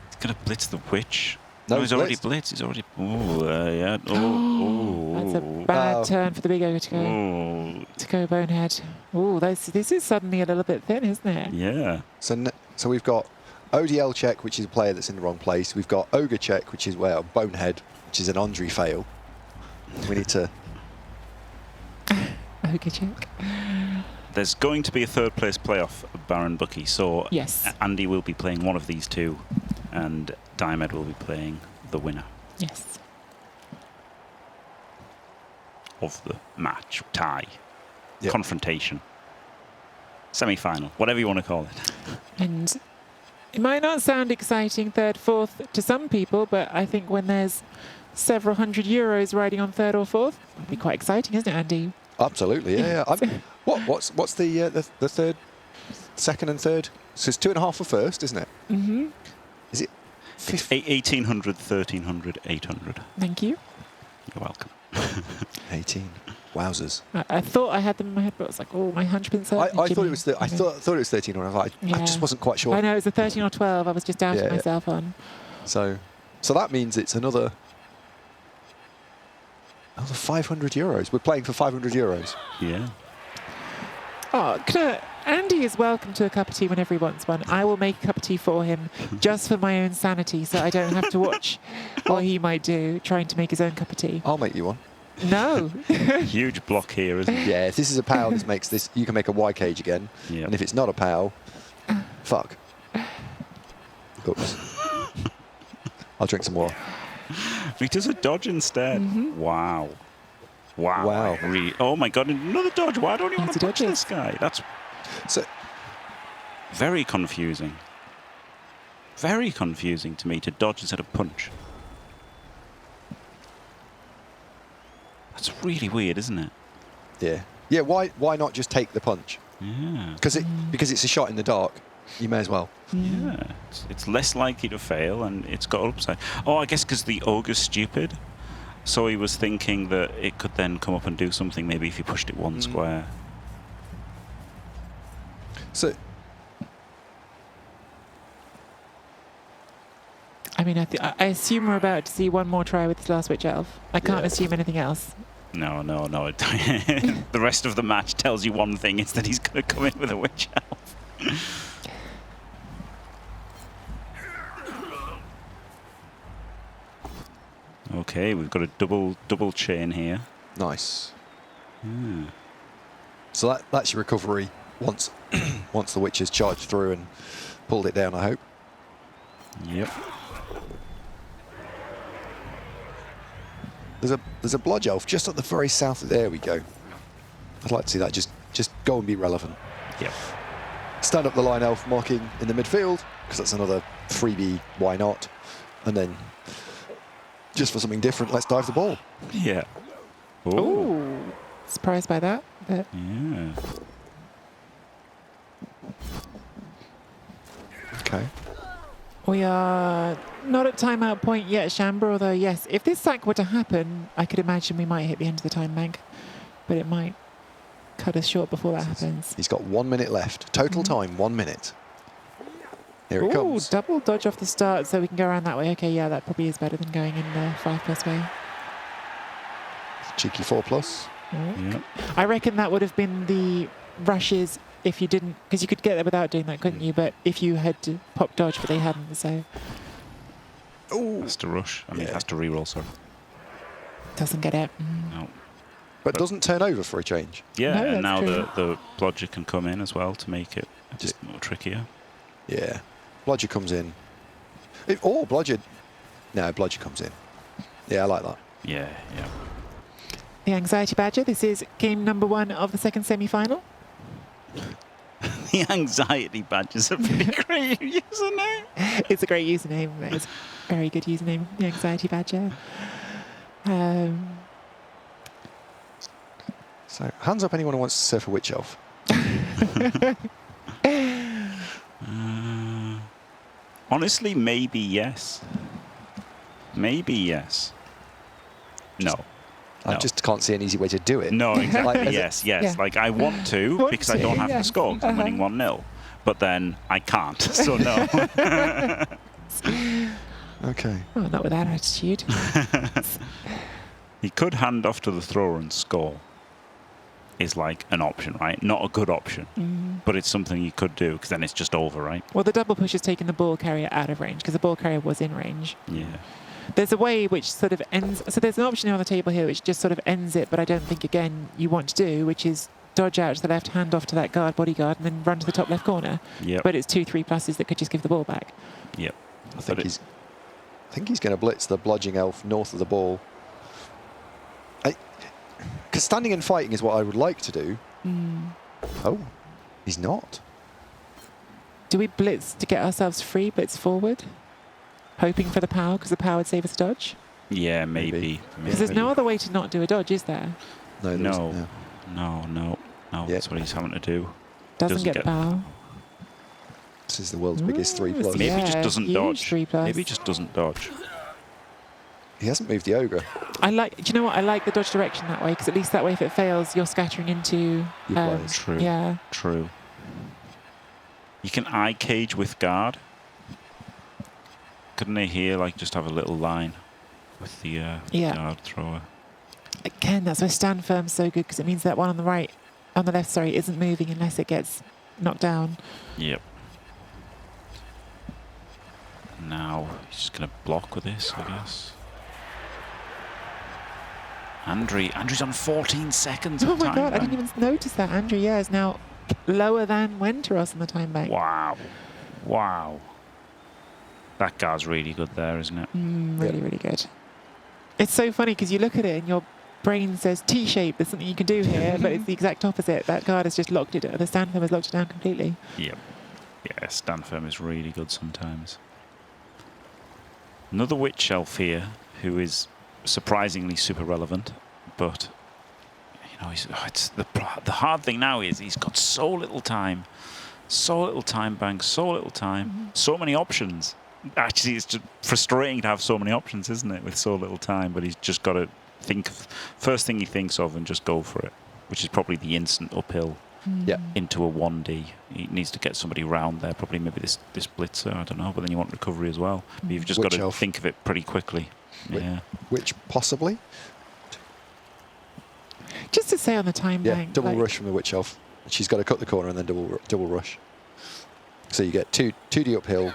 Speaker 3: He's gonna blitz the witch.
Speaker 5: No,
Speaker 3: No, he's already
Speaker 5: blitz.
Speaker 3: blitzed. He's already. Yeah. Oh,
Speaker 2: That's a bad
Speaker 5: Oh.
Speaker 2: turn for the big ogre to go bonehead. Oh, this is suddenly a little bit thin, isn't it?
Speaker 3: Yeah.
Speaker 5: So we've got ODL check, which is a player that's in the wrong place. We've got Ogre check, which is Bonehead, which is an Andre fail. We need to.
Speaker 2: Ogre check.
Speaker 3: There's going to be a third place playoff, Baron Bucky. So
Speaker 2: Yes.
Speaker 3: Andy will be playing one of these two, and Diomed will be playing the winner
Speaker 2: Yes.
Speaker 3: of the match, tie,
Speaker 5: Yep.
Speaker 3: confrontation, semi-final, whatever you want to call it.
Speaker 2: And it might not sound exciting, third, fourth to some people, but I think when there's several hundred euros riding on third or fourth, it'll be quite exciting, isn't it, Andy?
Speaker 5: Absolutely, yeah. What's the third, second and third? So it's 2.5 for first, isn't it?
Speaker 2: Mm-hmm.
Speaker 5: Is it?
Speaker 3: 1800, 1300, 800.
Speaker 2: Thank you.
Speaker 3: You're welcome.
Speaker 5: 18. Wowzers.
Speaker 2: I thought I had them in my head, but I was like, oh, my 100% certain.
Speaker 5: I thought
Speaker 2: Jimmy.
Speaker 5: it was I thought it was 13, or I
Speaker 2: Yeah.
Speaker 5: just wasn't quite sure.
Speaker 2: I know it was a 13 or 12. I was just doubting
Speaker 5: Yeah.
Speaker 2: myself on.
Speaker 5: So that means it's another 500 euros. We're playing for 500 euros.
Speaker 3: Yeah.
Speaker 2: Oh, Andy is welcome to a cup of tea whenever he wants one. I will make a cup of tea for him just for my own sanity, so I don't have to watch what he might do trying to make his own cup of tea.
Speaker 5: I'll make you one.
Speaker 2: No.
Speaker 3: Huge block here, isn't it?
Speaker 5: Yeah, if this is a POW, this makes this. You can make a Y cage again.
Speaker 3: Yep.
Speaker 5: And if it's not a POW, fuck. Oops. I'll drink some more.
Speaker 3: He does a dodge instead. Wow. Wow.
Speaker 5: Wow.
Speaker 3: Oh my god, another dodge. Why don't you want
Speaker 2: Lots
Speaker 3: to
Speaker 2: of
Speaker 3: punch
Speaker 2: dodges.
Speaker 3: this guy? That's
Speaker 5: So
Speaker 3: very confusing. Very confusing to me to dodge instead of punch. That's really weird, isn't it?
Speaker 5: yeah. Why not just take the punch?
Speaker 3: Yeah.
Speaker 5: Because it's a shot in the dark. You may as well.
Speaker 3: Yeah. It's less likely to fail, and it's got upside. Oh, I guess because the ogre's stupid. So he was thinking that it could then come up and do something, maybe if you pushed it one square.
Speaker 5: So
Speaker 2: I mean, I assume we're about to see one more try with this last witch elf. I can't
Speaker 5: Yeah.
Speaker 2: assume anything else.
Speaker 3: No. The rest of the match tells you one thing, it's that he's going to come in with a witch elf. Okay, we've got a double chain here.
Speaker 5: nice.
Speaker 3: Hmm.
Speaker 5: So that's your recovery once once the witch has charged through and pulled it down. I hope.
Speaker 3: Yep.
Speaker 5: There's a blodge elf just at the very south. There we go. I'd like to see that just go and be relevant.
Speaker 3: Yep.
Speaker 5: Stand up the line elf mocking in the midfield because that's another freebie. Why not? And then just for something different, let's dive the ball.
Speaker 3: Yeah. Oh.
Speaker 2: Ooh. Surprised by that. But
Speaker 3: Yeah.
Speaker 5: Okay.
Speaker 2: we are not at timeout point yet, Shamba, although, yes, if this sack were to happen, I could imagine we might hit the end of the time bank, but it might cut us short before that happens.
Speaker 5: He's got 1 minute left. Total time 1 minute. Here it
Speaker 2: Ooh,
Speaker 5: comes.
Speaker 2: double dodge off the start so we can go around that way. Okay, yeah, that probably is better than going in the 5+ way.
Speaker 5: Cheeky 4+.
Speaker 3: Yep.
Speaker 2: I reckon that would have been the rushes if you didn't, because you could get there without doing that, couldn't you? But if you had to pop dodge, but they hadn't, so
Speaker 5: Ooh.
Speaker 3: Has to rush. I mean,
Speaker 5: Yeah.
Speaker 3: has to reroll, sorry.
Speaker 2: doesn't get it.
Speaker 3: No.
Speaker 5: But doesn't turn over for a change.
Speaker 3: Yeah,
Speaker 2: No,
Speaker 3: and now
Speaker 2: that's
Speaker 3: the blodger can come in as well to make it a
Speaker 5: Just-
Speaker 3: bit more trickier.
Speaker 5: Yeah. Blodger comes in. Blodger. No, Blodger comes in. Yeah, I like that.
Speaker 3: Yeah.
Speaker 2: The Anxiety Badger, this is game number 1 of the second semi-final.
Speaker 3: The anxiety badge is a pretty great username.
Speaker 2: It's a great username. It's a very good username, the Anxiety Badger.
Speaker 5: So, hands up anyone who wants to surf a witch elf.
Speaker 3: Honestly, maybe yes. Maybe yes. No.
Speaker 5: I
Speaker 3: No.
Speaker 5: just can't see an easy way to do it.
Speaker 3: No, exactly.
Speaker 5: Like,
Speaker 3: yes.
Speaker 2: Yeah.
Speaker 3: Like I want to
Speaker 2: Want
Speaker 3: because I don't
Speaker 2: to,
Speaker 3: have
Speaker 2: yeah.
Speaker 3: the score 'cause I'm winning 1-0. But then I can't. So no.
Speaker 5: Okay.
Speaker 2: Oh, not with that attitude.
Speaker 3: He could hand off to the thrower and score. Is like an option, right? Not a good option, but it's something you could do because then it's just over, right?
Speaker 2: Well, the double push has taken the ball carrier out of range because the ball carrier was in range.
Speaker 3: Yeah.
Speaker 2: There's a way which sort of ends. So there's an option on the table here which just sort of ends it, but I don't think again you want to do, which is dodge out to the left, hand off to that bodyguard, and then run to the top left corner.
Speaker 3: Yep.
Speaker 2: But it's 2-3 pluses that could just give the ball back.
Speaker 3: Yep.
Speaker 5: I think he's going to blitz the bludgeoning elf north of the ball. Because standing and fighting is what I would like to do. Oh, he's not.
Speaker 2: Do we blitz to get ourselves free, blitz forward? Hoping for the power, because the power would save us a dodge?
Speaker 3: Yeah, maybe.
Speaker 2: Because there's no other way to not do a dodge, is there?
Speaker 5: No, there
Speaker 3: No.
Speaker 5: isn't, yeah.
Speaker 3: No.
Speaker 5: Yeah.
Speaker 3: That's what he's having to do.
Speaker 2: Doesn't get the power.
Speaker 5: This is the world's biggest 3+.
Speaker 2: Ooh,
Speaker 3: Maybe he just
Speaker 2: Yeah,
Speaker 3: doesn't
Speaker 2: huge
Speaker 3: dodge.
Speaker 2: 3+.
Speaker 3: Maybe he just doesn't dodge.
Speaker 5: He hasn't moved the ogre.
Speaker 2: Do you know what? I like the dodge direction that way, because at least that way, if it fails, you're scattering into.
Speaker 5: Your players.
Speaker 3: True.
Speaker 2: Yeah.
Speaker 3: True. You can eye cage with guard. Couldn't they here like just have a little line with the
Speaker 2: Yeah.
Speaker 3: guard thrower?
Speaker 2: Again, that's why stand firm's so good, because it means that one on the right, on the left, sorry, isn't moving unless it gets knocked down.
Speaker 3: Yep. Now he's just going to block with this, I guess. Andrew's on 14 seconds.
Speaker 2: Oh
Speaker 3: of
Speaker 2: my
Speaker 3: time
Speaker 2: god, I
Speaker 3: bank.
Speaker 2: didn't even notice that. Andrew, yeah, is now lower than Wenteros on the time bank.
Speaker 3: Wow. Wow. That guard's really good there, isn't it?
Speaker 2: Really, really good. It's so funny because you look at it and your brain says T-shape, there's something you can do here, but it's the exact opposite. That guard has just locked it, the stand firm has locked it down completely.
Speaker 3: Yep. Yeah, stand firm is really good sometimes. Another witch elf here who is surprisingly super relevant, but you know, it's the hard thing now is he's got so little time bank, so little time, so many options. Actually, it's just frustrating to have so many options, isn't it, with so little time? But he's just got to think first thing he thinks of and just go for it, which is probably the instant uphill
Speaker 5: Yeah.
Speaker 3: into a 1D. He needs to get somebody round there, probably maybe this blitzer, I don't know, but then you want recovery as well. But you've just got
Speaker 5: Witch
Speaker 3: to
Speaker 5: elf.
Speaker 3: think of it pretty quickly.
Speaker 5: Wi-
Speaker 3: Yeah.
Speaker 5: Which possibly?
Speaker 2: Just to say on the time
Speaker 5: Yeah,
Speaker 2: bank.
Speaker 5: double
Speaker 2: like,
Speaker 5: rush from the witch elf. She's got to cut the corner and then double rush. So you get 2D uphill,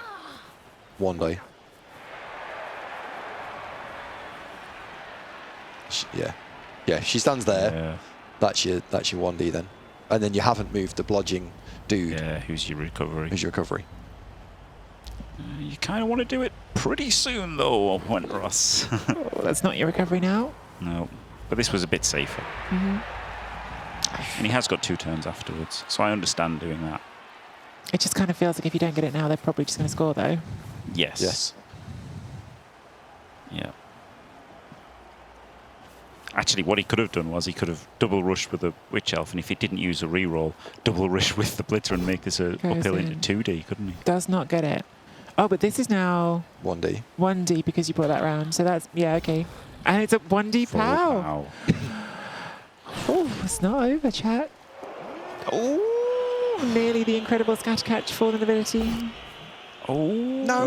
Speaker 5: 1D. Yeah, she stands there.
Speaker 3: Yeah.
Speaker 5: That's your 1D then. And then you haven't moved the bludgeoning dude.
Speaker 3: Yeah, who's your recovery?
Speaker 5: Who's your recovery?
Speaker 3: You kind of want to do it pretty soon, though, Wenteros.
Speaker 2: oh, that's not your recovery now.
Speaker 3: No, but this was a bit safer. And he has got 2 turns afterwards, so I understand doing that.
Speaker 2: It just kind of feels like if you don't get it now, they're probably just going to score, though.
Speaker 3: Yes.
Speaker 5: Yes.
Speaker 3: Yeah. Actually, what he could have done was he could have double rushed with the witch elf, and if he didn't use a reroll, double rush with the blitzer and make this a
Speaker 2: Goes
Speaker 3: uphill
Speaker 2: in.
Speaker 3: into 2D, couldn't he?
Speaker 2: Does not get it. Oh, but this is now
Speaker 5: 1D.
Speaker 2: 1D because you brought that round. So that's, yeah, okay. And it's a 1D
Speaker 3: Full
Speaker 2: pow.
Speaker 3: pow.
Speaker 2: Oh, it's not over, chat. Oh, nearly the incredible scatter catch fallen ability.
Speaker 3: Oh,
Speaker 5: No.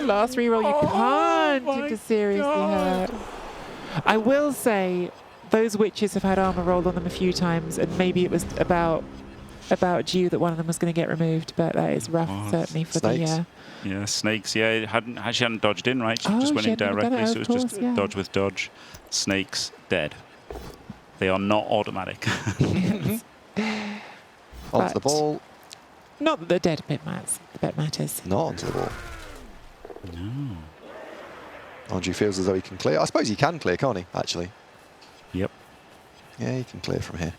Speaker 2: Last reroll, you can't
Speaker 3: my
Speaker 2: seem to seriously
Speaker 3: God.
Speaker 2: hurt. I will say, those witches have had armor rolled on them a few times, and maybe it was about due that one of them was going to get removed, but that is rough,
Speaker 3: Oh,
Speaker 2: certainly for
Speaker 5: snakes.
Speaker 2: the.
Speaker 3: Yeah, snakes. Yeah, she hadn't dodged in, right? She
Speaker 2: Oh,
Speaker 3: just went
Speaker 2: she
Speaker 3: in
Speaker 2: hadn't done
Speaker 3: directly,
Speaker 2: it,
Speaker 3: so
Speaker 2: of
Speaker 3: it was just
Speaker 2: course, yeah.
Speaker 3: dodge with dodge. Snakes dead. They are not automatic.
Speaker 5: Onto the
Speaker 2: But-
Speaker 5: ball.
Speaker 2: Not that the dead bit matters. The bit matters.
Speaker 5: Not onto the ball.
Speaker 3: No.
Speaker 5: Andrew feels as though he can clear. I suppose he can clear, can't he, actually?
Speaker 3: Yep.
Speaker 5: Yeah, he can clear from here.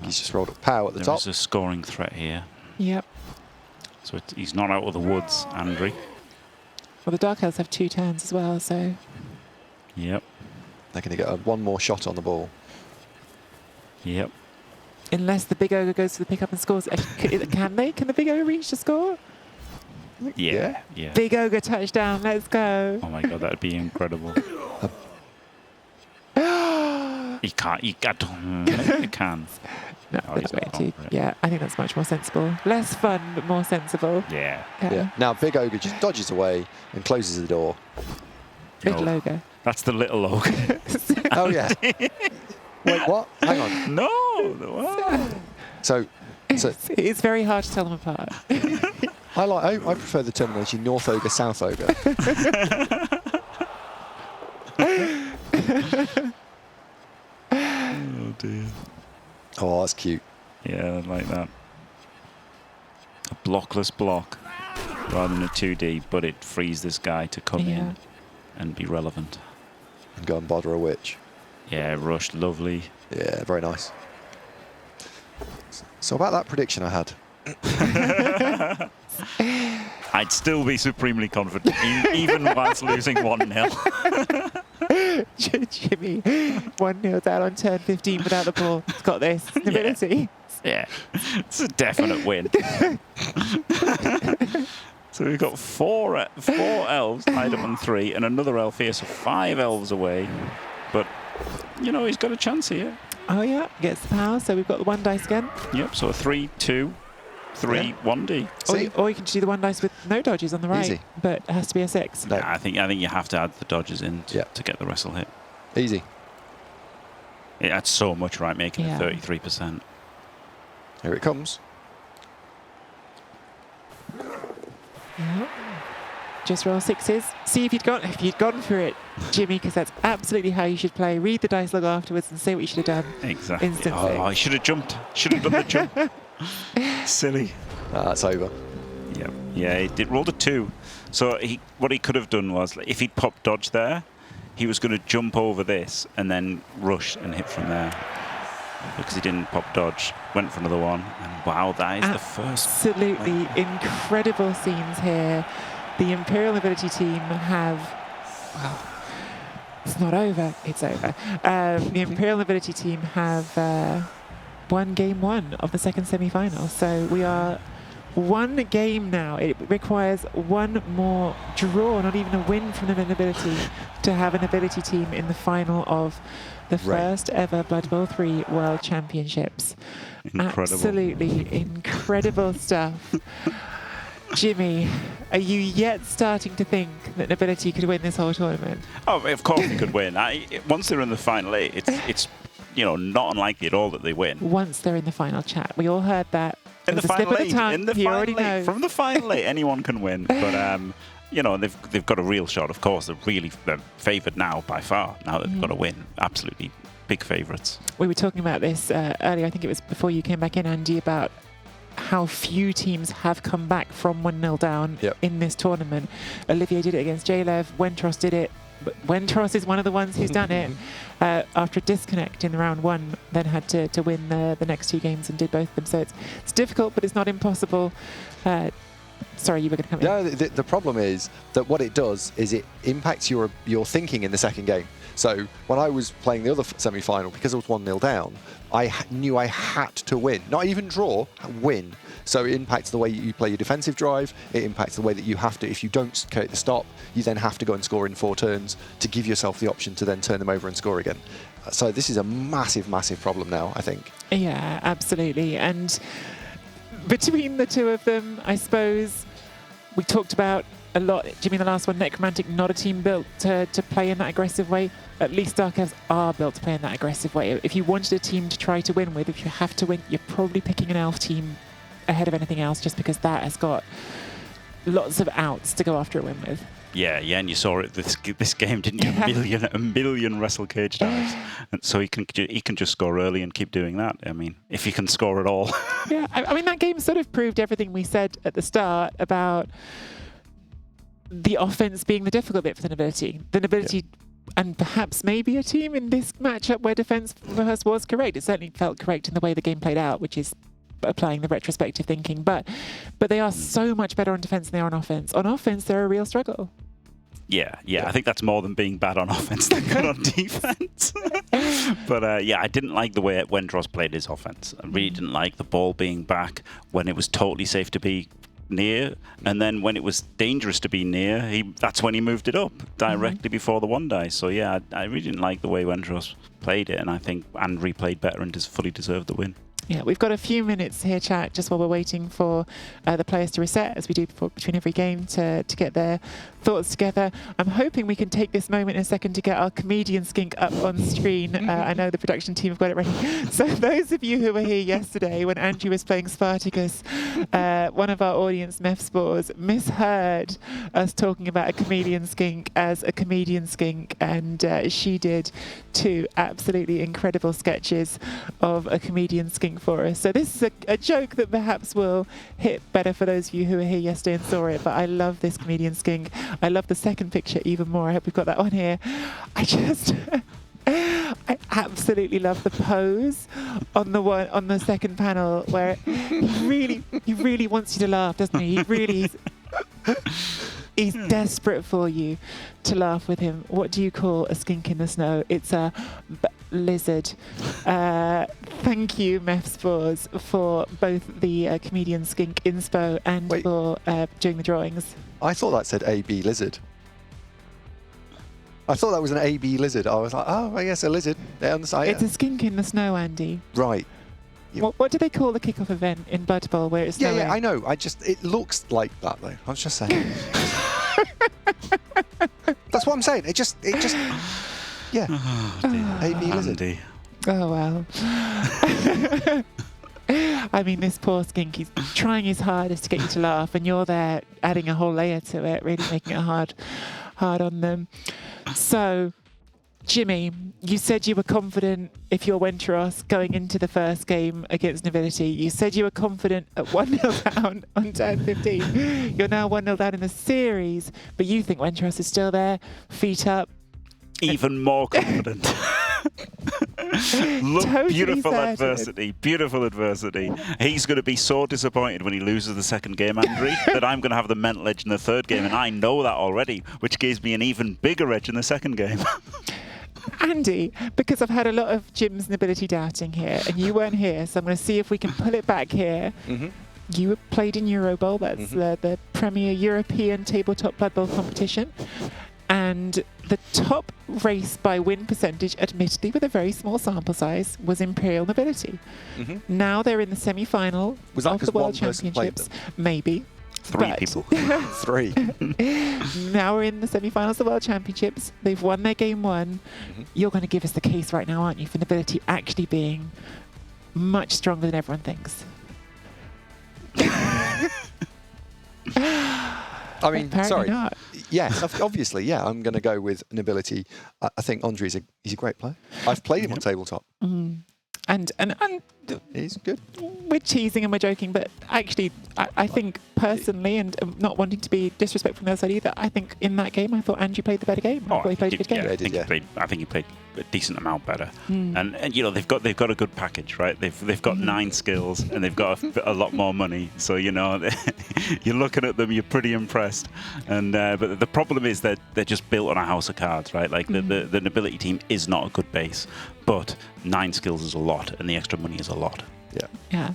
Speaker 5: He's just rolled up pow at the
Speaker 3: There
Speaker 5: top.
Speaker 3: is a scoring threat here.
Speaker 2: Yep.
Speaker 3: So he's not out of the woods, Andrew.
Speaker 2: Well, the Dark Elves have 2 turns as well, so
Speaker 3: Yep.
Speaker 5: They're going to get one more shot on the ball.
Speaker 3: Yep.
Speaker 2: Unless the big ogre goes to the pickup and scores. Can they? Can the big ogre reach the score?
Speaker 3: Yeah.
Speaker 2: Big ogre touchdown. Let's go.
Speaker 3: Oh my god, that'd be incredible. He can't. He can.
Speaker 2: No,
Speaker 3: Oh,
Speaker 2: they're
Speaker 3: he's
Speaker 2: not
Speaker 3: not
Speaker 2: going
Speaker 3: gone for
Speaker 2: to.
Speaker 3: it.
Speaker 2: Yeah, I think that's much more sensible. Less fun, but more sensible.
Speaker 3: Yeah.
Speaker 5: Yeah. Now Big Ogre just dodges away and closes the door.
Speaker 2: Big
Speaker 3: Oh.
Speaker 2: logo.
Speaker 3: That's the little ogre.
Speaker 5: Oh yeah. Wait, what? Hang on.
Speaker 3: No. What?
Speaker 5: So
Speaker 2: It's very hard to tell them apart.
Speaker 5: I prefer the terminology North Ogre, South Ogre.
Speaker 3: Oh dear.
Speaker 5: Oh, that's cute.
Speaker 3: Yeah, I like that. A blockless block rather than a 2D, but it frees this guy to come in and be relevant.
Speaker 5: And go and bother a witch.
Speaker 3: Yeah, rushed, lovely.
Speaker 5: Yeah, very nice. So about that prediction I had.
Speaker 3: I'd still be supremely confident, even whilst losing 1-0.
Speaker 2: Jimmy, 1-0 down on turn 15 without the ball. It's got this. Ability.
Speaker 3: Yeah, it's a definite win. So we've got four elves tied up on 3 and another elf here, so 5 elves away. But, you know, he's got a chance here.
Speaker 2: Oh, yeah. Gets the power. So we've got the 1 dice again.
Speaker 3: Yep, so a 3, 2, 3, 1D.
Speaker 2: Or you can do the 1 dice with no dodges on the right.
Speaker 5: Easy.
Speaker 2: But it has to be a 6.
Speaker 5: No.
Speaker 3: Yeah, I think you have to add the dodges in to get the wrestle hit.
Speaker 5: Easy.
Speaker 3: It adds so much, right, making
Speaker 2: Yeah.
Speaker 3: it 33%.
Speaker 5: Here it comes.
Speaker 2: Yeah. Just roll 6s. See if you'd gone for it, Jimmy, because that's absolutely how you should play. Read the dice log afterwards and say what you should have done.
Speaker 3: Exactly.
Speaker 2: Instantly.
Speaker 3: Oh, I should have jumped. Should have done the jump. Silly.
Speaker 5: That's over.
Speaker 3: Yeah, yeah. He did rolled a 2. So what he could have done was, if he'd popped dodge there, he was going to jump over this and then rush and hit from there. Because he didn't pop dodge, went for another one, and wow, that is the first.
Speaker 2: Absolutely incredible scenes here. The Imperial Nobility team have, well, it's not over, it's over. The Imperial Nobility team have won game 1 of the second semi-final. So we are 1 game now. It requires 1 more draw, not even a win from the Nobility, to have a Nobility team in the final of the first ever Blood Bowl 3 World Championships.
Speaker 3: Incredible.
Speaker 2: Absolutely incredible stuff. Jimmy, are you yet starting to think that Nobility could win this whole tournament?
Speaker 3: Oh, of course they could win. Once they're in the final 8, it's not unlikely at all that they win.
Speaker 2: Once they're in the final chat. We all heard that.
Speaker 3: In the final 8, from the final 8, anyone can win. But they've got a real shot. Of course, they're favoured now by far. Now that they've got to win, absolutely big favourites.
Speaker 2: We were talking about this earlier. I think it was before you came back in, Andy, about how few teams have come back from 1-0 down in this tournament. Olivier did it against Jalev. Wentros did it. But Wentros is one of the ones who's done it after a disconnect in round 1, then had to win the next 2 games and did both of them. So it's difficult, but it's not impossible. Sorry, you were going to come in.
Speaker 5: No, the problem is that what it does is it impacts your thinking in the second game. So when I was playing the other semi-final, because I was 1-0 down, I knew I had to win. Not even draw, win. So it impacts the way you play your defensive drive. It impacts the way that you have to, if you don't create the stop, you then have to go and score in 4 turns to give yourself the option to then turn them over and score again. So this is a massive, massive problem now, I think.
Speaker 2: Yeah, absolutely. And between the two of them, I suppose, we talked about a lot, Jimmy, the last one, Necromantic, not a team built to play in that aggressive way. At least Dark Elves are built to play in that aggressive way. If you wanted a team to try to win with, if you have to win, you're probably picking an Elf team ahead of anything else, just because that has got lots of outs to go after a win with.
Speaker 3: Yeah, and you saw it this game, didn't you? A million wrestle cage dives, and so he can just score early and keep doing that. I mean, if he can score at all.
Speaker 2: Yeah, I mean that game sort of proved everything we said at the start about the offense being the difficult bit for the Nobility. The Nobility, and perhaps maybe a team in this matchup where defense for us was correct. It certainly felt correct in the way the game played out, which is applying the retrospective thinking. But they are so much better on defense than they are on offense. On offense, they're a real struggle.
Speaker 3: Yeah. I think that's more than being bad on offense than good on defense. But I didn't like the way Wendros played his offense. I really didn't like the ball being back when it was totally safe to be near, and then when it was dangerous to be near, that's when he moved it up directly before the one die. So yeah, I really didn't like the way Wendros played it, and I think Andri played better and just fully deserved the win.
Speaker 2: Yeah, we've got a few minutes here, chat, just while we're waiting for the players to reset, as we do between every game, to get their thoughts together. I'm hoping we can take this moment in a second to get our comedian skink up on screen. I know the production team have got it ready. So those of you who were here yesterday when Andrew was playing Spartacus, one of our audience, Mef Spores, misheard us talking about a comedian skink as a comedian skink, and she did 2 absolutely incredible sketches of a comedian skink for us. So this is a joke that perhaps will hit better for those of you who were here yesterday and saw it, but I love this comedian skink. I love the second picture even more. I hope we've got that on here. I absolutely love the pose on the second panel where he really wants you to laugh, doesn't he? He's desperate for you to laugh with him. What do you call a skink in the snow? It's a lizard. Thank you, Mef Spores, for both the comedian skink inspo and for doing the drawings.
Speaker 5: I thought that said AB lizard. I thought that was an AB lizard. I was like, oh, I guess a lizard there on the side.
Speaker 2: It's a skink in the snow, Andy.
Speaker 5: Right. Yeah.
Speaker 2: What do they call the kickoff event in Blood Bowl where it's snowing?
Speaker 5: Yeah, I know. It looks like that though. I was just saying. That's what I'm saying. It just yeah. AB lizard.
Speaker 2: Oh well. I mean, this poor skink, he's trying his hardest to get you to laugh, and you're there adding a whole layer to it, really making it hard on them. So, Jimmy, you said you were confident if you're Wendros going into the first game against Nobility. You said you were confident at 1-0 down on turn 15. You're now 1-0 down in the series, but you think Wendros is still there, feet up.
Speaker 3: Even more confident. Look,
Speaker 2: Totally
Speaker 3: beautiful
Speaker 2: certain.
Speaker 3: Beautiful adversity. He's going to be so disappointed when he loses the second game, Andri, that I'm going to have the mental edge in the third game, and I know that already, which gives me an even bigger edge in the second game.
Speaker 2: Andy, because I've had a lot of Jim's Nobility doubting here, and you weren't here, so I'm going to see if we can pull it back here. You played in Euro Bowl, that's the premier European tabletop Blood Bowl competition. And the top race by win percentage, admittedly with a very small sample size, was Imperial Nobility. Now they're in the semi-final of the World Championships. Maybe.
Speaker 3: 3 people.
Speaker 5: 3.
Speaker 2: Now we're in the semi-finals of the World Championships. They've won their game 1. You're going to give us the case right now, aren't you, for Nobility actually being much stronger than everyone thinks?
Speaker 5: I mean,
Speaker 2: Apparently
Speaker 5: sorry.
Speaker 2: not.
Speaker 5: Yes, obviously, yeah. I'm going to go with Nobility. I think Andri's he's a great player. I've played him on tabletop.
Speaker 2: And
Speaker 5: He's good.
Speaker 2: we're teasing and we're joking, but actually, I think personally, and not wanting to be disrespectful from the other side either, I think in that game, I thought Andrew played the better game. I thought he played a good game.
Speaker 3: I think he played a decent amount better. And you know, they've got a good package, right? They've got 9 skills and they've got a lot more money. So you know, you're looking at them, you're pretty impressed. And but the problem is that they're just built on a house of cards, right? Like the Nobility team is not a good base, but 9 skills is a lot, and the extra money is a lot.
Speaker 2: Yeah.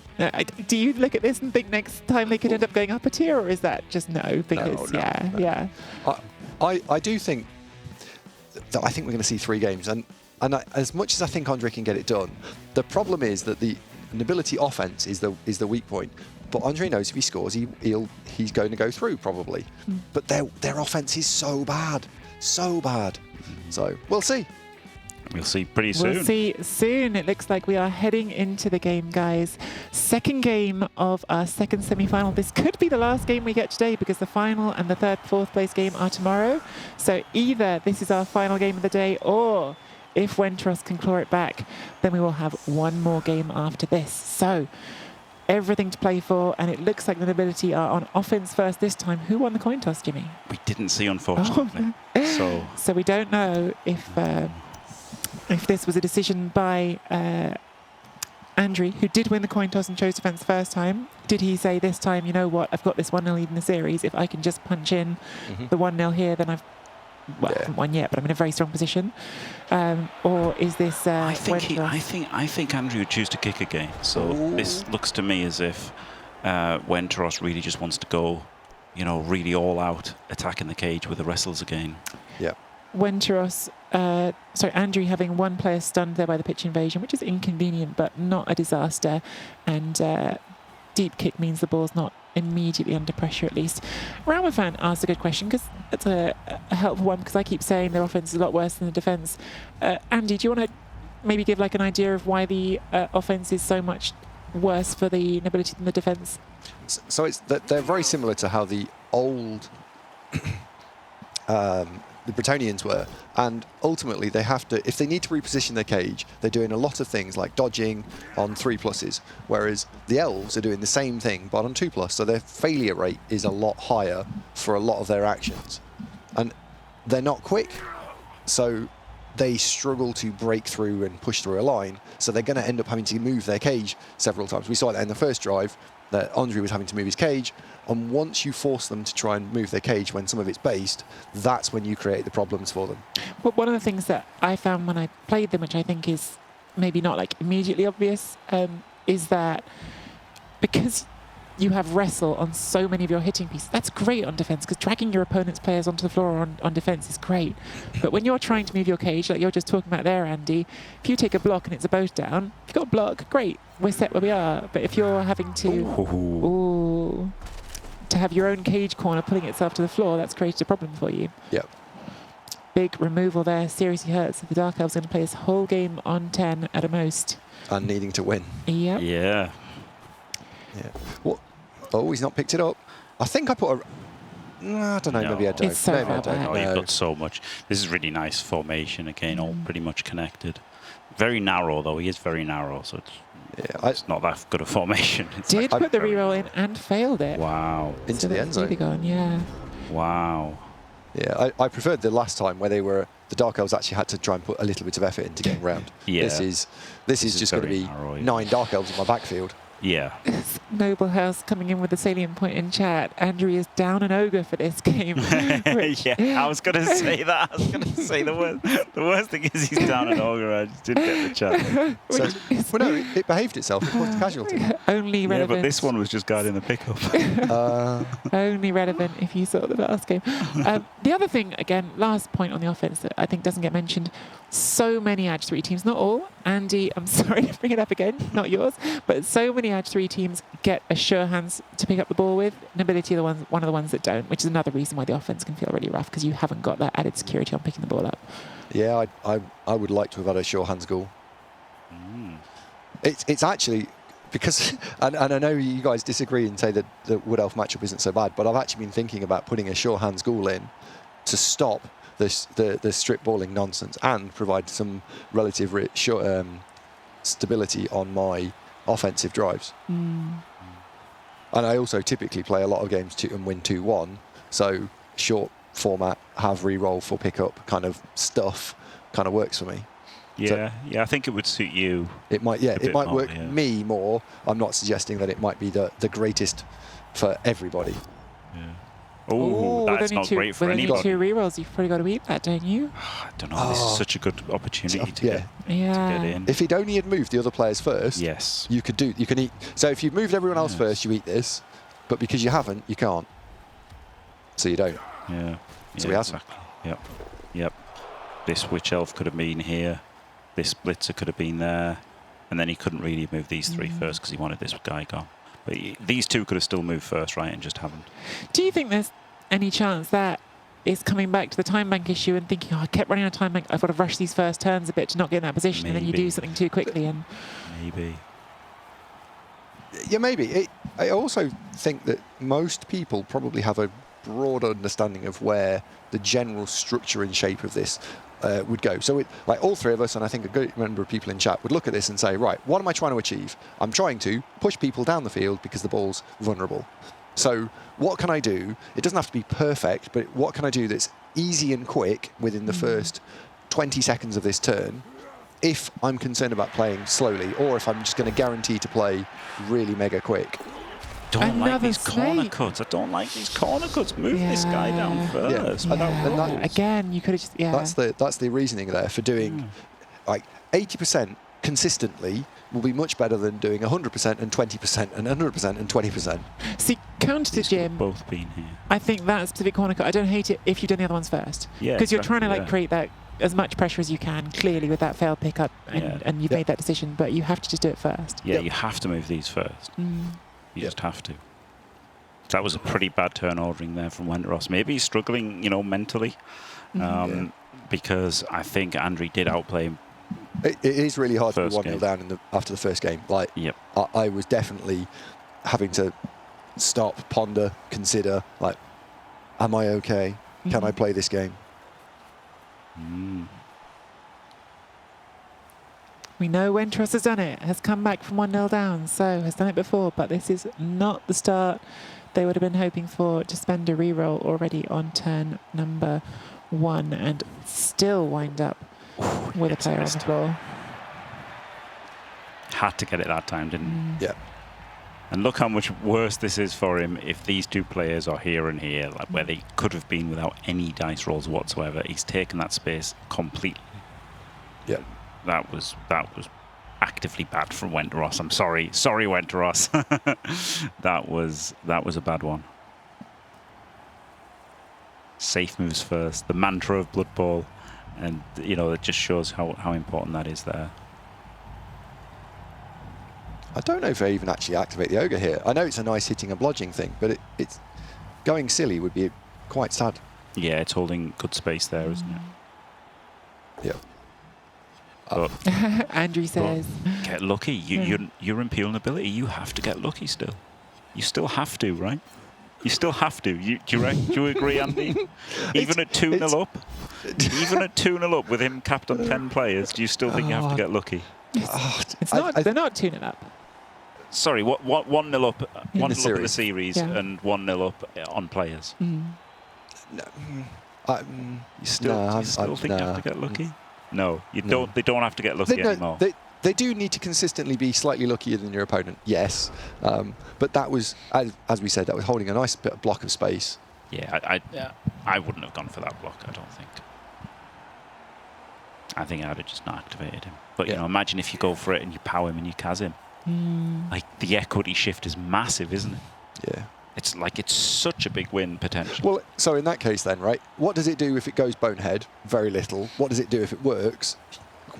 Speaker 2: Do you look at this and think next time they could end up going up a tier, or is that just no? Because
Speaker 5: no. I do think that I think we're going to see 3 games, and as much as I think Andre can get it done, the problem is that the Nobility offense is the weak point. But Andre knows if he scores, he's going to go through probably. But their offense is so bad. So we'll see.
Speaker 3: We'll see pretty soon.
Speaker 2: We'll see soon. It looks like we are heading into the game, guys. Second game of our second semi-final. This could be the last game we get today because the final and the 3rd, 4th place game are tomorrow. So either this is our final game of the day, or if Wendros can claw it back, then we will have one more game after this. So everything to play for, and it looks like the Nobility are on offense first this time. Who won the coin toss, Jimmy?
Speaker 3: We didn't see, unfortunately.
Speaker 2: So we don't know if this was a decision by Andrew, who did win the coin toss and chose defence the first time. Did he say this time, you know what, I've got this 1-0 lead in the series. If I can just punch in the 1-0 here, then I've well, I haven't won yet, but I'm in a very strong position. Or is this?
Speaker 3: I think
Speaker 2: Wendros?
Speaker 3: I think Andrew would choose to kick again. So this looks to me as if Wendros really just wants to go, really all out, attacking the cage with the wrestles again.
Speaker 5: Yeah.
Speaker 2: Wendros, Andrew having one player stunned there by the pitch invasion, which is inconvenient but not a disaster. And deep kick means the ball's not immediately under pressure, at least. Ramafan asked a good question, because it's a helpful one, because I keep saying their offense is a lot worse than the defense. Andy, do you want to maybe give like an idea of why the offense is so much worse for the nobility than the defense?
Speaker 5: So they're very similar to how the old the Bretonians were, and ultimately they have to, if they need to reposition their cage, they're doing a lot of things like dodging on 3+, whereas the elves are doing the same thing but on 2+, so their failure rate is a lot higher for a lot of their actions, and they're not quick, so they struggle to break through and push through a line, so they're going to end up having to move their cage several times. We saw that in the first drive, that Andre was having to move his cage, and once you force them to try and move their cage when some of it's based, that's when you create the problems for them.
Speaker 2: Well, one of the things that I found when I played them, which I think is maybe not like immediately obvious, is that because you have wrestle on so many of your hitting pieces, that's great on defense, because dragging your opponent's players onto the floor on defense is great. But when you're trying to move your cage, like you're just talking about there, Andy, if you take a block and it's a boat down, if you've got a block, great, we're set where we are. But if you're having to to have your own cage corner pulling itself to the floor, that's created a problem for you.
Speaker 5: Yep.
Speaker 2: Big removal there seriously hurts. The Dark Elves are going to play this whole game on 10 at a most.
Speaker 5: And needing to win.
Speaker 2: Yep.
Speaker 3: Yeah.
Speaker 5: Yeah. What? Oh, he's not picked it up. I think I put a... No, I don't know,
Speaker 3: No.
Speaker 5: maybe I don't.
Speaker 2: It's so
Speaker 5: maybe I
Speaker 2: far
Speaker 5: don't.
Speaker 2: back.
Speaker 3: Oh,
Speaker 5: No.
Speaker 3: you've got so much. This is really nice formation again, all pretty much connected. Very narrow though. He is very narrow, so it's not that good a formation. It's
Speaker 2: Did
Speaker 3: like
Speaker 2: put the
Speaker 3: very
Speaker 2: reroll in
Speaker 3: narrow.
Speaker 2: and failed it.
Speaker 3: Wow.
Speaker 5: Into
Speaker 2: So
Speaker 5: the end
Speaker 2: that's really
Speaker 5: zone.
Speaker 2: gone, yeah.
Speaker 3: Wow.
Speaker 5: Yeah, I preferred the last time where the Dark Elves actually had to try and put a little bit of effort into getting round.
Speaker 3: Yeah.
Speaker 5: This is just going to
Speaker 3: very
Speaker 5: be
Speaker 3: narrow, yeah.
Speaker 5: 9 Dark Elves in my backfield.
Speaker 3: Yeah.
Speaker 2: Noble House coming in with the salient point in chat. Andrew is down an ogre for this game. which-
Speaker 3: Yeah, I was going to say that. I was going to say the worst thing is he's down an ogre. I just didn't get the chat.
Speaker 5: So,
Speaker 2: which is
Speaker 5: well, no, it behaved itself. It caused a casualty.
Speaker 2: only
Speaker 3: Yeah,
Speaker 2: relevant.
Speaker 3: but this one was just guarding the pickup.
Speaker 2: Only relevant if you saw the last game. The other thing, again, last point on the offense that I think doesn't get mentioned, so many Edge 3 teams, not all, Andy, I'm sorry to bring it up again, not yours, but so many Edge 3 teams get a sure hands to pick up the ball with. Nobility are one of the ones that don't, which is another reason why the offense can feel really rough, because you haven't got that added security on picking the ball up.
Speaker 5: Yeah, I would like to have had a sure hands goal. It's actually... Because, and I know you guys disagree and say that the Wood Elf matchup isn't so bad, but I've actually been thinking about putting a sure hands goal in to stop the strip balling nonsense and provide some relative stability on my offensive drives. And I also typically play a lot of games and win 2-1, so short format, have re-roll for pickup kind of stuff kind of works for me.
Speaker 3: Yeah, I think it would suit you.
Speaker 5: It might,
Speaker 3: a
Speaker 5: it
Speaker 3: bit
Speaker 5: might
Speaker 3: more,
Speaker 5: work
Speaker 3: yeah.
Speaker 5: me more. I'm not suggesting that it might be the greatest for everybody.
Speaker 3: Oh, that's not great for
Speaker 2: with only
Speaker 3: anybody.
Speaker 2: 2 rerolls, you've probably got to eat that, don't you?
Speaker 3: I don't know. This is such a good opportunity to
Speaker 5: Yeah.
Speaker 3: get in.
Speaker 5: If he'd only had moved the other players first,
Speaker 3: Yes.
Speaker 5: you can eat. So if you've moved everyone else
Speaker 3: Yes.
Speaker 5: first, you eat this, but because you haven't, you can't. So you don't.
Speaker 3: Yeah.
Speaker 5: So we haven't.
Speaker 3: Exactly. Yep. This Witch Elf could have been here. This Blitzer could have been there. And then he couldn't really move these 3 first because he wanted this guy gone. But these 2 could have still moved first, right, and just haven't.
Speaker 2: Do you think there's any chance that is coming back to the time bank issue and thinking, oh, I kept running out of time bank, I've got to rush these first turns a bit to not get in that position, and then you
Speaker 3: Maybe.
Speaker 2: do something too quickly and...
Speaker 3: Maybe.
Speaker 5: Yeah, maybe. I also think that most people probably have a broad understanding of where the general structure and shape of this would go. So like all 3 of us, and I think a good number of people in chat would look at this and say, right, what am I trying to achieve? I'm trying to push people down the field because the ball's vulnerable. So what can I do? It doesn't have to be perfect, but what can I do that's easy and quick within the first 20 seconds of this turn if I'm concerned about playing slowly, or if I'm just going to guarantee to play really mega quick?
Speaker 3: don't like
Speaker 2: Another
Speaker 3: these corner
Speaker 2: snake.
Speaker 3: cuts. I don't like these corner cuts. Move this guy down
Speaker 2: Yeah.
Speaker 3: first.
Speaker 5: I know, and
Speaker 2: Yeah.
Speaker 5: that-
Speaker 2: Again, you could have just,
Speaker 5: That's the reasoning there for doing like 80% consistently will be much better than doing 100% and 20% and 100% and 20%.
Speaker 2: See, counter to
Speaker 3: These could have
Speaker 2: Jim,
Speaker 3: both been here.
Speaker 2: I think that specific corner cut, I don't hate it if you've done the other ones first.
Speaker 3: Yeah,
Speaker 2: Because you're trying to
Speaker 3: exactly,
Speaker 2: like
Speaker 3: yeah.
Speaker 2: create that as much pressure as you can, clearly, with that failed pickup, and,
Speaker 3: Yeah.
Speaker 2: and you've
Speaker 5: Yeah.
Speaker 2: made that decision, but you have to just do it first.
Speaker 3: Yeah,
Speaker 5: Yep.
Speaker 3: you have to move these first.
Speaker 2: Mm.
Speaker 3: You
Speaker 5: Yep.
Speaker 3: just have to. That was a pretty bad turn ordering there from Wenteros. Maybe he's struggling, mentally, because I think Andri did outplay him.
Speaker 5: It is really hard to be
Speaker 3: First
Speaker 5: 1-0
Speaker 3: game.
Speaker 5: down after the first game. Like,
Speaker 3: Yep.
Speaker 5: I was definitely having to stop, ponder, consider, like, am I okay? Can I play this game?
Speaker 3: Mm.
Speaker 2: We know Wenteros has done it, has come back from 1-0 down, so has done it before, but this is not the start they would have been hoping for. To spend a reroll already on turn number 1 and still wind up with a
Speaker 3: it's
Speaker 2: player on the
Speaker 3: missed.
Speaker 2: floor.
Speaker 3: Had to get it that time, didn't he?
Speaker 5: Yeah.
Speaker 3: And look how much worse this is for him if these two players are here and here, like where they could have been without any dice rolls whatsoever. He's taken that space completely.
Speaker 5: Yeah.
Speaker 3: That was actively bad from Wenteros. I'm sorry, Wenteros. that was a bad one. Safe moves first, the mantra of Blood Bowl, and it just shows how important that is there.
Speaker 5: I don't know if I even actually activate the ogre here. I know it's a nice hitting and blodging thing, but it's going silly would be quite sad.
Speaker 3: Yeah, it's holding good space there, isn't it?
Speaker 5: Yeah.
Speaker 3: But
Speaker 2: Andrew says,
Speaker 3: get lucky. You're imperial ability. You have to get lucky still. You still have to, right? You still have to. Do you agree, Andy? Even at 2-0 up? Even at 2-0 up with him capped on 10 players, do you still think you have to get lucky?
Speaker 2: it's not, they're not tuning up.
Speaker 3: Sorry, what 1-0 up? 1-0 up in the
Speaker 5: series.
Speaker 3: series
Speaker 2: Yeah.
Speaker 3: and 1-0 up on players.
Speaker 2: Mm.
Speaker 3: You still think you have to get lucky? No, you
Speaker 5: No.
Speaker 3: don't. They don't have to get lucky anymore.
Speaker 5: They do need to consistently be slightly luckier than your opponent, yes. But that was, as we said, that was holding a nice bit of block of space.
Speaker 3: Yeah, I wouldn't have gone for that block, I don't think. I think I'd have just not activated him. But,
Speaker 5: Yeah.
Speaker 3: imagine if you go for it and you pow him and you Kaz him. Like, the equity shift is massive, isn't it?
Speaker 5: Yeah.
Speaker 3: It's such a big win potential.
Speaker 5: Well, so in that case then, right, what does it do if it goes bonehead? Very little. What does it do if it works?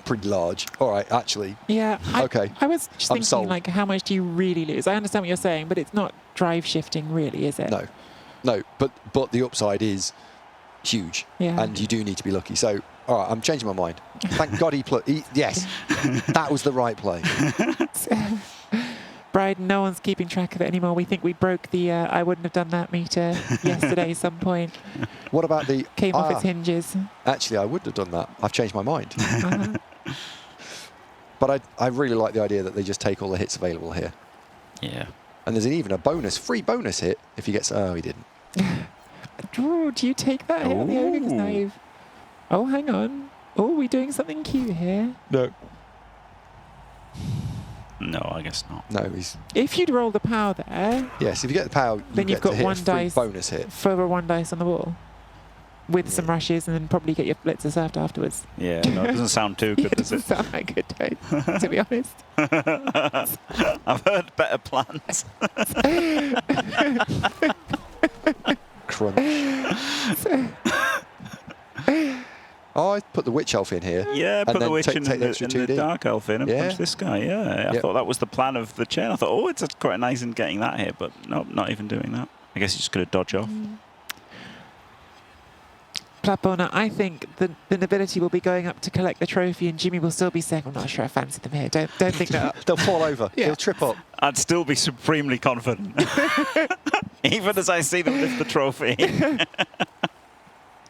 Speaker 5: Pretty large. All right, actually.
Speaker 2: Yeah.
Speaker 5: Okay.
Speaker 2: I was just
Speaker 5: I'm
Speaker 2: thinking,
Speaker 5: sold.
Speaker 2: like, how much do you really lose? I understand what you're saying, but it's not drive shifting, really, is it?
Speaker 5: No, but the upside is huge,
Speaker 2: Yeah.
Speaker 5: and you do need to be lucky. So, all right, I'm changing my mind. Thank God yes, that was the right play.
Speaker 2: Bryden, no one's keeping track of it anymore. We think we broke the I wouldn't have done that meter yesterday at some point.
Speaker 5: What about the...
Speaker 2: Came off its hinges.
Speaker 5: Actually, I would have done that. I've changed my mind.
Speaker 2: Uh-huh.
Speaker 5: But I really like the idea that they just take all the hits available here.
Speaker 3: Yeah.
Speaker 5: And there's even a free bonus hit if he gets... Oh, he didn't.
Speaker 2: Drew, do you take that hit on the ogre? 'Cause now
Speaker 3: Ooh.
Speaker 2: you've... Oh, hang on. Oh, we're doing something cute here.
Speaker 5: No.
Speaker 3: No, I guess not.
Speaker 5: No, he's...
Speaker 2: If you'd roll the power there,
Speaker 5: Yes, if you get the power,
Speaker 2: Then
Speaker 5: you
Speaker 2: you've
Speaker 5: get to
Speaker 2: got
Speaker 5: hit
Speaker 2: one
Speaker 5: a free
Speaker 2: dice.
Speaker 5: bonus hit.
Speaker 2: for a 1 dice on the wall, with some rushes, and then probably get your blitzers served afterwards.
Speaker 3: Yeah, no, it doesn't sound too good,
Speaker 2: It
Speaker 3: does
Speaker 2: doesn't
Speaker 3: it?
Speaker 2: sound like good, to be honest.
Speaker 3: I've heard better plans.
Speaker 5: Crunch. Oh, I put the witch elf in here.
Speaker 3: Yeah,
Speaker 5: And
Speaker 3: put the
Speaker 5: then
Speaker 3: witch
Speaker 5: take
Speaker 3: in
Speaker 5: the
Speaker 3: the,
Speaker 5: extra
Speaker 3: in the
Speaker 5: 2D.
Speaker 3: dark elf in and
Speaker 5: Yeah.
Speaker 3: punch this guy. Yeah, I
Speaker 5: Yep.
Speaker 3: thought that was the plan of the chain. I thought, oh, it's quite nice in getting that here, but nope, not even doing that. I guess he's just going to dodge off.
Speaker 2: Bloodborne, I think the nobility will be going up to collect the trophy, and Jimmy will still be saying, I'm not sure I fancy them here. Don't think that.
Speaker 5: They'll fall over.
Speaker 2: Yeah.
Speaker 5: He'll trip up.
Speaker 3: I'd still be supremely confident, even as I see them lift the trophy.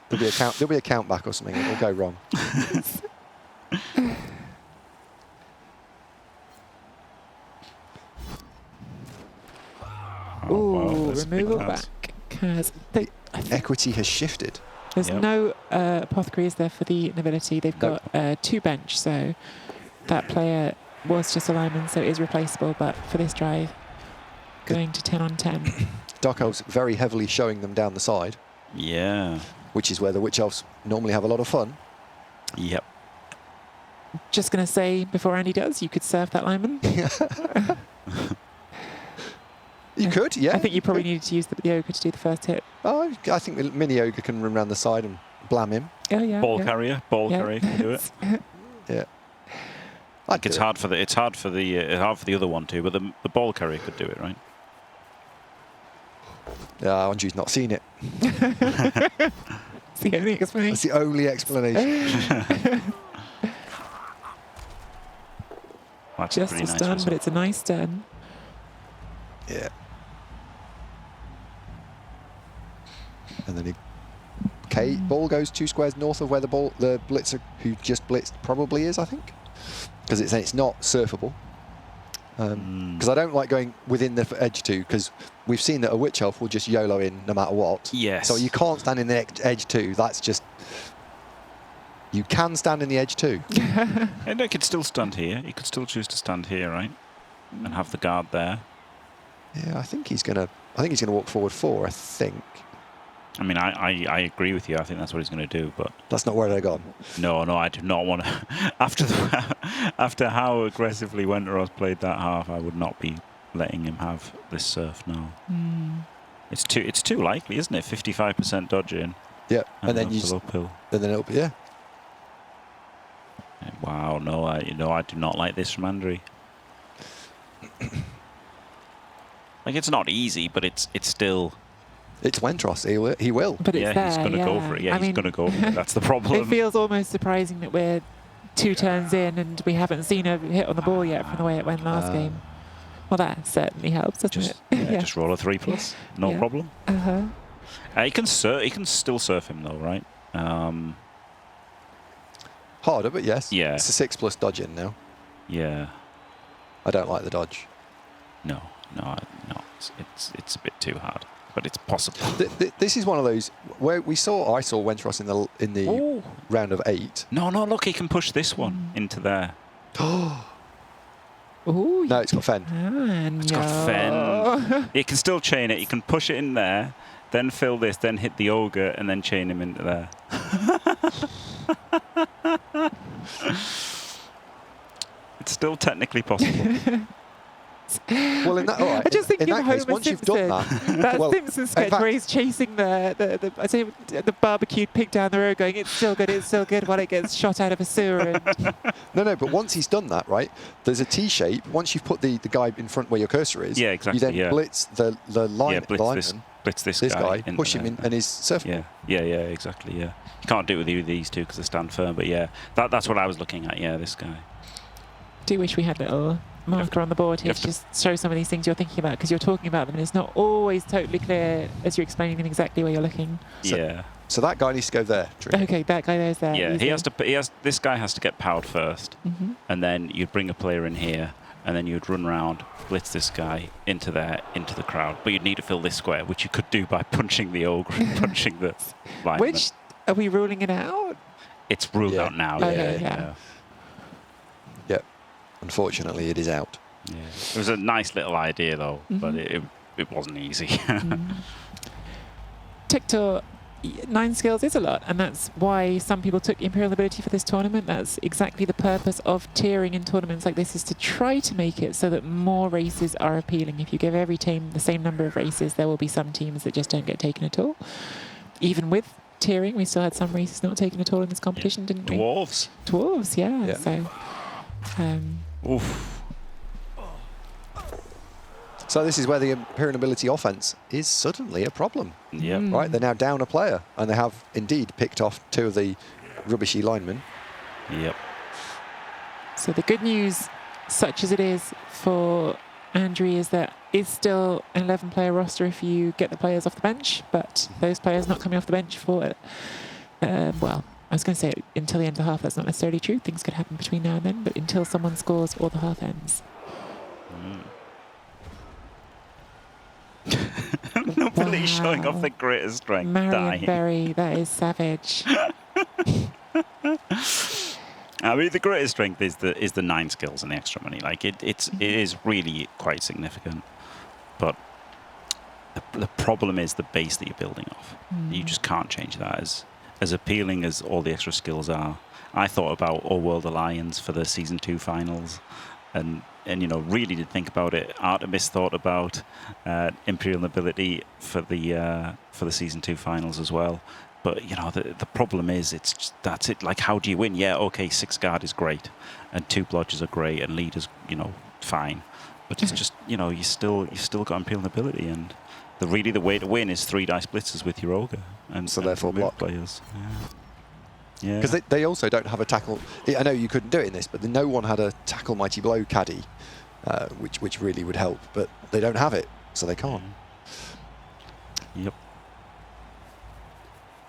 Speaker 5: There'll be a count back or something. It'll go wrong.
Speaker 2: Ooh,
Speaker 3: wow, that's big
Speaker 2: removal
Speaker 3: cards.
Speaker 2: back. Because I think
Speaker 5: Equity has shifted.
Speaker 2: there's
Speaker 3: Yep.
Speaker 2: no apothecary, is there, for the nobility? They've
Speaker 5: Nope.
Speaker 2: got 2 bench, so that player was just a lineman, so it is replaceable, but for this drive, going to 10 on 10.
Speaker 5: Dark Elves very heavily showing them down the side,
Speaker 3: Yeah.
Speaker 5: which is where the Witch Elves normally have a lot of fun.
Speaker 3: Yep.
Speaker 2: Just going to say, before Andy does, you could surf that lineman.
Speaker 5: You could, yeah.
Speaker 2: I think you probably needed to use the ogre to do the first hit.
Speaker 5: Oh, I think the mini ogre can run around the side and blam him.
Speaker 2: Oh, yeah.
Speaker 3: Ball
Speaker 2: yeah.
Speaker 3: carrier can do it.
Speaker 5: Yeah.
Speaker 3: It's hard for the other one too, but the ball carrier could do it, right?
Speaker 5: Yeah, Andrew's not seen it.
Speaker 2: It's the only explanation.
Speaker 5: That's the only explanation.
Speaker 3: That's
Speaker 2: Just
Speaker 3: pretty
Speaker 2: a
Speaker 3: nice
Speaker 2: stun,
Speaker 3: result.
Speaker 2: but it's a nice stun.
Speaker 5: Yeah. And then ball goes 2 squares north of where the blitzer who just blitzed probably is, I think, because it's not surfable. Because I don't like going within the edge 2, because we've seen that a Witch Elf will just YOLO in no matter what.
Speaker 3: Yes.
Speaker 5: So you can't stand in the edge 2. That's just... You can stand in the edge 2.
Speaker 3: And I could still stand here. You could still choose to stand here, right? And have the guard there.
Speaker 5: Yeah, I think he's gonna walk forward 4. I think
Speaker 3: I mean, I agree with you. I think that's what he's going to do, but
Speaker 5: that's not where they're gone.
Speaker 3: no, I do not want to. After how aggressively Wenteros played that half, I would not be letting him have this surf now. It's too likely, isn't it? 55% dodge in.
Speaker 5: Yeah, and then you
Speaker 3: uphill.
Speaker 5: and then it'll be, yeah.
Speaker 3: Wow, no, I do not like this from Andri. Like, it's not easy, but it's still.
Speaker 5: It's Wentros. He will.
Speaker 2: But it's there,
Speaker 3: he's going to go for it. Yeah, he's going to go for it. That's the problem.
Speaker 2: It feels almost surprising that we're 2 turns in and we haven't seen a hit on the ball yet from the way it went last game. Well, that certainly helps, doesn't it?
Speaker 3: Just roll a 3+. No problem. He can still surf him though, right?
Speaker 5: Harder, but yes.
Speaker 3: Yeah.
Speaker 5: It's a 6+ dodge in now.
Speaker 3: Yeah.
Speaker 5: I don't like the dodge.
Speaker 3: No. It's a bit too hard, but it's possible.
Speaker 5: This is one of those where I saw Wentros in the round of 8.
Speaker 3: No, look, he can push this one into there.
Speaker 2: Ooh,
Speaker 5: No, it's got Fen.
Speaker 3: It's got Fen. You can still chain it. You can push it in there, then fill this, then hit the ogre, and then chain him into there. It's still technically possible.
Speaker 5: Well, in that, all right.
Speaker 2: I just think
Speaker 5: in
Speaker 2: of
Speaker 5: that
Speaker 2: Homer
Speaker 5: case, once
Speaker 2: Simpson.
Speaker 5: you've done that,
Speaker 2: That
Speaker 5: well,
Speaker 2: Simpson sketch
Speaker 5: in fact-
Speaker 2: where he's chasing the barbecued pig down the road, going, "It's still good," while it gets shot out of a sewer. And
Speaker 5: No, but once he's done that, right, there's a T shape. Once you've put the guy in front where your cursor is,
Speaker 3: Yeah, exactly,
Speaker 5: you then blitz the lineman,
Speaker 3: blitz this
Speaker 5: guy,
Speaker 3: into
Speaker 5: push him
Speaker 3: there.
Speaker 5: in, and he's surfable.
Speaker 3: Yeah, exactly. Yeah, you can't do it with either of these two because they stand firm. But yeah, that's what I was looking at. Yeah, this guy.
Speaker 2: do wish we had a little marker on the board here to just show some of these things you're thinking about, because you're talking about them and it's not always totally clear as you're explaining them exactly where you're looking.
Speaker 5: So that guy needs to go there. Drew.
Speaker 2: Okay, that guy there's there.
Speaker 3: Yeah,
Speaker 2: easy.
Speaker 3: this guy has to get powered first, and then you'd bring a player in here, and then you'd run around, blitz this guy into there, into the crowd. But you'd need to fill this square, which you could do by punching the ogre and punching the lineman.
Speaker 2: Which, are we ruling it out?
Speaker 3: It's ruled out now.
Speaker 2: Okay,
Speaker 3: yeah.
Speaker 5: Yep. Unfortunately, it is out.
Speaker 3: Yeah. It was a nice little idea though, but it wasn't easy.
Speaker 2: Tictor, 9 skills is a lot, and that's why some people took Imperial Ability for this tournament. That's exactly the purpose of tiering in tournaments like this, is to try to make it so that more races are appealing. If you give every team the same number of races, there will be some teams that just don't get taken at all. Even with tiering, we still had some races not taken at all in this competition, didn't we? Dwarves, yeah. So,
Speaker 3: Oof.
Speaker 5: So this is where the Imperial Ability offense is suddenly a problem.
Speaker 3: Yep.
Speaker 5: Right, they're now down a player, and they have indeed picked off 2 of the rubbishy linemen.
Speaker 3: Yep.
Speaker 2: So the good news, such as it is for Andrew, is that is still an 11-player roster if you get the players off the bench, but those players not coming off the bench for, well, I was going to say until the end of the half. That's not necessarily true. Things could happen between now and then, but until someone scores or the half ends.
Speaker 3: Nobody showing off the greater strength.
Speaker 2: Marion Berry, that is savage.
Speaker 3: I mean, the greatest strength is the 9 skills and the extra money. Like it is really quite significant. But the problem is the base that you're building off. You just can't change that. As appealing as all the extra skills are, I thought about All World Alliance for the Season 2 finals, and really did think about it. Artemis thought about Imperial Nobility for the Season 2 finals as well. But the problem is that's it. Like, how do you win? Yeah, okay, 6 guard is great, and 2 blodgers are great, and leaders fine. But it's just you still got Imperial Nobility, and the way to win is 3 dice blitzers with your ogre, and
Speaker 5: so therefore block
Speaker 3: players. Yeah.
Speaker 5: Because they also don't have a tackle. I know you couldn't do it in this, but no one had a tackle mighty blow caddy, which really would help. But they don't have it, so they can't.
Speaker 3: Yep.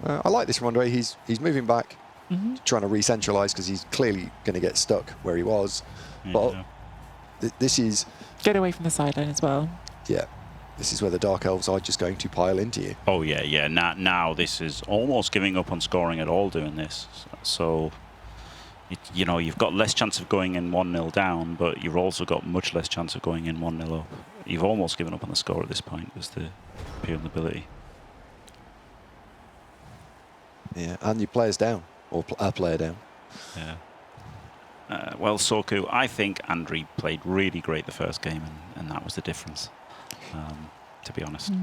Speaker 5: I like this one, Andre. He's moving back, trying to re-centralise because he's clearly going to get stuck where he was. But this is...
Speaker 2: Get away from the sideline as well.
Speaker 5: Yeah. This is where the Dark Elves are just going to pile into you.
Speaker 3: Oh, yeah. Now this is almost giving up on scoring at all doing this. So, you've got less chance of going in 1-0 down, but you've also got much less chance of going in 1-0 up. You've almost given up on the score at this point as the Imperial Nobility.
Speaker 5: Yeah, and your player's down, or a player down.
Speaker 3: Yeah. Well, Soku, I think Andriy played really great the first game, and that was the difference. To be honest.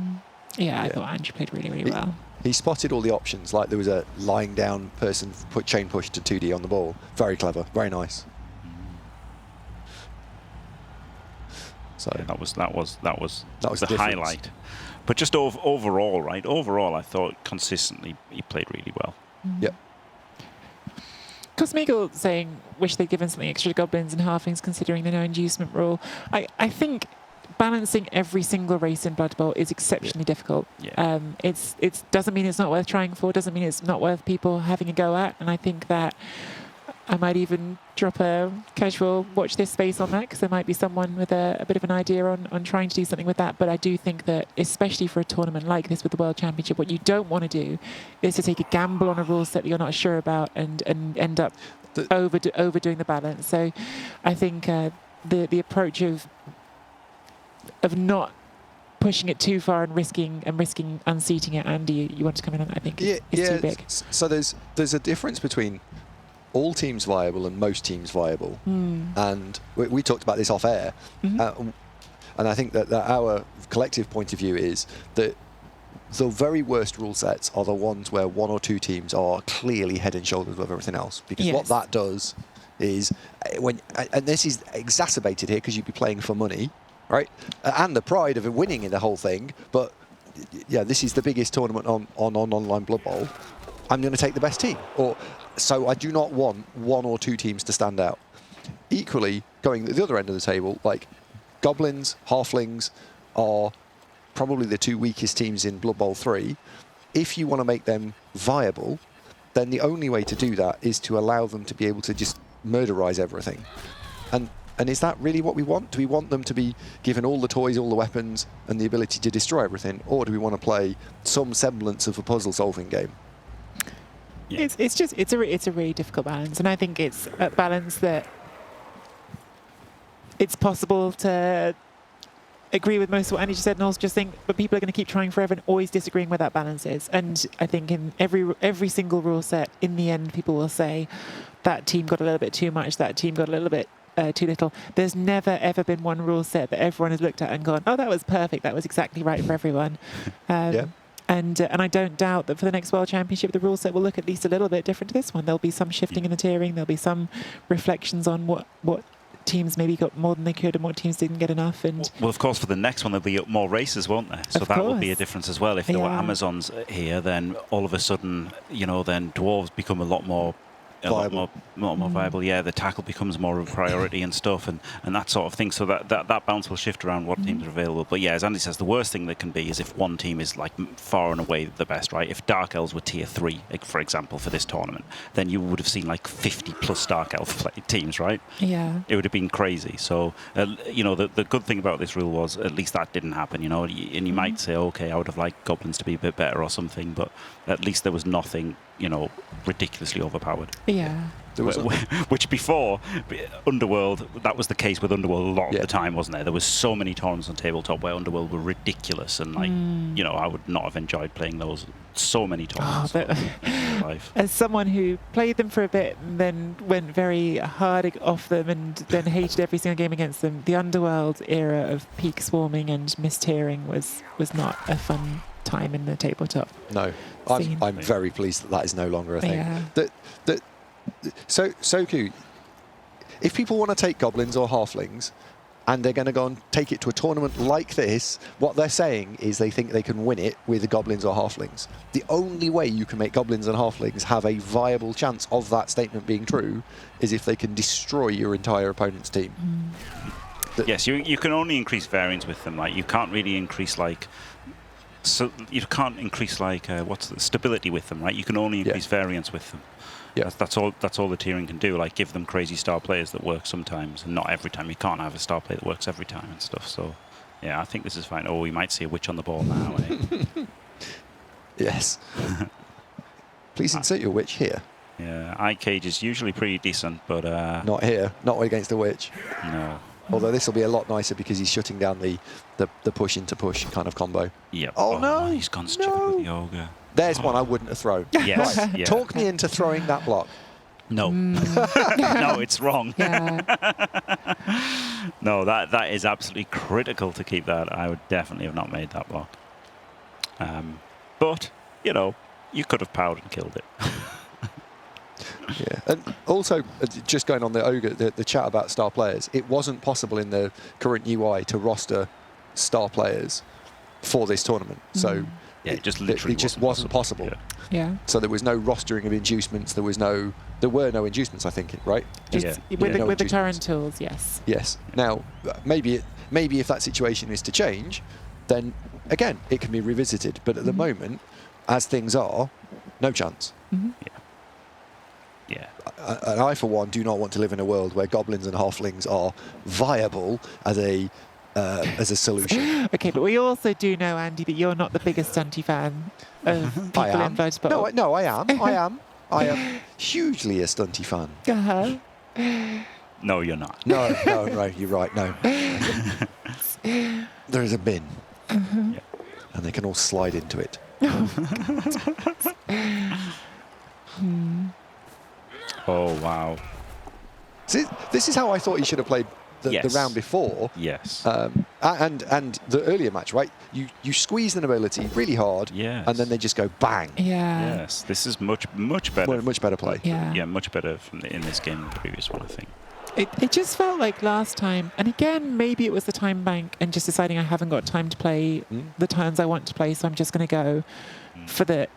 Speaker 2: Yeah, I thought Andrew played really, really well.
Speaker 5: He spotted all the options, like there was a lying down person, chain push to 2D on the ball. Very clever, very nice. So
Speaker 3: yeah, that was the
Speaker 5: difference.
Speaker 3: highlight. But just overall, right? Overall, I thought consistently he played really well.
Speaker 5: Yep.
Speaker 2: Cosmeagle saying, wish they'd given something extra to goblins and halflings considering the no inducement rule. I think balancing every single race in Blood Bowl is exceptionally difficult.
Speaker 3: Yeah.
Speaker 2: It doesn't mean it's not worth trying for, doesn't mean it's not worth people having a go at, and I think that I might even drop a casual watch this space on that, because there might be someone with a bit of an idea on trying to do something with that. But I do think that, especially for a tournament like this with the World Championship, what you don't want to do is to take a gamble on a rule set that you're not sure about and end up overdoing the balance. So I think the approach of not pushing it too far and risking unseating it. Andy, you want to come in on that? I think is too big.
Speaker 5: So there's a difference between all teams viable and most teams viable, and we talked about this off air, and I think that our collective point of view is that the very worst rule sets are the ones where 1 or 2 teams are clearly head and shoulders above everything else, because what that does is and this is exacerbated here because you'd be playing for money. Right, and the pride of winning in the whole thing, but yeah, this is the biggest tournament on online Blood Bowl. I'm going to take the best team, so I do not want 1 or 2 teams to stand out. Equally, going at the other end of the table, like goblins, halflings are probably the 2 weakest teams in Blood Bowl 3. If you want to make them viable, then the only way to do that is to allow them to be able to just murderize everything. And is that really what we want? Do we want them to be given all the toys, all the weapons, and the ability to destroy everything? Or do we want to play some semblance of a puzzle-solving game?
Speaker 2: Yeah. It's a really difficult balance, and I think it's a balance that it's possible to agree with most of what Andy just said, and also just think, but people are going to keep trying forever and always disagreeing where that balance is. And I think in every single rule set, in the end, people will say that team got a little bit too much, that team got a little bit too little. There's never ever been one rule set that everyone has looked at and gone, oh, that was perfect, that was exactly right for everyone. And I don't doubt that for the next World Championship, the rule set will look at least a little bit different to this one. There'll be some shifting in the tiering, there'll be some reflections on what teams maybe got more than they could and what teams didn't get enough. And
Speaker 3: well, of course, for the next one, there'll be more races, won't there? So that will be a difference as well. If there were Amazons here, then all of a sudden, then dwarves become a lot more viable. Yeah, the tackle becomes more of a priority and stuff, and that sort of thing. So that balance will shift around what teams are available. But yeah, as Andy says, the worst thing that can be is if one team is like far and away the best, right? If Dark Elves were tier 3, for example, for this tournament, then you would have seen like 50 plus Dark Elf teams, right?
Speaker 2: Yeah.
Speaker 3: It would have been crazy. So, the good thing about this rule was at least that didn't happen, and you might say, okay, I would have liked Goblins to be a bit better or something, but at least there was nothing ridiculously overpowered.
Speaker 2: Yeah.
Speaker 5: There was
Speaker 3: Which before Underworld, that was the case with Underworld a lot of
Speaker 5: Yeah.
Speaker 3: the time, wasn't there? There was so many tournaments on tabletop where Underworld were ridiculous, and I would not have enjoyed playing those. So many tournaments in real life.
Speaker 2: As someone who played them for a bit and then went very hard off them and then hated every single game against them, the Underworld era of peak swarming and mistiering was not a fun time in the tabletop.
Speaker 5: No,
Speaker 2: Scene.
Speaker 5: I'm very pleased that is no longer a thing.
Speaker 2: Yeah.
Speaker 5: So Soku, if people want to take goblins or halflings, and they're going to go and take it to a tournament like this, what they're saying is they think they can win it with the goblins or halflings. The only way you can make goblins and halflings have a viable chance of that statement being true is if they can destroy your entire opponent's team.
Speaker 3: Yes, you can only increase variance with them. Like you can't really increase what's the stability with them, right? You can only increase variance with them.
Speaker 5: Yeah.
Speaker 3: That's all the tiering can do. Like give them crazy star players that work sometimes and not every time. You can't have a star player that works every time and stuff. So yeah, I think this is fine. Oh, we might see a witch on the ball now, eh?
Speaker 5: Yes. Please insert your witch here.
Speaker 3: Yeah, Eye Cage is usually pretty decent, but
Speaker 5: Not here. Not against the witch.
Speaker 3: no.
Speaker 5: Although this will be a lot nicer because he's shutting down the push into push kind of combo.
Speaker 3: Yep.
Speaker 5: Oh, no,
Speaker 3: He's gone stupid with the ogre.
Speaker 5: There's one I wouldn't have thrown.
Speaker 3: Yes.
Speaker 5: Right.
Speaker 3: Yeah.
Speaker 5: Talk me into throwing that block.
Speaker 3: No. No, it's wrong.
Speaker 2: Yeah.
Speaker 3: No, that is absolutely critical to keep that. I would definitely have not made that block. But, you could have powered and killed it.
Speaker 5: Yeah, and also just going on the ogre, the chat about star players, it wasn't possible in the current UI to roster star players for this tournament. So
Speaker 3: Yeah, it just literally
Speaker 5: it just wasn't possible.
Speaker 3: Yeah.
Speaker 2: Yeah.
Speaker 5: So there was no rostering of inducements. There were no inducements, I think, right?
Speaker 2: Just
Speaker 3: Yeah.
Speaker 2: with
Speaker 5: no
Speaker 2: the current
Speaker 5: inducements.
Speaker 2: tools, yes.
Speaker 5: Yes. Now, maybe if that situation is to change, then again it can be revisited. But at the moment, as things are, no chance.
Speaker 3: Yeah.
Speaker 5: And I, for one, do not want to live in a world where goblins and halflings are viable as a solution.
Speaker 2: Okay, but we also do know, Andy, that you're not the biggest anti-fan of people
Speaker 5: I am.
Speaker 2: in Blood Bowl.
Speaker 5: No, I am. I am hugely a stunty fan.
Speaker 2: Uh-huh.
Speaker 3: No, you're not.
Speaker 5: No, right, you're right. No, there is a bin,
Speaker 3: Yeah.
Speaker 5: and they can all slide into it.
Speaker 3: Oh, wow.
Speaker 5: See, this is how I thought he should have played the
Speaker 3: Yes.
Speaker 5: round before.
Speaker 3: Yes.
Speaker 5: And the earlier match, right? You squeeze the nobility really hard,
Speaker 3: Yes.
Speaker 5: and then they just go bang.
Speaker 2: Yeah.
Speaker 3: Yes. This is much better.
Speaker 5: Much better play.
Speaker 2: Yeah.
Speaker 3: Yeah, much better in this game than the previous one, I think.
Speaker 2: It just felt like last time, and again, maybe it was the time bank and just deciding I haven't got time to play the turns I want to play, so I'm just going to go for the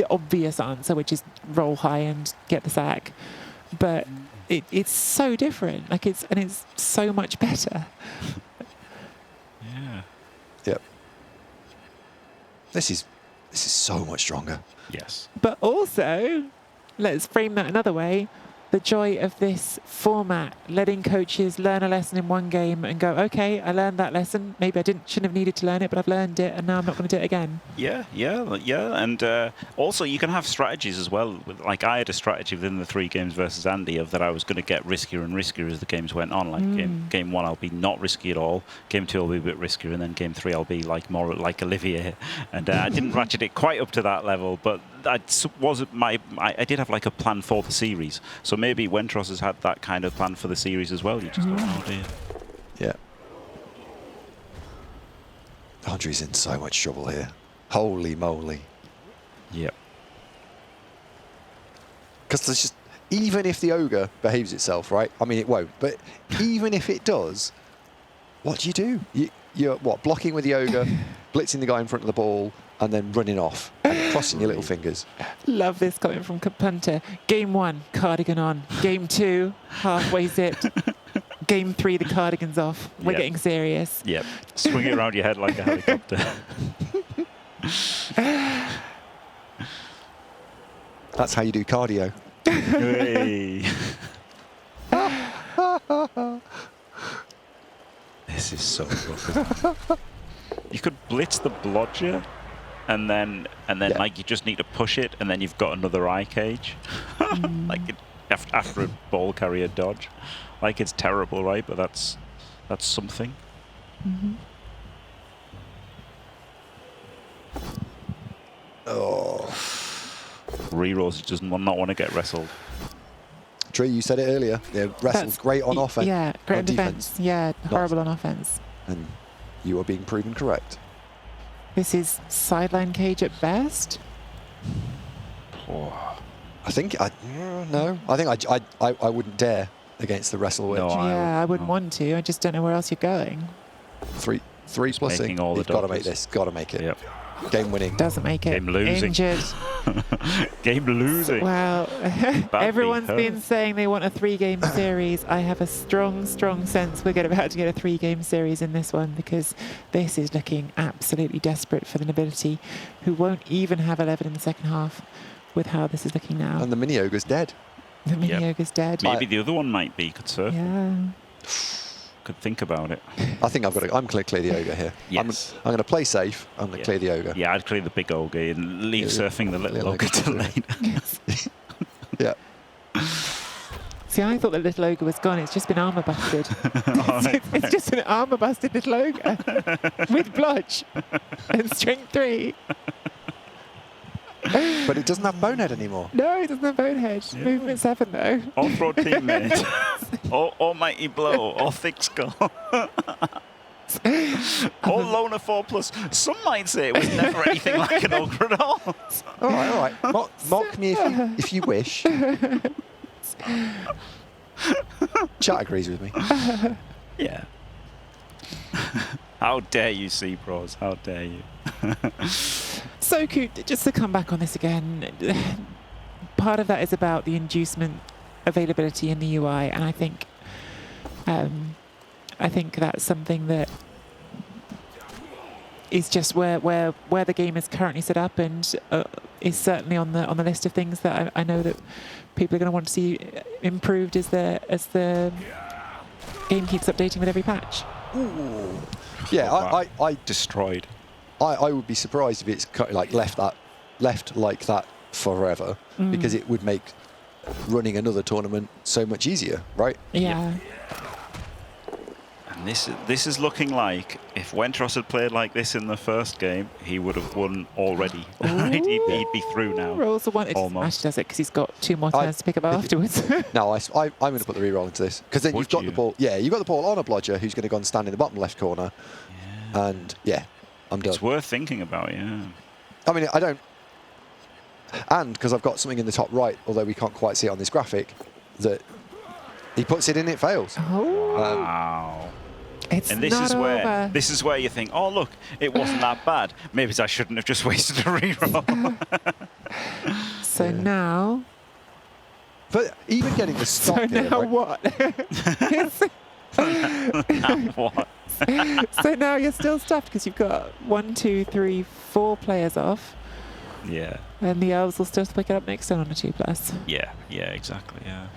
Speaker 2: obvious answer, which is roll high and get the sack. But it's so different, like it's so much better.
Speaker 3: Yeah.
Speaker 5: Yep. This is so much stronger.
Speaker 3: Yes.
Speaker 2: But also, let's frame that another way. The joy of this format, letting coaches learn a lesson in one game and go, okay, I learned that lesson. Maybe I shouldn't have needed to learn it, but I've learned it, and now I'm not going to do it again.
Speaker 3: Yeah. And also, you can have strategies as well. Like, I had a strategy within the 3 games versus Andy of that I was going to get riskier and riskier as the games went on. Like, game 1, I'll be not risky at all. Game 2, I'll be a bit riskier. And then game 3, I'll be like more like Olivier. And I didn't ratchet it quite up to that level, but I did have like a plan for the series. So maybe Wentros has had that kind of plan for the series as well. You just don't know, do you?
Speaker 5: Yeah. Andre's in so much trouble here. Holy moly.
Speaker 3: Yep.
Speaker 5: Because there's just, even if the ogre behaves itself, right? I mean, it won't, but even if it does, what do? You're what, blocking with the ogre, blitzing the guy in front of the ball, and then running off, and crossing your little fingers.
Speaker 2: Love this coming from Punter. Game 1, cardigan on. Game 2, halfway zipped. Game 3, the cardigan's off. We're getting serious.
Speaker 3: Yep. Swing it around your head like a helicopter.
Speaker 5: That's how you do cardio.
Speaker 3: Hey. This is so rough. You could blitz the blodger
Speaker 5: Yeah.
Speaker 3: like you just need to push it, and then you've got another eye cage, like after a ball carrier dodge. Like it's terrible, right? But that's something.
Speaker 5: Oh,
Speaker 3: Rerolls does not want to get wrestled.
Speaker 5: Tree, you said it earlier. Yeah, wrestle's great on offense.
Speaker 2: Yeah, great
Speaker 5: on
Speaker 2: on defense. Yeah, horrible on offense.
Speaker 5: And you are being proven correct.
Speaker 2: This is sideline cage at best.
Speaker 3: Oh,
Speaker 5: I think no. I think I wouldn't dare against the wrestle witch.
Speaker 3: No,
Speaker 2: Yeah, I wouldn't
Speaker 3: no.
Speaker 2: want to. I just don't know where else you're going.
Speaker 5: Three plus
Speaker 3: making
Speaker 5: 6.
Speaker 3: all the
Speaker 5: You've got to make
Speaker 3: dodges.
Speaker 5: this. Got to make it.
Speaker 3: Yep.
Speaker 5: Game winning.
Speaker 2: Doesn't make it.
Speaker 3: Game losing.
Speaker 2: Injured.
Speaker 3: Game losing.
Speaker 2: Well, everyone's
Speaker 3: hurt.
Speaker 2: been saying they want a 3-game series. I have a strong sense we're about to get a 3-game series in this one, because this is looking absolutely desperate for the Nobility, who won't even have 11 in the second half with how this is looking now.
Speaker 5: And the mini ogre's dead.
Speaker 2: The mini
Speaker 3: Yep.
Speaker 2: ogre's dead.
Speaker 3: Maybe the other one might be. Could surf.
Speaker 2: Yeah.
Speaker 3: Could think about it.
Speaker 5: I think I'm going to clear the ogre here.
Speaker 3: Yes.
Speaker 5: I'm going to play safe. I'm going to
Speaker 3: Yeah.
Speaker 5: clear the ogre.
Speaker 3: Yeah, I'd clear the big ogre and leave
Speaker 5: Yeah,
Speaker 3: surfing the little
Speaker 5: little
Speaker 3: ogre
Speaker 5: ogre
Speaker 3: to
Speaker 5: to
Speaker 3: later.
Speaker 5: Yeah.
Speaker 2: See, I thought the little ogre was gone. It's just been armor busted. It's just an armor busted little ogre with blodge and strength 3.
Speaker 5: But it doesn't have bonehead anymore.
Speaker 2: No, it doesn't have bonehead.
Speaker 3: Yeah.
Speaker 2: Movement 7 though.
Speaker 3: Off-road teammate. Almighty blow. Or thick skull. Or loner 4+. Some might say it was never anything like an ogre at all.
Speaker 5: All right. Mock me if you wish. Chat agrees with me.
Speaker 3: Yeah. How dare you, C-Pros? How dare you?
Speaker 2: So, just to come back on this again, part of that is about the inducement availability in the UI, and I think that's something that is just where the game is currently set up, and is certainly on the list of things that I know that people are going to want to see improved as the game keeps updating with every patch.
Speaker 5: Ooh. Yeah, I
Speaker 3: Destroyed.
Speaker 5: I would be surprised if it's like left like that forever, because it would make running another tournament so much easier, right?
Speaker 2: Yeah.
Speaker 3: And this is looking like if Wentros had played like this in the first game, he would have won already. Right? He'd be through now.
Speaker 2: Rolls the one. It just
Speaker 3: Almost.
Speaker 2: actually does it because he's got 2 more turns to pick up afterwards.
Speaker 5: No, I'm going to put the reroll into this, because then
Speaker 3: Would
Speaker 5: you've got
Speaker 3: you?
Speaker 5: the ball. Yeah, you've got the ball on a blodger who's going to go and stand in the bottom left corner, and yeah, I'm done.
Speaker 3: It's worth thinking about, yeah.
Speaker 5: I mean, I don't. And because I've got something in the top right, although we can't quite see it on this graphic, that he puts it in, it fails.
Speaker 2: Oh,
Speaker 3: Wow.
Speaker 2: it's
Speaker 3: And this
Speaker 2: not
Speaker 3: is
Speaker 2: over.
Speaker 3: where you think, oh look, it wasn't that bad. Maybe I shouldn't have just wasted a reroll.
Speaker 2: So now,
Speaker 5: But even getting the
Speaker 2: so
Speaker 5: stop here,
Speaker 2: now
Speaker 5: right?
Speaker 2: what?
Speaker 3: What?
Speaker 2: So now you're still stuffed because you've got 1, 2, 3, 4 players off,
Speaker 3: Yeah.
Speaker 2: and the elves will still pick it up next turn on a 2+.
Speaker 3: Yeah. Yeah. Exactly. Yeah.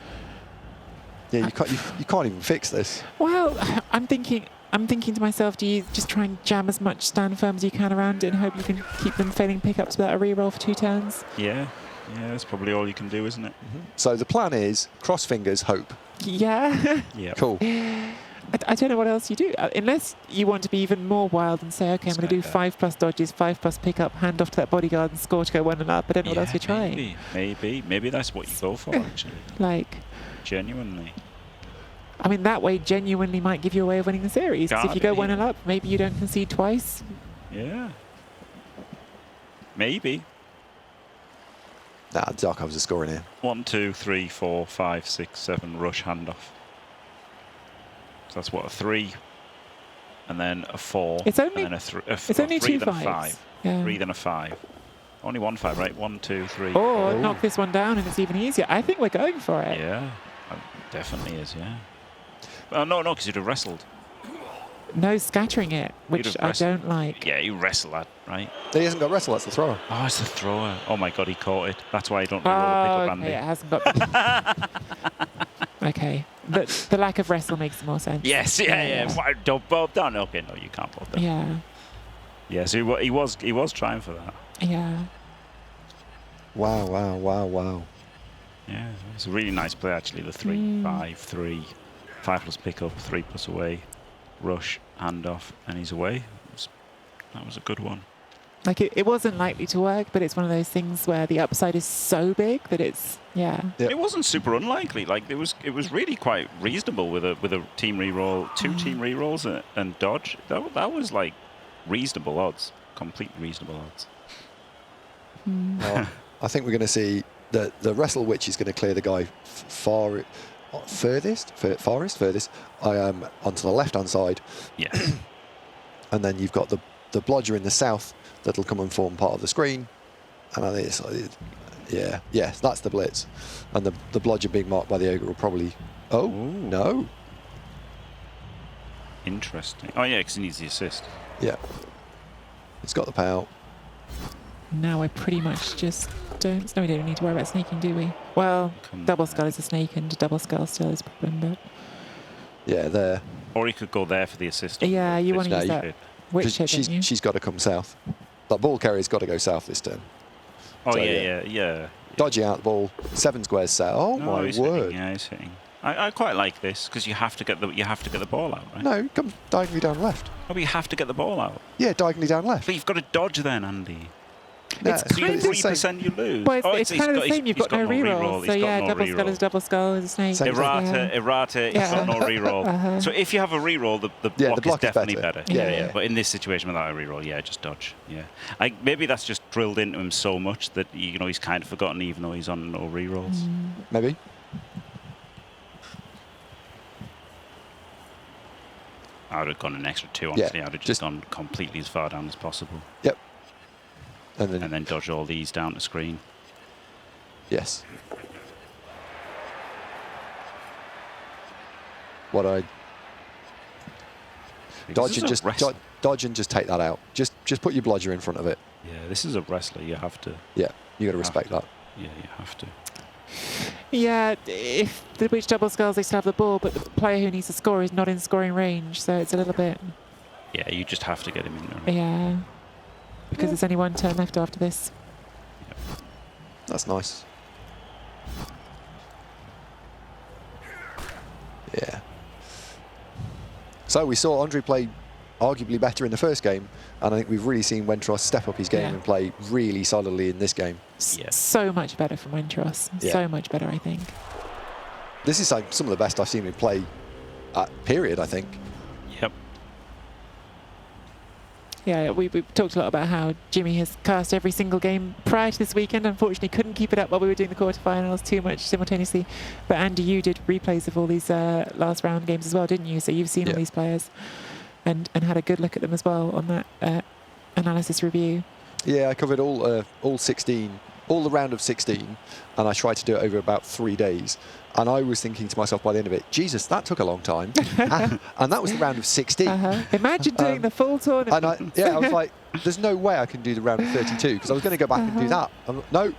Speaker 5: Yeah, you can't even fix this.
Speaker 2: Well, I'm thinking to myself, do you just try and jam as much stand firm as you can around it and hope you can keep them failing pickups without a reroll for 2 turns?
Speaker 3: Yeah. Yeah. That's probably all you can do, isn't it?
Speaker 5: So the plan is cross fingers, hope.
Speaker 2: Yeah.
Speaker 3: Yeah.
Speaker 5: Cool.
Speaker 2: I don't know what else you do, unless you want to be even more wild and say, okay, I'm going to do 5+ dodges, 5+ pickup, hand off to that bodyguard and score to go 1 and up. I don't know what else you're trying.
Speaker 3: Maybe that's what you go for, actually.
Speaker 2: Like,
Speaker 3: Genuinely.
Speaker 2: I mean, that way genuinely might give you a way of winning the series. 'Cause if you go 1 and up, maybe you don't concede twice.
Speaker 3: Yeah. Maybe.
Speaker 5: Nah, Zarkov's a scoring here.
Speaker 3: 1, 2, 3, 4, 5, 6, 7. Rush handoff. So that's what, a 3, and then a 4.
Speaker 2: It's only-
Speaker 3: and then
Speaker 2: It's only
Speaker 3: 3,
Speaker 2: 2
Speaker 3: then a
Speaker 2: 5s.
Speaker 3: 5.
Speaker 2: Yeah.
Speaker 3: 3, then a 5. Only 1 5, right? 1, 2, 3.
Speaker 2: Or knock this one down and it's even easier. I think we're going for it.
Speaker 3: Yeah, definitely is. Yeah. Well, no, because you'd have wrestled.
Speaker 2: No scattering it, which
Speaker 3: have
Speaker 2: I
Speaker 3: wrestled.
Speaker 2: don't like.
Speaker 3: Yeah, you wrestle that, right?
Speaker 5: He hasn't got wrestle, that's the thrower.
Speaker 3: Oh, it's the thrower. Oh my God, he caught it. That's why you don't roll the
Speaker 2: Oh,
Speaker 3: pickup,
Speaker 2: okay, it
Speaker 3: Andy.
Speaker 2: hasn't got... Okay, but the lack of wrestle makes more sense.
Speaker 3: Yes, yeah. Why, don't bob down. Okay, no, you can't bob down.
Speaker 2: Yeah.
Speaker 3: Yeah, so he was trying for that.
Speaker 2: Yeah.
Speaker 5: Wow, wow, wow, wow.
Speaker 3: Yeah, it's a really nice play actually. The 3-5-3, 5+ pick up, 3+ away, rush, handoff, and he's away. That was a good one.
Speaker 2: Like it wasn't likely to work, but it's one of those things where the upside is so big that it's
Speaker 5: Yep.
Speaker 3: It wasn't super unlikely. Like it was really quite reasonable with a team reroll, 2 team rerolls and dodge. That was like reasonable odds, completely reasonable odds.
Speaker 5: Well, I think we're going to see the Wrestle Witch is going to clear the guy furthest onto the left-hand side.
Speaker 3: Yeah.
Speaker 5: And then you've got the Blodger in the south that'll come and form part of the screen. And I think it's, yes, that's the blitz. And the Blodger being marked by the Ogre will probably... Oh,
Speaker 3: Ooh.
Speaker 5: no.
Speaker 3: Interesting. Oh yeah, because he needs the assist.
Speaker 5: Yeah. It's got the payout.
Speaker 2: now I pretty much just don't. No, we don't need to worry about snaking, do we? Well, double skull is a snake, and double skull still is a problem, but
Speaker 5: Yeah, there.
Speaker 3: Or he could go there for the assist.
Speaker 2: yeah, you want to use that witch hit, don't you?
Speaker 5: She's got to come south. That ball carrier's got to go south this turn.
Speaker 3: Oh
Speaker 5: So,
Speaker 3: yeah.
Speaker 5: Dodging out the ball, 7 squares south. Oh
Speaker 3: No,
Speaker 5: my
Speaker 3: he's
Speaker 5: word!
Speaker 3: Hitting, yeah, he's hitting. I quite like this because you have to get the ball out, right?
Speaker 5: No, come diagonally down left.
Speaker 3: Oh, but you have to get the ball out.
Speaker 5: Yeah, diagonally down left.
Speaker 3: But you've got to dodge then, Andy.
Speaker 5: No,
Speaker 2: It's
Speaker 3: So you
Speaker 2: kind of-
Speaker 3: 3% you lose.
Speaker 2: Well,
Speaker 3: Oh,
Speaker 2: it's kind of the same. You've
Speaker 3: he's
Speaker 2: got no reroll.
Speaker 3: He's
Speaker 2: So
Speaker 3: got
Speaker 2: yeah,
Speaker 3: no
Speaker 2: double skull
Speaker 3: reroll.
Speaker 2: is double skull is a snake.
Speaker 5: Same
Speaker 3: Errata, he's got no reroll.
Speaker 2: Uh-huh.
Speaker 3: So if you have a reroll, the
Speaker 5: Yeah,
Speaker 3: block,
Speaker 5: the block
Speaker 3: is
Speaker 5: is
Speaker 3: definitely
Speaker 5: better.
Speaker 3: better.
Speaker 2: Yeah.
Speaker 3: But in this situation without a reroll, yeah, just dodge. Yeah, maybe that's just drilled into him so much that he's kind of forgotten, even though he's on no rerolls.
Speaker 5: Maybe.
Speaker 3: I would have gone an extra 2. Honestly,
Speaker 5: Yeah,
Speaker 3: I would have
Speaker 5: just-
Speaker 3: just gone completely as far down as possible,
Speaker 5: Yep. And
Speaker 3: and then dodge all these down the screen.
Speaker 5: yes. What I dodge and just dodge and just take that out. Just put your blodger in front of it.
Speaker 3: Yeah, this is a wrestler. You have to.
Speaker 5: Yeah, you got to respect that.
Speaker 3: Yeah, you have to.
Speaker 2: Yeah, if the witch double skulls, they still have the ball, but the player who needs to score is not in scoring range, so it's a little bit.
Speaker 3: Yeah, you just have to get him in there.
Speaker 2: Yeah. Because there's only one turn left after this.
Speaker 5: That's nice. Yeah. So we saw Andre play arguably better in the first game, and I think we've really seen Wentros step up his game
Speaker 2: Yeah.
Speaker 5: and play really solidly in this game.
Speaker 3: Yeah.
Speaker 2: So much better from Wentros.
Speaker 5: Yeah.
Speaker 2: So much better, I think.
Speaker 5: This is like some of the best I've seen him play period, I think.
Speaker 3: Yep.
Speaker 2: Yeah, we talked a lot about how Jimmy has cast every single game prior to this weekend. Unfortunately, couldn't keep it up while we were doing the quarterfinals too much simultaneously. But Andy, you did replays of all these last round games as well, didn't you? So you've seen all
Speaker 5: Yeah.
Speaker 2: these players and had a good look at them as well on that analysis review.
Speaker 5: Yeah, I covered all 16, all the round of 16, and I tried to do it over about 3 days. And I was thinking to myself by the end of it, Jesus, that took a long time. And that was the round of 16.
Speaker 2: Imagine doing the full tournament.
Speaker 5: And I was like, there's no way I can do the round of 32 because I was going to go back and do that. No,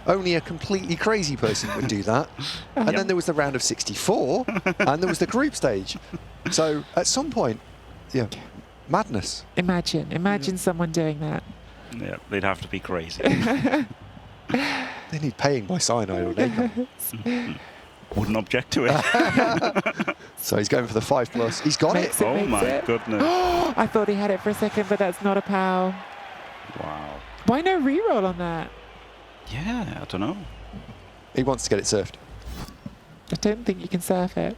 Speaker 5: only a completely crazy person would do that. And then there was the round of 64 and there was the group stage. So at some point, yeah, madness.
Speaker 2: Imagine someone doing that.
Speaker 3: Yeah, they'd have to be crazy.
Speaker 5: They need paying by cyanide or Nacon.
Speaker 3: Wouldn't object to it.
Speaker 5: So he's going for the 5+. He's got it.
Speaker 2: Makes it.
Speaker 3: Oh
Speaker 2: makes
Speaker 3: my
Speaker 2: it.
Speaker 3: goodness.
Speaker 2: I thought he had it for a second, but that's not a POW.
Speaker 3: Wow.
Speaker 2: Why no reroll on that?
Speaker 3: Yeah, I don't know.
Speaker 5: He wants to get it surfed.
Speaker 2: I don't think you can surf it.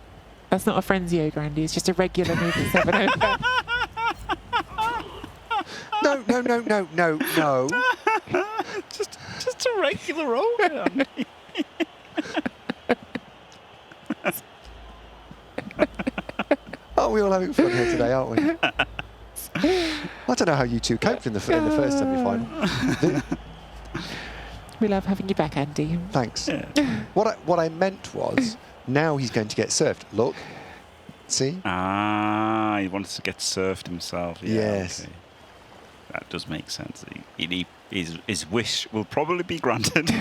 Speaker 2: That's not a frenzy ogre, Andy. It's just a regular move to 7 over.
Speaker 5: No.
Speaker 3: Just a regular ogre.
Speaker 5: Aren't we all having fun here today, aren't we? I don't know how you two coped in the first semi-final.
Speaker 2: We love having you back, Andy.
Speaker 5: Thanks. What I meant was, now he's going to get surfed. Look. See?
Speaker 3: He wants to get surfed himself. Yeah,
Speaker 5: Yes.
Speaker 3: okay. That does make sense. His wish will probably be granted.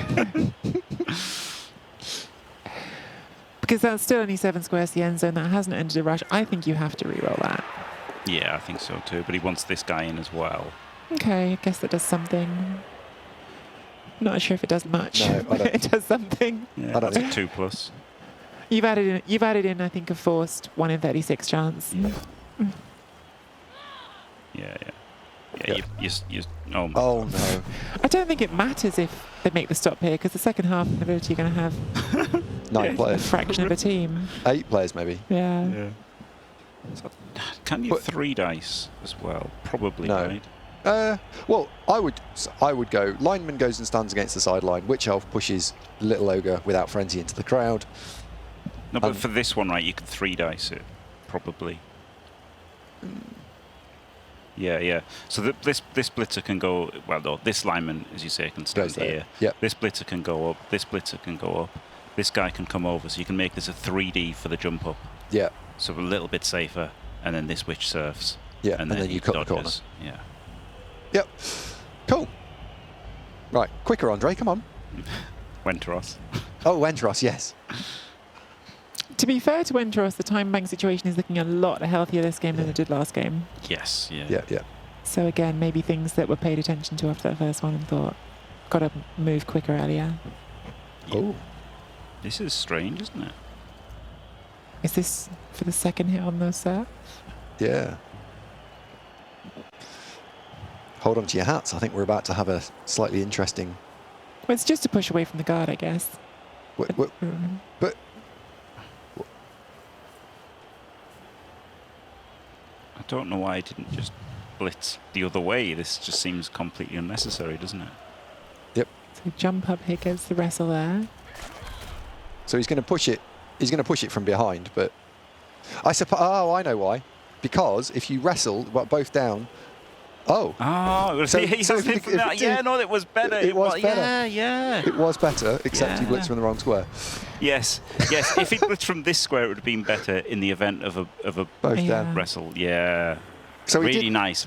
Speaker 2: Because that's still only 7 squares to the end zone. That hasn't ended a rush. I think you have to reroll that.
Speaker 3: Yeah, I think so too. But he wants this guy in as well.
Speaker 2: Okay, I guess that does something. Not sure if it does much.
Speaker 5: No, I
Speaker 2: but
Speaker 5: don't-
Speaker 2: it does something.
Speaker 3: Yeah,
Speaker 5: I don't
Speaker 3: that's a
Speaker 5: think-
Speaker 3: 2+.
Speaker 2: You've added in, I think, a forced 1 in 36 chance.
Speaker 3: Yeah.
Speaker 5: Yeah.
Speaker 3: Oh, my
Speaker 5: Oh
Speaker 3: God.
Speaker 5: no.
Speaker 2: I don't think it matters if they make the stop here, because the second half of the ability you're going to have
Speaker 5: 9
Speaker 2: a
Speaker 5: players.
Speaker 2: fraction of a team.
Speaker 5: 8 players maybe.
Speaker 2: Yeah.
Speaker 3: Yeah. So, can you
Speaker 5: But-
Speaker 3: 3 dice as well? Probably,
Speaker 5: No.
Speaker 3: right?
Speaker 5: Well, I would go. Lineman goes and stands against the sideline. Witch Elf pushes Little Ogre without frenzy into the crowd.
Speaker 3: No, but
Speaker 5: Um,
Speaker 3: for this one, right, you could 3 dice it, probably. Yeah. So this blitzer can go. Well, no, this lineman, as you say, can stand
Speaker 5: Goes there.
Speaker 3: here.
Speaker 5: Yep.
Speaker 3: This blitzer can go up. This blitzer can go up. This guy can come over. So you can make this a 3D for the jump up.
Speaker 5: Yeah.
Speaker 3: So a little bit safer. And then this witch surfs.
Speaker 5: Yeah.
Speaker 3: And
Speaker 5: And then
Speaker 3: he
Speaker 5: you cut the corner.
Speaker 3: dodges. Yeah.
Speaker 5: Yep. Cool. Right. Quicker, Andre. Come on.
Speaker 3: Wenteros.
Speaker 5: Oh, Entros. Yes.
Speaker 2: To be fair to Winteros, the time bank situation is looking a lot healthier this game than it did last game.
Speaker 3: Yes. Yeah.
Speaker 5: Yeah.
Speaker 2: So again, maybe things that were paid attention to after that first one and thought, got to move quicker earlier.
Speaker 5: Oh.
Speaker 3: This is strange, isn't it?
Speaker 2: Is this for the second hit on the set?
Speaker 5: Yeah. Hold on to your hats. I think we're about to have a slightly interesting.
Speaker 2: Well, it's just to push away from the guard, I guess.
Speaker 5: But
Speaker 3: I don't know why I didn't just blitz the other way. This just seems completely unnecessary, doesn't it?
Speaker 2: So jump up here, gets the wrestle there.
Speaker 5: so he's going to push it. He's going to push it from behind. But I suppose. Oh, I know why. Because if you wrestle, both down. Oh.
Speaker 3: Oh,
Speaker 5: So-
Speaker 3: he
Speaker 5: so
Speaker 3: has
Speaker 5: if
Speaker 3: been
Speaker 5: it-
Speaker 3: from
Speaker 5: if
Speaker 3: that.
Speaker 5: it
Speaker 3: Yeah,
Speaker 5: did-
Speaker 3: no, it was better.
Speaker 5: it was better.
Speaker 3: Yeah.
Speaker 5: It was better, except he
Speaker 3: Yeah.
Speaker 5: blitzed from the wrong square.
Speaker 3: Yes. If he blitzed from this square, it would have been better in the event of a
Speaker 5: Both
Speaker 2: Yeah.
Speaker 5: down.
Speaker 3: wrestle. Yeah.
Speaker 5: So he
Speaker 3: really
Speaker 5: did.
Speaker 3: nice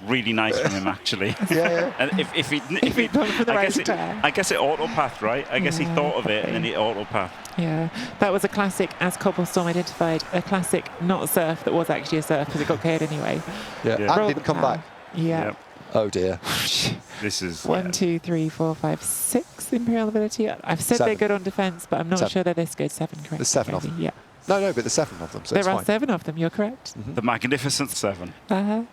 Speaker 3: from him actually.
Speaker 5: Yeah.
Speaker 3: And if
Speaker 2: he'd gone for the
Speaker 3: I
Speaker 2: right
Speaker 3: guess it,
Speaker 2: square.
Speaker 3: I guess it auto-pathed, right? I guess he
Speaker 2: Yeah,
Speaker 3: thought of it and then
Speaker 2: probably.
Speaker 3: it auto-pathed.
Speaker 2: Yeah, that was a classic, as Cobblestorm identified, a classic not surf that was actually a surf because it got cleared anyway.
Speaker 5: Yeah.
Speaker 3: Yeah.
Speaker 5: And
Speaker 2: Roll
Speaker 5: didn't
Speaker 2: the
Speaker 5: come
Speaker 2: power.
Speaker 5: back.
Speaker 2: Yeah.
Speaker 5: Oh dear.
Speaker 3: This is
Speaker 2: 1,
Speaker 3: yeah.
Speaker 2: 2, 3, 4, 5, 6 Imperial ability. I've said they're
Speaker 5: 7.
Speaker 2: good on defense, but I'm not
Speaker 5: 7.
Speaker 2: sure they're this good. 7, correct?
Speaker 5: There's 7 of them.
Speaker 2: Yeah.
Speaker 5: No, but there's 7 of them, so
Speaker 2: There
Speaker 5: it's
Speaker 2: are
Speaker 5: fine.
Speaker 2: 7 of them, you're correct.
Speaker 3: The Magnificent Seven.
Speaker 2: Uh-huh.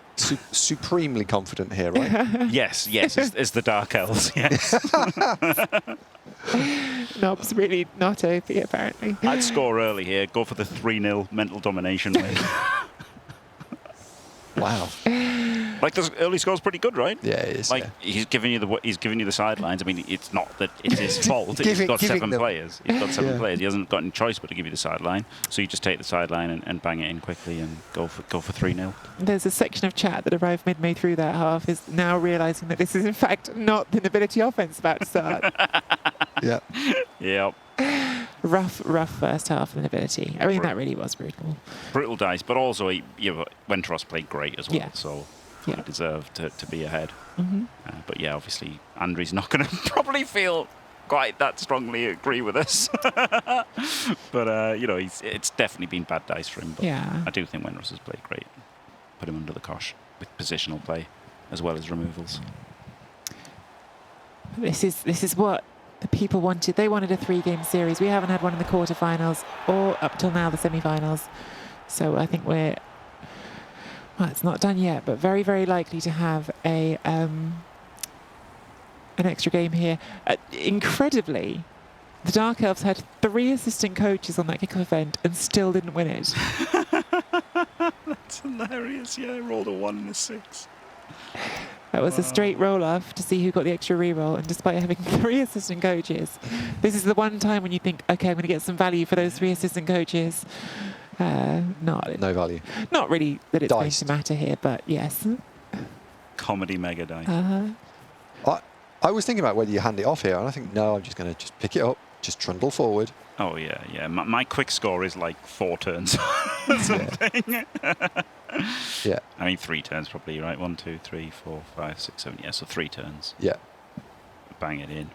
Speaker 5: Supremely confident here, right?
Speaker 3: Yes, it's the Dark Elves. Yes.
Speaker 2: Knob's really not OP, apparently.
Speaker 3: I'd score early here. Go for the 3-0 mental domination win.
Speaker 5: Wow.
Speaker 3: Like the early score's pretty good, right?
Speaker 5: Yeah, it is.
Speaker 3: Like
Speaker 5: yeah.
Speaker 3: he's giving you the sidelines. I mean, it's not that it's his fault. He's
Speaker 5: Giving-
Speaker 3: got
Speaker 5: giving
Speaker 3: 7
Speaker 5: them-
Speaker 3: players. He's got 7
Speaker 5: Yeah.
Speaker 3: players. He hasn't got any choice but to give you the sideline. So you just take the sideline and bang it in quickly and go for 3-0.
Speaker 2: There's a section of chat that arrived midway through that half is now realising that this is in fact not the nobility offence about to start.
Speaker 5: Yeah.
Speaker 3: Yep.
Speaker 2: rough first half of the nobility. I mean, that really was brutal.
Speaker 3: Brutal dice, but also Wenteros played great as well.
Speaker 2: Yeah.
Speaker 3: So
Speaker 2: Yeah.
Speaker 3: he deserved to be ahead.
Speaker 2: Hmm.
Speaker 3: But yeah, obviously Andrew's not going to probably feel quite that strongly agree with us. But it's definitely been bad dice for him. But
Speaker 2: Yeah.
Speaker 3: I do think Wenteros has played great. Put him under the cosh with positional play as well as removals.
Speaker 2: This is what the people wanted. They wanted a 3-game series. We haven't had one in the quarterfinals or up till now the semi-finals. So I think it's not done yet, but very, very likely to have an extra game here. Incredibly, the Dark Elves had 3 assistant coaches on that kickoff event and still didn't win it.
Speaker 3: That's hilarious. Yeah, I rolled a 1 and a 6.
Speaker 2: That was a straight roll-off to see who got the extra reroll, and despite having 3 assistant coaches, this is the one time when you think, okay, I'm going to get some value for those 3 assistant coaches.
Speaker 5: No value.
Speaker 2: Not really that it's going
Speaker 5: Diced.
Speaker 2: to matter here, but yes.
Speaker 3: Comedy mega dice.
Speaker 5: I was thinking about whether you hand it off here, and I think, no, I'm just going to just pick it up, just trundle forward.
Speaker 3: Oh, yeah. My quick score is like 4 turns or something.
Speaker 5: Yeah.
Speaker 3: I mean, 3 turns probably, right? 1, 2, 3, 4, 5, 6, 7. Yeah, so 3 turns.
Speaker 5: Yeah.
Speaker 3: Bang it in.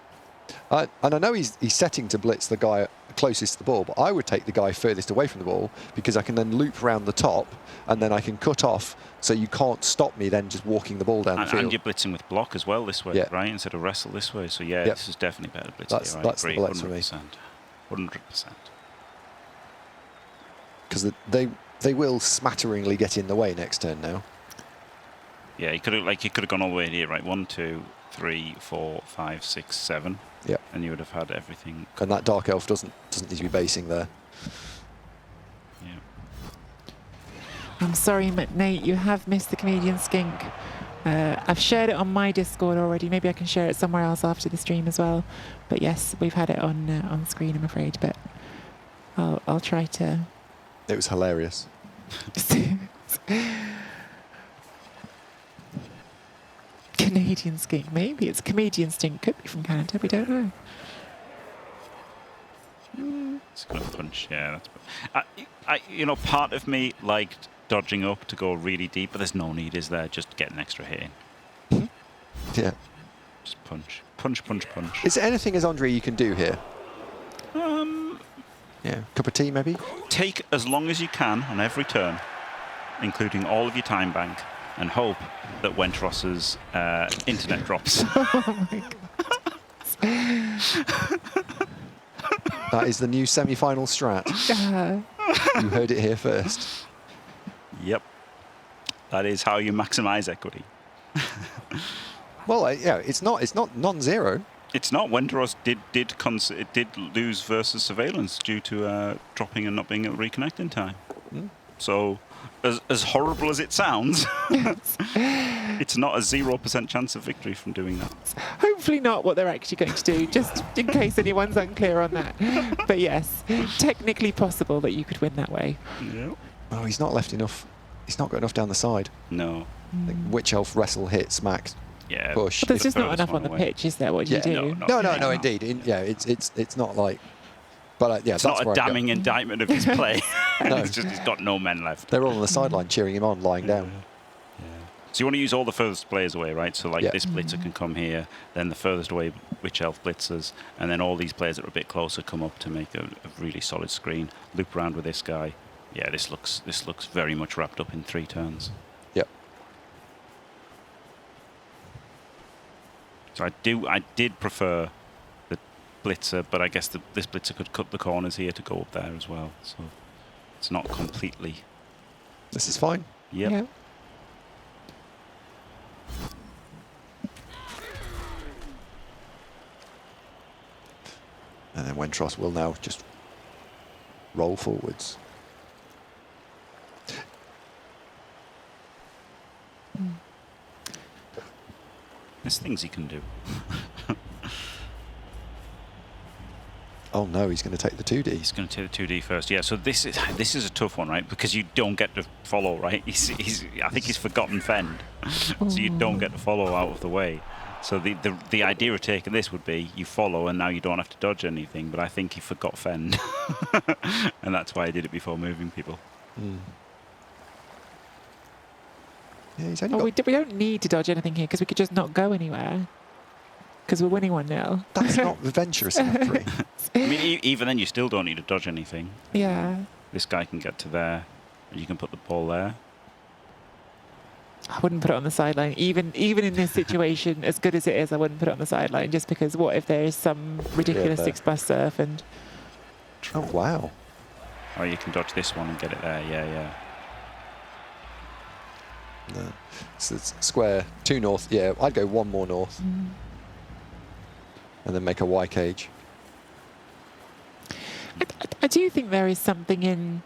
Speaker 5: And I know he's setting to blitz the guy closest to the ball, but I would take the guy furthest away from the ball because I can then loop around the top and then I can cut off so you can't stop me then just walking the ball down the field.
Speaker 3: And you're blitzing with block as well this way,
Speaker 5: Yeah.
Speaker 3: right? Instead of wrestle this way. So yeah,
Speaker 5: Yep.
Speaker 3: this is definitely better blitz.
Speaker 5: That's-
Speaker 3: here, I
Speaker 5: that's the
Speaker 3: agree,
Speaker 5: blitz for me.
Speaker 3: 100%.
Speaker 5: Because they will smatteringly get in the way next turn now.
Speaker 3: Yeah, he could have gone all the way here, right? 1, 2, 3, 4, 5, 6, 7.
Speaker 5: Yeah.
Speaker 3: And you would have had everything.
Speaker 5: And that Dark Elf doesn't need to be basing there.
Speaker 3: Yeah.
Speaker 2: I'm sorry, Nate, you have missed the Comedian Skink. I've shared it on my Discord already. Maybe I can share it somewhere else after the stream as well. But yes, we've had it on screen, I'm afraid. But I'll try to.
Speaker 5: It was hilarious.
Speaker 2: Canadian Skink, maybe it's Comedian Stink. Could be from Canada. We don't know.
Speaker 3: It's going to punch. Yeah, that's. Part of me liked dodging up to go really deep, but there's no need, is there? Just get an extra hit in.
Speaker 5: Yeah.
Speaker 3: Just punch, punch, punch, punch.
Speaker 5: Is there anything as Andre you can do here? Yeah. Cup of tea, maybe?
Speaker 3: Take as long as you can on every turn, including all of your time bank, and hope that Wentros's internet drops.
Speaker 2: Oh my god.
Speaker 5: That is the new semi-final strat. You heard it here first.
Speaker 3: Yep. That is how you maximize equity.
Speaker 5: Well, yeah, it's not non-zero.
Speaker 3: It's not. Wendros did lose versus Surveillance due to dropping and not being able to reconnect in time. So, as horrible as it sounds, it's not a 0% chance of victory from doing that.
Speaker 2: Hopefully not what they're actually going to do, just in case anyone's unclear on that. But yes, technically possible that you could win that way.
Speaker 3: Yeah.
Speaker 5: Oh, he's not left enough. He's not got enough down the side.
Speaker 3: No.
Speaker 5: Like Witch Elf, wrestle, hit, smack,
Speaker 3: Yeah.
Speaker 5: push.
Speaker 2: But there's
Speaker 3: the
Speaker 2: just not
Speaker 3: furthest
Speaker 2: enough on
Speaker 3: one
Speaker 2: the
Speaker 3: away.
Speaker 2: pitch, is there? What do
Speaker 5: Yeah,
Speaker 2: you do?
Speaker 5: No, indeed. It's not like. But yeah,
Speaker 3: It's
Speaker 5: that's
Speaker 3: not
Speaker 5: where
Speaker 3: a
Speaker 5: I go.
Speaker 3: damning indictment of his play.
Speaker 5: No.
Speaker 3: It's just he's got no men left.
Speaker 5: They're all on the sideline cheering him on, lying down.
Speaker 3: So you want to use all the furthest players away, right? So like
Speaker 5: Yeah.
Speaker 3: this blitzer can come here, then the furthest away Witch Elf blitzers, and then all these players that are a bit closer come up to make a really solid screen. Loop around with this guy. Yeah, this looks very much wrapped up in 3 turns.
Speaker 5: Yep.
Speaker 3: So I did prefer the blitzer, but I guess this blitzer could cut the corners here to go up there as well. So it's not completely.
Speaker 5: This is fine.
Speaker 3: Yep.
Speaker 2: Yeah.
Speaker 5: And then Wentros will now just roll forwards.
Speaker 3: There's things he can do.
Speaker 5: Oh no, he's going to take the 2D.
Speaker 3: He's going to take the 2D first. Yeah, so this is a tough one, right? Because you don't get to follow, right? I think he's forgotten fend, so you don't get to follow out of the way. So the idea of taking this would be you follow and now you don't have to dodge anything. But I think he forgot fend, and that's why I did it before moving people.
Speaker 5: Yeah, he's only
Speaker 2: Oh,
Speaker 5: got...
Speaker 2: we don't need to dodge anything here because we could just not go anywhere because we're winning 1-0.
Speaker 5: That's not adventurous enough for him.
Speaker 3: I mean, even then you still don't need to dodge anything.
Speaker 2: Yeah.
Speaker 3: This guy can get to there, and you can put the ball there.
Speaker 2: I wouldn't put it on the sideline. Even in this situation, as good as it is, I wouldn't put it on the sideline just because what if there is some ridiculous
Speaker 5: there.
Speaker 2: 6-bus surf and...
Speaker 5: Oh wow.
Speaker 3: Or you can dodge this one and get it there. Yeah.
Speaker 5: No. So it's square 2 north. Yeah, I'd go 1 more north. And then make a Y cage.
Speaker 2: I do think there is something in...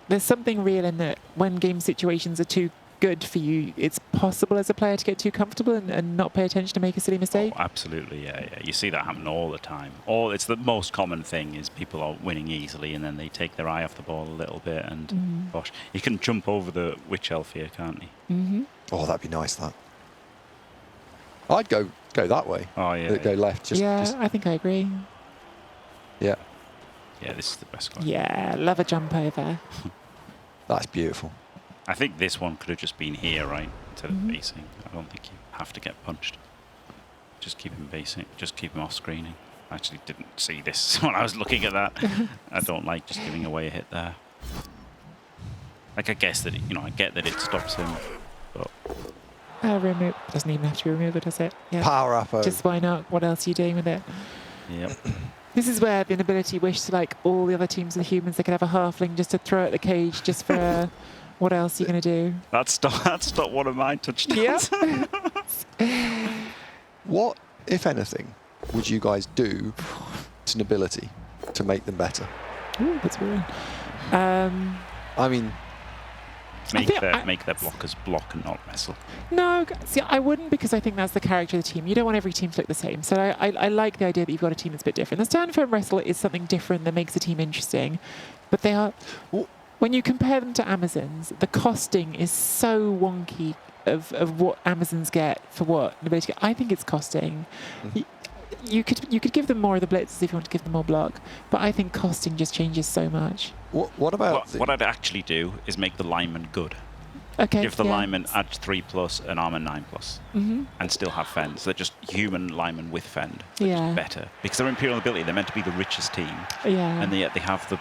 Speaker 2: There's something real in that when game situations are too good for you, it's possible as a player to get too comfortable and not pay attention to make a silly mistake.
Speaker 3: Oh, absolutely, yeah. You see that happen all the time. It's the most common thing is people are winning easily and then they take their eye off the ball a little bit and gosh, you can jump over the Witch Elf here, can't you?
Speaker 5: Oh, that'd be nice, that. I'd go that way.
Speaker 3: Oh, yeah.
Speaker 5: Go left. Just,
Speaker 2: I think I agree.
Speaker 5: Yeah,
Speaker 3: Yeah, this is the best one.
Speaker 2: Yeah, love a jump over.
Speaker 5: that's beautiful.
Speaker 3: I think this one could have just been here, right, instead of basing. I don't think you have to get punched. Just keep him basing. Just keep him off screening. I actually didn't see this when I was looking at that. I don't like just giving away a hit there. Like, I guess that, I get that it stops him, but...
Speaker 2: Remove. Doesn't even have to be removed, does it? Yeah.
Speaker 5: Power up.
Speaker 2: Just why not? What else are you doing with it?
Speaker 3: Yep.
Speaker 2: This is where the inability wish to, like, all the other teams of humans, they could have a halfling just to throw at the cage just for what else are you going to do?
Speaker 3: That's not one of my touchdowns.
Speaker 2: Yeah.
Speaker 5: What, if anything, would you guys do to nobility to make them better?
Speaker 2: Ooh, that's weird.
Speaker 5: I mean,
Speaker 3: Make their blockers block and not wrestle.
Speaker 2: No, see, I wouldn't, because I think that's the character of the team. You don't want every team to look the same. So I like the idea that you've got a team that's a bit different. The stand firm wrestle is something different that makes a team interesting. But they are, when you compare them to Amazons, the costing is so wonky of what Amazons get for what nobility get. I think it's costing. You could give them more of the blitzes if you want to give them more block, but I think costing just changes so much.
Speaker 5: what about...
Speaker 3: What I'd actually do is make the lineman good.
Speaker 2: Okay.
Speaker 3: Give the
Speaker 2: yeah.
Speaker 3: lineman Edge 3+ and Armor 9+, and still have Fend. So they're just human linemen with Fend. They're
Speaker 2: Yeah.
Speaker 3: just better. Because they're Imperial Nobility, they're meant to be the richest team.
Speaker 2: Yeah.
Speaker 3: And yet they have the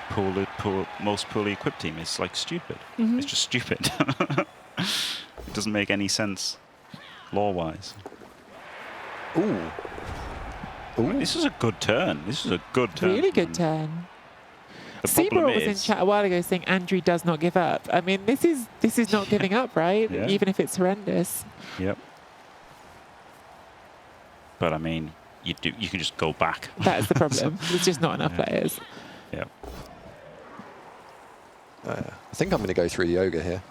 Speaker 3: most poorly equipped team. It's like stupid. It's just stupid. It doesn't make any sense law-wise.
Speaker 5: Ooh.
Speaker 3: This is a good turn. This is a good turn.
Speaker 2: Really good turn.
Speaker 3: The problem
Speaker 2: Seabrook was in
Speaker 3: is,
Speaker 2: chat a while ago saying Andrew does not give up. I mean, this is not giving up, right?
Speaker 3: Yeah.
Speaker 2: Even if it's horrendous.
Speaker 3: Yep. But I mean, you can just go back.
Speaker 2: That is the problem. There's just not enough players.
Speaker 3: Yep.
Speaker 5: I think I'm going to go through the ogre here.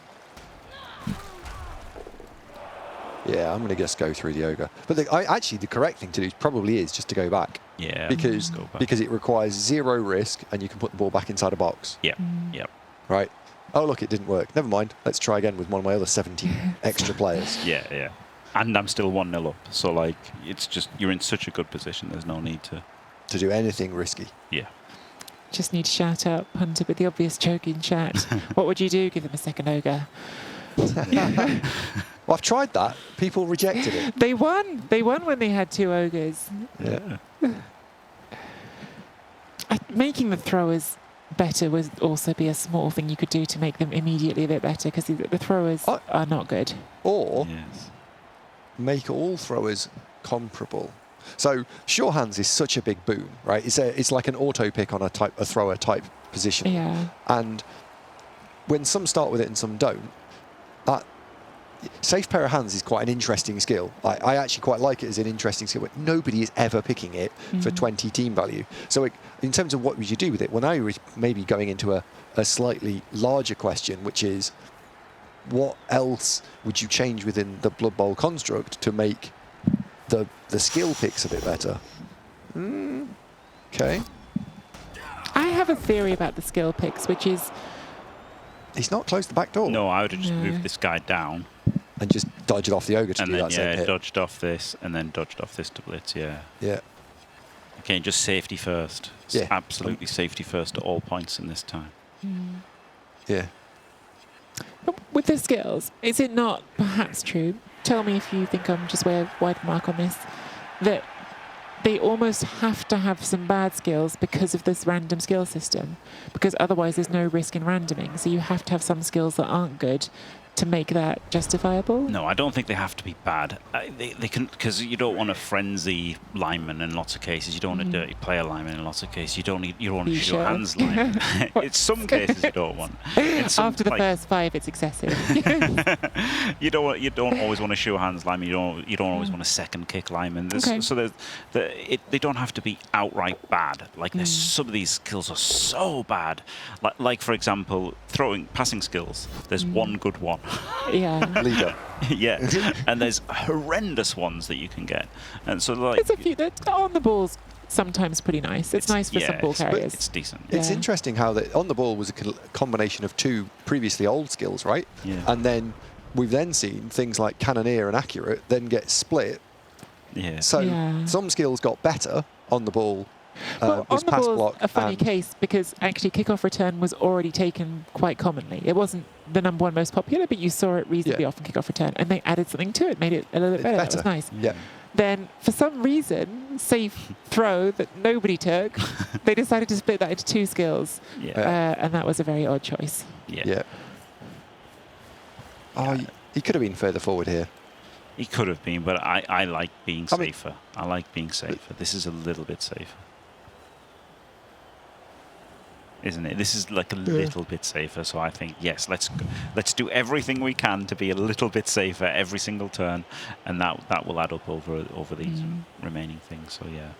Speaker 5: Yeah, I'm going to just go through the ogre. But actually, the correct thing to do probably is just to go back.
Speaker 3: Yeah.
Speaker 5: Because
Speaker 3: go back.
Speaker 5: because it requires 0 risk, and you can put the ball back inside a box.
Speaker 3: Yep. Yep.
Speaker 5: Right. Oh, look, it didn't work. Never mind. Let's try again with one of my other 17 extra players.
Speaker 3: Yeah. Yeah. And I'm still 1-0 up. So like, it's just you're in such a good position. There's no need to.
Speaker 5: To do anything risky.
Speaker 3: Yeah.
Speaker 2: Just need to shout out Hunter with the obvious joke in chat. What would you do? Give them a second ogre.
Speaker 5: Well, I've tried that. People rejected it.
Speaker 2: They won. They won when they had 2 ogres.
Speaker 5: Yeah.
Speaker 2: Making the throwers better would also be a small thing you could do to make them immediately a bit better, because the throwers are not good.
Speaker 5: Or
Speaker 3: Yes.
Speaker 5: make all throwers comparable. So sure hands is such a big boom, right? It's like an auto pick on a thrower type position.
Speaker 2: Yeah.
Speaker 5: And when some start with it and some don't, that safe pair of hands is quite an interesting skill. I actually quite like it as an interesting skill, but nobody is ever picking it for 20 team value. So in terms of what would you do with it, well, now you're maybe going into a slightly larger question, which is what else would you change within the Blood Bowl construct to make the skill picks a bit better? Okay.
Speaker 2: I have a theory about the skill picks, which is
Speaker 5: He's not closed the back door.
Speaker 3: No, I would have just
Speaker 2: No.
Speaker 3: moved this guy down.
Speaker 5: And just dodged off the ogre to
Speaker 3: And
Speaker 5: do
Speaker 3: then,
Speaker 5: that same hit.
Speaker 3: dodged off this, and then dodged off this to blitz, yeah.
Speaker 5: Yeah.
Speaker 3: Okay, just safety first. It's
Speaker 5: Yeah.
Speaker 3: absolutely safety first at all points in this time.
Speaker 5: Yeah.
Speaker 2: with the skills. Is it not perhaps true? Tell me if you think I'm just way wide of the mark on this. That they almost have to have some bad skills because of this random skill system, because otherwise there's no risk in randoming. So you have to have some skills that aren't good to make that justifiable.
Speaker 3: No, I don't think they have to be bad. They can, because you don't want a frenzy lineman in lots of cases. You don't want a dirty player lineman in lots of cases. You don't want a
Speaker 2: You
Speaker 3: show
Speaker 2: sure?
Speaker 3: hands lineman. In some cases you don't want. In some,
Speaker 2: After the
Speaker 3: like,
Speaker 2: first 5, it's excessive.
Speaker 3: you don't always want a show hands lineman. You don't always want a second kick lineman.
Speaker 2: Okay.
Speaker 3: So they don't have to be outright bad. Like there's some of these skills are so bad. Like for example, passing skills. There's one good one.
Speaker 2: Yeah.
Speaker 5: Leader.
Speaker 3: Yeah, and there's horrendous ones that you can get, and so like
Speaker 2: There's a few that on the ball's sometimes pretty nice. It's nice for some ball carriers.
Speaker 3: It's decent.
Speaker 5: It's
Speaker 2: Yeah.
Speaker 5: interesting how on the ball was a combination of 2 previously old skills, right?
Speaker 3: Yeah.
Speaker 5: And then we've then seen things like Cannoneer and Accurate then get split.
Speaker 3: Yeah.
Speaker 5: So
Speaker 2: Yeah.
Speaker 5: some skills got better on the ball.
Speaker 2: Well,
Speaker 5: was
Speaker 2: on the
Speaker 5: pass
Speaker 2: ball,
Speaker 5: block
Speaker 2: a funny
Speaker 5: and-
Speaker 2: case, because actually kickoff return was already taken quite commonly. It wasn't the number 1 most popular, but you saw it reasonably
Speaker 5: Yeah.
Speaker 2: often, kickoff return, and they added something to it, made it a little bit
Speaker 5: It's
Speaker 2: better. That was nice.
Speaker 5: Yeah.
Speaker 2: then for some reason, safe throw that nobody took, they decided to split that into 2 skills.
Speaker 3: Yeah.
Speaker 2: And that was a very odd choice.
Speaker 5: Yeah. Oh, he could have been further forward here.
Speaker 3: He could have been, but I like being
Speaker 5: I mean-
Speaker 3: safer. I like being safer. This is a little bit safer. Isn't it? This is like a little bit safer, so I think, yes, let's do everything we can to be a little bit safer every single turn, and that will add up over these remaining things, so yeah.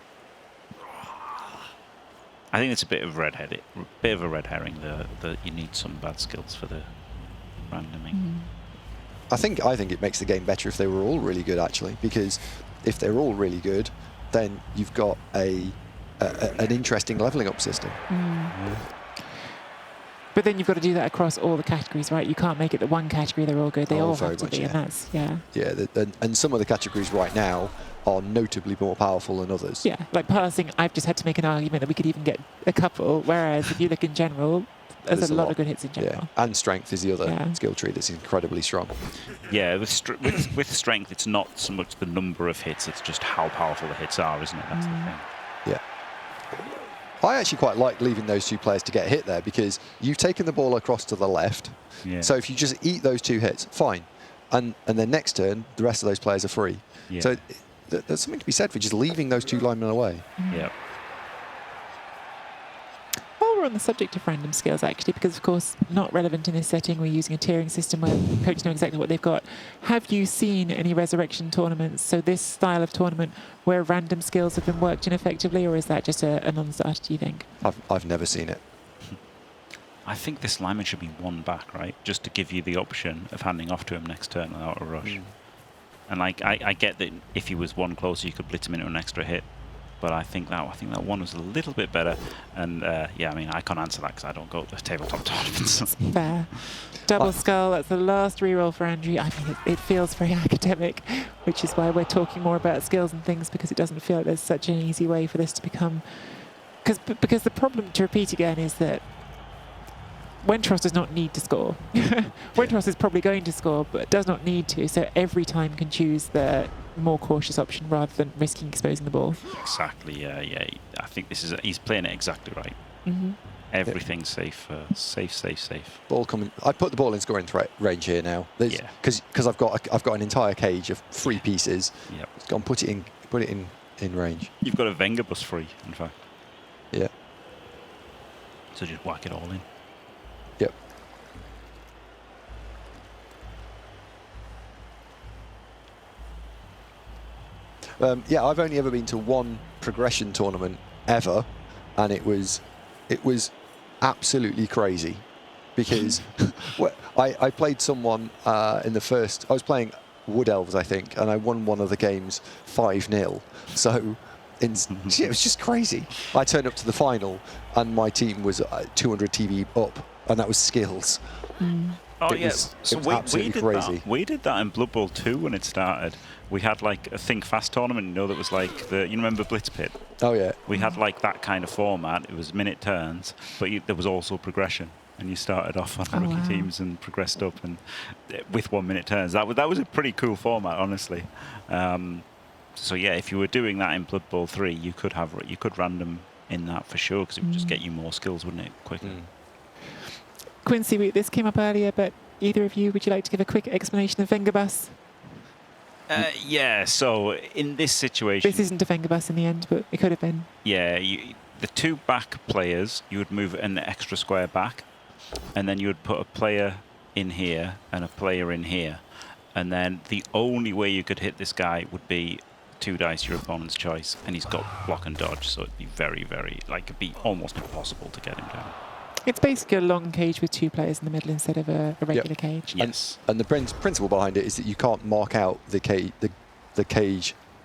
Speaker 3: I think it's a bit of a red herring, that you need some bad skills for the randoming.
Speaker 5: I think it makes the game better if they were all really good, actually, because if they're all really good, then you've got an interesting leveling up system.
Speaker 2: But then you've got to do that across all the categories, right? You can't make it that one category they're all good. They all
Speaker 5: very
Speaker 2: have to
Speaker 5: much,
Speaker 2: be, and that's,
Speaker 5: Yeah, and some of the categories right now are notably more powerful than others.
Speaker 2: Yeah, like passing, I've just had to make an argument that we could even get a couple, whereas if you look in general, there's a lot of good hits in general.
Speaker 5: Yeah, and strength is the other skill tree that's incredibly strong.
Speaker 3: Yeah, with strength, it's not so much the number of hits, it's just how powerful the hits are, isn't it? That's the thing.
Speaker 5: Yeah. I actually quite like leaving those 2 players to get hit there, because you've taken the ball across to the left.
Speaker 3: Yeah.
Speaker 5: So if you just eat those 2 hits, fine. And then next turn, the rest of those players are free.
Speaker 3: Yeah.
Speaker 5: So there's something to be said for just leaving those 2 linemen away.
Speaker 3: Yeah.
Speaker 2: While we're on the subject of random skills, actually, because of course not relevant in this setting, we're using a tiering system where coaches know exactly what they've got. Have you seen any resurrection tournaments, so this style of tournament, where random skills have been worked in effectively, or is that just a non-starter, do you think?
Speaker 5: I've never seen it.
Speaker 3: I think this lineman should be 1 back, right? Just to give you the option of handing off to him next turn without a rush. And like I get that if he was 1 closer, you could blitz him into an extra hit. But I think that 1 was a little bit better. And yeah, I mean, I can't answer that because I don't go to the tabletop tournaments.
Speaker 2: Fair. Double skull, that's the last reroll for Andrew. I mean, it feels very academic, which is why we're talking more about skills and things, because it doesn't feel like there's such an easy way for this to become... Because the problem, to repeat again, is that Wentros does not need to score. Wentros is probably going to score, but does not need to, so every time can choose the more cautious option rather than risking exposing the ball.
Speaker 3: Exactly, yeah. I think he's playing it exactly right. Everything's safe, safe.
Speaker 5: Ball coming. I put the ball in scoring range here now. Because I've got an entire cage of 3 pieces.
Speaker 3: Yep.
Speaker 5: Go and put it in range.
Speaker 3: You've got a Wenger bus free, in fact.
Speaker 5: Yeah.
Speaker 3: So just whack it all in.
Speaker 5: Yep. Yeah, I've only ever been to 1 progression tournament ever, and it was absolutely crazy, because I played someone in the first. I was playing Wood Elves, I think, and I won one of the games 5-0. So it was just crazy. I turned up to the final, and my team was 200 TV up, and that was skills.
Speaker 3: Oh,
Speaker 5: It
Speaker 3: yes.
Speaker 5: was-
Speaker 3: So
Speaker 5: it was
Speaker 3: we
Speaker 5: absolutely
Speaker 3: did
Speaker 5: crazy.
Speaker 3: that. We did that in Blood Bowl 2 when it started. We had like a Think Fast tournament, that was like you remember Blitz Pit?
Speaker 5: Oh yeah.
Speaker 3: We had like that kind of format. It was minute turns, but there was also progression. And you started off on rookie teams and progressed up, and with 1 minute turns. That was a pretty cool format, honestly. So yeah, if you were doing that in Blood Bowl 3, you could random in that for sure, because it would just get you more skills, wouldn't it, quicker?
Speaker 2: Quincy, this came up earlier, but either of you, would you like to give a quick explanation of Wenger bus?
Speaker 3: Yeah, so in this situation...
Speaker 2: This isn't a Wenger bus in the end, but it could have been.
Speaker 3: Yeah, the 2 back players, you would move an extra square back, and then you would put a player in here and a player in here. And then the only way you could hit this guy would be 2 dice, your opponent's choice, and he's got block and dodge, so it'd be very, very... it'd be almost impossible to get him down.
Speaker 2: It's basically a long cage with 2 players in the middle instead of a regular cage.
Speaker 3: Yes.
Speaker 5: And the principle behind it is that you can't mark out the cage,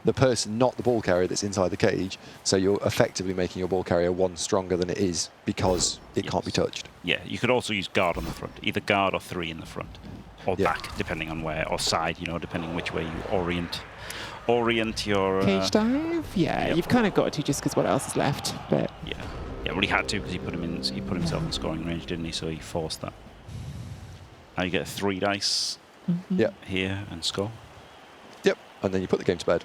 Speaker 5: the person, not the ball carrier that's inside the cage. So you're effectively making your ball carrier 1 stronger than it is, because it can't be touched.
Speaker 3: Yeah, you could also use guard on the front, either guard or 3 in the front, or back, depending on where, or side, depending which way you orient your...
Speaker 2: Cage dive? Yeah,
Speaker 3: yep.
Speaker 2: You've kind of got to, just because what else is left. But
Speaker 3: Yeah, well, he had to, because he put himself in scoring range, didn't he? So he forced that. Now you get 3 dice
Speaker 5: Yep.
Speaker 3: here and score.
Speaker 5: Yep. And then you put the game to bed.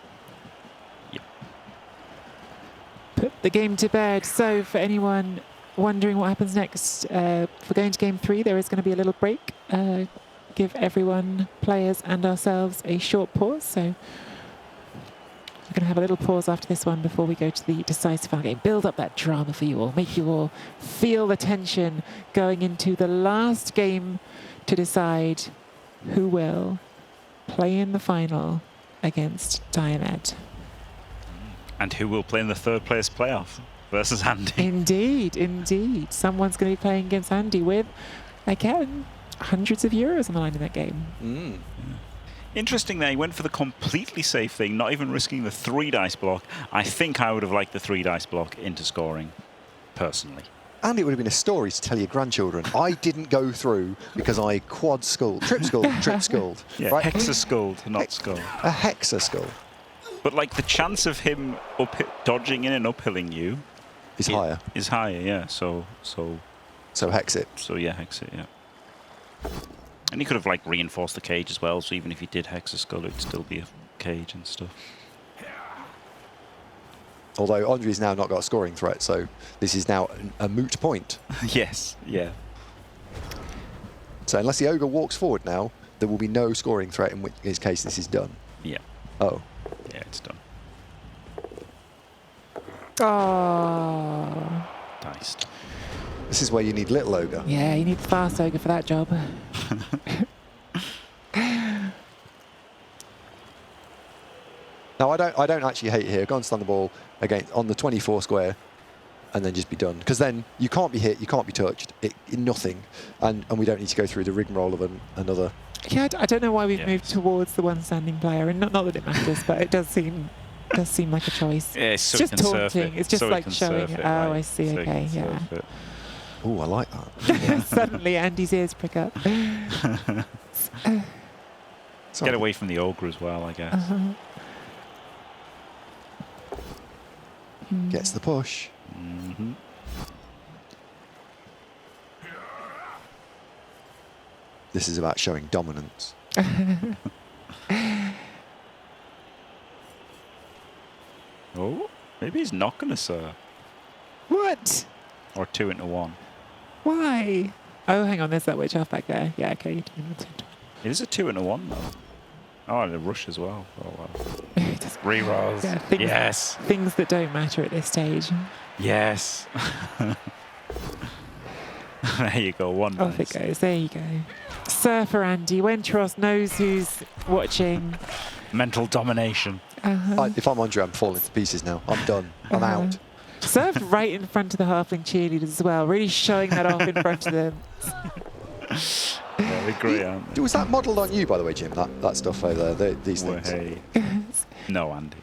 Speaker 2: the game to bed. So for anyone wondering what happens next, for going to game 3, there is going to be a little break. Give everyone, players and ourselves, a short pause. So we're going to have a little pause after this one before we go to the decisive final game. Build up that drama for you all. Make you all feel the tension going into the last game to decide who will play in the final against Diomed.
Speaker 3: And who will play in the third place playoff versus Andy?
Speaker 2: Indeed, indeed. Someone's going to be playing against Andy with, again, hundreds of euros on the line in that game.
Speaker 3: Interesting there, he went for the completely safe thing, not even risking the 3 dice block. I think I would have liked the 3 dice block into scoring, personally.
Speaker 5: And it would have been a story to tell your grandchildren. I didn't go through because I trip-skulled.
Speaker 3: Yeah,
Speaker 5: right?
Speaker 3: hexa-skulled, not skull.
Speaker 5: A hexa-skull.
Speaker 3: But like the chance of him dodging in and uphilling you
Speaker 5: Is higher.
Speaker 3: Is higher, yeah. So
Speaker 5: hex it.
Speaker 3: So yeah, hex it, yeah. And he could have like reinforced the cage as well. So even if he did hex a skull, it'd still be a cage and stuff.
Speaker 5: Although Andre's now not got a scoring threat, so this is now a moot point.
Speaker 3: Yes, yeah.
Speaker 5: So unless the ogre walks forward now, there will be no scoring threat, in which case this is done.
Speaker 3: Yeah.
Speaker 5: Oh.
Speaker 3: Yeah, it's done.
Speaker 2: Oh.
Speaker 3: Diced.
Speaker 5: This is where you need little ogre.
Speaker 2: Yeah, you need the fast ogre for that job.
Speaker 5: Now I don't actually hate here. Go and stand the ball again on the 24 square, and then just be done. Because then you can't be hit, you can't be touched, nothing, and we don't need to go through the rigmarole of another.
Speaker 2: Yeah, I don't know why we've moved towards the one standing player, and not that it matters, but it does seem like a choice.
Speaker 3: Yeah,
Speaker 2: it's just taunting. It's just like showing.
Speaker 3: It,
Speaker 2: oh,
Speaker 3: right?
Speaker 2: I see.
Speaker 3: So
Speaker 2: okay, yeah.
Speaker 5: Oh, I like that.
Speaker 2: Suddenly, Andy's ears prick up.
Speaker 3: Get away from the ogre as well, I guess.
Speaker 5: Gets the push.
Speaker 3: Mm-hmm.
Speaker 5: This is about showing dominance.
Speaker 3: Oh, maybe he's not going to serve.
Speaker 2: What?
Speaker 3: Or 2 into 1.
Speaker 2: Why? Oh, hang on. There's that witch elf back there. Yeah, okay. You're doing it.
Speaker 3: It is a 2 into 1 though. Oh, and a rush as well. Oh well. Rerolls.
Speaker 2: Yeah,
Speaker 3: yes.
Speaker 2: Things that don't matter at this stage.
Speaker 3: Yes. There you go. One.
Speaker 2: Off it goes. There you go. Surfer Andy. Wentros knows who's watching.
Speaker 3: Mental domination.
Speaker 5: If I'm Andre, I'm falling to pieces now. I'm done. I'm out.
Speaker 2: Served right in front of the halfling cheerleaders as well, really showing that off in front of them.
Speaker 3: Yeah, they're great, aren't they?
Speaker 5: Was that modelled on you, by the way, Jim? That stuff over there, these
Speaker 3: Well,
Speaker 5: things.
Speaker 3: hey. No, Andy.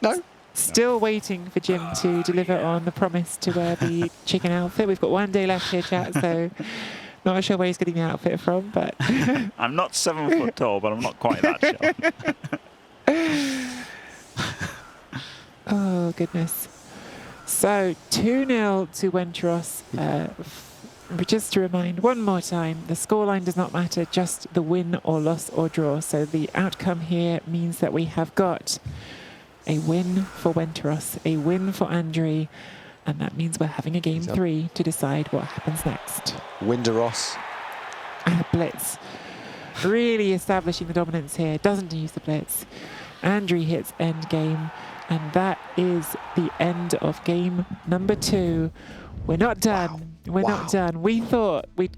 Speaker 5: No.
Speaker 2: Still waiting for Jim to deliver on the promise to wear the chicken outfit. We've got 1 day left here, chat, so not sure where he's getting the outfit from, but
Speaker 3: I'm not 7 foot tall, but I'm not quite that short.
Speaker 2: oh goodness. So 2-0 to Wentros. Just to remind one more time, the scoreline does not matter, just the win or loss or draw. So the outcome here means that we have got a win for Wentros, a win for Andre, and that means we're having a game 3 to decide what happens next.
Speaker 5: Winderos.
Speaker 2: And a blitz. Really establishing the dominance here. Doesn't use the blitz. Andre hits end game. And that is the end of game number 2. We're not done.
Speaker 5: Wow.
Speaker 2: We're not done. We thought we'd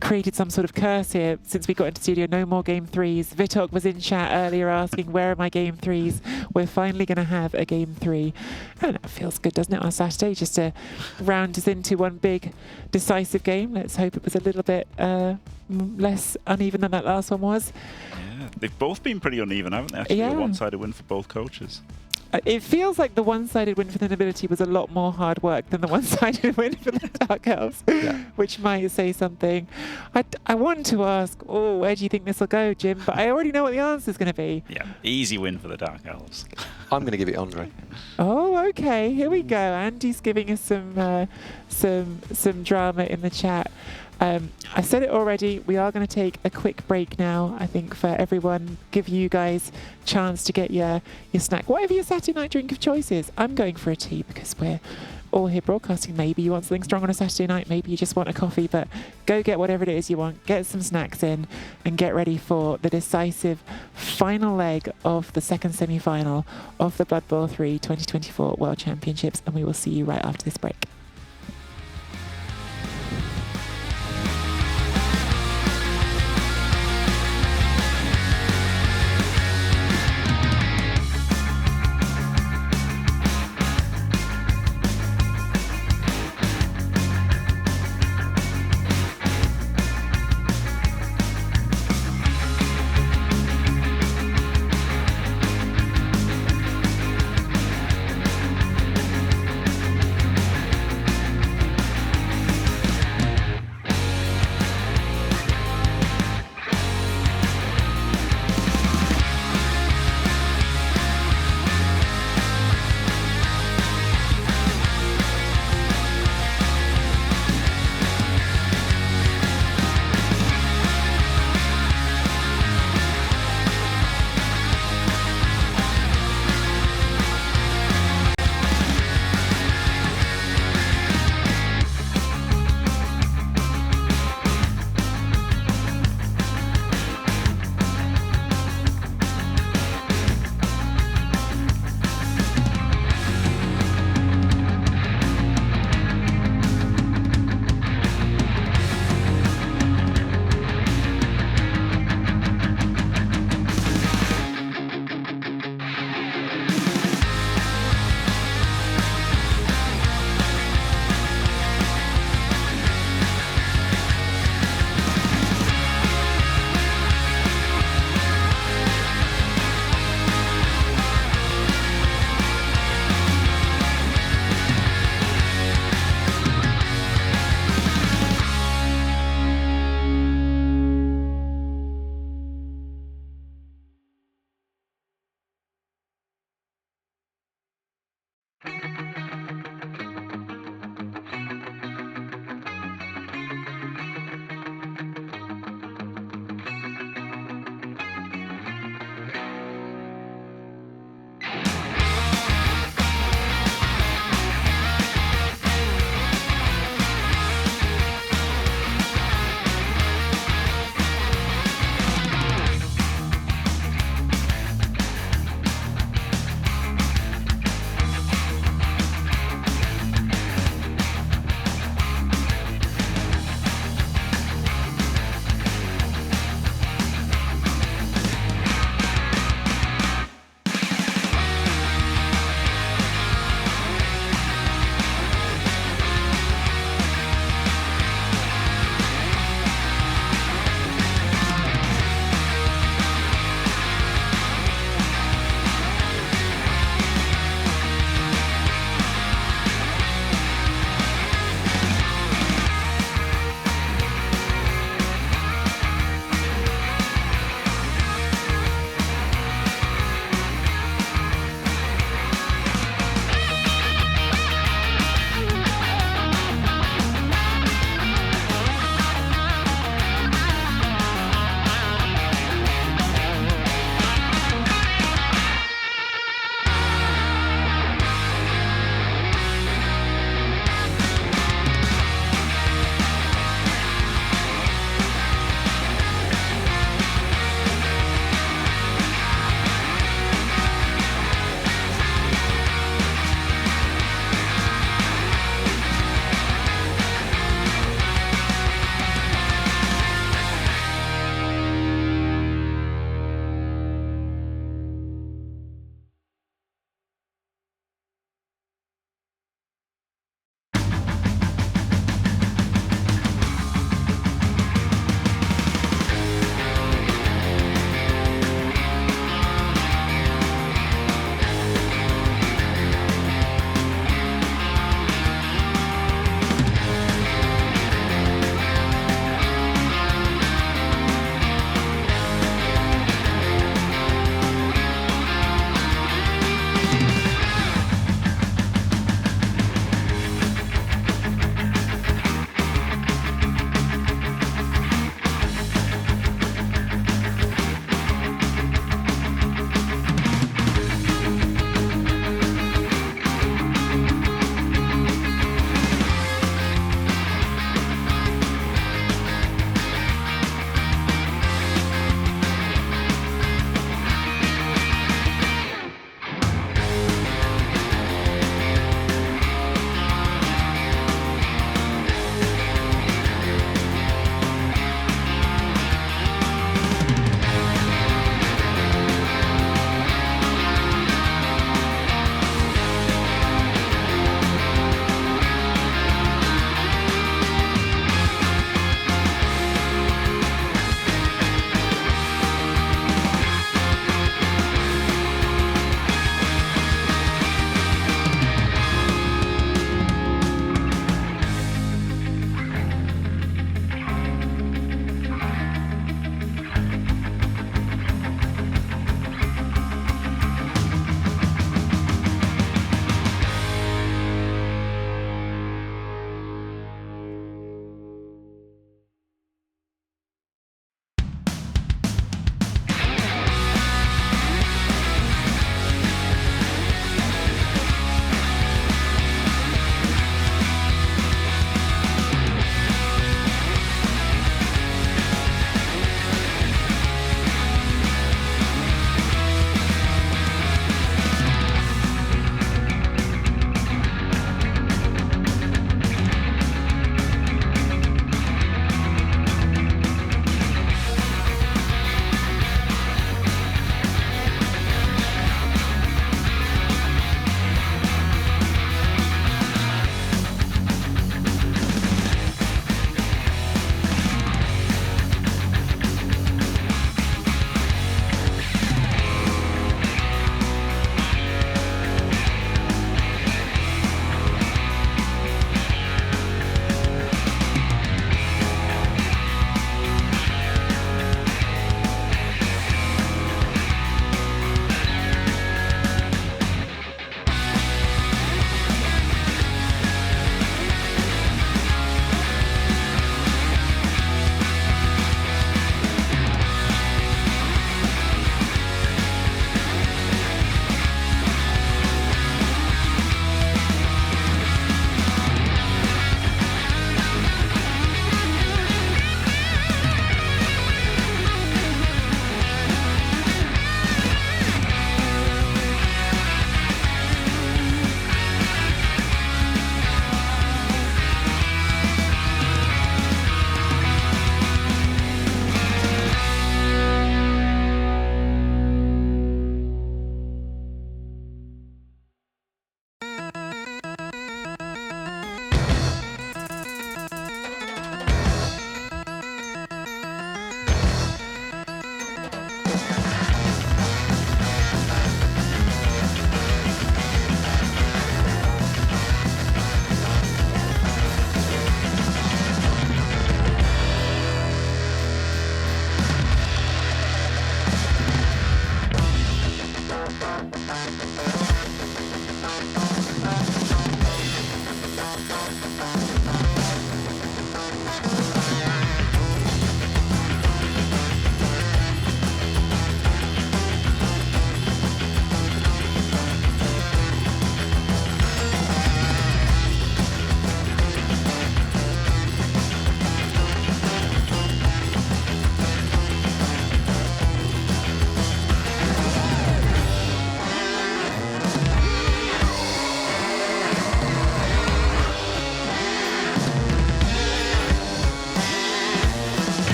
Speaker 2: created some sort of curse here since we got into studio. No more game 3s. Vitok was in chat earlier asking, where are my game 3s? We're finally going to have a game 3. And that feels good, doesn't it, on Saturday? Just to round us into one big decisive game. Let's hope it was a little bit less uneven than that last one was.
Speaker 3: Yeah, they've both been pretty uneven, haven't they? Actually,
Speaker 2: Yeah.
Speaker 3: a one-sided win for both coaches.
Speaker 2: It feels like the one-sided win for the nobility was a lot more hard work than the one-sided win for the Dark Elves, which might say something. I want to ask, where do you think this will go, Jim? But I already know what the answer is going to be.
Speaker 3: Yeah, easy win for the Dark Elves.
Speaker 5: I'm going to give it Andre.
Speaker 2: Oh, Okay, here we go. Andy's giving us some drama in the chat. I said it already. We are going to take a quick break now. I think for everyone, give you guys chance to get your snack, whatever your Saturday night drink of choice is. I'm going for a tea because we're all here broadcasting. Maybe you want something strong on a Saturday night. Maybe you just want a coffee. But go get whatever it is you want. Get some snacks in and get ready for the decisive final leg of the second semi-final of the Blood Bowl 3 2024 World Championships. And we will see you right after this break.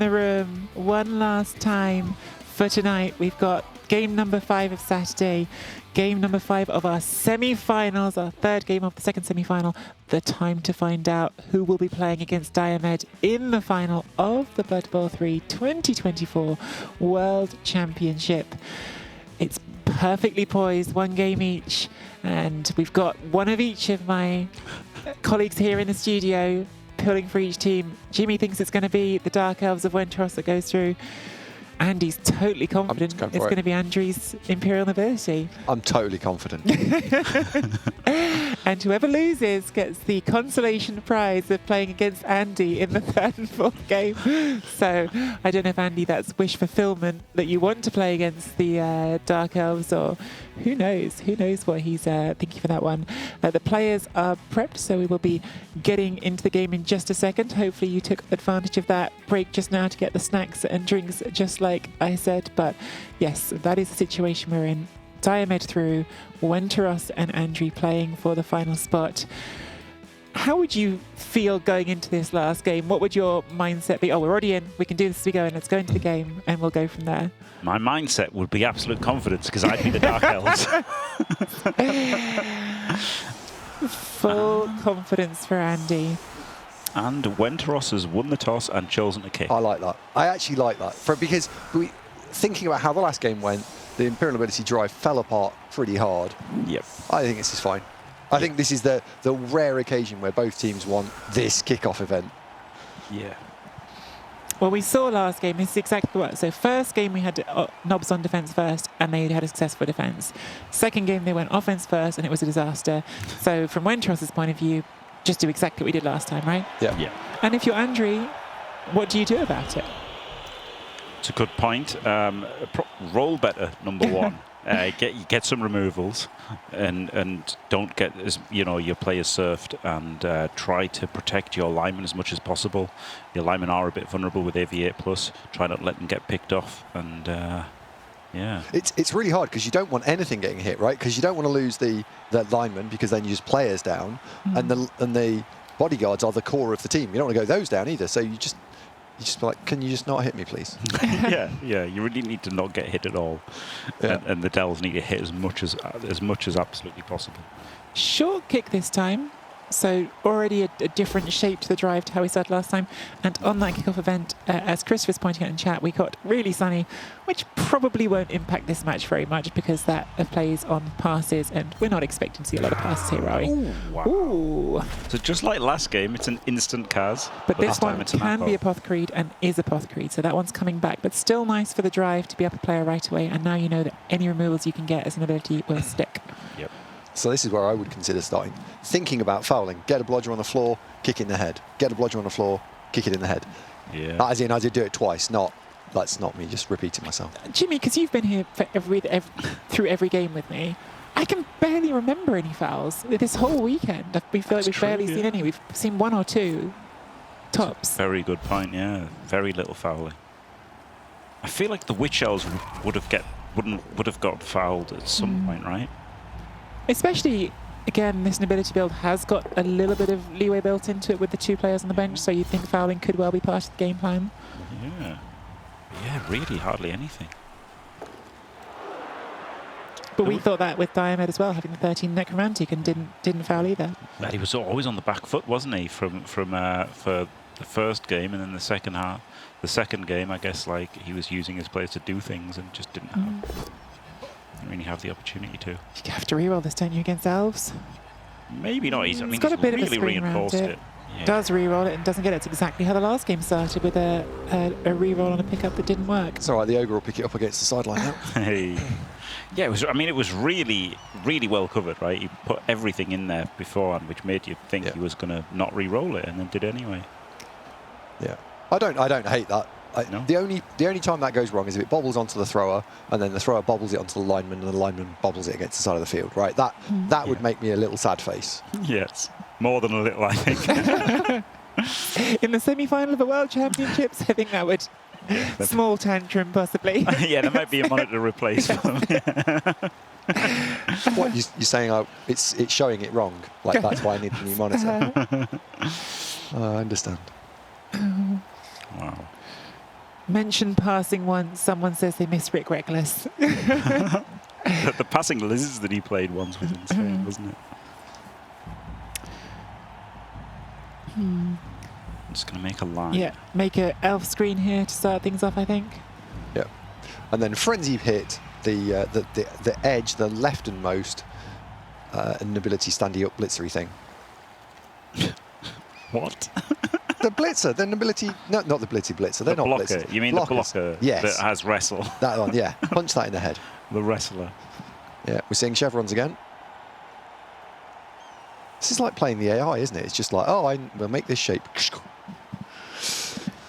Speaker 2: the room one last time for tonight. We've got game number 5 of Saturday, game number 5 of our semi-finals, our third game of the second semi-final. The time to find out who will be playing against Diomed in the final of the Blood Bowl 3 2024 World Championship. It's perfectly poised, one game each, and we've got one of each of my colleagues here in the studio pulling for each team. Jimmy thinks it's going to be the Dark Elves of Westeros that goes through. Andy's totally confident it's going to be Andrew's Imperial Nobility.
Speaker 5: I'm totally confident.
Speaker 2: And whoever loses gets the consolation prize of playing against Andy in the third and fourth game. So I don't know if, Andy, that's wish fulfillment that you want to play against the Dark Elves, or who knows what he's thinking for that one. The players are prepped, so we will be getting into the game in just a second. Hopefully you took advantage of that break just now to get the snacks and drinks, just like I said. But yes, that is the situation we're in. Diomed through, Westeros and Andrew playing for the final spot. How would you feel going into this last game? What would your mindset be? Oh, we're already in. We can do this as we go, and let's go into the game, and we'll go from there.
Speaker 3: My mindset would be absolute confidence, because I'd be the Dark Elves.
Speaker 2: Full confidence for Andy.
Speaker 3: And Westeros has won the toss and chosen to kick.
Speaker 5: I like that. I actually like that. Because thinking about how the last game went, the Imperial Nobility drive fell apart pretty hard.
Speaker 3: Yep.
Speaker 5: I think this is fine. I think this is the rare occasion where both teams want this kickoff event.
Speaker 3: Yeah.
Speaker 2: Well, we saw last game, this is exactly what. So first game we had Knobs on defence first, and they had a successful defence. Second game they went offence first, and it was a disaster. So from Wentros's point of view, just do exactly what we did last time, right?
Speaker 5: Yeah.
Speaker 3: Yeah.
Speaker 2: And if you're Andrew, what do you do about it?
Speaker 3: It's a good point. Roll better, number one. Get some removals, and don't get your players surfed, and try to protect your linemen as much as possible. Your linemen are a bit vulnerable with AV8 plus. Try not to let them get picked off, and yeah.
Speaker 5: It's really hard because you don't want anything getting hit, right? Because you don't want to lose the linemen, because then you just players down, and the bodyguards are the core of the team. You don't want to go those down either. So you just be like, can you just not hit me, please?
Speaker 3: yeah. You really need to not get hit at all,
Speaker 5: Yeah.
Speaker 3: and the Dells need to hit as much as absolutely possible.
Speaker 2: Short kick this time, so already a different shape to the drive to how we started last time. And on that kickoff event, as Chris was pointing out in chat, we got really sunny, which probably won't impact this match very much because that plays on passes, and we're not expecting to see a lot of passes here, are we?
Speaker 3: Ooh, wow.
Speaker 2: Ooh.
Speaker 3: So just like last game, it's an instant Kaz.
Speaker 2: But this
Speaker 3: time
Speaker 2: one
Speaker 3: it's an
Speaker 2: can be
Speaker 3: Apple.
Speaker 2: apothecaried and is apothecaried, so that one's coming back. But still nice for the drive to be up a player right away, and now you know that any removals you can get as an ability will stick.
Speaker 3: Yep.
Speaker 5: So this is where I would consider starting. Thinking about fouling. Get a blodger on the floor, kick in the head. Get a blodger on the floor, kick it in the head.
Speaker 3: Yeah.
Speaker 5: As in, I did do it twice, that's not me just repeating myself.
Speaker 2: Jimmy, because you've been here for through every game with me, I can barely remember any fouls this whole weekend. We feel like we've barely seen any. We've seen one or two tops.
Speaker 3: Very good point. Yeah. Very little fouling. I feel like the Witch Elves would have got fouled at some point, right?
Speaker 2: Especially, again, this nobility build has got a little bit of leeway built into it with the 2 players on the bench, so you'd think fouling could well be part of the game plan.
Speaker 3: Yeah. Yeah, really hardly anything.
Speaker 2: But we thought that with Diomed as well, having the 13 necromantic, and didn't foul either.
Speaker 3: But he was always on the back foot, wasn't he? For the first game, and then the second game, I guess, like he was using his players to do things and just didn't really have the opportunity to.
Speaker 2: You have to reroll this, don't you, against elves?
Speaker 3: Maybe not. He's
Speaker 2: got a bit of a
Speaker 3: really
Speaker 2: screen around
Speaker 3: reinforced
Speaker 2: it.
Speaker 3: it. Yeah.
Speaker 2: Does reroll it and doesn't get it. It's exactly how the last game started, with a reroll on a pickup that didn't work.
Speaker 5: It's all right, the ogre will pick it up against the sideline now.
Speaker 3: Hey. Yeah, it was. I mean, it was really, really well covered, right? He put everything in there beforehand, which made you think he was going to not re-roll it, and then did anyway.
Speaker 5: Yeah, I don't hate that.
Speaker 3: No.
Speaker 5: The only time that goes wrong is if it bobbles onto the thrower, and then the thrower bobbles it onto the lineman, and the lineman bobbles it against the side of the field. Right? That would make me a little sad face.
Speaker 3: Yes, more than a little, I think.
Speaker 2: In the semi-final of the World Championships, I think that would small tantrum possibly.
Speaker 3: Yeah, there might be a monitor to replace for them.
Speaker 5: What you're saying? It's showing it wrong. Like that's why I need a new monitor. I understand.
Speaker 3: Wow.
Speaker 2: Mention passing once, someone says they miss Rick Reckless.
Speaker 3: The passing lizards that he played once was insane, wasn't it? I'm just going to make a line.
Speaker 2: Yeah, make a elf screen here to start things off, I think.
Speaker 5: Yeah. And then Frenzy hit the edge, the lefternmost nobility standing up blitzery thing.
Speaker 3: What?
Speaker 5: The blitzer, the nobility, no, not the blitzer, they're
Speaker 3: The
Speaker 5: not
Speaker 3: blocker.
Speaker 5: blitzers.
Speaker 3: You mean
Speaker 5: Blockers.
Speaker 3: the blocker
Speaker 5: Yes.
Speaker 3: that has wrestle?
Speaker 5: That one, yeah. Punch that in the head.
Speaker 3: The wrestler.
Speaker 5: Yeah, we're seeing chevrons again. This is like playing the AI, isn't it? It's just like, oh, we'll make this shape.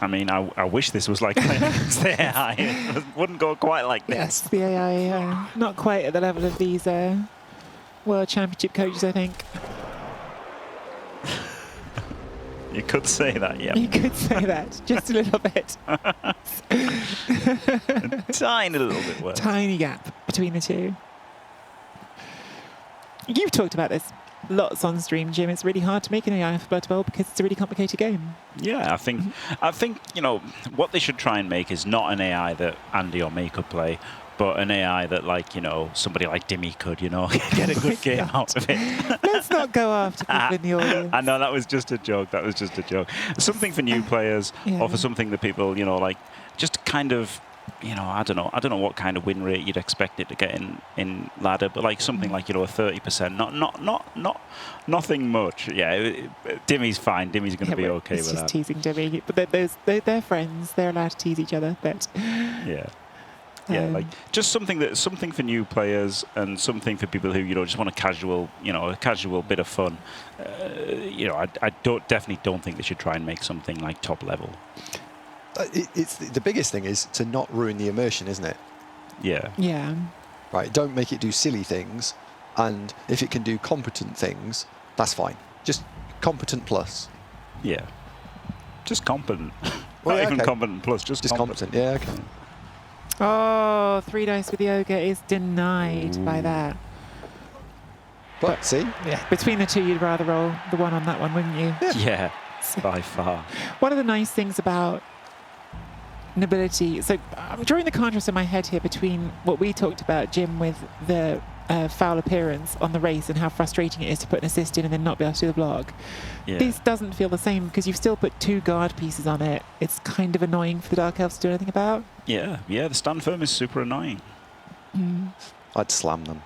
Speaker 3: I mean, I wish this was like the AI. It wouldn't go quite like
Speaker 2: Yes,
Speaker 3: this.
Speaker 2: the AI, not quite at the level of these World Championship coaches, I think.
Speaker 3: You could say that, yeah.
Speaker 2: You could say that, just a little bit.
Speaker 3: Tiny little bit worse.
Speaker 2: Tiny gap between the two. You've talked about this lots on stream, Jim. It's really hard to make an AI for Blood Bowl because it's a really complicated game.
Speaker 3: Yeah, I think what they should try and make is not an AI that Andy or me could play, but an AI that somebody like Dimmy could, get a good game out of it.
Speaker 2: Let's not go after people in the audience.
Speaker 3: I know that was just a joke. That was just a joke. Something for new players,
Speaker 2: Yeah.
Speaker 3: or for something that people, just kind of, I don't know what kind of win rate you'd expect it to get in ladder, but like something like a 30%. Nothing much. Yeah, Dimmy's fine. Dimmy's going to be okay
Speaker 2: it's
Speaker 3: with
Speaker 2: just
Speaker 3: that.
Speaker 2: teasing Dimmy, but they're friends. They're allowed to tease each other. But
Speaker 3: Yeah. Yeah, like just something for new players and something for people who just want a casual bit of fun. I definitely don't think they should try and make something like top level.
Speaker 5: It's the biggest thing is to not ruin the immersion, isn't it?
Speaker 3: Yeah.
Speaker 2: yeah,
Speaker 5: Right. Don't make it do silly things, and if it can do competent things, that's fine. Just competent plus.
Speaker 3: Yeah. Just competent.
Speaker 5: Well,
Speaker 3: Not
Speaker 5: yeah,
Speaker 3: even
Speaker 5: okay.
Speaker 3: competent plus, just competent.
Speaker 5: Yeah. Okay.
Speaker 2: Oh, 3 dice with the ogre is denied by that.
Speaker 5: But see,
Speaker 2: Yeah, between the two, you'd rather roll the one on that one, wouldn't you?
Speaker 3: Yeah, by far.
Speaker 2: One of the nice things about nobility, so I'm drawing the contrast in my head here between what we talked about, Jim, with the foul appearance on the race and how frustrating it is to put an assist in and then not be able to do the block.
Speaker 3: Yeah.
Speaker 2: This doesn't feel the same because you've still put 2 guard pieces on it. It's kind of annoying for the Dark Elves to do anything about.
Speaker 3: Yeah, the stand firm is super annoying.
Speaker 5: I'd slam them.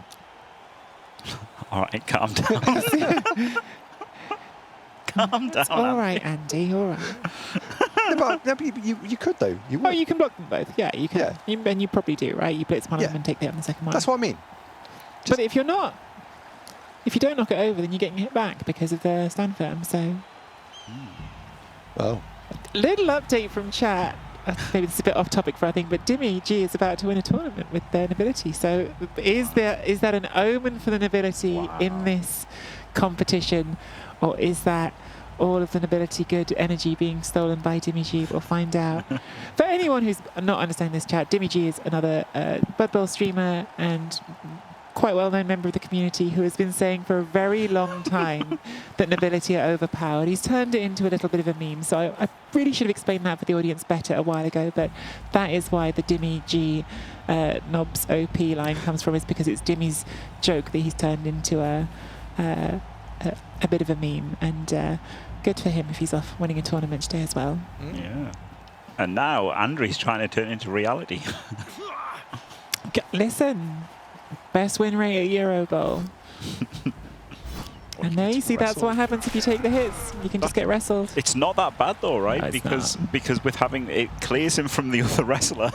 Speaker 3: All right, calm down. Calm down.
Speaker 2: All right, Andy, all right.
Speaker 5: No, but you could though. You
Speaker 2: Oh,
Speaker 5: would.
Speaker 2: you can block them both. Yeah, you can.
Speaker 5: Yeah.
Speaker 2: And you probably do, right? You blitz one
Speaker 5: Yeah.
Speaker 2: of them and take the hit on the second one.
Speaker 5: That's what I mean.
Speaker 2: But if you're not, if you don't knock it over, then you're getting hit back because of the stand firm. So,
Speaker 5: Oh.
Speaker 2: little update from chat. Maybe this is a bit off topic for I think, but Dimmy G is about to win a tournament with their nobility. So, is that an omen for the nobility in this competition, or is that all of the nobility good energy being stolen by Dimmy G? We'll find out. For anyone who's not understanding this chat, Dimmy G is another Blood Bowl streamer and quite well-known member of the community who has been saying for a very long time that nobility are overpowered. He's turned it into a little bit of a meme, so I really should have explained that for the audience better a while ago, but that is why the Dimmy G Knobs OP line comes from, is because it's Dimmy's joke that he's turned into a bit of a meme, and good for him if he's off winning a tournament today as well.
Speaker 3: Yeah. And now Andrew's trying to turn it into reality.
Speaker 2: Listen, best win rate at Euro Bowl. And there you see, that's what happens if you take the hits. You can just get wrestled.
Speaker 3: It's not that bad though, right?
Speaker 2: No, it's
Speaker 3: because with having it clears him from the other wrestler,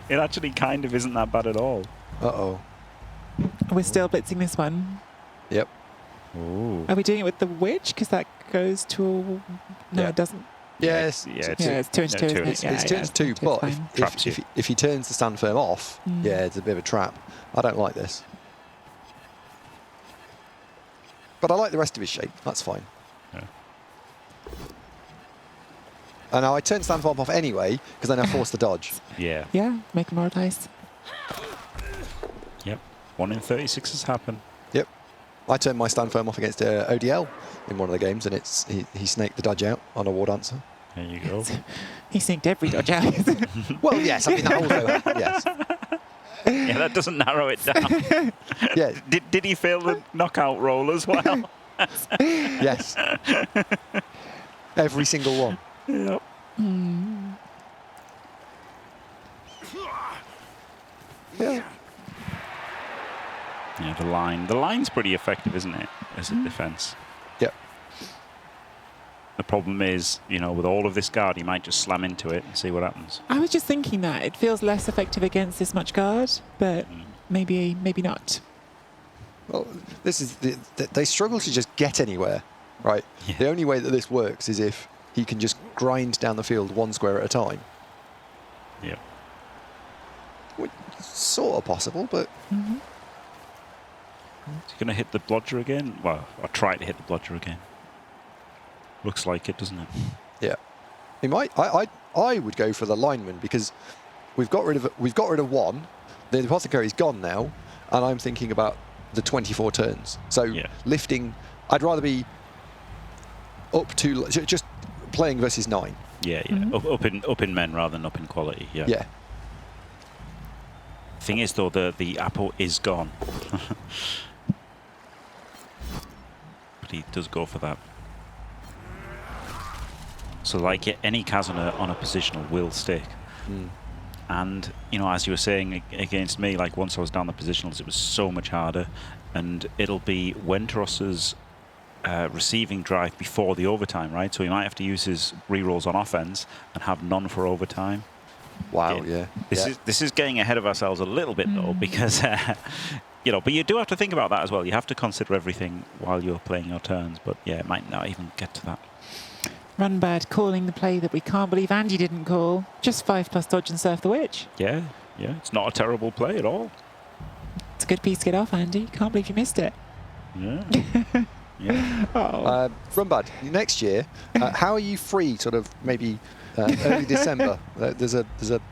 Speaker 3: it actually kind of isn't that bad at all.
Speaker 5: Uh-oh.
Speaker 2: We're still blitzing this one.
Speaker 5: Yep.
Speaker 3: Ooh.
Speaker 2: Are we doing it with the witch? Because that goes to... No,
Speaker 5: Yeah.
Speaker 2: it doesn't.
Speaker 5: Yes.
Speaker 3: Yeah,
Speaker 2: It's 2 and 2, isn't it?
Speaker 5: It's
Speaker 2: Yeah,
Speaker 5: 2 and 2, but
Speaker 2: fine.
Speaker 3: Traps
Speaker 5: if he turns the stand firm off, yeah, it's a bit of a trap. I don't like this. But I like the rest of his shape. That's fine.
Speaker 3: Yeah.
Speaker 5: And now I turn stand firm off anyway, because then I force the dodge.
Speaker 3: Yeah.
Speaker 2: Yeah, make more dice.
Speaker 3: Yep. 1 in 36 has happened.
Speaker 5: Yep. I turned my stand firm off against ODL in one of the games, and he snaked the dodge out on a war dancer.
Speaker 3: There you go.
Speaker 2: He sneaked every dodge out.
Speaker 5: Well, yes, I mean, that also, yes.
Speaker 3: Yeah, that doesn't narrow it down.
Speaker 5: Yeah,
Speaker 3: Did he fail the knockout roll as well?
Speaker 5: yes. Every single one.
Speaker 3: Yep.
Speaker 5: Yeah.
Speaker 3: Yeah, the line's pretty effective, isn't it, as a defense?
Speaker 5: Yep.
Speaker 3: The problem is, you know, with all of this guard, you might just slam into it and see what happens.
Speaker 2: I was just thinking that it feels less effective against this much guard, but maybe not.
Speaker 5: Well, this is they struggle to just get anywhere, right?
Speaker 3: Yeah.
Speaker 5: The only way that this works is if he can just grind down the field one square at a time.
Speaker 3: Yeah.
Speaker 5: Which is sort of possible, but
Speaker 3: Is he going to hit the blodger again? Well, or try to hit the blodger again. Looks like it, doesn't it?
Speaker 5: yeah, he might. I would go for the lineman because we've got rid of one. The apothecary's gone now, and I'm thinking about the 24 turns. So
Speaker 3: Yeah.
Speaker 5: lifting, I'd rather be up to just playing versus 9.
Speaker 3: Yeah, yeah. Up in men rather than up in quality. Yeah.
Speaker 5: Yeah.
Speaker 3: Thing is, though, the apple is gone. But he does go for that. So, like any Kazuna on a positional will stick. And, you know, as you were saying against me, like once I was down the positionals, it was so much harder. And it'll be Wentros's receiving drive before the overtime, right? So he might have to use his rerolls on offense and have none for overtime.
Speaker 5: Wow. Yeah.
Speaker 3: This is getting ahead of ourselves a little bit, though, because, you know, but you do have to think about that as well. You have to consider everything while you're playing your turns. But, yeah, it might not even get to that.
Speaker 2: Runbad calling the play that we can't believe Andy didn't call. Just 5+ dodge and surf the witch.
Speaker 3: Yeah, yeah. It's not a terrible play at all.
Speaker 2: It's a good piece to get off, Andy. Can't believe you missed it.
Speaker 3: Yeah. Yeah.
Speaker 2: Oh.
Speaker 5: Rumbad, next year, how are you free? Sort of maybe early December. There's a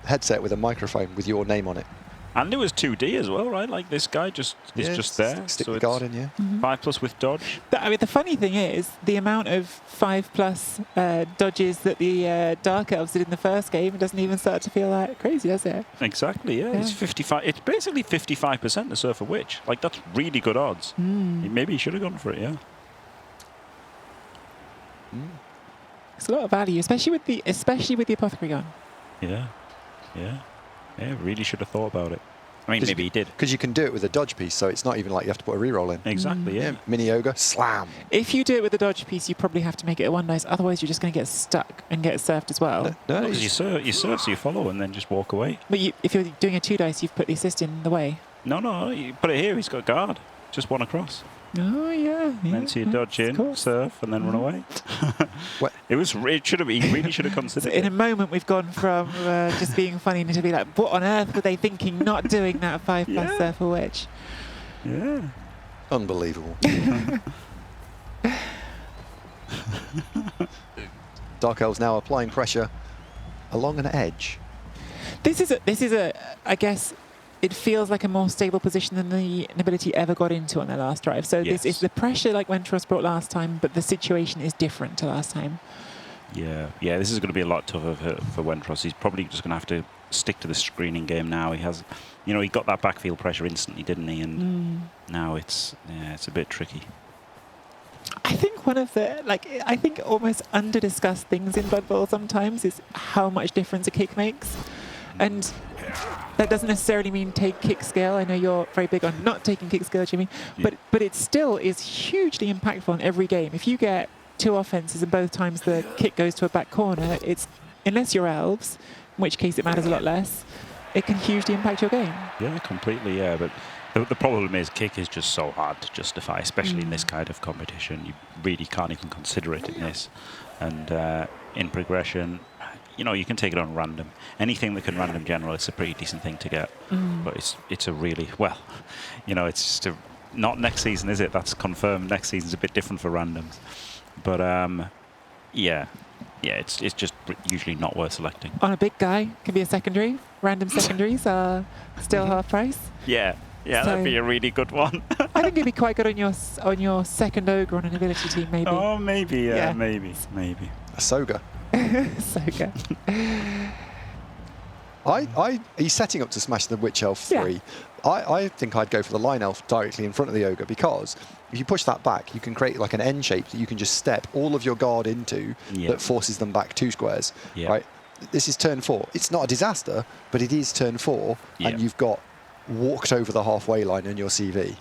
Speaker 5: headset with a microphone with your name on it.
Speaker 3: And it was 2D as well, right? Like this guy just is just there.
Speaker 5: Stick
Speaker 3: so
Speaker 5: the
Speaker 3: it's
Speaker 5: guard in, yeah.
Speaker 3: 5+ with dodge.
Speaker 2: I mean, the funny thing is, the amount of 5+ dodges that the Dark Elves did in the first game, it doesn't even start to feel that crazy, does it?
Speaker 3: Exactly, yeah. It's 55. It's basically 55% to surf a witch. Like that's really good odds. Maybe he should have gone for it, yeah.
Speaker 2: It's a lot of value, especially with the apothecary gun.
Speaker 3: Yeah, yeah, yeah. Really should have thought about it. I mean, maybe he did.
Speaker 5: Because you can do it with a dodge piece, so it's not even like you have to put a reroll in.
Speaker 3: Exactly, yeah.
Speaker 5: Mini ogre, slam.
Speaker 2: If you do it with a dodge piece, you probably have to make it a 1 dice. Otherwise, you're just going to get stuck and get surfed as well.
Speaker 5: No,
Speaker 3: Because you serve, so you follow and then just walk away.
Speaker 2: But if you're doing a 2 dice, you've put the assist in the way.
Speaker 3: No, you put it here. He's got guard. Just one across.
Speaker 2: Oh yeah.
Speaker 3: Then so you dodge in, surf, and then run away. It should have. He really should have considered
Speaker 2: In a
Speaker 3: it.
Speaker 2: moment, we've gone from just being funny to be like, what on earth were they thinking? Not doing that 5+ surf a witch.
Speaker 3: Yeah.
Speaker 5: Unbelievable. Dark Elves now applying pressure along an edge.
Speaker 2: This is a. I guess it feels like a more stable position than the nobility ever got into on their last drive. So
Speaker 3: Yes.
Speaker 2: this is the pressure like Wentros brought last time, but the situation is different to last time.
Speaker 3: Yeah, this is going to be a lot tougher for Wentros. He's probably just going to have to stick to the screening game now. He has, you know, he got that backfield pressure instantly, didn't he? And now it's a bit tricky.
Speaker 2: I think one of the I think almost under-discussed things in Blood Bowl sometimes is how much difference a kick makes, and that doesn't necessarily mean take kick scale. I know you're very big on not taking kick scale, Jimmy, but it still is hugely impactful on every game. If you get 2 offenses and both times the kick goes to a back corner, it's unless you're elves, in which case it matters a lot less, it can hugely impact your game.
Speaker 3: Yeah, completely. Yeah, but the problem is kick is just so hard to justify, especially in this kind of competition. You really can't even consider it in this, and in progression. You know, you can take it on random. Anything that can random general, it's a pretty decent thing to get. But it's a really, well, you know, it's just not next season, is it? That's confirmed. Next season's a bit different for randoms. But yeah, it's just usually not worth selecting.
Speaker 2: On a big guy, can be a secondary. Random secondaries are still half price.
Speaker 3: Yeah, that'd be a really good one.
Speaker 2: I think it'd be quite good on your second ogre on an ability team, maybe.
Speaker 3: Oh, maybe, maybe.
Speaker 5: Ahsoka.
Speaker 2: So good.
Speaker 5: He's setting up to smash the Witch Elf 3.
Speaker 2: Yeah.
Speaker 5: I think I'd go for the Line Elf directly in front of the Ogre, because if you push that back, you can create like an N shape that you can just step all of your guard into that forces them back 2 squares.
Speaker 3: Yeah.
Speaker 5: Right? This is turn 4. It's not a disaster, but it is turn 4, and you've got walked over the halfway line in your CV.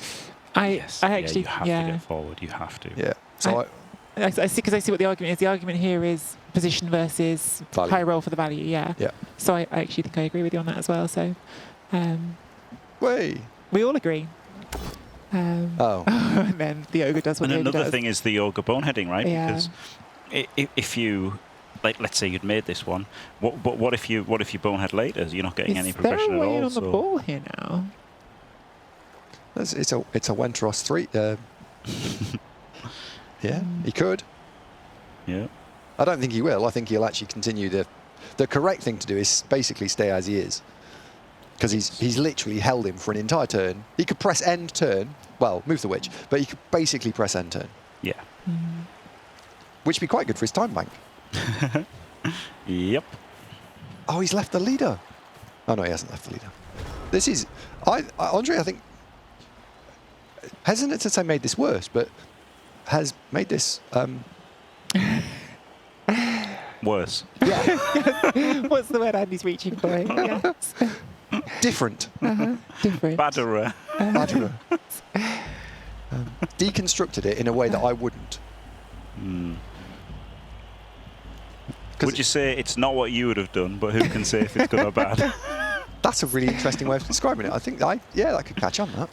Speaker 2: I actually,
Speaker 3: you have to get forward. You have to.
Speaker 5: Yeah. So
Speaker 2: I see, because I see what the argument is. The argument here is position versus
Speaker 5: Value.
Speaker 2: high roll for the value. Yeah.
Speaker 5: Yeah.
Speaker 2: So I actually think I agree with you on that as well. So
Speaker 5: Way.
Speaker 2: we all agree. And then the ogre does what
Speaker 3: And
Speaker 2: the ogre
Speaker 3: another
Speaker 2: does.
Speaker 3: thing is the ogre boneheading, right?
Speaker 2: Yeah.
Speaker 3: Because if you, like, let's say you'd made this one, what if you bonehead later? You're not getting any progression at all.
Speaker 2: on the ball here now.
Speaker 5: It's a Wenteros 3. Yeah, he could.
Speaker 3: Yeah.
Speaker 5: I don't think he will. I think he'll actually continue. The correct thing to do is basically stay as he is, because he's literally held him for an entire turn. He could press end turn, well, move the witch, but he could basically press end turn,
Speaker 3: Yeah.
Speaker 5: which would be quite good for his time bank.
Speaker 3: Yep.
Speaker 5: Oh, he's left the leader. Oh no, he hasn't left the leader. This is, Andre, I think, hesitant to say made this worse, but has made this
Speaker 3: Worse.
Speaker 2: What's the word Andy's reaching for? Yes.
Speaker 5: different.
Speaker 2: Different.
Speaker 3: Badderer.
Speaker 5: Badgerer. Deconstructed it in a way that I wouldn't.
Speaker 3: Would you say it's not what you would have done, but who can say if it's good or bad?
Speaker 5: That's a really interesting way of describing it. I think I could catch on that.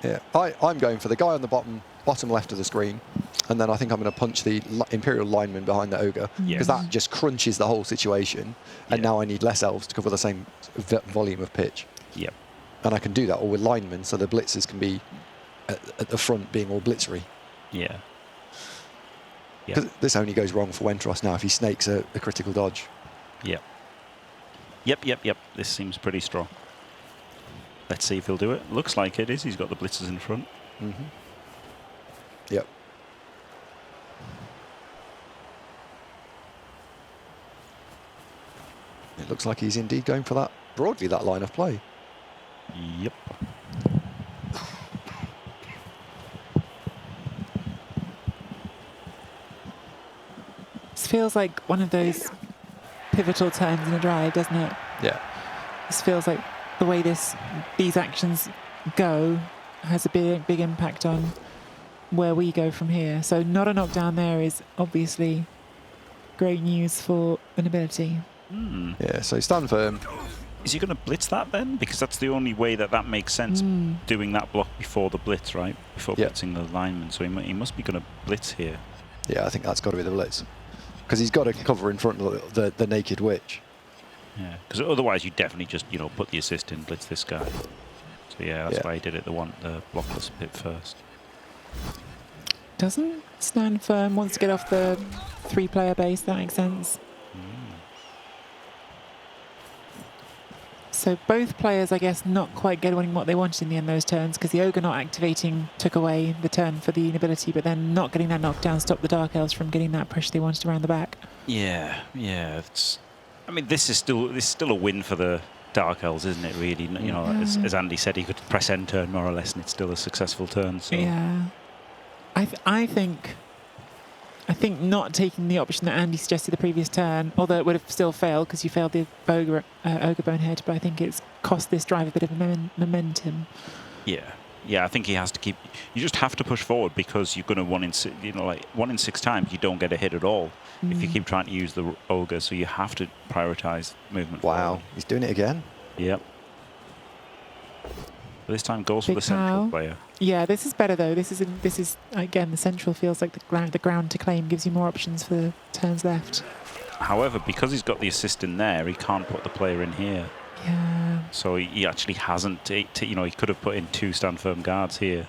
Speaker 5: Yeah, I'm going for the guy on the bottom left of the screen, and then I think I'm going to punch the Imperial lineman behind the ogre, because that just crunches the whole situation, and now I need less elves to cover the same volume of pitch.
Speaker 3: Yep.
Speaker 5: And I can do that all with linemen, so the blitzers can be at the front being all blitzery.
Speaker 3: Yeah.
Speaker 5: Because this only goes wrong for Wenteros now if he snakes a critical dodge.
Speaker 3: Yep. Yep. This seems pretty strong. Let's see if he'll do it. Looks like it is. He's got the blitzers in front.
Speaker 5: Yep. It looks like he's indeed going for that, broadly that line of play.
Speaker 3: Yep.
Speaker 2: This feels like one of those pivotal turns in a drive, doesn't it?
Speaker 5: Yeah.
Speaker 2: This feels like the way these actions go has a big impact on where we go from here. So not a knockdown there is obviously great news for an ability.
Speaker 5: Yeah, so stand firm.
Speaker 3: Is he going to blitz that then? Because that's the only way that makes sense, doing that block before the blitz, right? Before blitzing the lineman. So he must be going to blitz here.
Speaker 5: Yeah, I think that's got to be the blitz. Because he's got to cover in front of the naked witch.
Speaker 3: Yeah, because otherwise you definitely just, put the assist in, blitz this guy. So yeah, that's why he did it, the blockless pit first.
Speaker 2: Doesn't stand firm, wants to get off the 3-player base, that makes sense. So both players, I guess, not quite getting what they wanted in the end those turns, because the ogre not activating took away the turn for the inability, but then not getting that knockdown stopped the Dark Elves from getting that pressure they wanted around the back.
Speaker 3: Yeah. This is still a win for the Dark Elves, isn't it? Really, as Andy said, he could press end turn more or less, and it's still a successful turn. So.
Speaker 2: Yeah, I think not taking the option that Andy suggested the previous turn, although it would have still failed because you failed the ogre bonehead, but I think it's cost this drive a bit of momentum.
Speaker 3: Yeah, I think he has to keep. You just have to push forward, because you're going to 1 in 6 times you don't get a hit at all if you keep trying to use the ogre. So you have to prioritize movement.
Speaker 5: Wow,
Speaker 3: forward.
Speaker 5: he's doing it again.
Speaker 3: Yep. But this time goes for the central player.
Speaker 2: Yeah, this is better though. This is again, the central feels like the ground to claim, gives you more options for the turns left.
Speaker 3: However, because he's got the assist in there, he can't put the player in here.
Speaker 2: Yeah.
Speaker 3: So he actually hasn't. He could have put in 2 stand firm guards here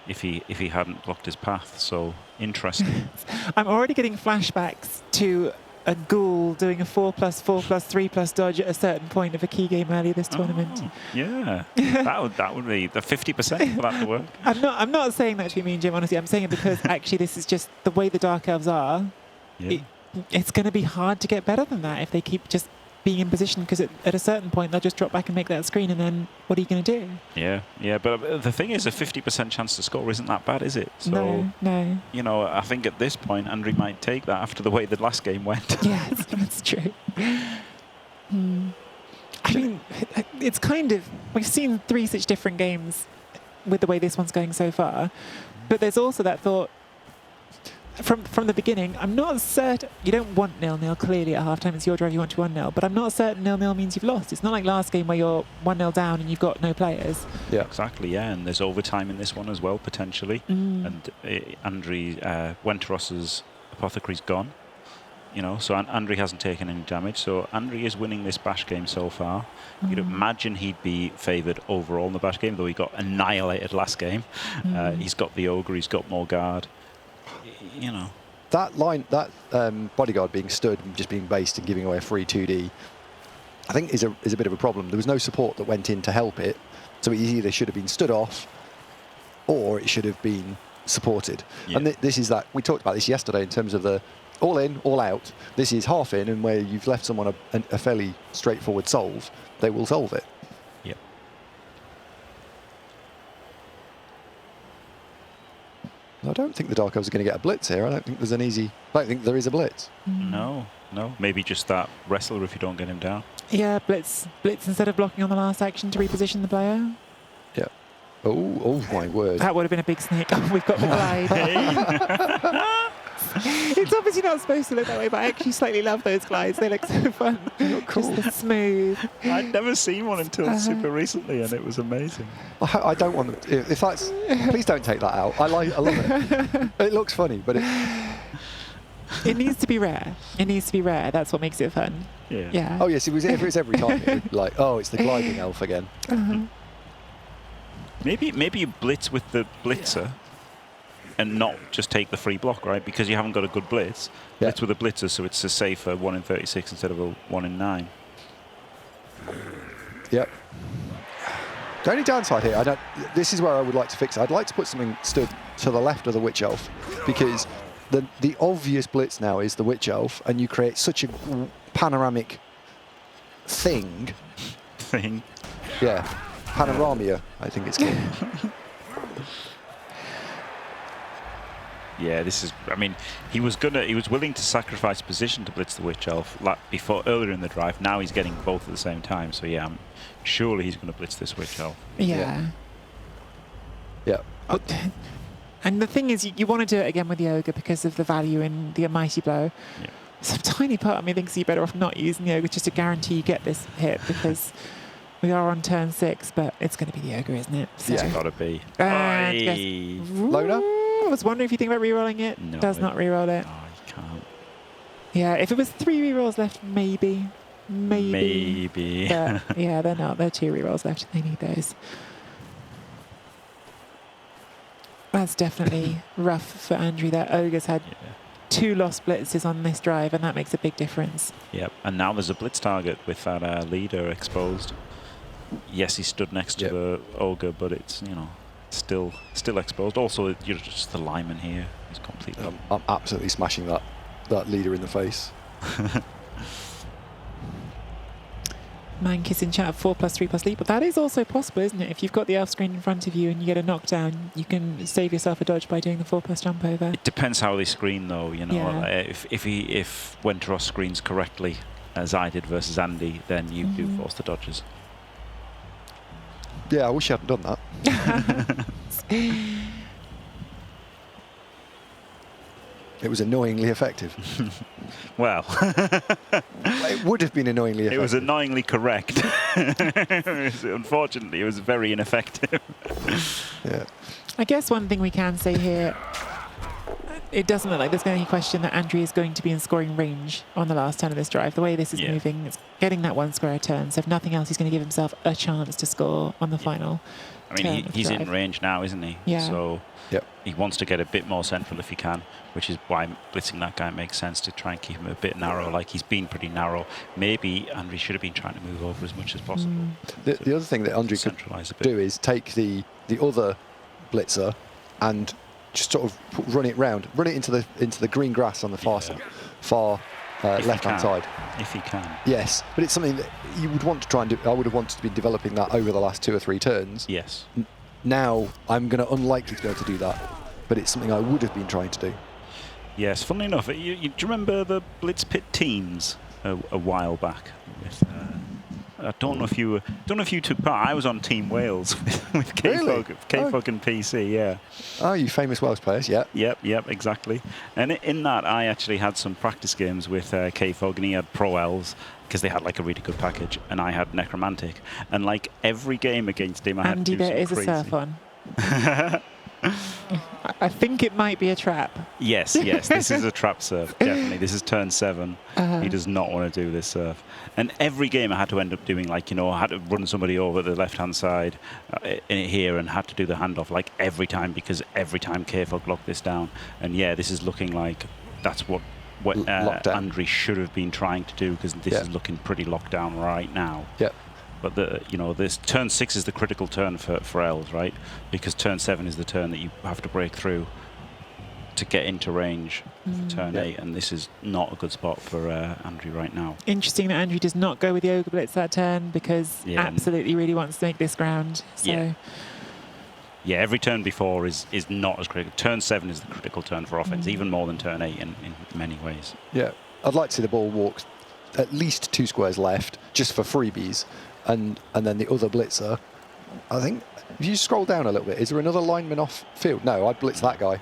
Speaker 3: if he hadn't blocked his path. So interesting.
Speaker 2: I'm already getting flashbacks to a ghoul doing a 4+4+3+ dodge at a certain point of a key game earlier this tournament.
Speaker 3: Oh, yeah, that would be the 50% for that to work.
Speaker 2: I'm not saying that to be mean, Jim, honestly. I'm saying it because actually this is just the way the Dark Elves are.
Speaker 3: Yeah.
Speaker 2: It's going to be hard to get better than that if they keep just being in position, because at a certain point they'll just drop back and make that screen, and then what are you going to do?
Speaker 3: Yeah, but the thing is, a 50% chance to score isn't that bad, is it? So,
Speaker 2: no.
Speaker 3: you know, I think at this point, Andrew might take that after the way the last game went.
Speaker 2: Yes, that's true. I mean, it's kind of, we've seen 3 such different games with the way this one's going so far, but there's also that thought, from the beginning, I'm not certain. You don't want 0-0 clearly at halftime. It's your drive. You want to 1-0, but I'm not certain 0-0 means you've lost. It's not like last game where you're 1-0 down and you've got no players.
Speaker 5: Yeah,
Speaker 3: exactly. Yeah, and there's overtime in this one as well potentially. And Andrew Wenteros's Apothecary's gone. You know, so Andrew hasn't taken any damage. So Andrew is winning this bash game so far. You'd imagine he'd be favoured overall in the bash game, though he got annihilated last game. He's got the ogre. He's got more guard. You know,
Speaker 5: that line, that bodyguard being stood and just being based and giving away a free 2D, I think is a bit of a problem. There was no support that went in to help it, so it either should have been stood off or it should have been supported.
Speaker 3: Yeah.
Speaker 5: And this is that, we talked about this yesterday in terms of the all in, all out. This is half in, and where you've left someone a fairly straightforward solve, they will solve it.
Speaker 3: Yep.
Speaker 5: I don't think the Dark Elves are going to get a blitz here. I don't think there is a blitz.
Speaker 3: No. Maybe just that wrestler if you don't get him down.
Speaker 2: Yeah, blitz instead of blocking on the last action to reposition the player.
Speaker 5: Yeah. Oh my word.
Speaker 2: That would have been a big sneak. Oh, we've got the glide. It's obviously not supposed to look that way, but I actually slightly love those glides. They look so fun.
Speaker 5: Cool.
Speaker 2: Just the smooth.
Speaker 3: I'd never seen one until super recently, and it was amazing.
Speaker 5: I don't want them. If that's, please don't take that out. I love it. It looks funny, but
Speaker 2: it needs to be rare. It needs to be rare. That's what makes it fun.
Speaker 3: Yeah.
Speaker 5: Oh yes, if it was every time, it would be like, oh, it's the gliding elf again.
Speaker 3: Maybe you blitz with the blitzer. And not just take the free block, right? Because you haven't got a good blitz.
Speaker 5: Yeah.
Speaker 3: Blitz with a blitzer, so it's a safer 1 in 36 instead of a 1 in 9.
Speaker 5: Yep. The only downside here, this is where I would like to fix it. I'd like to put something stood to the left of the Witch Elf, because the obvious blitz now is the Witch Elf, and you create such a panoramic thing. Yeah. Panoramia, I think it's called.
Speaker 3: Yeah, this is. I mean, he was willing to sacrifice position to blitz the Witch Elf earlier in the drive. Now he's getting both at the same time. So yeah, surely he's going to blitz this Witch Elf.
Speaker 2: Yeah. And the thing is, you want to do it again with the ogre because of the value in the mighty blow.
Speaker 3: Yeah.
Speaker 2: Some tiny part of me thinks you're better off not using the ogre just to guarantee you get this hit, because we are on turn 6, but it's going to be the ogre, isn't it? So,
Speaker 3: It's got to be.
Speaker 5: Loader?
Speaker 2: I was wondering if you think about re-rolling it.
Speaker 3: No,
Speaker 2: Does not re-roll it.
Speaker 3: No, you can't.
Speaker 2: Yeah, if it was 3 re-rolls left, maybe. But yeah, they're not. There are 2 re-rolls left. They need those. That's definitely rough for Andrew. That ogre's had 2 lost blitzes on this drive, and that makes a big difference.
Speaker 3: Yep. And now there's a blitz target with that leader exposed. Yes, he stood next to the ogre, but it's still exposed. Also, you're just the lineman here. He's completely.
Speaker 5: I'm absolutely smashing that leader in the face.
Speaker 2: Mankiss in chat of 4+3+leap, but that is also possible, isn't it? If you've got the elf screen in front of you and you get a knockdown, you can save yourself a dodge by doing the 4+ jump over.
Speaker 3: It depends how they screen, though.
Speaker 2: Yeah.
Speaker 3: If Wenteros screens correctly, as I did versus Andy, then you do force the dodges.
Speaker 5: Yeah, I wish you hadn't done that. It was annoyingly effective.
Speaker 3: Well,
Speaker 5: it would have been annoyingly effective.
Speaker 3: It was annoyingly correct. Unfortunately, it was very ineffective.
Speaker 5: Yeah.
Speaker 2: I guess one thing we can say here, it doesn't look like there's any question that Andrew is going to be in scoring range on the last turn of this drive. The way this is moving, it's getting that one square turn. So if nothing else, he's going to give himself a chance to score on the final.
Speaker 3: I mean, he's in range now, isn't he?
Speaker 2: Yeah.
Speaker 3: So he wants to get a bit more central if he can, which is why blitzing that guy makes sense, to try and keep him a bit narrow. Like, he's been pretty narrow. Maybe Andre should have been trying to move over as much as possible.
Speaker 5: The other thing that Andre could do is take the other blitzer and just sort of run it into the green grass on the far left-hand side.
Speaker 3: If he can.
Speaker 5: Yes, but it's something that you would want to try and do. I would have wanted to be developing that over the last 2 or 3 turns.
Speaker 3: Yes.
Speaker 5: Now I'm unlikely to be able to do that, but it's something I would have been trying to do.
Speaker 3: Yes, funnily enough, do you remember the Blitz Pit teams a while back? With, I don't know if you took part. I was on Team Wales with K-Fog and PC. Yeah.
Speaker 5: Oh, you famous Welsh players, yeah.
Speaker 3: Yep, exactly. And in that, I actually had some practice games with K-Fog, and he had Pro Elves, because they had like a really good package, and I had Necromantic. And like every game against him, I had to do
Speaker 2: there is
Speaker 3: crazy.
Speaker 2: a surf on. I think it might be a trap.
Speaker 3: Yes, this is a trap surf, definitely. This is turn 7. He does not want to do this surf. And every game I had to end up doing, like, I had to run somebody over the left-hand side in here and had to do the handoff, like, every time, because every time K-Fog locked this down. And yeah, this is looking like that's what Andre should have been trying to do, because this is looking pretty locked down right now.
Speaker 5: Yeah.
Speaker 3: But this turn 6 is the critical turn for elves, right? Because turn 7 is the turn that you have to break through to get into range for turn 8, and this is not a good spot for Andrew right now.
Speaker 2: Interesting that Andrew does not go with the Ogre Blitz that turn, because absolutely really wants to make this ground. So.
Speaker 3: Yeah, every turn before is not as critical. Turn 7 is the critical turn for offense, even more than turn 8 in many ways. Yeah,
Speaker 5: I'd like to see the ball walk at least 2 squares left, just for freebies. And then the other blitzer, I think, if you scroll down a little bit, is there another lineman off field? No, I'd blitz that guy.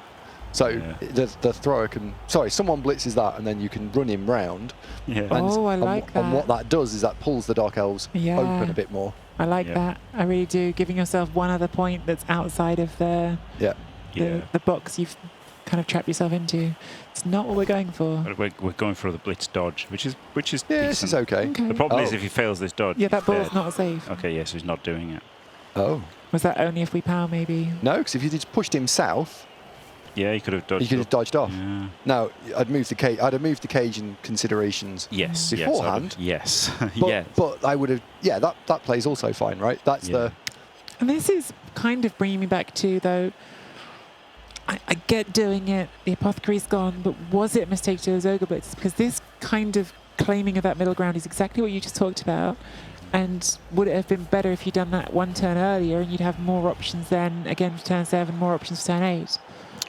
Speaker 5: So the thrower can, someone blitzes that, and then you can run him round.
Speaker 3: Yeah.
Speaker 5: And,
Speaker 2: I like that.
Speaker 5: And what that does is that pulls the Dark Elves open a bit more.
Speaker 2: I like that. I really do. Giving yourself one other point that's outside of the box you've kind of trapped yourself into. It's not what we're going for.
Speaker 3: But we're going for the blitz dodge, which is decent.
Speaker 5: This is okay.
Speaker 3: The problem is if he fails this dodge.
Speaker 2: Yeah, that ball's not safe.
Speaker 3: Okay, yes, he's not doing it.
Speaker 5: Oh.
Speaker 2: Was that only if we power, maybe?
Speaker 5: No, because if you just pushed him south.
Speaker 3: Yeah, he could have dodged.
Speaker 5: He could have dodged off.
Speaker 3: Yeah.
Speaker 5: No, I'd have moved the cage in considerations.
Speaker 3: Yes.
Speaker 5: Beforehand.
Speaker 3: Yes.
Speaker 5: But I would have. Yeah, that plays also fine, right? That's the.
Speaker 2: And this is kind of bringing me back to, though. I get doing it. The apothecary's gone, but was it a mistake to do those Ogre Blitzes? Because this kind of claiming of that middle ground is exactly what you just talked about. And would it have been better if you'd done that one turn earlier, and you'd have more options then again for turn 7, more options for turn 8?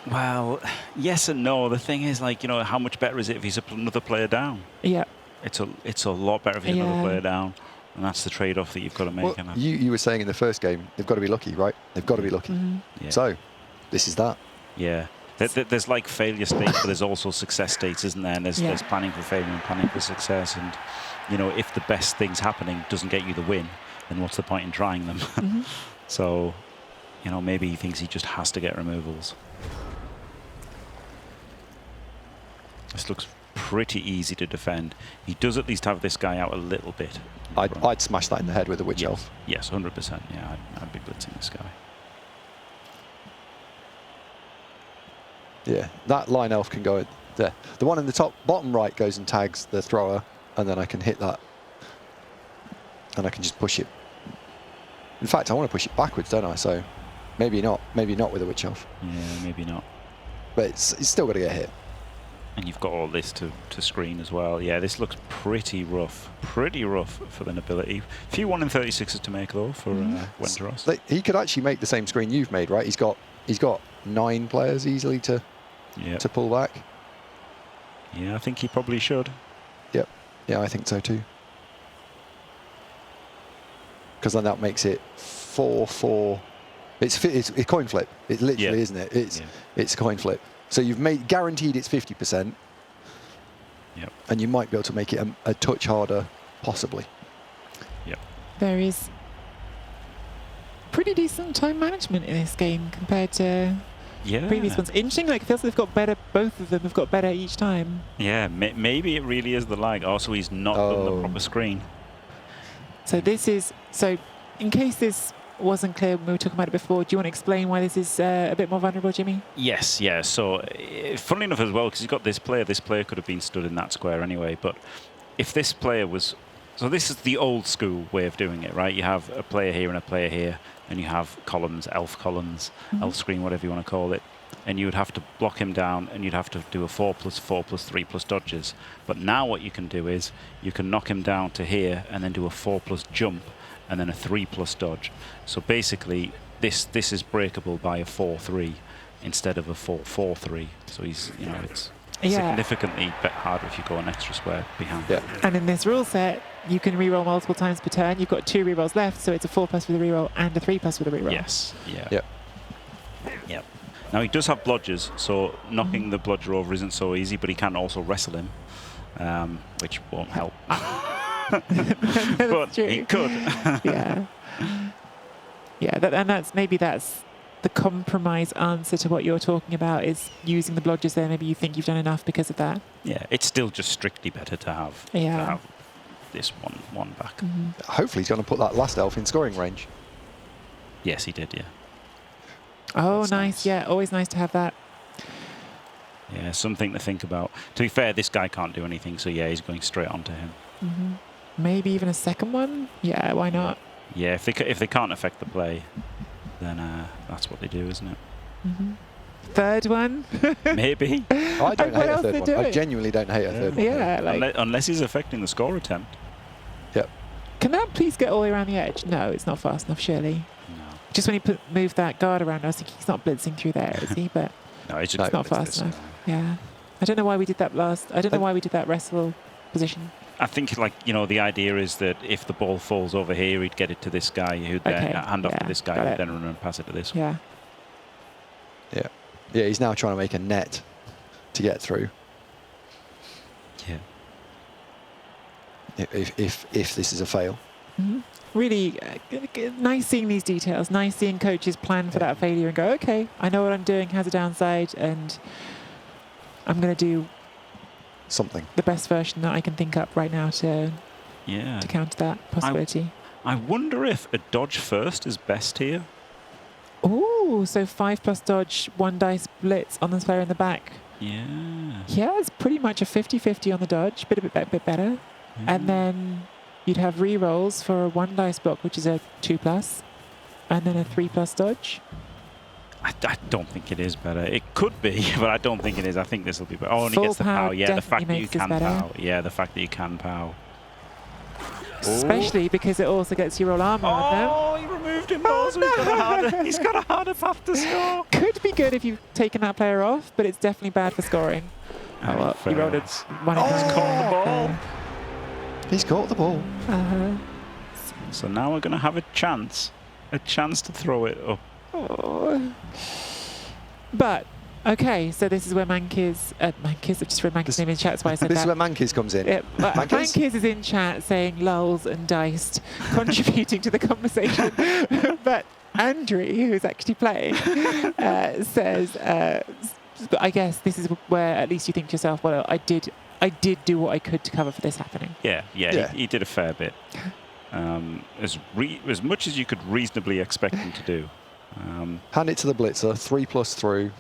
Speaker 3: Well, yes and no. The thing is, like, how much better is it if he's another player down?
Speaker 2: Yeah.
Speaker 3: It's a lot better if he's another player down, and that's the trade-off that you've got to make.
Speaker 5: Well, you were saying in the first game, they've got to be lucky, right? They've got to be lucky.
Speaker 2: Mm-hmm.
Speaker 3: Yeah.
Speaker 5: So, this is that.
Speaker 3: Yeah. There's like failure states, but there's also success states, isn't there? And there's planning for failure and planning for success. And, if the best things happening doesn't get you the win, then what's the point in trying them?
Speaker 2: Mm-hmm.
Speaker 3: So, maybe he thinks he just has to get removals. This looks pretty easy to defend. He does at least have this guy out a little bit.
Speaker 5: I'd smash that in the head with a Witch Elf.
Speaker 3: Yes, 100%. Yeah, I'd be blitzing this guy.
Speaker 5: Yeah, that line elf can go there. The one in the bottom right goes and tags the thrower, and then I can hit that. And I can just push it. In fact, I want to push it backwards, don't I? So maybe not. Maybe not with a Witch Elf.
Speaker 3: Yeah, maybe not.
Speaker 5: But it's still got to get hit.
Speaker 3: And you've got all this to screen as well. Yeah, this looks pretty rough. Pretty rough for the nobility. Few 1 in 36s to make, though, for Wenderos.
Speaker 5: He could actually make the same screen you've made, right? He's got 9 players easily to pull back.
Speaker 3: Yeah, I think he probably should.
Speaker 5: Yep. Yeah, I think so too. Because then that makes it 4-4. It's a coin flip. It literally isn't it? It's a coin flip. So you've guaranteed it's 50%.
Speaker 3: Yep.
Speaker 5: And you might be able to make it a touch harder, possibly.
Speaker 3: Yep.
Speaker 2: There is pretty decent time management in this game compared to
Speaker 3: Yeah.
Speaker 2: previous ones. Interesting, like, it feels like they've got better, both of them have got better each time.
Speaker 3: Yeah, maybe it really is the lag. Also, he's not done the proper screen.
Speaker 2: So this is, so in case this wasn't clear when we were talking about it before, do you want to explain why this is a bit more vulnerable, Jimmy?
Speaker 3: Yes, yeah. So, funnily enough as well, because he's got this player could have been stood in that square anyway. But if this player was, so this is the old school way of doing it, right? You have a player here and a player here, and you have columns, elf screen, whatever you want to call it. And you would have to block him down, and you'd have to do a 4+4+3+ dodges. But now what you can do is you can knock him down to here, and then do a 4+ jump, and then a 3+ dodge. So basically, this is breakable by a 4-3 instead of a 4-4-3. So he's, you know, it's significantly harder if you go an extra square behind.
Speaker 5: Yeah.
Speaker 2: And in this rule set, you can reroll multiple times per turn. You've got 2 rerolls left, so it's a 4+ with a reroll and a 3+ with a reroll.
Speaker 3: Yes. Yeah.
Speaker 5: Yep.
Speaker 3: Yep. Now he does have blodgers, so knocking the blodger over isn't so easy, but he can also wrestle him, which won't help. But
Speaker 2: true.
Speaker 3: he could.
Speaker 2: Yeah. Yeah, that's the compromise answer to what you're talking about, is using the blodgers there. Maybe you think you've done enough because of that.
Speaker 3: Yeah, it's still just strictly better to have, this one back.
Speaker 5: Hopefully he's going to put that last elf in scoring range.
Speaker 3: Yes, he did, yeah.
Speaker 2: Oh,
Speaker 3: That's
Speaker 2: nice. Yeah, always nice to have that.
Speaker 3: Yeah, something to think about. To be fair, this guy can't do anything, so yeah, he's going straight onto him.
Speaker 2: Maybe even a second one? Yeah, why not?
Speaker 3: Yeah, if they can't affect the play, then that's what they do, isn't it?
Speaker 2: Third one?
Speaker 3: Maybe.
Speaker 5: I don't
Speaker 2: What
Speaker 5: hate a
Speaker 2: else
Speaker 5: third
Speaker 2: they
Speaker 5: one. I
Speaker 2: doing?
Speaker 5: genuinely don't hate a third one.
Speaker 2: Yeah, like,
Speaker 3: Unless he's affecting the score attempt.
Speaker 5: Yep.
Speaker 2: can that please get all the way around the edge? No, it's not fast enough, surely.
Speaker 3: No.
Speaker 2: Just when he moved that guard around, I was thinking he's not blitzing through there, is he? But
Speaker 3: No, it's
Speaker 2: it's not fast enough. Yeah. I don't know why we did that I don't know why we did that wrestle position.
Speaker 3: I think, like, you know, the idea is that if the ball falls over here, he'd get it to this guy, who'd then hand off to this guy, who'd then run and pass it to this one.
Speaker 2: Yeah.
Speaker 5: Yeah. Yeah, he's now trying to make a net to get through.
Speaker 3: Yeah.
Speaker 5: If this is a fail.
Speaker 2: Really nice seeing these details. Nice seeing coaches plan for that failure and go, okay, I know what I'm doing, has a downside, and I'm going to do
Speaker 5: Something.
Speaker 2: the best version that I can think up right now to counter that possibility.
Speaker 3: I wonder if a dodge first is best here.
Speaker 2: Ooh, so 5+ dodge, 1 dice blitz on the player in the back.
Speaker 3: Yeah.
Speaker 2: Yeah, it's pretty much a 50-50 on the dodge, bit better. And then you'd have re-rolls for a 1 dice block, which is a 2+, and then a 3+ dodge.
Speaker 3: I don't think it is better. It could be, but I don't think it is. I think this will be better. Oh, and he
Speaker 2: Full
Speaker 3: gets the
Speaker 2: pow
Speaker 3: pow. Yeah, the fact that you
Speaker 2: definitely
Speaker 3: can
Speaker 2: makes this
Speaker 3: pow. Yeah, the fact that you can pow.
Speaker 2: Especially because it also gets you roll armor on them.
Speaker 3: Oh, he removed him. Oh, so he's got a harder path to score.
Speaker 2: Could be good if you've taken that player off, but it's definitely bad for scoring. Oh, well, he rolled it. One in
Speaker 3: He's
Speaker 2: hand.
Speaker 3: caught the ball.
Speaker 5: He's caught the ball.
Speaker 3: So now we're going to have a chance to throw it up.
Speaker 2: Oh. But, okay, so this is where Mankiz, I just read Mankiz's name in chat, that's why I said
Speaker 5: This
Speaker 2: that.
Speaker 5: is where Mankiz comes in.
Speaker 2: Yeah,
Speaker 5: Mankiz?
Speaker 2: Mankiz is in chat saying lulz and diced, contributing to the conversation. But Andrew, who's actually playing, says, I guess this is where at least you think to yourself, well, I did do what I could to cover for this happening.
Speaker 3: Yeah. He did a fair bit. As much as you could reasonably expect him to do.
Speaker 5: Hand it to the blitzer, 3+ through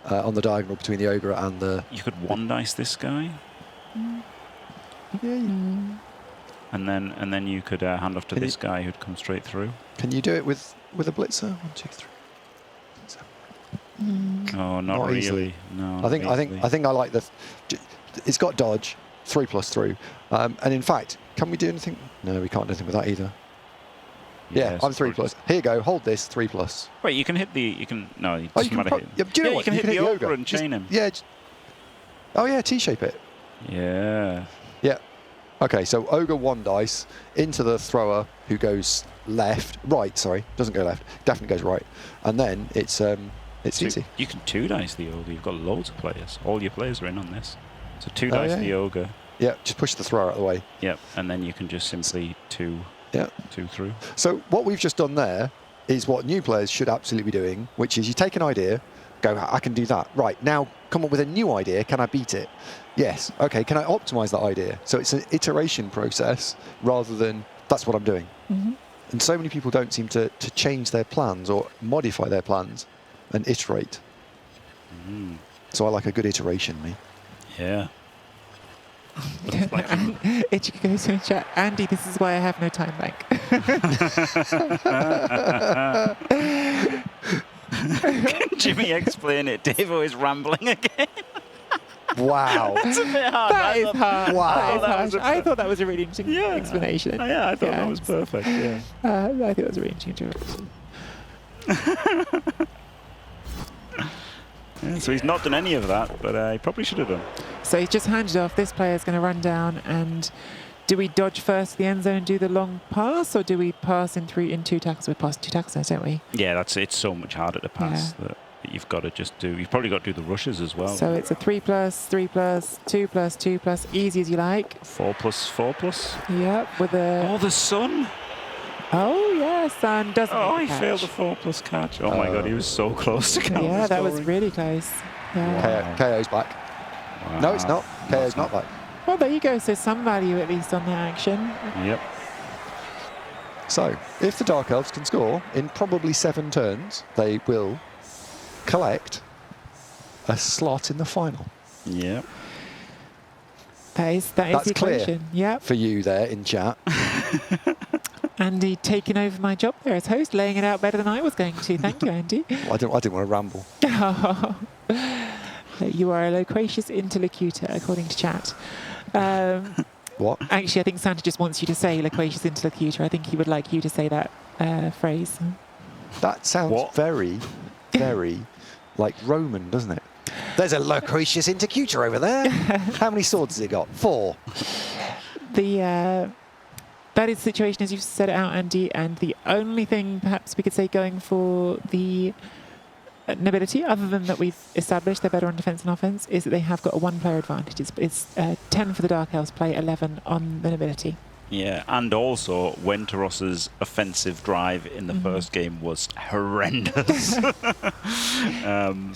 Speaker 5: on the diagonal between the ogre and the...
Speaker 3: You could 1 dice this guy.
Speaker 5: Yeah.
Speaker 3: And then you could hand off to this guy who'd come straight through.
Speaker 5: Can you do it with a blitzer? 1, 2, 3.
Speaker 3: Oh, not really.
Speaker 5: Easily.
Speaker 3: No.
Speaker 5: I think I like the... It's got dodge, 3+ through. And in fact, can we do anything? No, we can't do anything with that either. Yeah, I'm 3+. Here you go. Hold this 3+.
Speaker 3: Wait, you can hit the. You can no. It
Speaker 5: Oh,
Speaker 3: doesn't
Speaker 5: you can.
Speaker 3: matter. Hit.
Speaker 5: Yeah, do you know what?
Speaker 3: You can hit the ogre and chain him.
Speaker 5: Yeah. Oh yeah, T-shape it.
Speaker 3: Yeah.
Speaker 5: Yeah. Okay, so ogre 1 dice into the thrower who goes right. Sorry, doesn't go left. Definitely goes right. And then it's easy.
Speaker 3: You can 2 dice the ogre. You've got loads of players. All your players are in on this. So 2 dice the ogre.
Speaker 5: Yeah, just push the thrower out of the way.
Speaker 3: Yep, and then you can just simply 2 through.
Speaker 5: So what we've just done there is what new players should absolutely be doing, which is you take an idea go, I can do that. Right, now come up with a new idea. Can I beat it? Yes. Okay, can I optimize that idea? So it's an iteration process rather than that's what I'm doing. And so many people don't seem to change their plans or modify their plans and iterate. So I like a good iteration, me.
Speaker 3: Yeah.
Speaker 2: Ichika goes in chat. Andy, this is why I have no time bank.
Speaker 3: Can Jimmy explain it? Dave is rambling again.
Speaker 5: Wow.
Speaker 3: It's a bit hard.
Speaker 2: That is hard.
Speaker 5: Wow.
Speaker 2: That is
Speaker 3: That
Speaker 2: harsh.
Speaker 3: was a-
Speaker 2: I thought that was a really interesting
Speaker 3: Yeah.
Speaker 2: explanation.
Speaker 3: Yeah, I thought that was perfect. Yeah.
Speaker 2: I think that was a really interesting explanation.
Speaker 3: Yeah, so he's not done any of that, but he probably should have done.
Speaker 2: So he's just handed off. This player's going to run down, and do we dodge first the end zone and do the long pass, or do we pass in two tackles? We pass 2 tackles, don't we?
Speaker 3: Yeah, it's so much harder to pass that you've got to just do. You've probably got to do the rushes as well.
Speaker 2: So it's a 3+, 3+, 2+, 2+, easy as you like.
Speaker 3: 4+4+.
Speaker 2: Yep, with a...
Speaker 3: Oh, the sun!
Speaker 2: Oh, yes, and doesn't
Speaker 3: Oh,
Speaker 2: make
Speaker 3: he
Speaker 2: the
Speaker 3: failed the
Speaker 2: catch.
Speaker 3: 4+ catch. Oh my God, he was so close to counting.
Speaker 2: Yeah, that was really close. Yeah.
Speaker 5: KO's back. No, it's not. KO's not back.
Speaker 2: Well, there you go. So some value at least on the action.
Speaker 3: Yep.
Speaker 5: So, if the Dark Elves can score in probably 7 turns, they will collect a slot in the final.
Speaker 3: Yep.
Speaker 2: That's
Speaker 5: That's
Speaker 2: the
Speaker 5: clear.
Speaker 2: equation. Yep.
Speaker 5: For you there in chat.
Speaker 2: Andy taking over my job there as host, laying it out better than I was going to. Thank you, Andy.
Speaker 5: I didn't want to ramble.
Speaker 2: You are a loquacious interlocutor, according to chat.
Speaker 5: What?
Speaker 2: Actually, I think Santa just wants you to say loquacious interlocutor. I think he would like you to say that phrase.
Speaker 5: That sounds
Speaker 3: What?
Speaker 5: very, very like Roman, doesn't it? There's a loquacious interlocutor over there. How many swords has he got? 4.
Speaker 2: That is the situation as you've set it out, Andy, and the only thing perhaps we could say going for the nobility, other than that we've established they're better on defence and offence, is that they have got a 1-player advantage. It's 10 for the Dark Elves, play 11 on the nobility.
Speaker 3: Yeah, and also Wenteros's offensive drive in the first game was horrendous.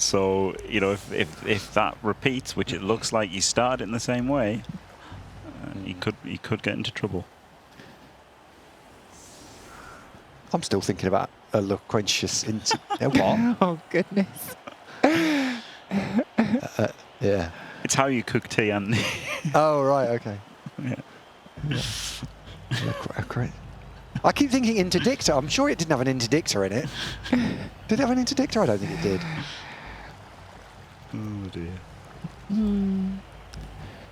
Speaker 3: So you know, if that repeats, which it looks like he started in the same way, he could get into trouble.
Speaker 5: I'm still thinking about a loquacious what?
Speaker 2: Oh, goodness.
Speaker 5: Yeah.
Speaker 3: It's how you cook tea, and
Speaker 5: Oh, right, okay.
Speaker 3: yeah.
Speaker 5: Great. I keep thinking interdictor. I'm sure it didn't have an interdictor in it. Did it have an interdictor? I don't think it did.
Speaker 3: Oh dear.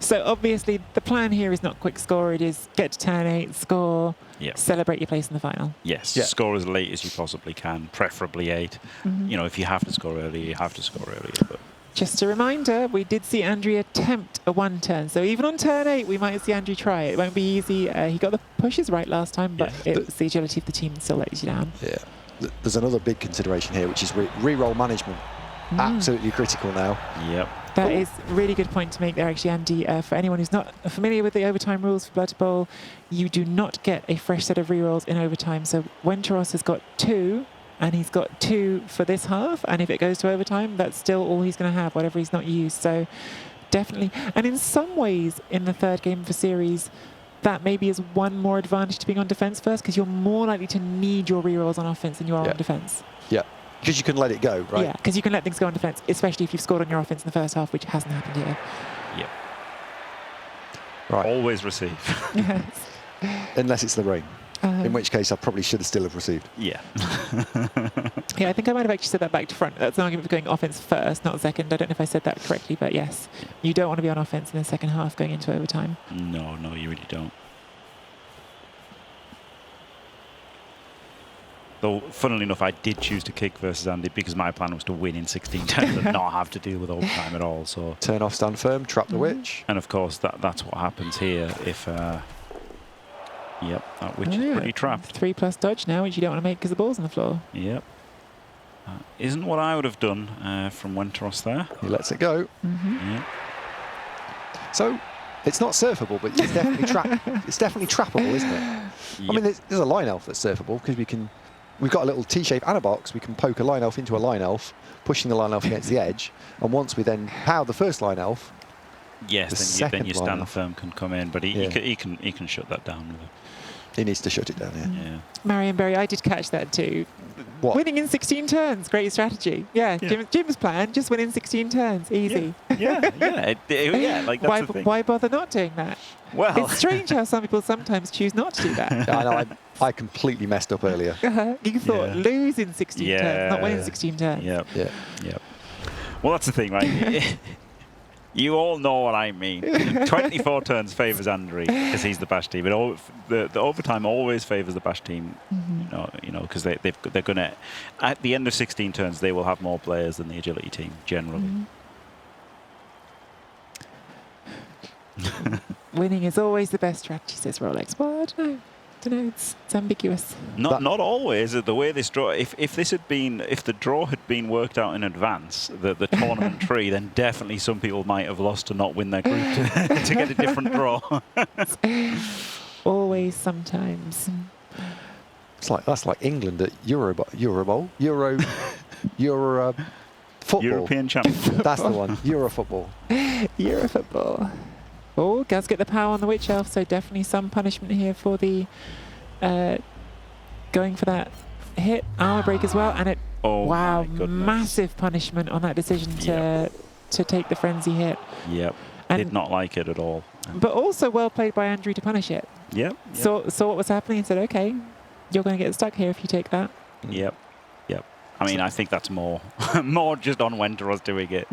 Speaker 2: So obviously the plan here is not quick score, it is get to turn 8, score,
Speaker 3: Yeah.
Speaker 2: celebrate your place in the final.
Speaker 3: Yes,
Speaker 5: Yeah.
Speaker 3: score as late as you possibly can, preferably 8. You know, if you have to score early, you have to score earlier. But
Speaker 2: Just a reminder, we did see Andrew attempt a 1 turn, so even on turn 8 we might see Andrew try it. It won't be easy. He got the pushes right last time, but
Speaker 3: Yeah.
Speaker 2: it was the agility of the team that still lets you down.
Speaker 5: Yeah. There's another big consideration here, which is re-roll management. Absolutely critical now.
Speaker 3: yep.
Speaker 2: That is a really good point to make there, actually, Andy. For anyone who's not familiar with the overtime rules for Blood Bowl, you do not get a fresh set of rerolls in overtime. So Wenteros has got 2, and he's got 2 for this half. And if it goes to overtime, that's still all he's going to have, whatever he's not used. So definitely. And in some ways, in the third game of a series, that maybe is one more advantage to being on defence first, because you're more likely to need your rerolls on offence than you are
Speaker 5: Yeah.
Speaker 2: on defence.
Speaker 5: Yeah. Because you can let it go, right?
Speaker 2: Yeah, because you can let things go on defence, especially if you've scored on your offence in the first half, which hasn't happened here.
Speaker 3: Yep.
Speaker 5: Right.
Speaker 3: Always receive.
Speaker 2: Yes.
Speaker 5: Unless it's the rain. In which case, I probably should have still have received.
Speaker 3: Yeah.
Speaker 2: Yeah, I think I might have actually said that back to front. That's an argument for going offence first, not second. I don't know if I said that correctly, but yes. You don't want to be on offence in the second half going into overtime.
Speaker 3: No, you really don't. Though, funnily enough, I did choose to kick versus Andy because my plan was to win in 16 turns and not have to deal with overtime at all. So,
Speaker 5: Turn off, stand firm, trap the witch.
Speaker 3: and of course, that's what happens here if. Yep, that witch is
Speaker 2: Yeah,
Speaker 3: pretty trapped.
Speaker 2: 3+ dodge now, which you don't want to make because the ball's on the floor.
Speaker 3: Yep. Isn't what I would have done from Wenteros there.
Speaker 5: He lets it go.
Speaker 3: Yeah.
Speaker 5: So, it's not surfable, but it's definitely it's definitely trappable, isn't it? I mean, there's a line elf that's surfable because we can we've got a little T-shape and a box. We can poke a line elf into a line elf, pushing the line elf against the edge. And once we then power the first line elf,
Speaker 3: Yes, then your stand firm can come in, but he can shut that down with it.
Speaker 5: He needs to shut it down,
Speaker 3: Yeah.
Speaker 2: Marion Berry, I did catch that too.
Speaker 5: What?
Speaker 2: Winning in 16 turns, great strategy. Yeah, Jim's plan, just win in 16 turns, easy.
Speaker 3: Yeah. Like that's the thing.
Speaker 2: Why bother not doing that?
Speaker 3: Well,
Speaker 2: It's strange how some people sometimes choose not to do that.
Speaker 5: I know, I completely messed up earlier.
Speaker 2: You thought lose in 16 turns, not win in
Speaker 3: Yeah.
Speaker 2: 16 turns.
Speaker 3: Yep.
Speaker 5: Yeah.
Speaker 3: Well, that's the thing, right? You all know what I mean. 24 turns favours Andri because he's the bash team. The overtime always favours the bash team. You know, because they're going to, at the end of 16 turns, they will have more players than the agility team generally.
Speaker 2: Winning is always the best strategy, says Rolex. Well, I don't know. It's ambiguous.
Speaker 3: Not always. The way this draw, if the draw had been worked out in advance, the tournament tree, then definitely some people might have lost to not win their group to get a different draw.
Speaker 2: Always, sometimes.
Speaker 5: That's like England at Euro football.
Speaker 3: European champion.
Speaker 5: That's the one. Euro football.
Speaker 2: Euro football. Oh, Gaz get the power on the Witch Elf, so definitely some punishment here for the going for that hit. Armor break as well, and it.
Speaker 3: Oh,
Speaker 2: wow,
Speaker 3: my goodness.
Speaker 2: massive punishment on that decision to take the frenzy hit.
Speaker 3: Yep. Did not like it at all.
Speaker 2: But also well played by Andrew to punish it.
Speaker 3: Yep.
Speaker 2: Saw what was happening and said, okay, you're going to get stuck here if you take that.
Speaker 3: Yep. I mean, I think that's more just on Wenteros doing it.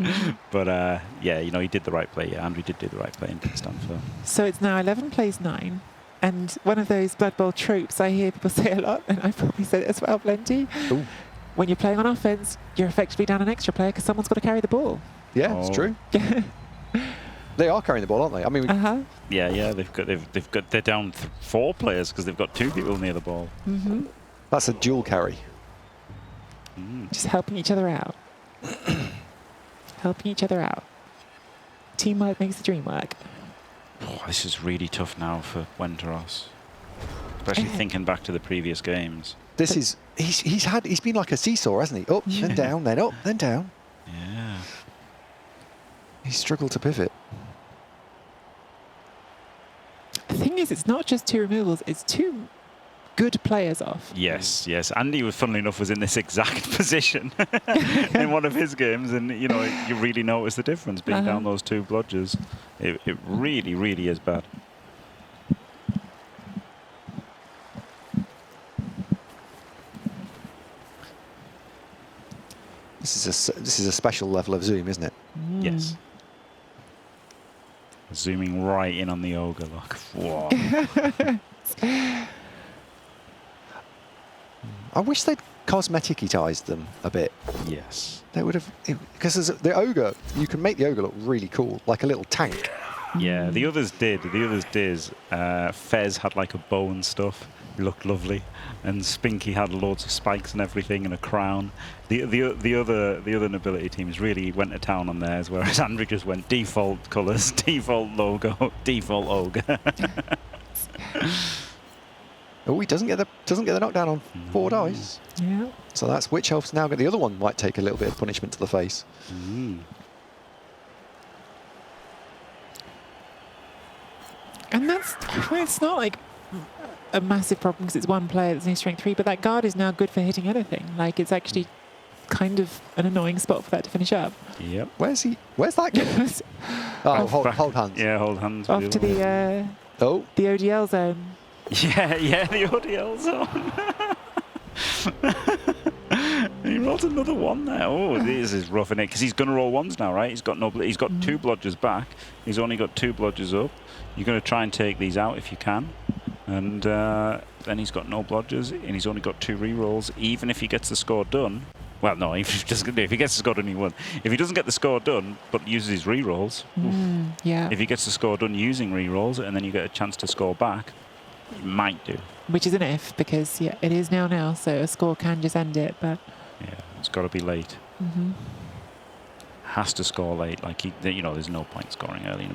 Speaker 3: But he did the right play. Yeah, Andrew did do the right play and did stand for.
Speaker 2: So it's now 11 plays 9. And one of those Blood Bowl tropes I hear people say a lot, and I probably said it as well plenty.
Speaker 5: Ooh.
Speaker 2: When you're playing on offense, you're effectively down an extra player because someone's got to carry the ball.
Speaker 5: Yeah, it's true. They are carrying the ball, aren't they? I mean,
Speaker 3: Yeah. They're down 4 players because they've got 2 people near the ball.
Speaker 5: that's a dual carry.
Speaker 2: Just helping each other out. Helping each other out. Teamwork makes the dream work.
Speaker 3: Oh, this is really tough now for Wenteros, especially thinking back to the previous games.
Speaker 5: This is he's been like a seesaw, hasn't he? Up, then down, then up, then down.
Speaker 3: Yeah.
Speaker 5: He's struggled to pivot.
Speaker 2: The thing is, it's not just 2 removals, it's 2 good players off.
Speaker 3: Yes. Andy, funnily enough, was in this exact position in one of his games, and you really notice the difference being down those 2 blodgers. It really, really is bad.
Speaker 5: This is a special level of zoom, isn't it?
Speaker 3: Yes. Zooming right in on the ogre, look. Whoa.
Speaker 5: I wish they'd cosmeticized them a bit.
Speaker 3: Yes.
Speaker 5: They would have, because the ogre, you can make the ogre look really cool, like a little tank.
Speaker 3: Yeah, the others did. Fez had like a bow and stuff. He looked lovely, and Spinky had loads of spikes and everything and a crown. The other nobility teams really went to town on theirs, whereas Andrew just went default colours, default logo, default ogre.
Speaker 5: Oh, he doesn't get the knockdown on 4 dice.
Speaker 2: Yeah.
Speaker 5: So that's Witch Elf's now. The other one might take a little bit of punishment to the face.
Speaker 2: And it's not like a massive problem because it's 1 player that's only strength 3, but that guard is now good for hitting anything. Like, it's actually kind of an annoying spot for that to finish up.
Speaker 3: Yep.
Speaker 5: Where's that going? Oh, hold hands.
Speaker 3: Yeah, hold hands.
Speaker 2: Off to the ODL zone.
Speaker 3: Yeah, the ODL zone. He rolled another 1 there. Oh, this is rough, isn't it? Because he's going to roll 1s now, right? He's got 2 blodgers back. He's only got 2 blodgers up. You're going to try and take these out if you can. And then he's got no blodgers, and he's only got 2 rerolls. Even if he gets the score done, well, no, if he gets the score done, he won. If he doesn't get the score done, but uses his rerolls,
Speaker 2: yeah.
Speaker 3: if he gets the score done using rerolls, and then you get a chance to score back, you might do.
Speaker 2: Which is an if, because it is now, so a score can just end it, but...
Speaker 3: Yeah, it's got to be late. Has to score late. Like, there's no point scoring early, no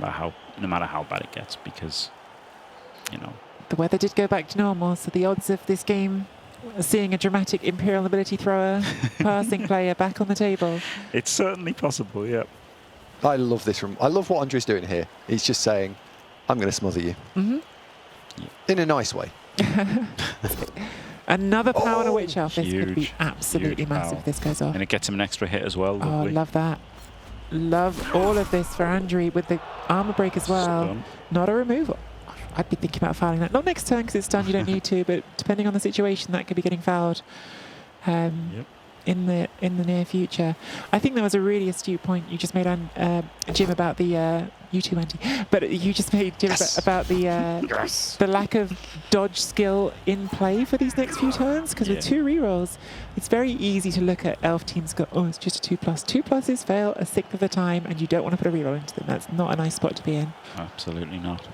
Speaker 3: matter how bad it gets, because,
Speaker 2: The weather did go back to normal, so the odds of this game seeing a dramatic Imperial Nobility thrower passing player back on the table.
Speaker 3: It's certainly possible, yeah.
Speaker 5: I love this room. I love what Andrew's doing here. He's just saying, I'm going to smother you. In a nice way.
Speaker 2: Another power on a Witch Elf. This could be
Speaker 3: Huge,
Speaker 2: absolutely
Speaker 3: huge
Speaker 2: massive
Speaker 3: power.
Speaker 2: if this goes off.
Speaker 3: And it gets him an extra hit as well.
Speaker 2: Oh,
Speaker 3: Lovely.
Speaker 2: love that. Love all of this for Andrew with the armor break as well.
Speaker 3: Stun.
Speaker 2: Not a removal. I'd be thinking about fouling that. Not next turn because it's done, you don't need to, but depending on the situation, that could be getting fouled in the near future. I think that was a really astute point you just made, Jim, about the you too, Andy, but you just made, Jim, about the lack of dodge skill in play for these next few turns, because with 2 rerolls, it's very easy to look at elf teams and go, oh, it's just a 2+. 2+s fail a sixth of the time, and you don't want to put a reroll into them. That's not a nice spot to be in.
Speaker 3: Absolutely not.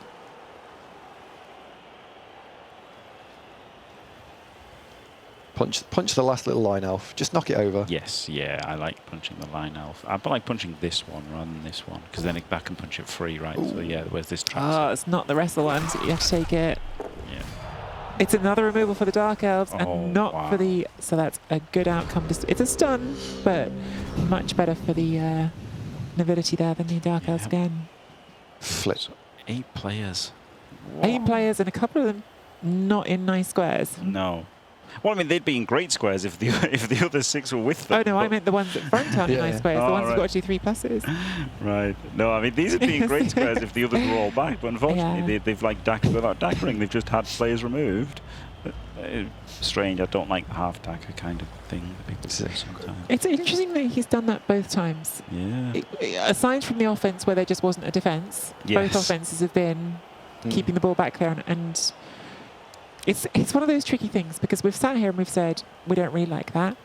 Speaker 5: Punch the last little line elf. Just knock it over.
Speaker 3: Yes, yeah, I like punching the line elf. I like punching this one rather than this one, because then that can punch it free, right? Ooh. So yeah, where's this trap?
Speaker 2: Oh, it's not the wrestle ones. You have to take it.
Speaker 3: Yeah.
Speaker 2: It's another removal for the Dark Elves and not for the... So that's a good outcome. It's a stun, but much better for the Nobility there than the Dark Elves again.
Speaker 5: Flip.
Speaker 3: So 8 players.
Speaker 2: 8 players and a couple of them not in nice squares.
Speaker 3: No. Well, I mean, they'd be in great squares if the other 6 were with them.
Speaker 2: Oh, no, I meant the ones at front aren't in nice squares. The ones who've got to do 3+s.
Speaker 3: Right. No, I mean, these would be in great squares if the others were all back, but unfortunately, they've like Dacker without Dackering. They've just had players removed. But, strange. I don't like the half Dacker kind of thing that people say sometimes.
Speaker 2: It's interesting that he's done that both times.
Speaker 3: Yeah.
Speaker 2: Aside from the offense where there just wasn't a defense, both offenses have been keeping the ball back there, and it's one of those tricky things, because we've sat here and we've said we don't really like that,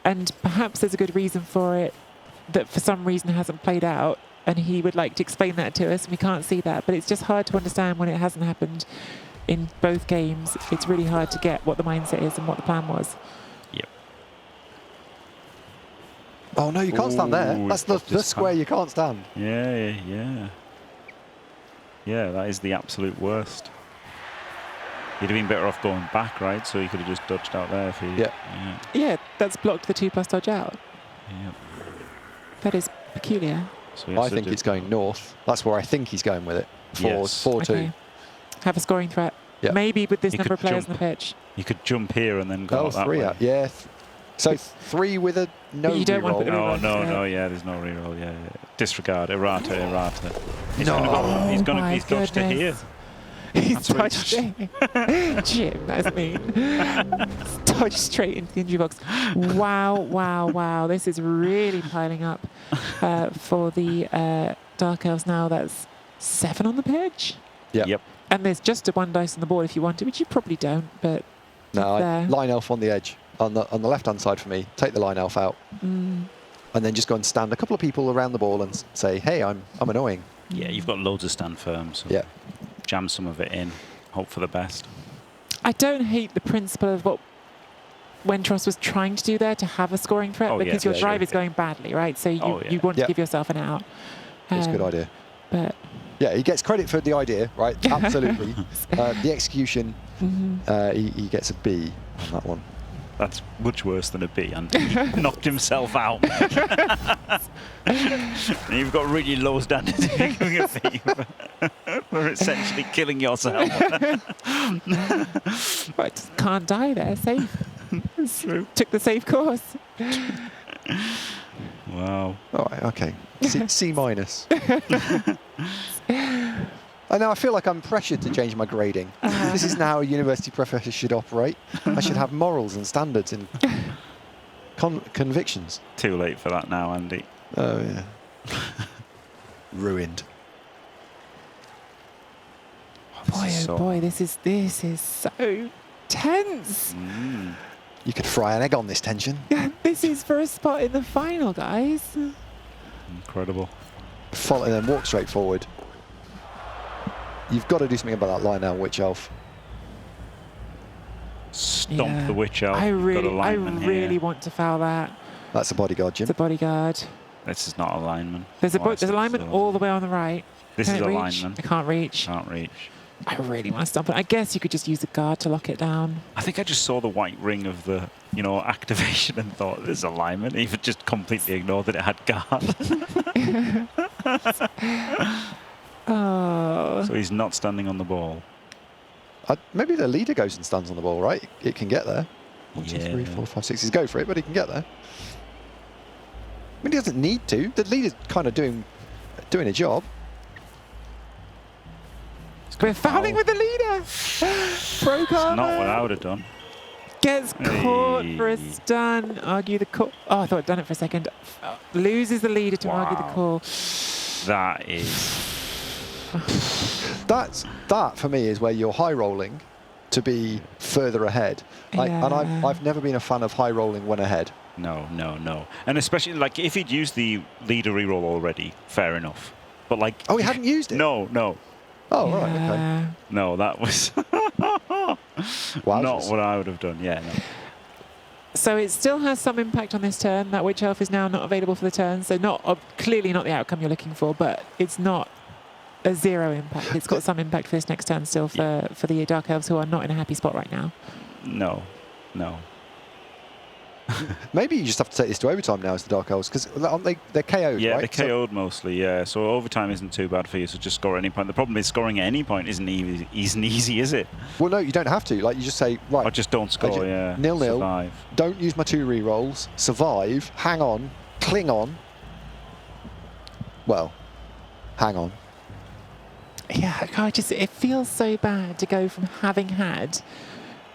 Speaker 2: and perhaps there's a good reason for it that for some reason hasn't played out, and he would like to explain that to us, and we can't see that. But it's just hard to understand when it hasn't happened in both games. It's really hard to get what the mindset is and what the plan was.
Speaker 3: Yep.
Speaker 5: Oh no, you can't stand there. That's the square you can't stand.
Speaker 3: Yeah. Yeah, that is the absolute worst. You'd have been better off going back, right? So you could have just dodged out there if you...
Speaker 2: Yeah, that's blocked the 2+ dodge out.
Speaker 3: Yeah.
Speaker 2: That is peculiar.
Speaker 3: So
Speaker 5: I think it's going north. That's where I think he's going with it. 4-2.
Speaker 2: Okay. Have a scoring threat.
Speaker 5: Yep.
Speaker 2: Maybe with this
Speaker 3: You
Speaker 2: number of
Speaker 3: could
Speaker 2: players on
Speaker 3: jump.
Speaker 2: the pitch.
Speaker 3: You could jump here and then go out that
Speaker 5: 3
Speaker 3: way.
Speaker 5: out. Yeah. So 3 with a no
Speaker 2: But you don't want to put the
Speaker 5: reroll.
Speaker 2: reroll.
Speaker 3: No, there's no reroll. Yeah. Disregard. Errata. He's
Speaker 5: No.
Speaker 3: he's dodged to here.
Speaker 2: He's
Speaker 3: That's
Speaker 2: dodged it. Jim, that's mean. Dodged straight into the injury box. Wow. This is really piling up for the Dark Elves now. That's 7 on the pitch.
Speaker 5: Yep.
Speaker 2: And there's just a 1 dice on the board if you want to, which you probably don't, but
Speaker 5: No,
Speaker 2: there.
Speaker 5: line elf on the edge. On the left-hand side for me. Take the line elf out. And then just go and stand a couple of people around the ball and say, hey, I'm annoying.
Speaker 3: Yeah, you've got loads of stand firms. So
Speaker 5: Yeah.
Speaker 3: jam some of it in. Hope for the best.
Speaker 2: I don't hate the principle of what Wentros was trying to do there, to have a scoring threat, because your drive is going badly, right? So you want to give yourself an out.
Speaker 5: It's a good idea.
Speaker 2: But
Speaker 5: yeah, he gets credit for the idea, right? Absolutely. The execution, he gets a B on that one.
Speaker 3: That's much worse than a B, and he knocked himself out. You've got really low standards of giving a B for essentially killing yourself.
Speaker 2: But can't die there, safe.
Speaker 3: It's true.
Speaker 2: Took the safe course.
Speaker 3: Wow.
Speaker 5: All right, okay. C minus. I know, I feel like I'm pressured to change my grading. This is now how a university professor should operate. I should have morals and standards and convictions.
Speaker 3: Too late for that now, Andy.
Speaker 5: Oh, yeah. Ruined.
Speaker 2: Boy, this is so tense.
Speaker 5: You could fry an egg on this tension.
Speaker 2: This is for a spot in the final, guys.
Speaker 3: Incredible.
Speaker 5: Follow and then walk straight forward. You've got to do something about that line now, Witch Elf.
Speaker 3: Stomp the Witch Elf.
Speaker 2: I
Speaker 3: You've got a
Speaker 2: really
Speaker 3: lineman
Speaker 2: want to foul that.
Speaker 5: That's a bodyguard, Jim.
Speaker 2: It's a bodyguard.
Speaker 3: This is not a lineman.
Speaker 2: There's a lineman all the way on the right.
Speaker 3: This
Speaker 2: Can
Speaker 3: is
Speaker 2: it
Speaker 3: a
Speaker 2: reach?
Speaker 3: lineman.
Speaker 2: I can't reach.
Speaker 3: Can't reach.
Speaker 2: I really want to stomp it. I guess you could just use a guard to lock it down.
Speaker 3: I think I just saw the white ring of the, activation and thought, there's alignment. He just completely ignored that it had guard.
Speaker 2: Oh.
Speaker 3: So he's not standing on the ball.
Speaker 5: Maybe the leader goes and stands on the ball, right? It can get there. 1, 2, 3, 4, 5, 6. He's go for it, but he can get there. I mean, he doesn't need to. The leader's kind of doing a job.
Speaker 2: We're fouling with the leader. Broke armor.
Speaker 3: Not what I would have done.
Speaker 2: Gets caught for a stun. Argue the call. Oh, I thought I'd done it for a second. Loses the leader to argue the call.
Speaker 3: That is...
Speaker 5: That for me is where you're high rolling to be further ahead. And I've never been a fan of high rolling when ahead.
Speaker 3: No. And especially, like, if he'd used the leader reroll already, fair enough. But, like...
Speaker 5: Oh, he hadn't used it?
Speaker 3: No.
Speaker 5: Oh, right, okay.
Speaker 3: No, that was not what I would have done. Yeah, no.
Speaker 2: So it still has some impact on this turn. That Witch Elf is now not available for the turn. So clearly not the outcome you're looking for, but it's not a zero impact. It's got some impact for this next turn still for the Dark Elves who are not in a happy spot right now.
Speaker 3: No.
Speaker 5: Maybe you just have to take this to overtime now as the Dark Elves, because they're KO'd,
Speaker 3: yeah,
Speaker 5: right?
Speaker 3: they're KO'd mostly, yeah. So overtime isn't too bad for you, so just score at any point. The problem is scoring at any point isn't easy, is it?
Speaker 5: Well, no, you don't have to. Like, you just say, right.
Speaker 3: Or just don't score, yeah.
Speaker 5: 0-0.
Speaker 3: Survive.
Speaker 5: Don't use my 2 rerolls. Survive. Hang on. Cling on. Well, hang on.
Speaker 2: Yeah, it feels so bad to go from having had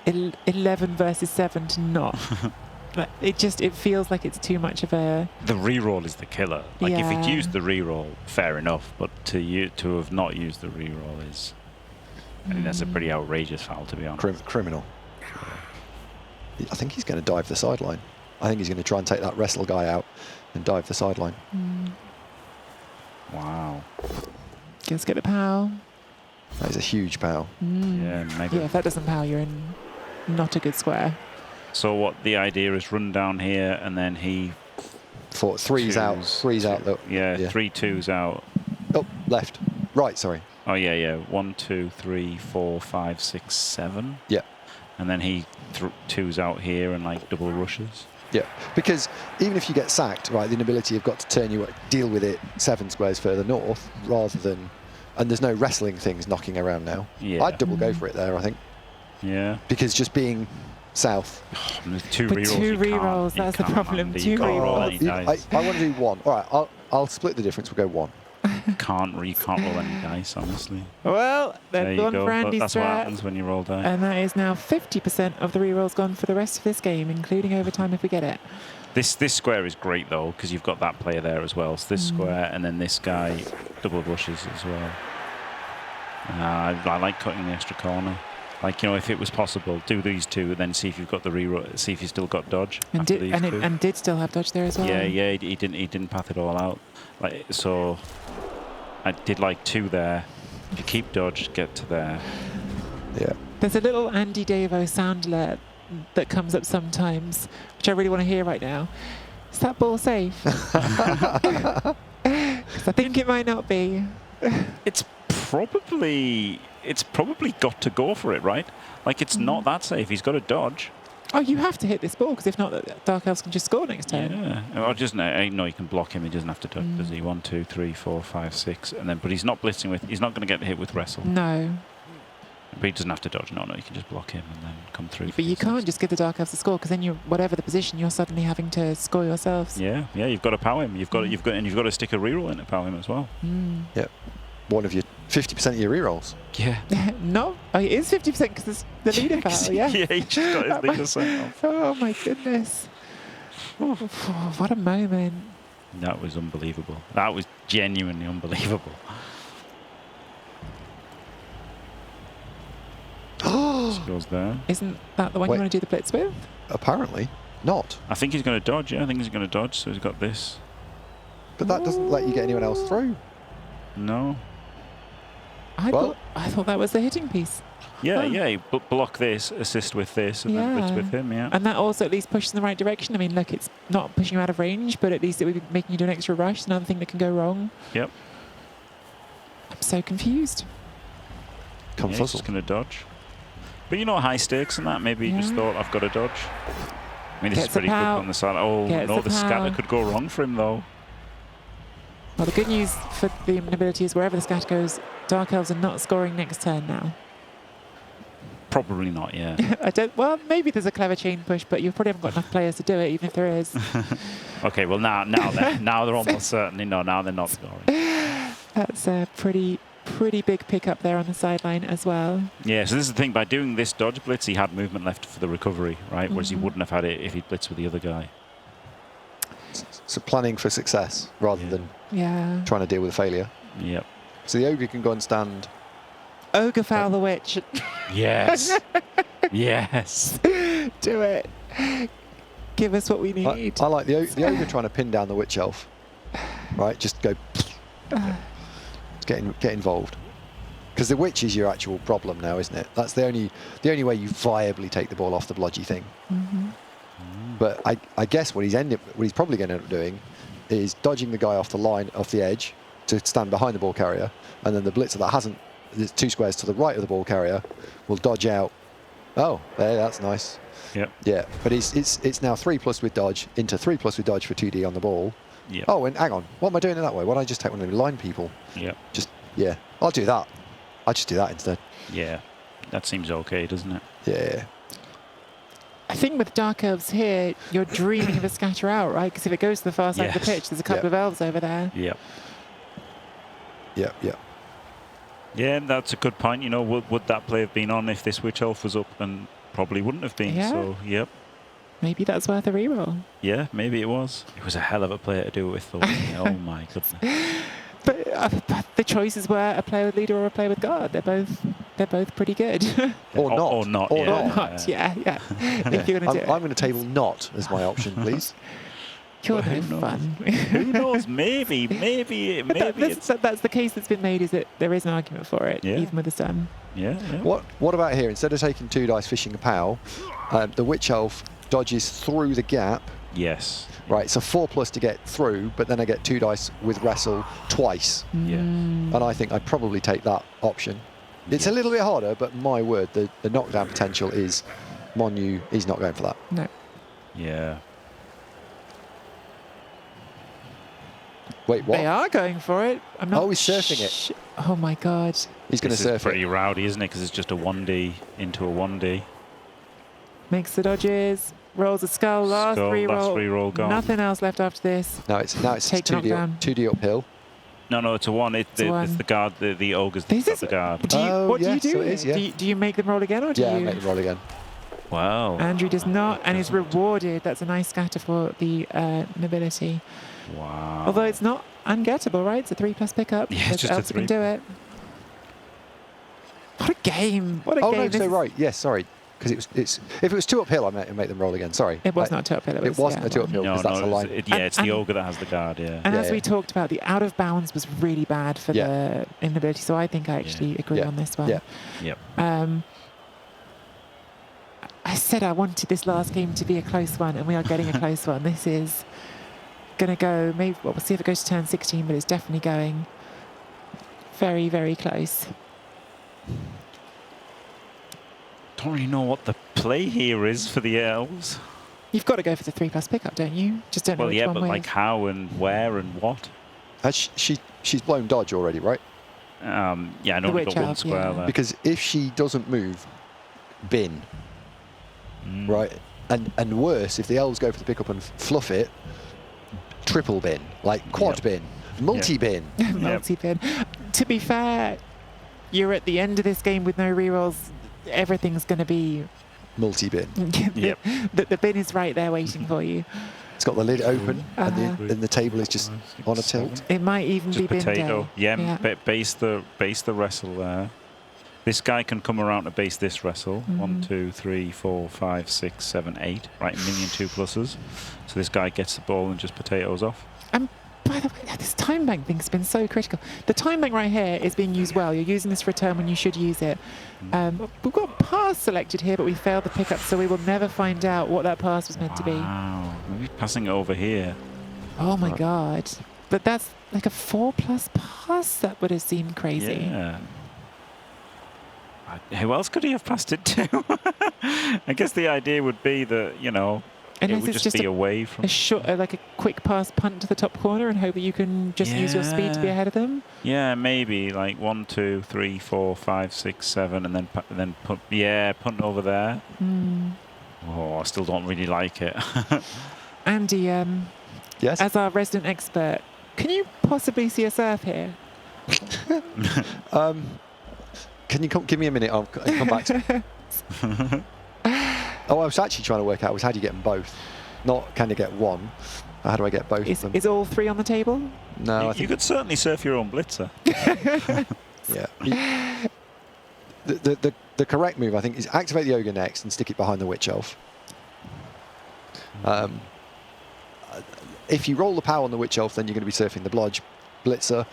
Speaker 2: 11 versus 7 to not. It feels like it's too much of a...
Speaker 3: The reroll is the killer. Like, if he'd used the reroll, fair enough. But to have not used the reroll is... I think that's a pretty outrageous foul, to be honest.
Speaker 5: Criminal. I think he's going to dive the sideline. I think he's going to try and take that wrestle guy out and dive the sideline.
Speaker 3: Wow.
Speaker 2: Let's get the pow.
Speaker 5: That is a huge pow.
Speaker 3: Yeah, maybe.
Speaker 2: Yeah, if that doesn't pow, you're in not a good square.
Speaker 3: So what the idea is, run down here and then he...
Speaker 5: Three's out.
Speaker 3: Yeah, 3 2s out.
Speaker 5: Oh, left. Right, sorry.
Speaker 3: Oh, yeah. 1, 2, 3, 4, 5, 6, 7.
Speaker 5: Yeah.
Speaker 3: And then he 2s out here and, like, double rushes.
Speaker 5: Yeah, because even if you get sacked, right, the inability you've got to deal with it 7 squares further north rather than... And there's no wrestling things knocking around now.
Speaker 3: Yeah.
Speaker 5: I'd double go for it there, I think.
Speaker 3: Yeah.
Speaker 5: Because just being south...
Speaker 3: There's 2
Speaker 2: But
Speaker 3: rerolls.
Speaker 2: 2 rerolls, that's the problem. 2 rerolls.
Speaker 5: I want to do 1. All right, I'll split the difference. We'll go 1.
Speaker 3: Can't roll any dice, honestly.
Speaker 2: Well,
Speaker 3: There
Speaker 2: they've
Speaker 3: you
Speaker 2: gone
Speaker 3: go.
Speaker 2: for Andy's
Speaker 3: That's what
Speaker 2: strat.
Speaker 3: happens when you roll dice.
Speaker 2: And that is now 50% of the rerolls gone for the rest of this game, including overtime if we get it.
Speaker 3: This square is great, though, because you've got that player there as well. So this square and then this guy double rushes as well. I like cutting the extra corner. Like, if it was possible, do these 2 and then see if you've got the reroll, see if you still got dodge.
Speaker 2: And did still have dodge there as well.
Speaker 3: Yeah, he didn't path it all out. Like, so I did like 2 there. If you keep dodge, get to there.
Speaker 5: Yeah.
Speaker 2: There's a little Andy Davo sound alert that comes up sometimes, which I really want to hear right now. Is that ball safe? Because I think it might not be.
Speaker 3: It's probably got to go for it, right? Like, it's not that safe. He's got to dodge.
Speaker 2: Oh, you have to hit this ball, because if not, the Dark Elves can just score next turn.
Speaker 3: Yeah. Or just no, you can block him. He doesn't have to dodge, does he? 1, 2, 3, 4, 5, 6, and then. But he's not blitzing with. He's not going to get hit with wrestle.
Speaker 2: No.
Speaker 3: But he doesn't have to dodge. No, you can just block him and then come through.
Speaker 2: But you can't just give the Dark Elves a score, because then whatever the position, you're suddenly having to score yourselves.
Speaker 3: Yeah. You've got to power him. You've got to stick a reroll in to power him as well.
Speaker 5: Yep. One of your 50% of your rerolls.
Speaker 3: Yeah.
Speaker 2: No, it is 50% because it's the leader foul. Yeah.
Speaker 3: Yeah, he just got his leader sent off.
Speaker 2: Oh my goodness! Oh, what a moment!
Speaker 3: That was unbelievable. That was genuinely unbelievable. Goes there.
Speaker 2: Isn't that the one
Speaker 5: Wait.
Speaker 2: you want to do the blitz with?
Speaker 5: Apparently not.
Speaker 3: I think he's going to dodge. Yeah, I think he's going to dodge. So he's got this.
Speaker 5: But that doesn't let you get anyone else through.
Speaker 3: No.
Speaker 2: I thought that was the hitting piece.
Speaker 3: Yeah,
Speaker 2: Oh.
Speaker 3: yeah. Block this, assist with this, and then blitz with him. Yeah.
Speaker 2: And that also at least pushes in the right direction. I mean, look, it's not pushing you out of range, but at least it would be making you do an extra rush. It's another thing that can go wrong.
Speaker 3: Yep.
Speaker 2: I'm so confused.
Speaker 3: Yeah, he's just going to dodge. But you know, high stakes and that. Maybe he just thought, I've got to dodge. I mean, this is pretty quick on the side. Oh, no, the scatter could go wrong for him, though.
Speaker 2: Well, the good news for the nobility is wherever the scatter goes, Dark Elves are not scoring next turn now.
Speaker 3: Probably not, yeah.
Speaker 2: Well, maybe there's a clever chain push, but you probably haven't got enough players to do it, even if there is.
Speaker 3: Okay, well, now they're almost certainly no. Now they're not scoring.
Speaker 2: That's a pretty big pickup there on the sideline as well.
Speaker 3: Yeah, so this is the thing. By doing this dodge blitz, he had movement left for the recovery, right? Whereas he wouldn't have had it if he'd blitzed with the other guy.
Speaker 5: So planning for success rather than trying to deal with failure.
Speaker 3: Yep.
Speaker 5: So the ogre can go and stand.
Speaker 2: Ogre foul the witch.
Speaker 3: Yes. Yes.
Speaker 2: Do it. Give us what we need.
Speaker 5: I like the ogre trying to pin down the witch elf. Right, just go. Get involved. Because the witch is your actual problem now, isn't it? That's the only way you viably take the ball off the blodgy thing. But I guess what he's probably going to end up doing is dodging the guy off the line, off the edge, to stand behind the ball carrier, and then the blitzer that hasn't, there's 2 squares to the right of the ball carrier, will dodge out. Oh, there, that's nice.
Speaker 3: Yep.
Speaker 5: Yeah, but it's now 3+ with dodge into 3+ with dodge for 2D on the ball.
Speaker 3: Yep.
Speaker 5: Oh, and hang on, what am I doing it that way? Why don't I just take one of the line people?
Speaker 3: Yep.
Speaker 5: Yeah, I'll do that. I'll just do that instead.
Speaker 3: Yeah, that seems okay, doesn't it?
Speaker 5: Yeah.
Speaker 2: I think with Dark Elves here, you're dreaming of a scatter out, right? Because if it goes to the far side of the pitch, there's a couple of elves over there.
Speaker 3: Yep.
Speaker 5: Yeah.
Speaker 3: Yeah, that's a good point. You know, would that play have been on if this witch elf was up? And probably wouldn't have been.
Speaker 2: Yeah.
Speaker 3: So, yep.
Speaker 2: Maybe that's worth a reroll.
Speaker 3: Yeah, maybe it was. It was a hell of a player to do it with, though. Oh my goodness.
Speaker 2: But the choices were a player with leader or a player with guard. They're both pretty good.
Speaker 5: Or not.
Speaker 3: Or not.
Speaker 5: Or
Speaker 3: yeah.
Speaker 2: Or not. Yeah. If you're going to do it.
Speaker 5: I'm going to table not as my option, please.
Speaker 2: You're
Speaker 3: Well,
Speaker 2: no
Speaker 3: who
Speaker 2: fun.
Speaker 3: Who knows? Maybe
Speaker 2: That's the case that's been made, is that there is an argument for it, even with the sun.
Speaker 3: Yeah.
Speaker 5: What about here? Instead of taking 2 dice fishing a pow, the witch elf dodges through the gap.
Speaker 3: Yes.
Speaker 5: Right, so 4+ to get through, but then I get 2 dice with wrestle twice.
Speaker 3: Yeah.
Speaker 5: And I think I'd probably take that option. It's a little bit harder, but my word, the knockdown potential is Monu. He's not going for that.
Speaker 2: No.
Speaker 3: Yeah.
Speaker 5: Wait, what?
Speaker 2: They are going for it. I'm not.
Speaker 5: Oh, he's surfing it.
Speaker 2: Oh my god.
Speaker 5: He's going to
Speaker 3: This
Speaker 5: surf
Speaker 3: is pretty
Speaker 5: it.
Speaker 3: rowdy, isn't it? Because it's just a 1D into a 1D.
Speaker 2: Makes the dodges. Rolls a skull. Last reroll.
Speaker 3: Gone.
Speaker 2: Nothing else left after this.
Speaker 5: Now it's
Speaker 2: Take the knockdown.
Speaker 5: 2D uphill.
Speaker 3: No, it's a 1. It's the guard. The ogre's got the guard.
Speaker 2: What do you do?
Speaker 5: So it is, yeah.
Speaker 2: Do you make them roll again, or do
Speaker 5: Yeah,
Speaker 2: you?
Speaker 5: make them roll again.
Speaker 3: Wow.
Speaker 2: Andrew does not, and is rewarded. That's a nice scatter for the nobility.
Speaker 3: Wow.
Speaker 2: Although it's not ungettable, right? It's a 3+ pickup.
Speaker 3: Yeah, it's just a
Speaker 2: elves
Speaker 3: 3.
Speaker 2: can do it. What a game! What a
Speaker 5: Oh
Speaker 2: game!
Speaker 5: no,
Speaker 2: This
Speaker 5: so
Speaker 2: is-
Speaker 5: right. Yes, sorry. Because if it was 2 uphill, I make them roll again. Sorry.
Speaker 2: It was not 2 uphill.
Speaker 5: It wasn't a 2 uphill
Speaker 3: No,
Speaker 5: because that's a line.
Speaker 3: it's the ogre that has the guard. Yeah.
Speaker 2: And
Speaker 5: Yeah,
Speaker 2: as
Speaker 5: yeah.
Speaker 2: we talked about, the out of bounds was really bad for the inability. So I think I actually agree
Speaker 5: Yeah.
Speaker 2: on this one.
Speaker 5: Yeah.
Speaker 3: Yep.
Speaker 2: I said I wanted this last game to be a close one, and we are getting a close one. This is going to go, maybe, well, we'll see if it goes to turn 16, but it's definitely going very, very close.
Speaker 3: Don't really know what the play here is for the elves.
Speaker 2: You've got to go for the 3+ pickup, don't you? Just don't know
Speaker 3: Well,
Speaker 2: which
Speaker 3: yeah,
Speaker 2: one
Speaker 3: but
Speaker 2: with.
Speaker 3: like how and where and what?
Speaker 5: She's blown dodge already, right?
Speaker 3: Yeah, I know
Speaker 2: The
Speaker 3: we've
Speaker 2: witch
Speaker 3: got 1
Speaker 2: elf,
Speaker 3: square
Speaker 2: yeah.
Speaker 3: there.
Speaker 5: Because if she doesn't move, bin, right? And worse, if the elves go for the pickup and fluff it, triple bin, like quad bin, multi-bin.
Speaker 2: Multi-pin. To be fair, you're at the end of this game with no rerolls. Everything's going to be...
Speaker 5: Multi-bin.
Speaker 3: Yep.
Speaker 2: The bin is right there waiting for you.
Speaker 5: It's got the lid open
Speaker 2: Uh-huh.
Speaker 5: and the table is just on a tilt.
Speaker 2: It might even
Speaker 3: Just
Speaker 2: be bin
Speaker 3: potato.
Speaker 2: day.
Speaker 3: Yeah, base the wrestle there. This guy can come around to base this wrestle. 1, 2, 3, 4, 5, 6, 7, 8. Right, 1,000,000 2+. So this guy gets the ball and just potatoes off.
Speaker 2: By the way, this time bank thing's been so critical. The time bank right here is being used well. You're using this for a turn when you should use it. We've got pass selected here, but we failed the pickup, so we will never find out what that pass was meant to be.
Speaker 3: Wow. Maybe passing it over here.
Speaker 2: Oh my god. But that's like a 4+ pass. That would have seemed crazy.
Speaker 3: Yeah. Who else could he have passed it to? I guess the idea would be that, it
Speaker 2: Unless
Speaker 3: would
Speaker 2: it's
Speaker 3: just be
Speaker 2: a
Speaker 3: away from...
Speaker 2: A short, like a quick pass punt to the top corner and hope that you can just use your speed to be ahead of them.
Speaker 3: Yeah, maybe like 1, 2, 3, 4, 5, 6, 7, and then punt over there. Oh, I still don't really like it.
Speaker 2: Andy,
Speaker 5: Yes.
Speaker 2: as our resident expert, can you possibly see a surf here?
Speaker 5: Can you give me a minute? I'll come back to it. I was actually trying to work out how do you get them both? Not can you get one? How do I get both of them?
Speaker 2: Is all three on the table?
Speaker 5: No, I
Speaker 3: You
Speaker 5: think
Speaker 3: could certainly surf your own blitzer.
Speaker 5: yeah. The correct move, I think, is activate the ogre next and stick it behind the witch elf. If you roll the power on the witch elf, then you're going to be surfing the blodge blitzer.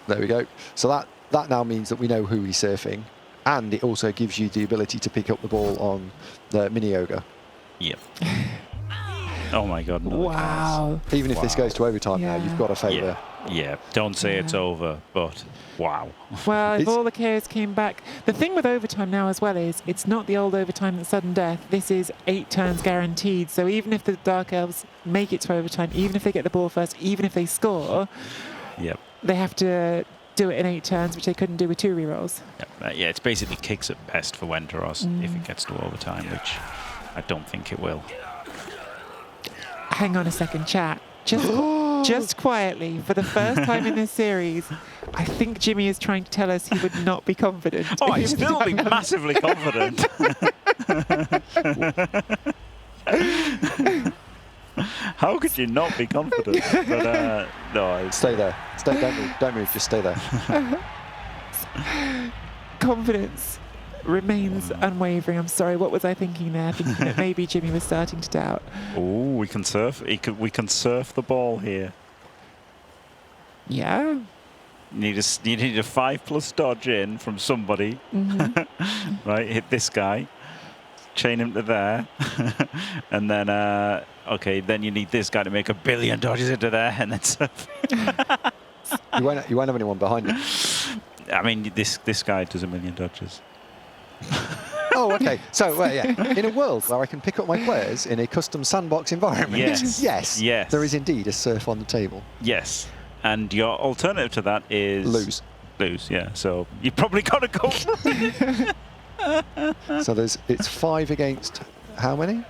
Speaker 5: There we go. So that now means that we know who he's surfing, and it also gives you the ability to pick up the ball on the mini ogre.
Speaker 3: Yep. Oh my God! No,
Speaker 2: Wow.
Speaker 5: Even if this goes to overtime now, you've got a favour.
Speaker 3: Yeah. Don't say it's over, but wow.
Speaker 2: Well, if
Speaker 5: It's-
Speaker 2: all the chaos came back, the thing with overtime now as well is it's not the old overtime that's sudden death. This is 8 turns guaranteed. So even if the Dark Elves make it to overtime, even if they get the ball first, even if they score,
Speaker 3: Yep.
Speaker 2: they have to do it in 8 turns, which they couldn't do with 2 rerolls.
Speaker 3: Yeah, it's basically kicks at best for Wenteros if it gets to overtime, which I don't think it will.
Speaker 2: Hang on a second, chat. Just quietly, for the first time in this series, I think Jimmy is trying to tell us he would not be confident.
Speaker 3: Oh, I'd still be massively confident. How could you not be confident? But no,
Speaker 5: Stay there. Don't move. Just stay there.
Speaker 2: Confidence remains unwavering. I'm sorry, what was I thinking there? Thinking that maybe Jimmy was starting to doubt.
Speaker 3: Oh, we can surf. We can surf the ball here.
Speaker 2: Yeah.
Speaker 3: You need a 5+ dodge in from somebody. Right, hit this guy, chain him to there, and then okay, then you need this guy to make 1 billion dodges into there, and then surf.
Speaker 5: You won't have anyone behind you.
Speaker 3: I mean, this guy does 1 million dodges.
Speaker 5: Oh, okay. So, in a world where I can pick up my players in a custom sandbox environment,
Speaker 3: Yes. Yes.
Speaker 5: there is indeed a surf on the table.
Speaker 3: Yes, and your alternative to that is
Speaker 5: Lose.
Speaker 3: Yeah, so you probably got to go.
Speaker 5: So it's 5 against how many?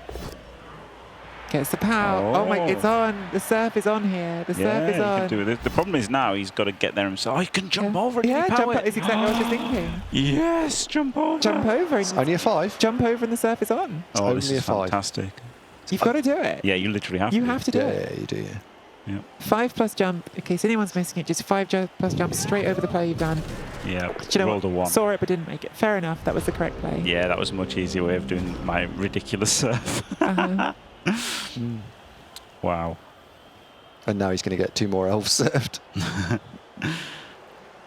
Speaker 2: Gets the power. Oh my, it's on. The surf is on here. The surf is
Speaker 3: you
Speaker 2: on.
Speaker 3: can do it. The problem is now he's got to get there himself. Oh, he can jump over it.
Speaker 2: Yeah, jump. It's exactly what I was thinking.
Speaker 3: Yes, jump over.
Speaker 2: Jump over.
Speaker 5: It's only a 5.
Speaker 2: Jump over and the surf is on.
Speaker 3: Oh, this
Speaker 5: only
Speaker 3: is
Speaker 5: a 5.
Speaker 3: fantastic.
Speaker 2: You've got to do it.
Speaker 3: Yeah, you literally have to.
Speaker 2: You have to do
Speaker 5: Yeah,
Speaker 2: it.
Speaker 5: you do, yeah.
Speaker 2: 5+ jump. In case anyone's missing it, just 5+ jump straight over the play you've done.
Speaker 3: Yeah,
Speaker 2: Do you know
Speaker 3: rolled
Speaker 2: what?
Speaker 3: a 1.
Speaker 2: Saw it but didn't make it. Fair enough. That was the correct play.
Speaker 3: Yeah, that was a much easier way of doing my ridiculous surf. Wow.
Speaker 5: And now he's going to get 2 more elves served.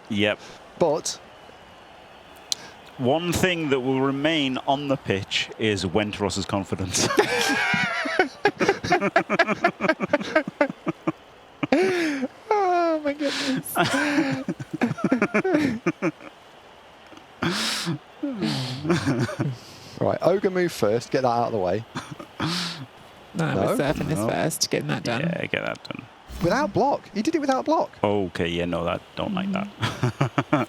Speaker 3: Yep.
Speaker 5: But
Speaker 3: One thing that will remain on the pitch is Wenteros's confidence.
Speaker 2: Oh my goodness.
Speaker 5: right, ogre move first. Get that out of the way.
Speaker 2: No,
Speaker 5: No?
Speaker 2: we're surfing this
Speaker 3: No.
Speaker 2: first, getting that done.
Speaker 3: Yeah, get that done.
Speaker 5: Without block. He did it without block.
Speaker 3: Okay, yeah, no, that don't like that.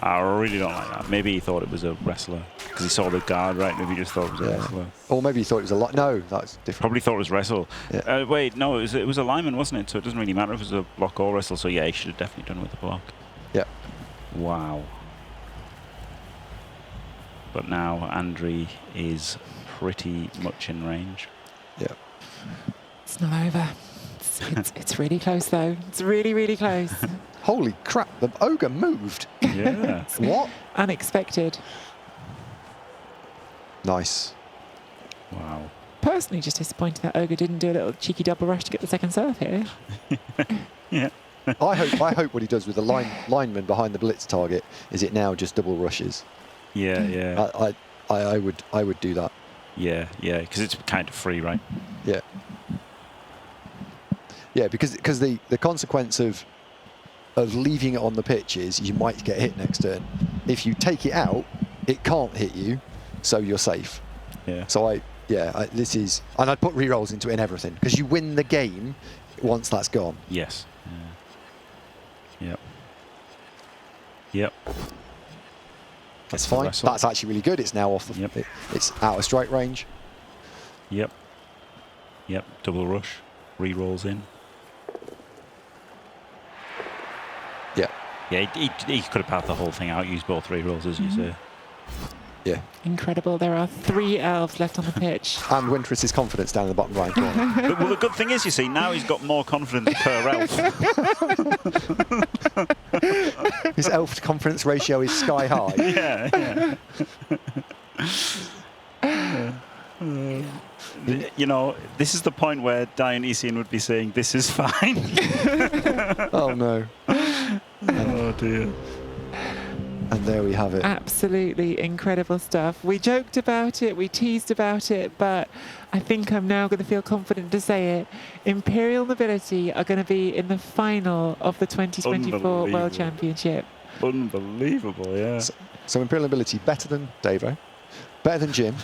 Speaker 3: I really don't like that. Maybe he thought it was a wrestler because he saw the guard, right? Maybe he just thought it was a
Speaker 5: Yeah.
Speaker 3: wrestler.
Speaker 5: Or maybe he thought it was a lot. No, that's different.
Speaker 3: Probably thought it was wrestle.
Speaker 5: Yeah.
Speaker 3: Wait, no, it was a lineman, wasn't it? So it doesn't really matter if it was a block or wrestle. So yeah, he should have definitely done it with the block.
Speaker 5: Yeah.
Speaker 3: Wow. But now Andre is pretty much in range.
Speaker 5: Yeah.
Speaker 2: It's not over. It's really close though. It's really, really close.
Speaker 5: Holy crap, the ogre moved.
Speaker 3: Yeah.
Speaker 5: What?
Speaker 2: Unexpected.
Speaker 5: Nice.
Speaker 3: Wow.
Speaker 2: Personally, just disappointed that Ogre didn't do a little cheeky double rush to get the second serve here.
Speaker 3: Yeah.
Speaker 5: I hope what he does with the lineman behind the blitz target is it now just double rushes.
Speaker 3: Yeah, yeah.
Speaker 5: I would do that.
Speaker 3: Yeah, yeah, because it's kind of free, right?
Speaker 5: Yeah. Yeah, because the consequence of leaving it on the pitch is you might get hit next turn. if you take it out, it can't hit you, so you're safe.
Speaker 3: Yeah.
Speaker 5: So this is, and I'd put rerolls into it and everything, because you win the game once that's gone.
Speaker 3: Yes. Yep.
Speaker 5: That's fine. That's actually really good. It's now off the.
Speaker 3: Yep.
Speaker 5: It's out of strike range.
Speaker 3: Yep. Double rush. Re-rolls in.
Speaker 5: Yeah.
Speaker 3: Yeah, he could have passed the whole thing out, used both re-rolls, as you say.
Speaker 5: Yeah.
Speaker 2: Incredible. There are 3 elves left on the pitch.
Speaker 5: And Winter's confidence down in the bottom right corner.
Speaker 3: But, well, the good thing is, you see, now he's got more confidence per elf.
Speaker 5: His elf to confidence ratio is sky high.
Speaker 3: You know, this is the point where Dionysian would be saying, "This is fine."
Speaker 5: Oh no.
Speaker 3: Oh dear.
Speaker 5: And there we have it.
Speaker 2: Absolutely incredible stuff. We joked about it, we teased about it, but I think I'm now going to feel confident to say it. Imperial Nobility are going to be in the final of the 2024 World Championship.
Speaker 3: Unbelievable, yeah.
Speaker 5: So Imperial Nobility better than Davo, better than Jim,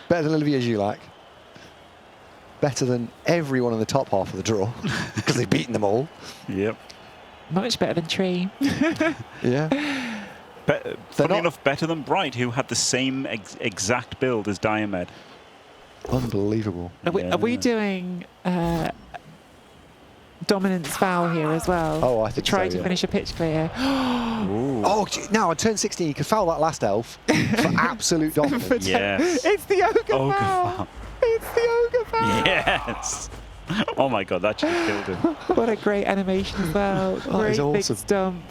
Speaker 5: better than Olivier Gilak, better than everyone in the top half of the draw, because they've beaten them all.
Speaker 3: Yep.
Speaker 2: Much better than Tree.
Speaker 5: Yeah.
Speaker 3: Funny enough, better than Bright, who had the same exact build as Diomed.
Speaker 5: Unbelievable.
Speaker 2: Are we doing dominance foul here as well?
Speaker 5: Oh, I think so,
Speaker 2: Try to
Speaker 5: yeah.
Speaker 2: finish a pitch clear.
Speaker 5: Oh, now on turn 16, you could foul that last elf for absolute dominance.
Speaker 3: Yes.
Speaker 2: It's the ogre foul.
Speaker 3: Foul.
Speaker 2: It's the ogre foul.
Speaker 3: Yes. Oh my God, that should have killed him.
Speaker 2: What a great animation as well. Great
Speaker 5: is awesome.
Speaker 2: big stump.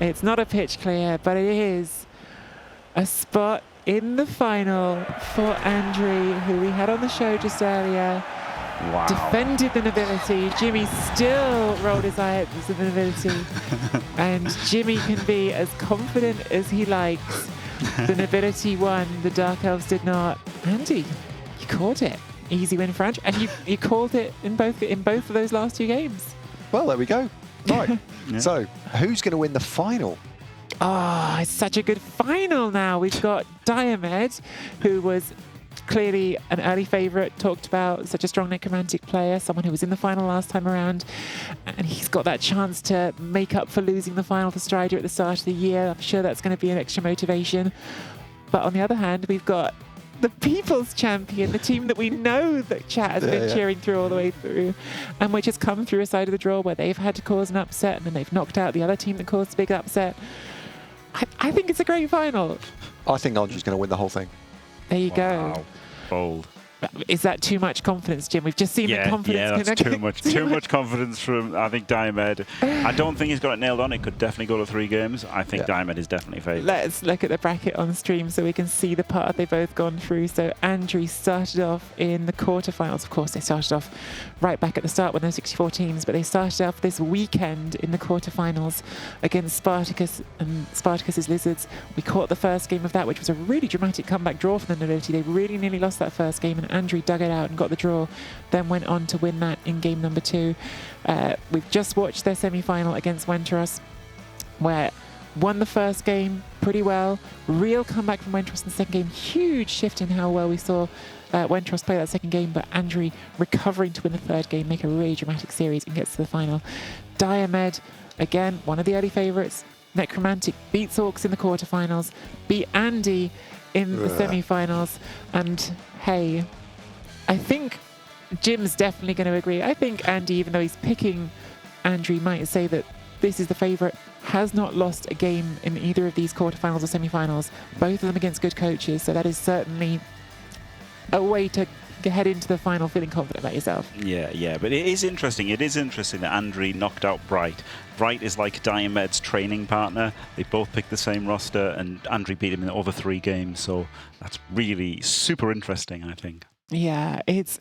Speaker 2: It's not a pitch clear, but it is a spot in the final for Andrew, who we had on the show just earlier.
Speaker 3: Wow.
Speaker 2: Defended the nobility. Jimmy still rolled his eye at the nobility. And Jimmy can be as confident as he likes. The nobility won, the Dark Elves did not. Andy, you caught it. Easy win for Andrew. And you called it in both of those last 2 games.
Speaker 5: Well, there we go. Right. So, who's going to win the final?
Speaker 2: Oh, it's such a good final now. We've got Diomed, who was clearly an early favourite, talked about, such a strong necromantic player, someone who was in the final last time around, and he's got that chance to make up for losing the final to Strider at the start of the year. I'm sure that's going to be an extra motivation. But on the other hand, we've got the People's Champion, the team that we know that chat has been cheering through all the way through, and which has come through a side of the draw where they've had to cause an upset and then they've knocked out the other team that caused a big upset. I think it's a great final.
Speaker 5: I think Andrew's going to win the whole thing.
Speaker 2: There you go.
Speaker 3: Wow. Bold.
Speaker 2: Is that too much confidence, Jim? We've just seen the confidence.
Speaker 3: Yeah, that's too much confidence from, I think, Diomed. I don't think he's got it nailed on. It could definitely go to 3 games. I think Diomed is definitely favourite.
Speaker 2: Let's look at the bracket on stream so we can see the path they've both gone through. So Andrew started off in the quarterfinals. Of course, they started off right back at the start when there were 64 teams, but they started off this weekend in the quarterfinals against Spartacus and Spartacus's Lizards. We caught the first game of that, which was a really dramatic comeback draw for the Nobility. They really nearly lost that first game, and Andrew dug it out and got the draw, then went on to win that in game number 2. We've just watched their semi-final against Wentros, where won the first game pretty well. Real comeback from Wentros in the second game. Huge shift in how well we saw Wentros play that second game, but Andrew recovering to win the third game, make a really dramatic series and gets to the final. Diomed, again, one of the early favourites. Necromantic beats Orcs in the quarterfinals, beat Andy in the semi-finals, and hey, I think Jim's definitely going to agree. I think Andy, even though he's picking Andrew, might say that this is the favourite, has not lost a game in either of these quarterfinals or semi-finals, both of them against good coaches, so that is certainly a way to head into the final feeling confident about yourself.
Speaker 3: Yeah, but it is interesting. It is interesting that Andrew knocked out Bright. Bright is like Diomed's training partner. They both picked the same roster, and Andrew beat him in the other 3 games, so that's really super interesting, I think.
Speaker 2: Yeah, it's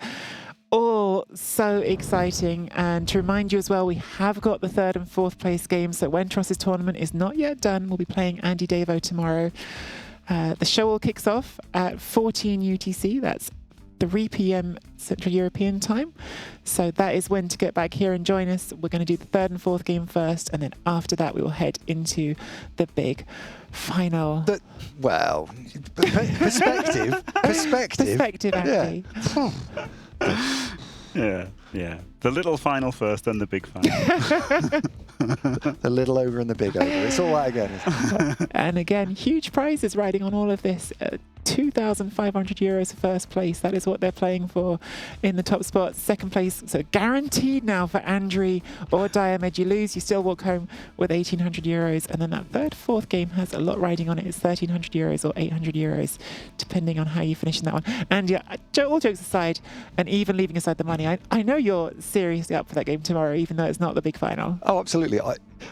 Speaker 2: all so exciting. And to remind you as well, we have got the 3rd and 4th place games. So Wentros' tournament is not yet done. We'll be playing Andy Davo tomorrow. The show all kicks off at 14 UTC. That's 3 p.m. Central European time. So that is when to get back here and join us. We're going to do the third and fourth game first, and then after that we will head into the big final.
Speaker 5: Well, perspective.
Speaker 2: Perspective, Andy.
Speaker 3: Yeah. The little final first, then the big final.
Speaker 5: The little over and the big over. It's all that again. Isn't it?
Speaker 2: And again, huge prizes riding on all of this. 2,500 euros for first place. That is what they're playing for in the top spot. Second place, so guaranteed now for Andri or Diomed. You lose, you still walk home with 1,800 euros. And then that third, fourth game has a lot riding on it. It's 1,300 euros or 800 euros, depending on how you finish in that one. And yeah, all jokes aside, and even leaving aside the money, I know you're seriously up for that game tomorrow, even though it's not the big final.
Speaker 5: Oh, absolutely.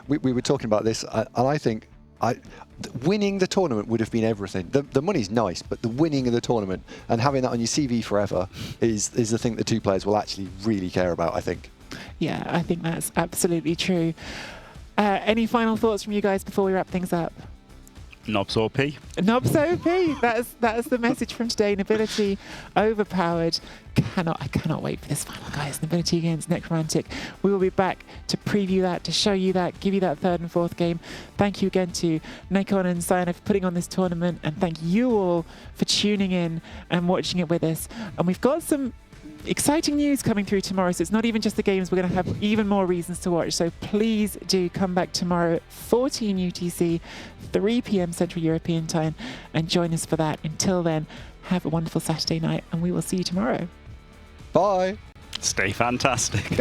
Speaker 5: We were talking about this, and I think winning the tournament would have been everything. The money's nice, but the winning of the tournament and having that on your CV forever is the thing that two players will actually really care about, I think.
Speaker 2: Yeah, I think that's absolutely true. Any final thoughts from you guys before we wrap things up?
Speaker 3: Knobs OP.
Speaker 2: Knobs OP. That's the message from today. Nobility overpowered. I cannot wait for this final, guys. Nobility against Necromantic. We will be back to preview that, to show you that, give you that third and fourth game. Thank you again to Nacon and Cyano for putting on this tournament, and thank you all for tuning in and watching it with us. And we've got some exciting news coming through tomorrow, so it's not even just the games. We're going to have even more reasons to watch, so please do come back tomorrow, 14 UTC, 3 p.m. Central European time, and join us for that. Until then, have a wonderful Saturday night, and we will see you tomorrow.
Speaker 5: Bye.
Speaker 3: Stay fantastic.